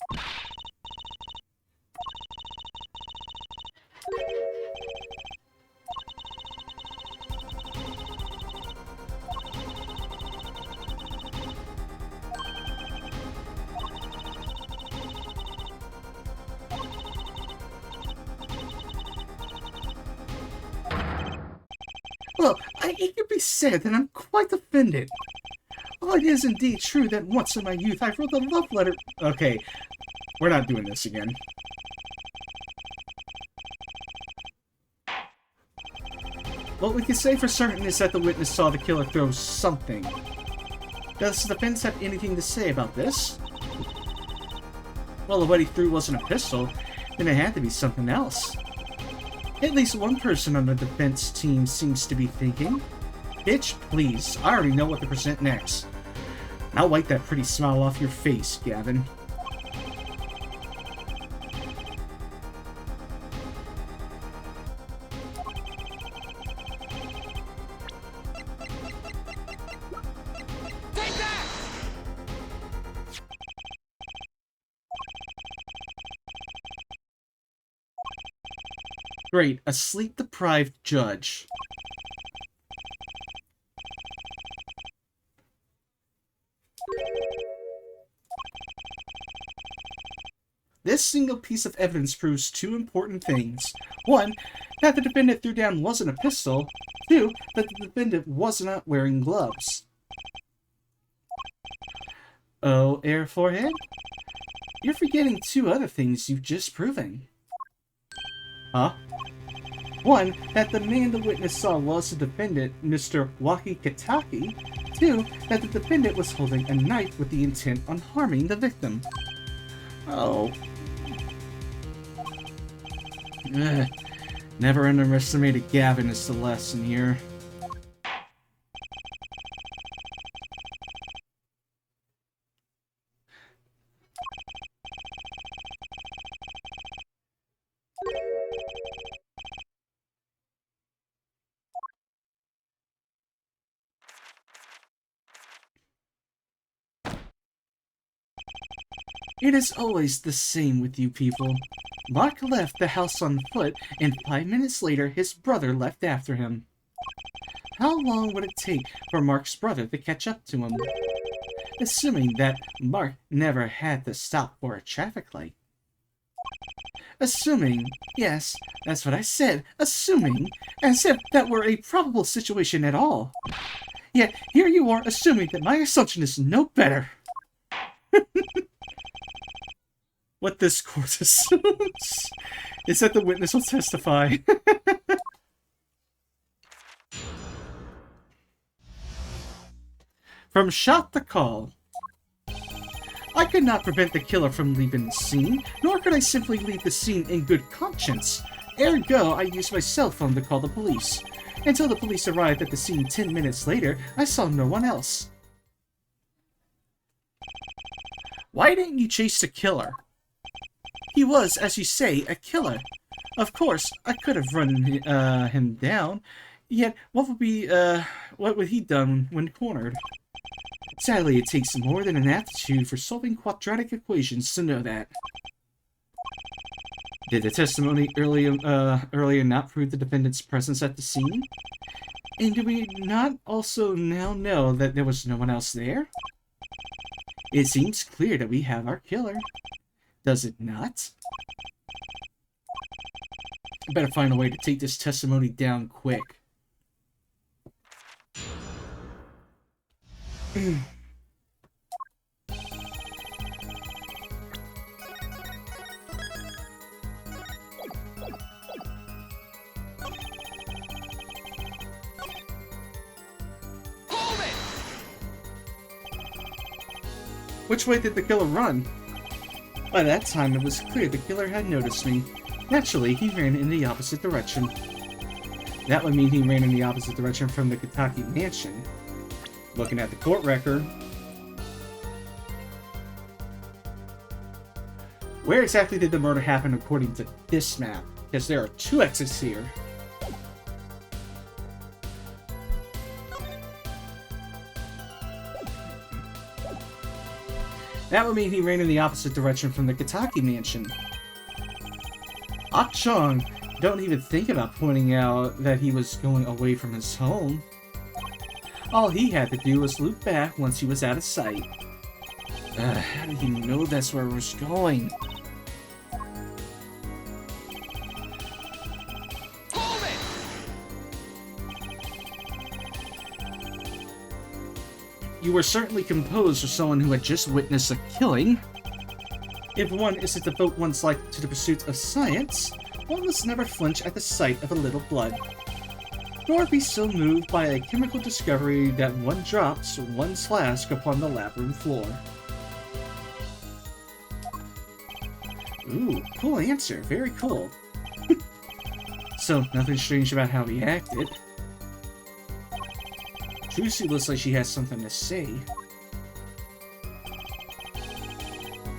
Well, it could be said that I'm quite offended. While it is indeed true that once in my youth I wrote a love letter... Okay, we're not doing this again. What we can say for certain is that the witness saw the killer throw something. Does the defense have anything to say about this? Well, if what he threw wasn't a pistol, then it had to be something else. At least one person on the defense team seems to be thinking. Bitch, please, I already know what to present next. I'll wipe that pretty smile off your face, Gavin. Take that! Great, a sleep-deprived judge. This single piece of evidence proves two important things. One, that the defendant threw down wasn't a pistol. Two, that the defendant was not wearing gloves. Oh, Air Forehead? You're forgetting two other things you've just proven. Huh? One, that the man the witness saw was the defendant, Mr. Wakikataki. Two, that the defendant was holding a knife with the intent on harming the victim. Oh. Ugh. Never underestimated Gavin is the lesson here. It is always the same with you people. Mark left the house on foot, and 5 minutes later his brother left after him. How long would it take for Mark's brother to catch up to him? Assuming that Mark never had to stop for a traffic light. Assuming, yes, that's what I said, assuming, as if that were a probable situation at all. Yet here you are assuming that my assumption is no better. What this court assumes is that the witness will testify. From shot to call. I could not prevent the killer from leaving the scene, nor could I simply leave the scene in good conscience. Ergo, I used my cell phone to call the police. Until the police arrived at the scene 10 minutes later, I saw no one else. Why didn't you chase the killer? He was, as you say, a killer. Of course, I could have run him down. Yet, what would he done when cornered? Sadly, it takes more than an aptitude for solving quadratic equations to know that. Did the testimony earlier not prove the defendant's presence at the scene? And do we not also now know that there was no one else there? It seems clear that we have our killer. Does it not? I better find a way to take this testimony down quick. Hold it! Which way did the killer run? By that time, it was clear the killer had noticed me. Naturally, he ran in the opposite direction. That would mean he ran in the opposite direction from the Kitaki mansion. Looking at the court record, where exactly did the murder happen according to this map? Because there are two exits here. That would mean he ran in the opposite direction from the Kitaki mansion. Akchong, don't even think about pointing out that he was going away from his home. All he had to do was loop back once he was out of sight. How did he know that's where I was going? Hold it! You were certainly composed for someone who had just witnessed a killing. If one is to devote one's life to the pursuit of science, one must never flinch at the sight of a little blood, nor be so moved by a chemical discovery that one drops one's flask upon the lab room floor. Ooh, cool answer. Very cool. So, nothing strange about how he acted. Trucy looks like she has something to say.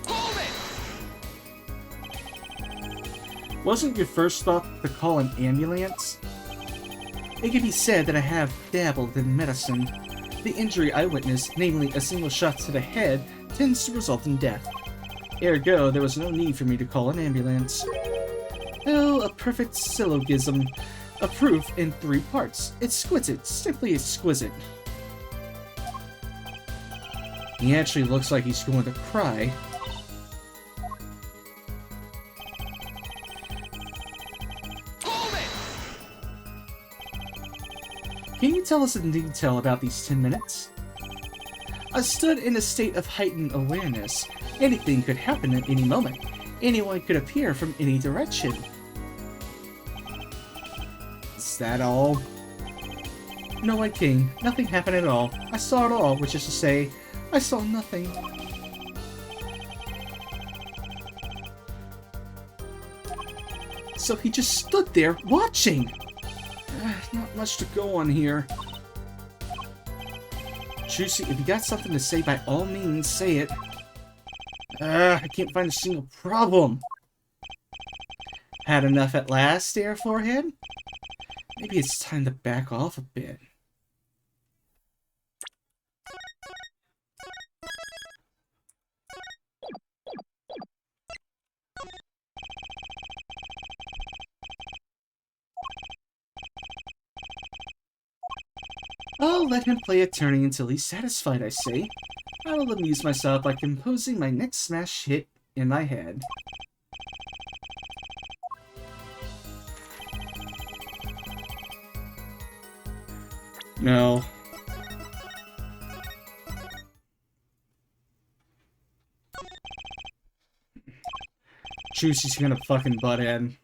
Hold it! Wasn't your first thought to call an ambulance? It can be said that I have dabbled in medicine. The injury I witnessed, namely a single shot to the head, tends to result in death. Ergo, there was no need for me to call an ambulance. Oh, a perfect syllogism. A proof in 3 parts. Exquisite, simply exquisite. He actually looks like he's going to cry. Hold it! Can you tell us in detail about these 10 minutes? I stood in a state of heightened awareness. Anything could happen at any moment. Anyone could appear from any direction. Is that all? No, I King. Nothing happened at all. I saw it all, which is to say, I saw nothing. So he just stood there, watching! Not much to go on here. Trucy, if you got something to say, by all means, say it. I can't find a single problem. Had enough at last, there, forehead? Maybe it's time to back off a bit. I'll let him play attorney until he's satisfied, I say. I will amuse myself by composing my next smash hit in my head. No. Trucy's gonna fucking butt in.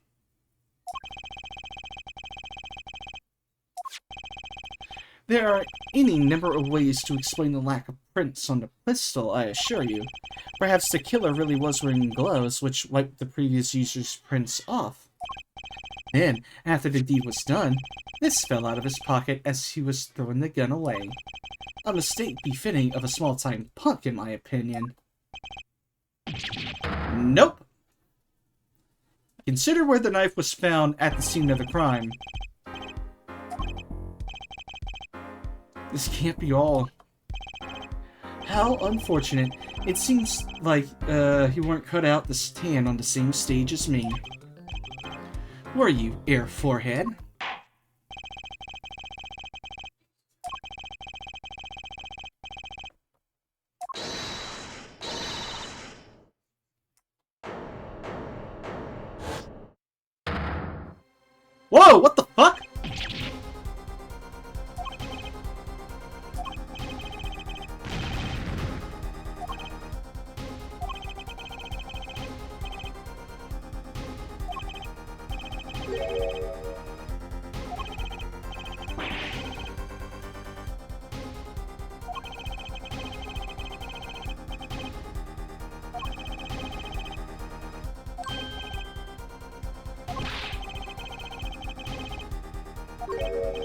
There are any number of ways to explain the lack of prints on the pistol, I assure you. Perhaps the killer really was wearing gloves, which wiped the previous user's prints off. Then, after the deed was done, this fell out of his pocket as he was throwing the gun away. A mistake befitting of a small-time punk, in my opinion. Nope! Consider where the knife was found at the scene of the crime. This can't be all. How unfortunate. It seems like you weren't cut out to stand on the same stage as me. Were you, Air Forehead? Whoa, what the fuck?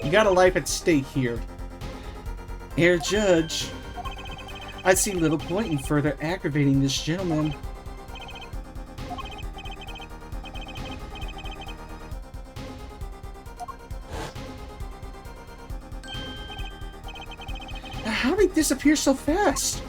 You got a life at stake here. Air Judge, I see little point in further aggravating this gentleman. How did he disappear so fast?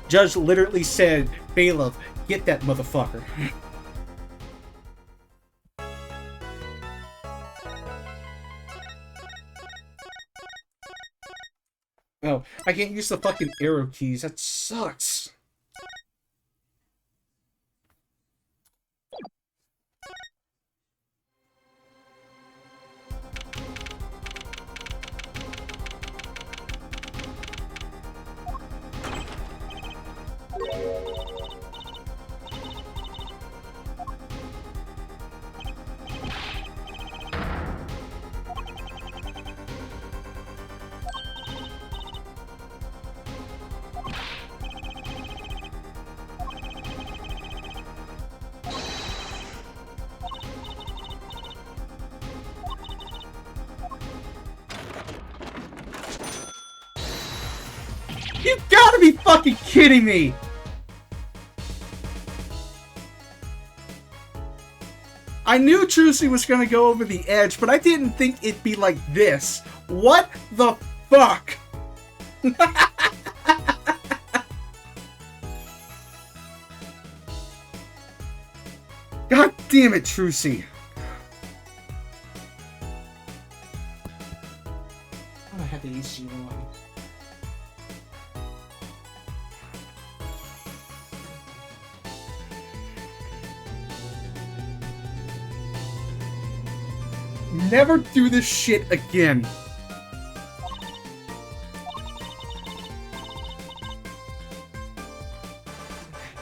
Judge literally said, Bailiff, get that motherfucker. Oh, I can't use the fucking arrow keys. That sucks. You gotta be fucking kidding me! I knew Trucy was gonna go over the edge, but I didn't think it'd be like this. What the fuck? God damn it, Trucy. I had the AC on. Never do this shit again.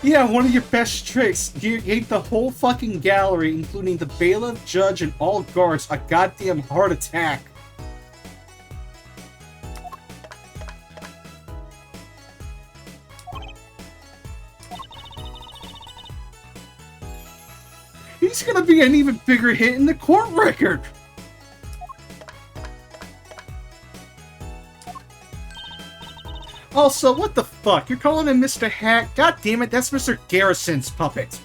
Yeah, one of your best tricks. You gave the whole fucking gallery, including the bailiff, judge, and all guards, a goddamn heart attack. He's gonna be an even bigger hit in the court record. Also, what the fuck? You're calling him Mr. Hack? God damn it, that's Mr. Garrison's puppet.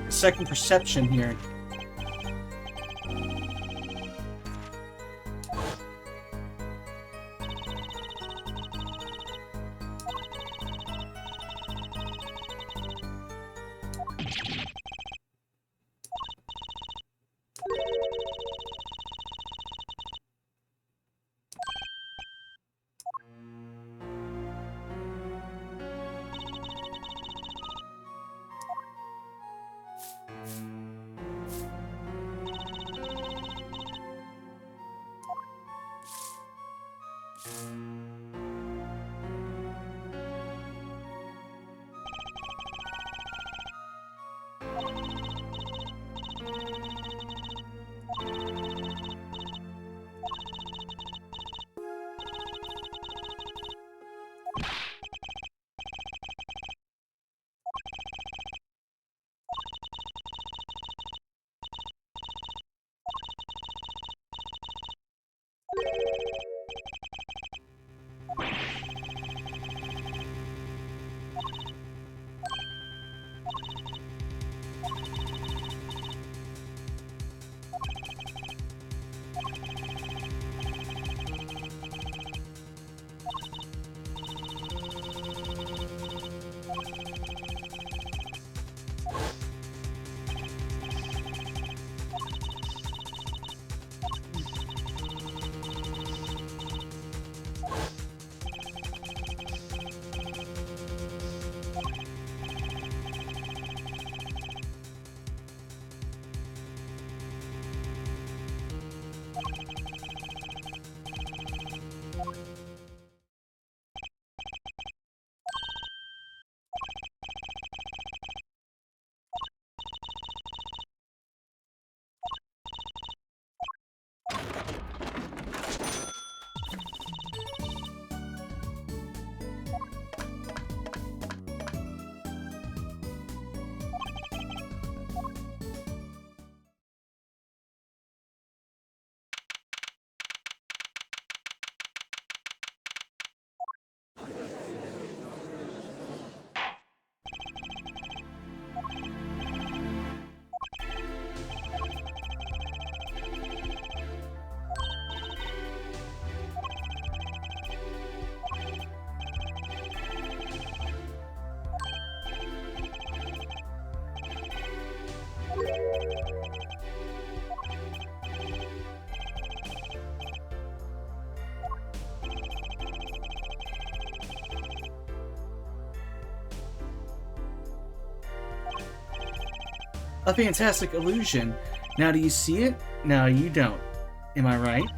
Second perception here. A fantastic illusion. Now do you see it? Now you don't. Am I right?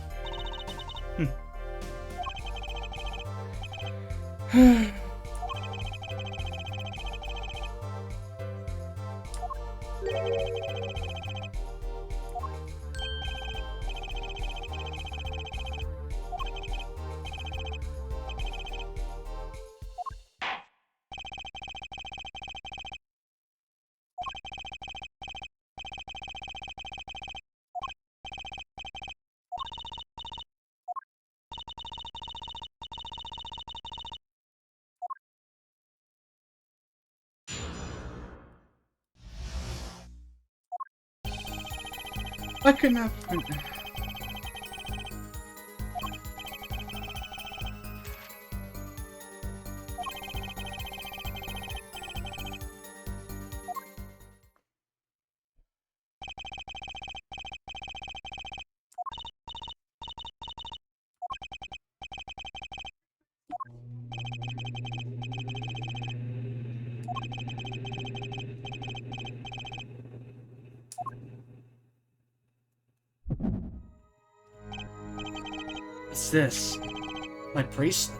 I could not. What's this? My bracelet.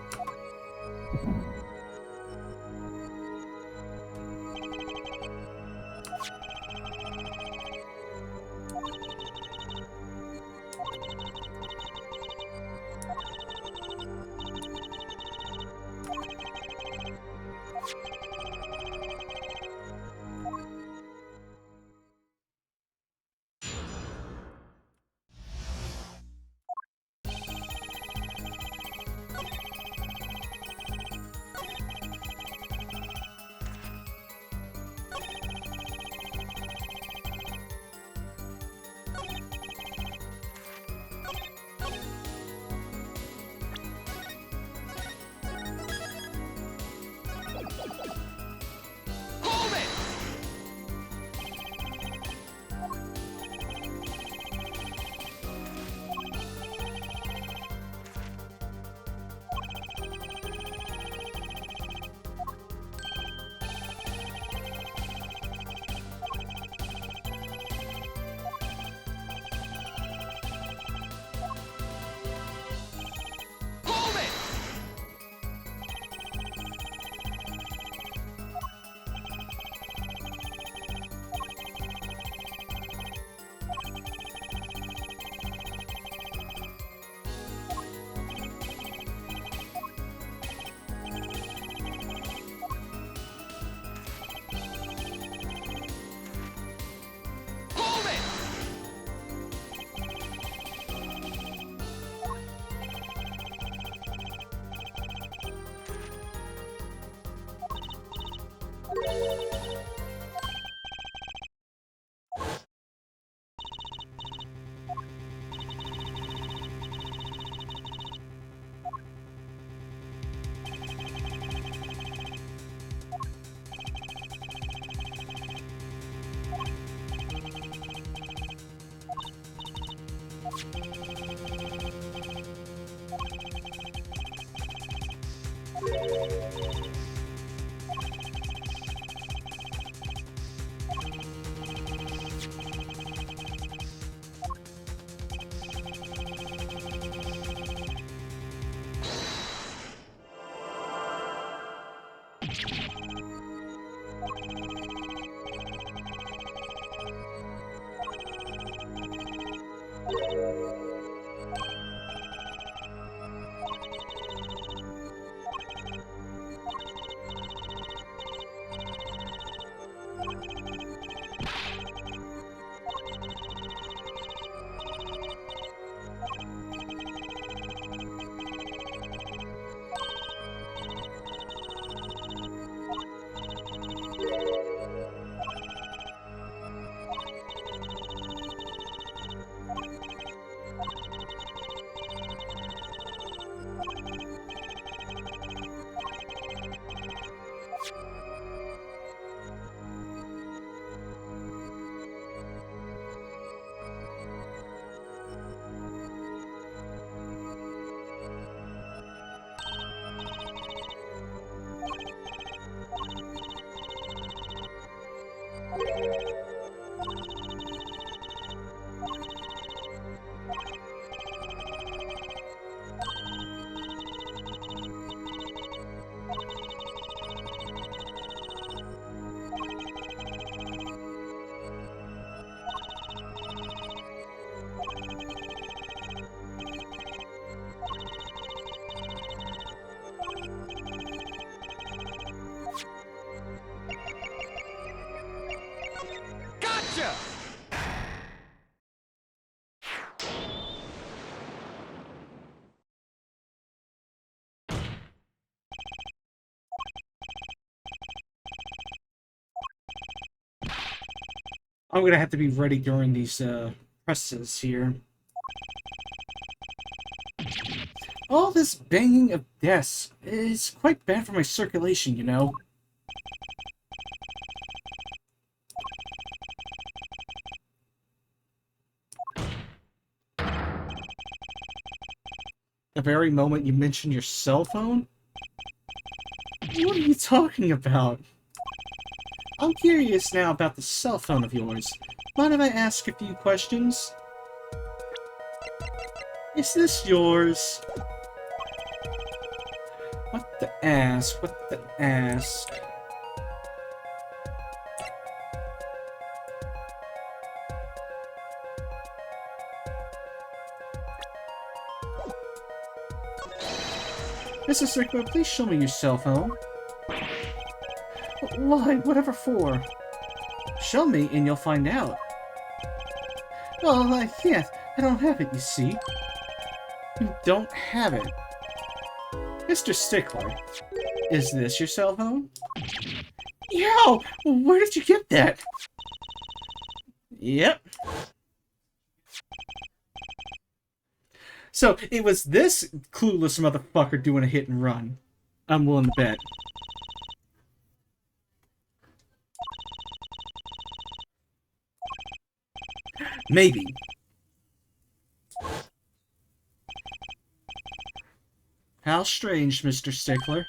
Gotcha! I'm gonna have to be ready during these presses here. All this banging of desks is quite bad for my circulation, you know. The very moment you mention your cell phone? What are you talking about? I'm curious now about the cell phone of yours. Mind if I ask a few questions? Is this yours? What the ask? What the ask? Mr. Strickler, please show me your cell phone. Why? Whatever for? Show me and you'll find out. Well, I can't. I don't have it, you see. You don't have it. Mr. Stickler, is this your cell phone? Yo! Where did you get that? Yep. So, it was this clueless motherfucker doing a hit and run. I'm willing to bet. Maybe. How strange, Mr. Stickler.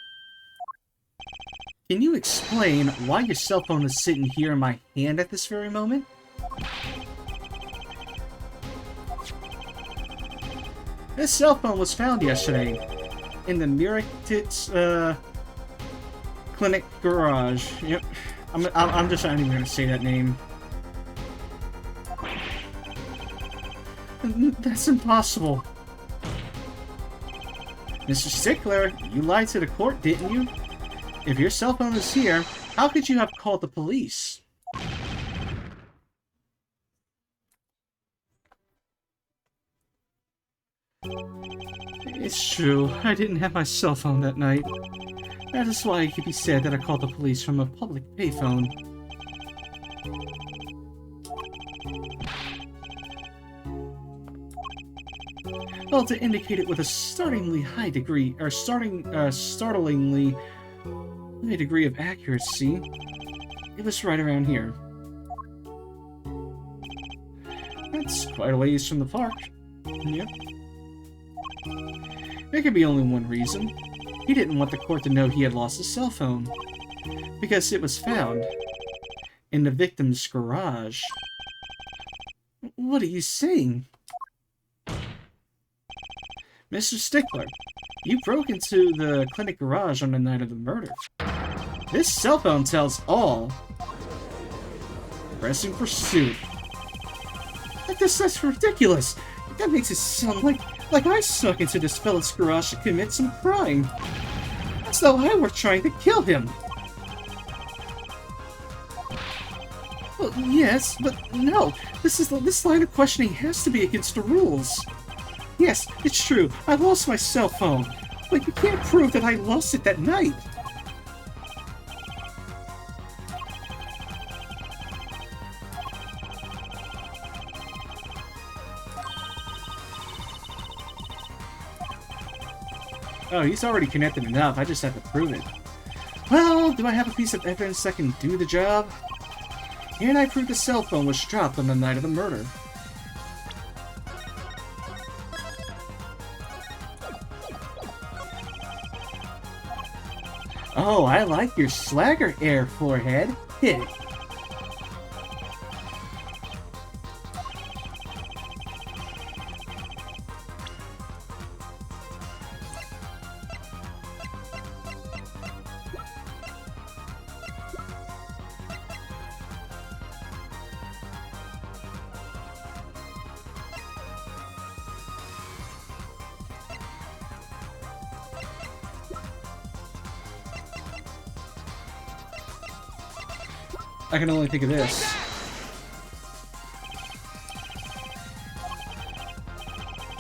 Can you explain why your cell phone is sitting here in my hand at this very moment? This cell phone was found yesterday in the Miratitz clinic garage. Yep, I'm just not even gonna say that name. That's impossible. Mr. Stickler, you lied to the court, didn't you? If your cell phone is here, how could you have called the police? It's true, I didn't have my cell phone that night. That is why it could be said that I called the police from a public payphone. Well, to indicate it with a startlingly high degree of accuracy, it was right around here. That's quite a ways from the park. Yep. There could be only one reason. He didn't want the court to know he had lost his cell phone, because it was found in the victim's garage. What are you saying? Mr. Stickler, you broke into the clinic garage on the night of the murder. This cell phone tells all. Pressing pursuit. That's ridiculous. That makes it sound like I snuck into this fella's garage to commit some crime. As though I were trying to kill him. Well, yes, but no. This line of questioning has to be against the rules. Yes, it's true. I lost my cell phone. But you can't prove that I lost it that night. Oh, he's already connected enough. I just have to prove it. Well, do I have a piece of evidence that can do the job? And I prove the cell phone was dropped on the night of the murder. Oh, I like your swagger, Air Forehead. Hit it. I can only think of this.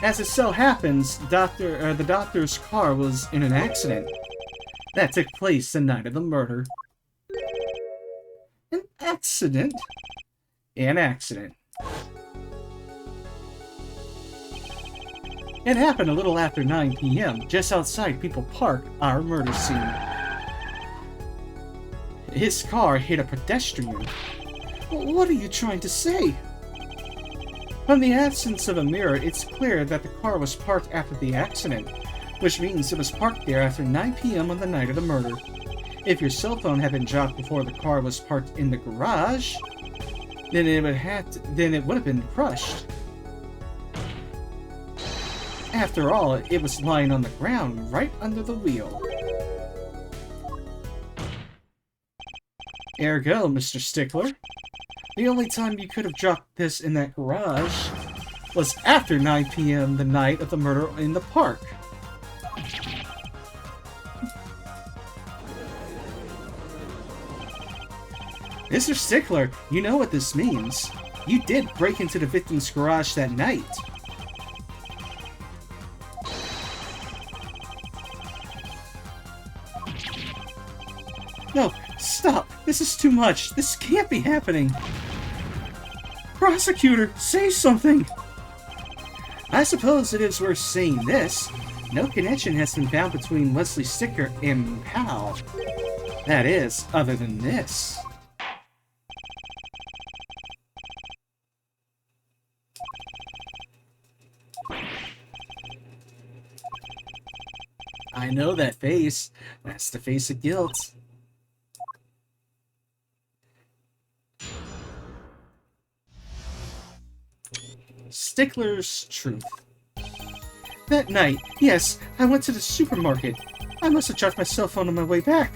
As it so happens, the doctor's car was in an accident that took place the night of the murder. An accident? An accident. It happened a little after 9 p.m., just outside People Park, our murder scene. His car hit a pedestrian. What are you trying to say? From the absence of a mirror, it's clear that the car was parked after the accident, which means it was parked there after 9 p.m. on the night of the murder. If your cell phone had been dropped before the car was parked in the garage, then it would have been crushed. After all, it was lying on the ground right under the wheel. Ergo, Mr. Stickler, the only time you could have dropped this in that garage was after 9 p.m. the night of the murder in the park. Mr. Stickler, you know what this means. You did break into the victim's garage that night. No, stop! This is too much! This can't be happening! Prosecutor, say something! I suppose it is worth saying this. No connection has been found between Wesley Stickler and Pal. That is, other than this. I know that face. That's the face of guilt. Stickler's truth. That night, yes, I went to the supermarket. I must have dropped my cell phone on my way back.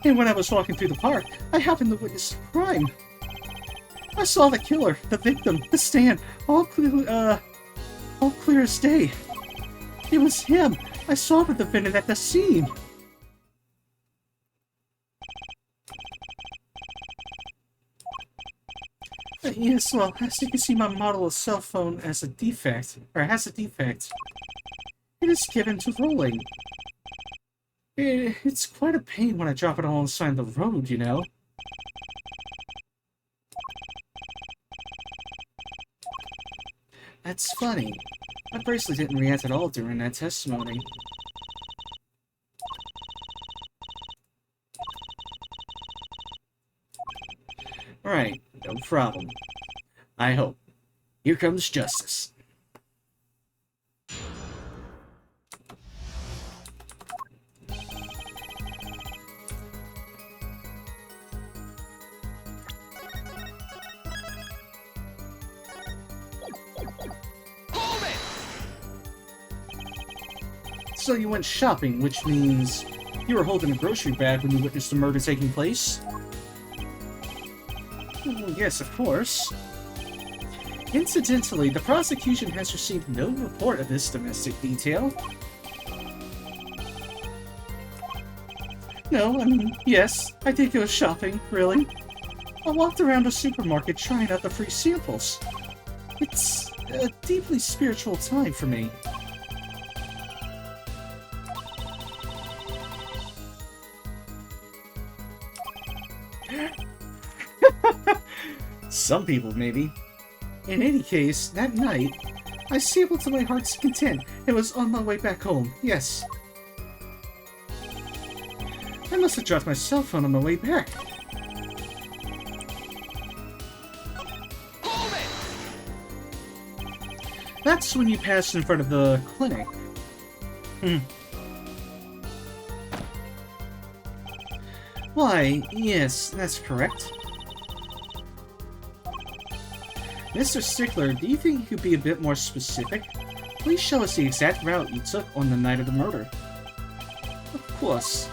And when I was walking through the park, I happened to witness a crime. I saw the killer, the victim, the stand, all clear as day. It was him. I saw the defendant at the scene. Yes, well, as you can see, my model of cell phone has a defect. It is given to rolling. It's quite a pain when I drop it all on the side of the road, you know. That's funny. My bracelet didn't react at all during that testimony. Alright, no problem. I hope. Here comes justice. So you went shopping, which means you were holding a grocery bag when you witnessed the murder taking place? Yes, of course. Incidentally, the prosecution has received no report of this domestic detail. No, I mean, yes, I did go shopping, really. I walked around a supermarket trying out the free samples. It's a deeply spiritual time for me. Some people, maybe. In any case, that night, I sampled to my heart's content and was on my way back home, yes. I must have dropped my cell phone on my way back. Hold it! That's when you passed in front of the clinic. Why, yes, that's correct. Mr. Stickler, do you think you could be a bit more specific? Please show us the exact route you took on the night of the murder. Of course.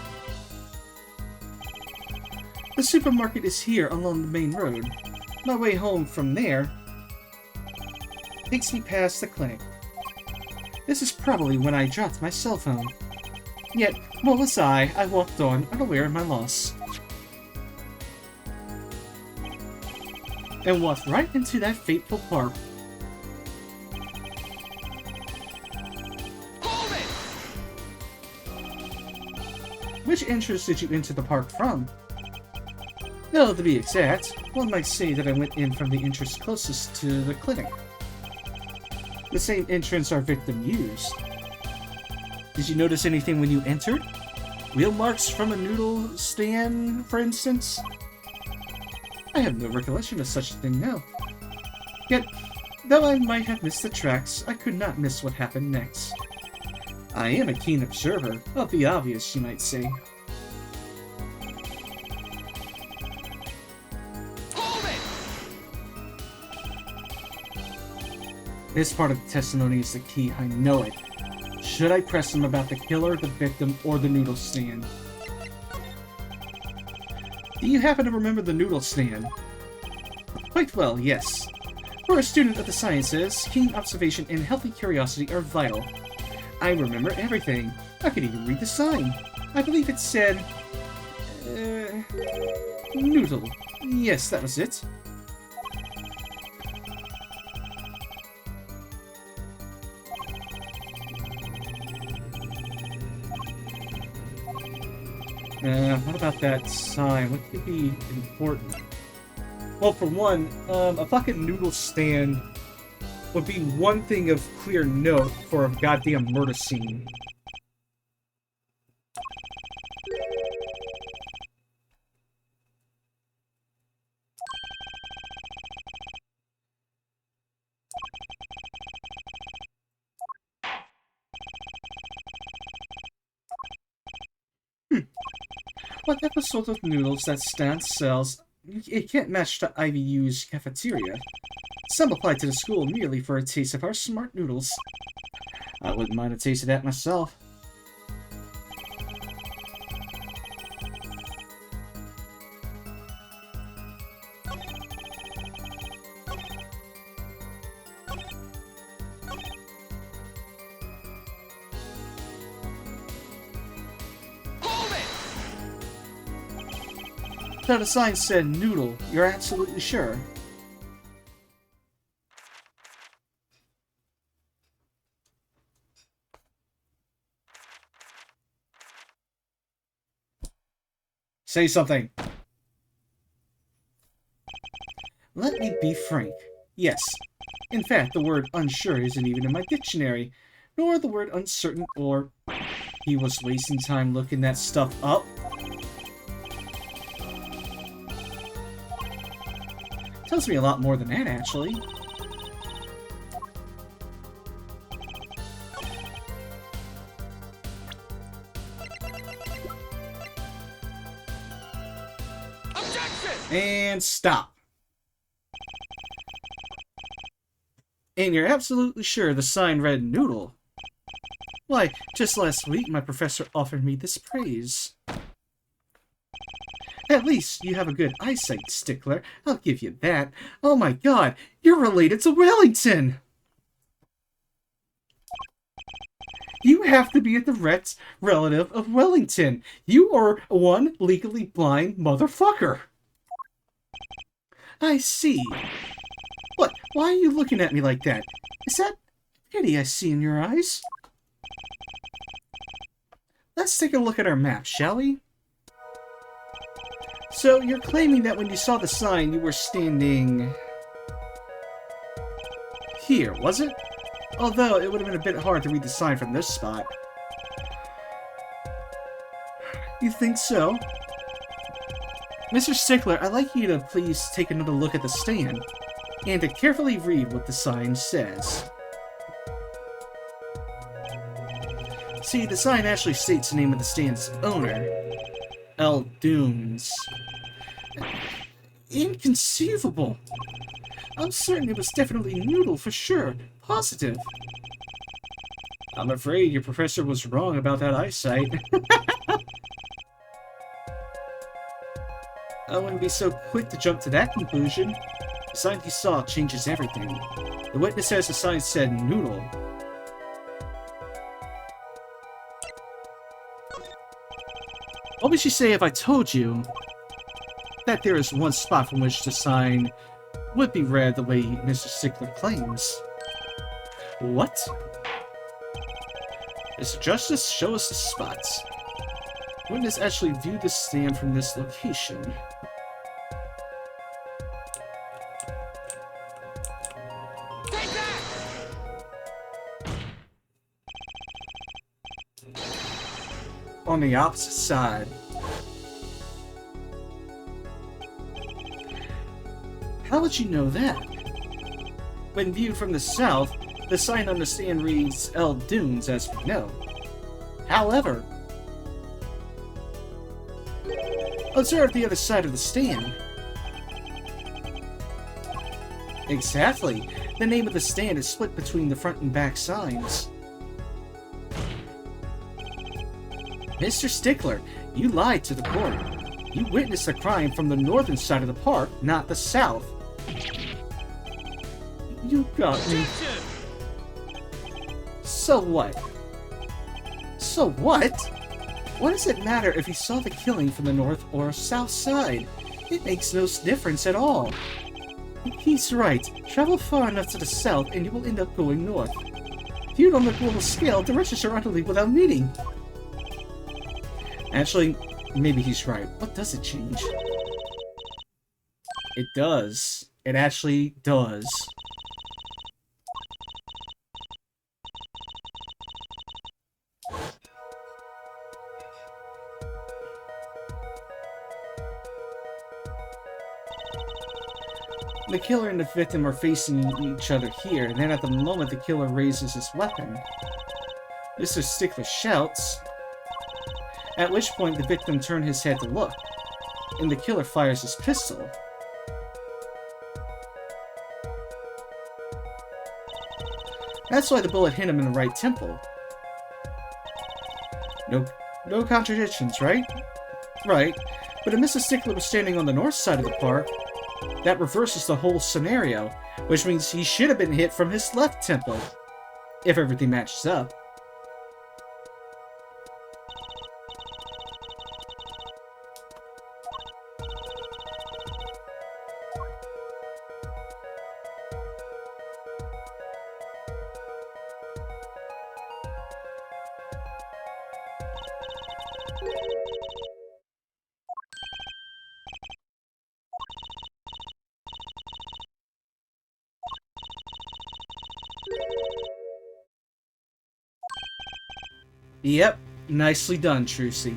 The supermarket is here along the main road. My way home from there takes me past the clinic. This is probably when I dropped my cell phone. Yet, what was I? I walked on, unaware of my loss. And walked right into that fateful park. Hold it! Which entrance did you enter the park from? No, to be exact, one might say that I went in from the entrance closest to the clinic. The same entrance our victim used. Did you notice anything when you entered? Wheel marks from a noodle stand, for instance? I have no recollection of such a thing now. Yet, though I might have missed the tracks, I could not miss what happened next. I am a keen observer of the obvious, you might say. Hold it! This part of the testimony is the key, I know it. Should I press him about the killer, the victim, or the noodle stand? Do you happen to remember the noodle stand? Quite well, yes. For a student of the sciences, keen observation and healthy curiosity are vital. I remember everything. I could even read the sign. I believe it said... noodle. Yes, that was it. What about that sign? What could be important? Well, for one, a fucking noodle stand would be one thing of clear note for a goddamn murder scene. What episode of noodles that stand sells? It can't match the IVU's cafeteria. Some apply to the school merely for a taste of our smart noodles. I wouldn't mind a taste of that myself. Now the sign said noodle. You're absolutely sure? Say something. Let me be frank. Yes. In fact, the word unsure isn't even in my dictionary, nor the word uncertain or... He was wasting time looking that stuff up. Tells me a lot more than that, actually. Objection! And stop. And you're absolutely sure the sign read noodle. Why, just last week my professor offered me this praise. At least you have a good eyesight, Stickler. I'll give you that. Oh my god, you're related to Wellington! You have to be a direct relative of Wellington. You are one legally blind motherfucker. I see. What? Why are you looking at me like that? Is that pity I see in your eyes? Let's take a look at our map, shall we? So, you're claiming that when you saw the sign, you were standing here, was it? Although, it would have been a bit hard to read the sign from this spot. You think so? Mr. Stickler, I'd like you to please take another look at the stand, and to carefully read what the sign says. See, the sign actually states the name of the stand's owner, L. Dunes. Inconceivable! I'm certain it was definitely Noodle for sure. Positive. I'm afraid your professor was wrong about that eyesight. I wouldn't be so quick to jump to that conclusion. The sign he saw changes everything. The witness says the sign said Noodle. What would you say if I told you that there is one spot from which the sign would be read the way Mr. Stickler claims? What? Mr. Justice, show us the spots. Witness actually viewed the stand from this location. Take that! On the opposite side. How would you know that? When viewed from the south, the sign on the stand reads L. Dunes, as we know. However, observe the other side of the stand. Exactly. The name of the stand is split between the front and back signs. Mr. Stickler, you lied to the court. You witnessed the crime from the northern side of the park, not the south. You got me. Objection! So what? So what? What does it matter if you saw the killing from the north or south side? It makes no difference at all. He's right. Travel far enough to the south and you will end up going north. Viewed on the global scale, directions are utterly without meaning. Actually, maybe he's right. What does it change? It does. It actually does. The killer and the victim are facing each other here, and then at the moment the killer raises his weapon. Mr. Stickler shouts, at which point the victim turns his head to look, and the killer fires his pistol. That's why the bullet hit him in the right temple. No contradictions, right? Right, but if Mr. Stickler was standing on the north side of the park, that reverses the whole scenario, which means he should have been hit from his left temple, if everything matches up. Yep, nicely done, Trucy.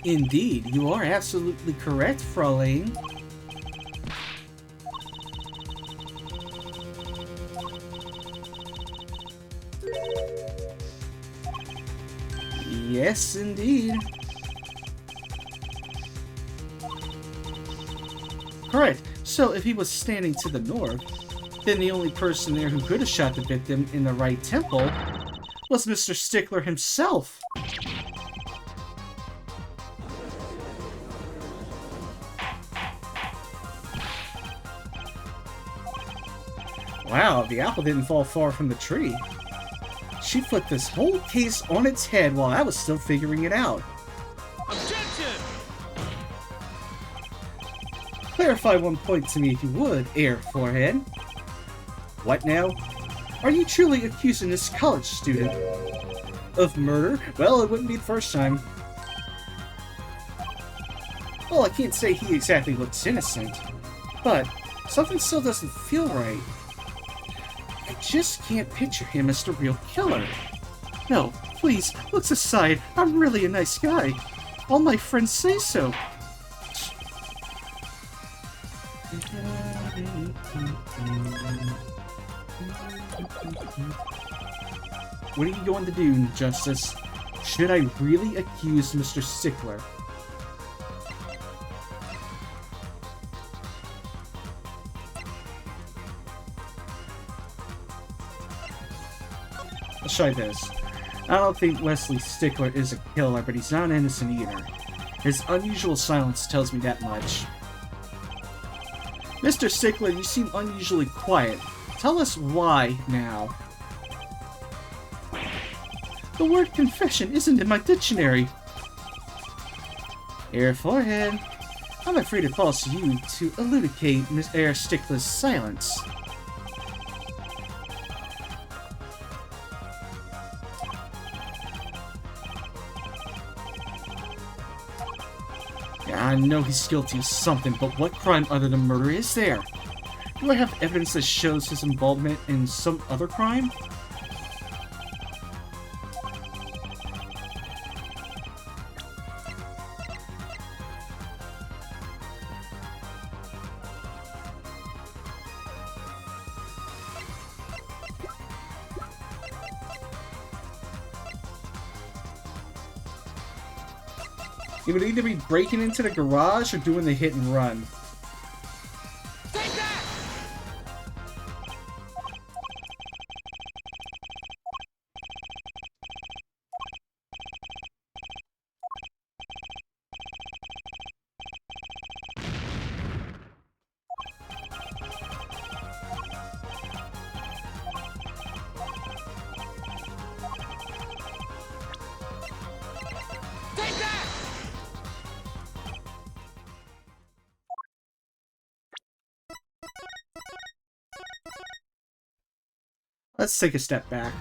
Indeed, you are absolutely correct, Fraulein. Yes, indeed. Alright, so if he was standing to the north, then the only person there who could have shot the victim in the right temple was Mr. Stickler himself. Wow, the apple didn't fall far from the tree. She flipped this whole case on its head while I was still figuring it out. Objection! Clarify one point to me if you would, Air Forehead. What now? Are you truly accusing this college student of murder? Well, it wouldn't be the first time. Well, I can't say he exactly looks innocent, but something still doesn't feel right. I just can't picture him as the real killer. No, please, looks aside, I'm really a nice guy. All my friends say so. What are you going to do, Justice? Should I really accuse Mr. Stickler? Let's try this. I don't think Wesley Stickler is a killer, but he's not innocent either. His unusual silence tells me that much. Mr. Stickler, you seem unusually quiet. Tell us why now. The word confession isn't in my dictionary. Air Forehead. I'm afraid it falls to you to elucidate Miss Air Stickler's silence. Yeah, I know he's guilty of something, but what crime other than murder is there? Do I have evidence that shows his involvement in some other crime? He would either be breaking into the garage or doing the hit and run. Take that! Take that! Let's take a step back.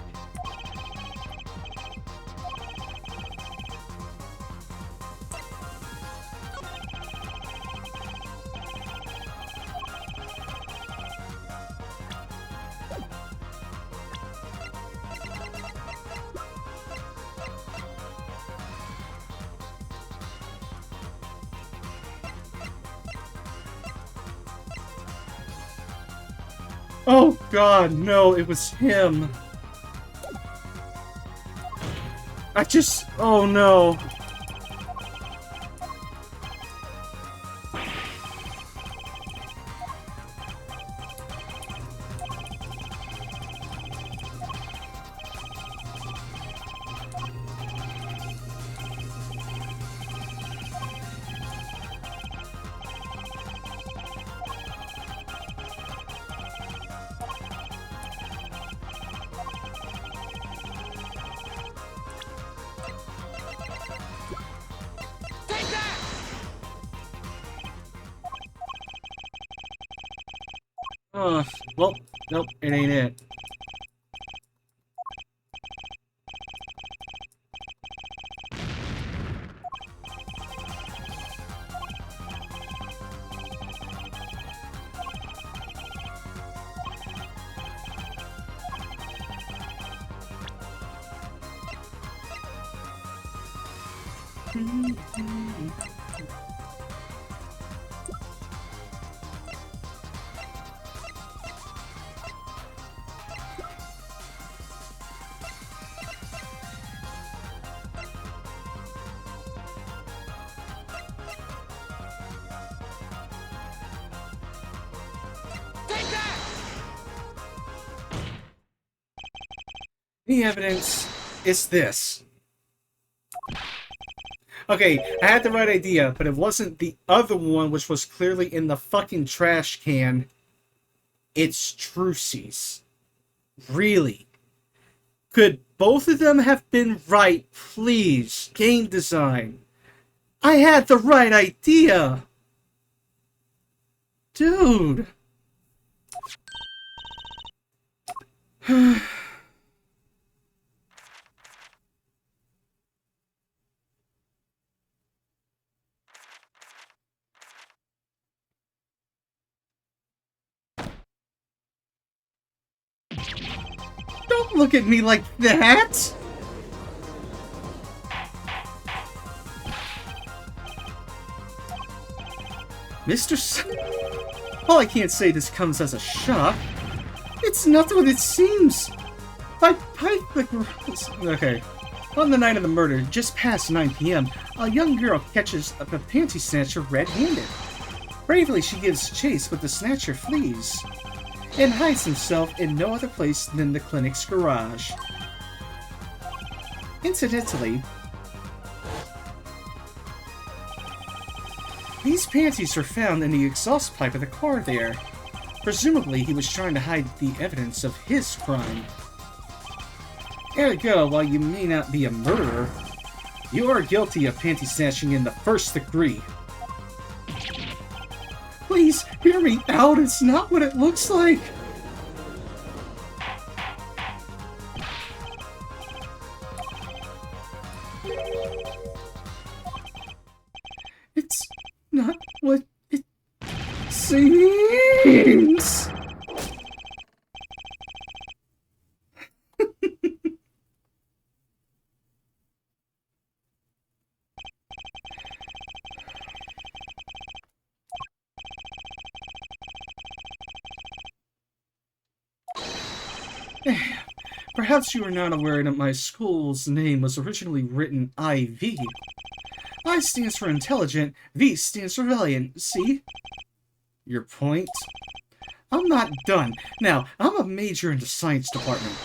Oh god, no, it was him. Oh no. Take that! Well, nope, it ain't it. The evidence is this. Okay, I had the right idea, but it wasn't the other one, which was clearly in the fucking trash can. It's Trucy's. Really? Could both of them have been right, please? Game design. I had the right idea! Dude! Don't look at me like that! Mr. Well, I can't say this comes as a shock. It's not what it seems. Okay. On the night of the murder, just past 9 p.m., a young girl catches a panty snatcher red-handed. Bravely, she gives chase, but the snatcher flees and hides himself in no other place than the clinic's garage. Incidentally, these panties were found in the exhaust pipe of the car there. Presumably, he was trying to hide the evidence of his crime. Ergo, while you may not be a murderer, you are guilty of panty snatching in the first degree. Please, hear me out, it's not what it looks like! It's not what it seems! Perhaps you are not aware that my school's name was originally written IV. I stands for intelligent, V stands for valiant, see? Your point? I'm not done. Now, I'm a major in the science department.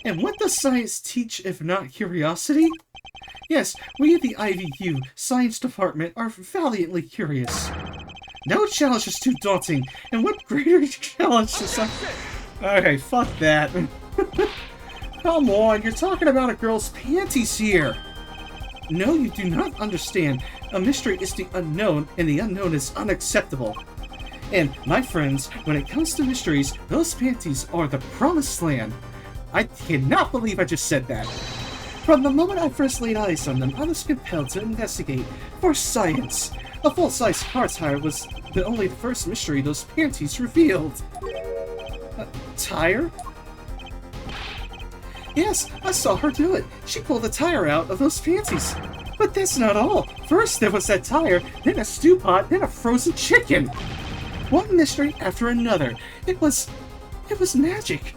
And what does science teach if not curiosity? Yes, we at the IVU science department are valiantly curious. No challenge is too daunting, and what greater challenge is that? Okay, fuck that. Come on, you're talking about a girl's panties here! No, you do not understand. A mystery is the unknown, and the unknown is unacceptable. And, my friends, when it comes to mysteries, those panties are the promised land. I cannot believe I just said that. From the moment I first laid eyes on them, I was compelled to investigate for science. A full-size car tire was only the first mystery those panties revealed. A tire? Yes, I saw her do it. She pulled the tire out of those panties. But that's not all. First there was that tire, then a stew pot, then a frozen chicken. One mystery after another. It was magic.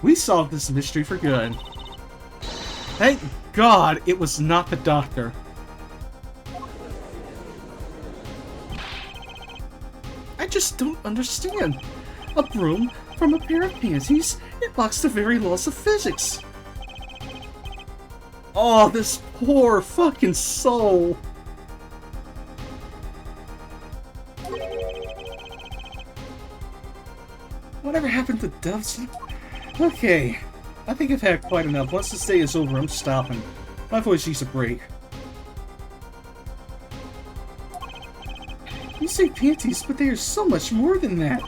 We solved this mystery for good. Thank God it was not the doctor. I just don't understand. A broom from a pair of panties? It mocks the very laws of physics. Oh, this poor fucking soul. Whatever happened to Dove's? Okay, I think I've had quite enough. Once this day is over, I'm stopping. My voice needs a break. You say panties, but they are so much more than that.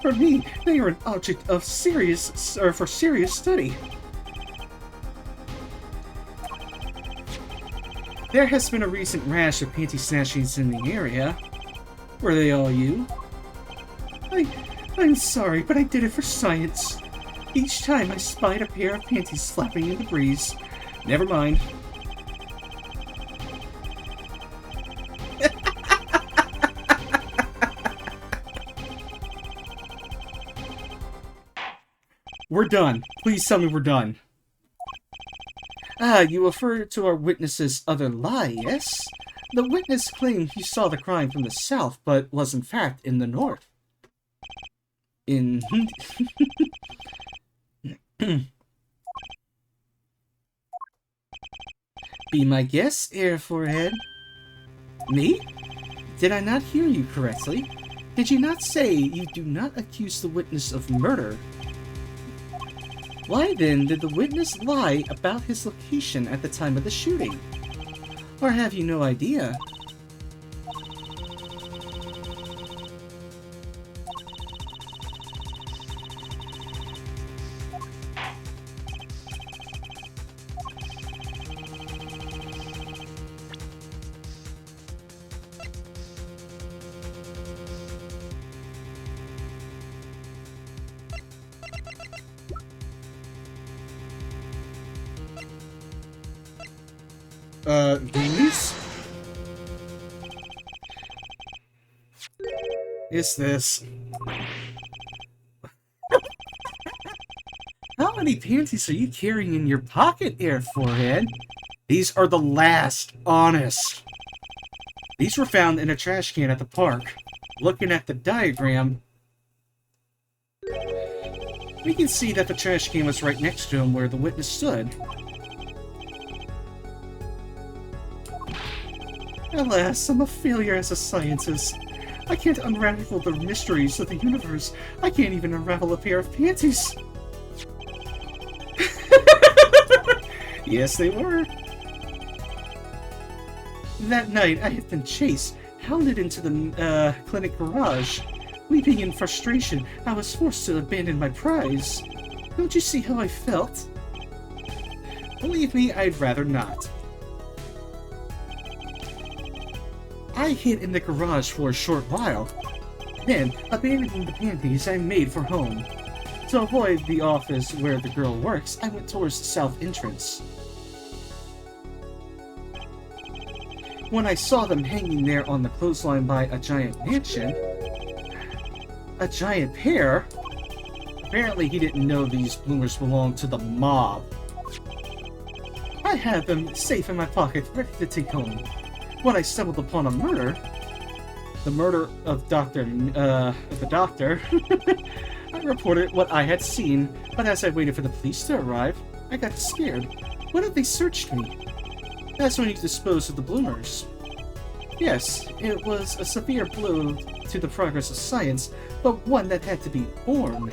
For me, they are an object of serious study. There has been a recent rash of panty snatchings in the area. Were they all you? I'm sorry, but I did it for science. Each time I spied a pair of panties flapping in the breeze. Never mind. We're done. Please tell me we're done. Ah, you refer to our witness's other lie, yes? The witness claimed he saw the crime from the south, but was in fact in the north. In... Be my guest, Air Forehead. Me? Did I not hear you correctly? Did you not say you do not accuse the witness of murder? Why then did the witness lie about his location at the time of the shooting? Or have you no idea? These? Is this? How many panties are you carrying in your pocket, Air Forehead? These are the last, honest. These were found in a trash can at the park. Looking at the diagram, we can see that the trash can was right next to him where the witness stood. Alas, I'm a failure as a scientist. I can't unravel the mysteries of the universe. I can't even unravel a pair of panties. Yes, they were. That night, I had been chased, hounded into the clinic garage. Weeping in frustration, I was forced to abandon my prize. Don't you see how I felt? Believe me, I'd rather not. I hid in the garage for a short while. Then, abandoning the panties, I made for home. To avoid the office where the girl works, I went towards the south entrance. When I saw them hanging there on the clothesline by a giant mansion, a giant pair? Apparently he didn't know these bloomers belonged to the mob. I had them safe in my pocket, ready to take home. When I stumbled upon a murder, the murder of the doctor, I reported what I had seen, but as I waited for the police to arrive, I got scared. What if they searched me? That's when you disposed of the bloomers. Yes, it was a severe blow to the progress of science, but one that had to be borne.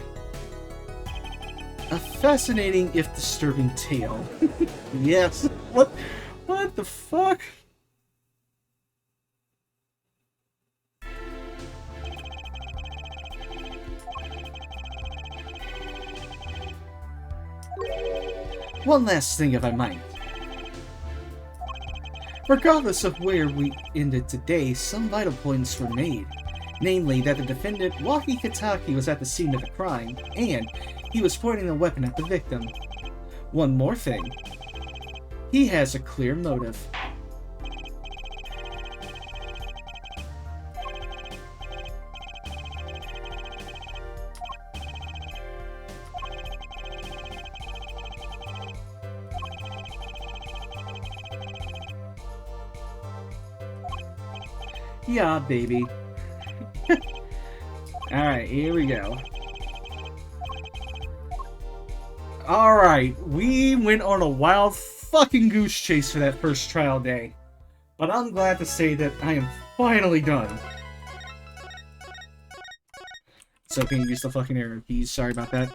A fascinating, if disturbing tale. Yes. What the fuck? One last thing if I might. Regardless of where we ended today, some vital points were made. Namely, that the defendant, Waki Kitaki, was at the scene of the crime, and he was pointing a weapon at the victim. One more thing. He has a clear motive. Yeah, baby. Alright, here we go. Alright, we went on a wild fucking goose chase for that first trial day. But I'm glad to say that I am finally done. So can you use the fucking arrow keys? Sorry about that.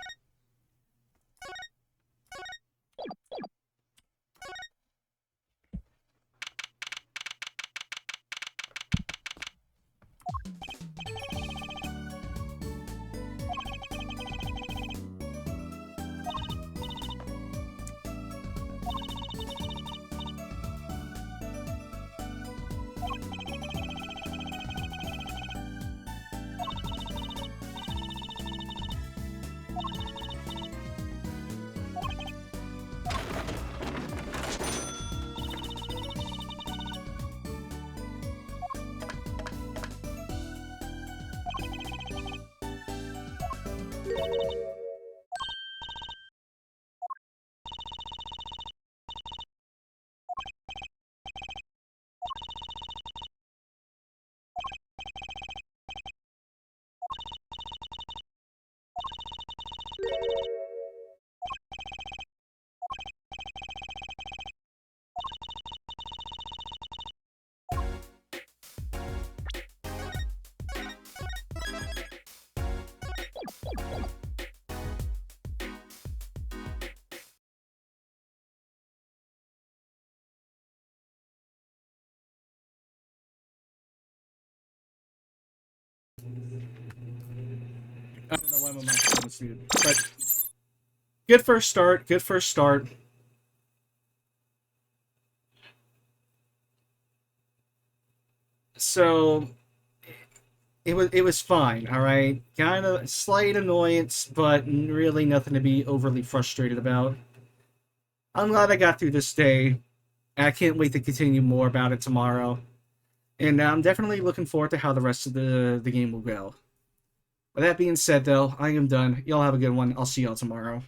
I don't know why my microphone was muted, but good first start. Good first start. So it was fine. All right, kind of slight annoyance, but really nothing to be overly frustrated about. I'm glad I got through this day. I can't wait to continue more about it tomorrow. And I'm definitely looking forward to how the rest of the game will go. With that being said, though, I am done. Y'all have a good one. I'll see y'all tomorrow.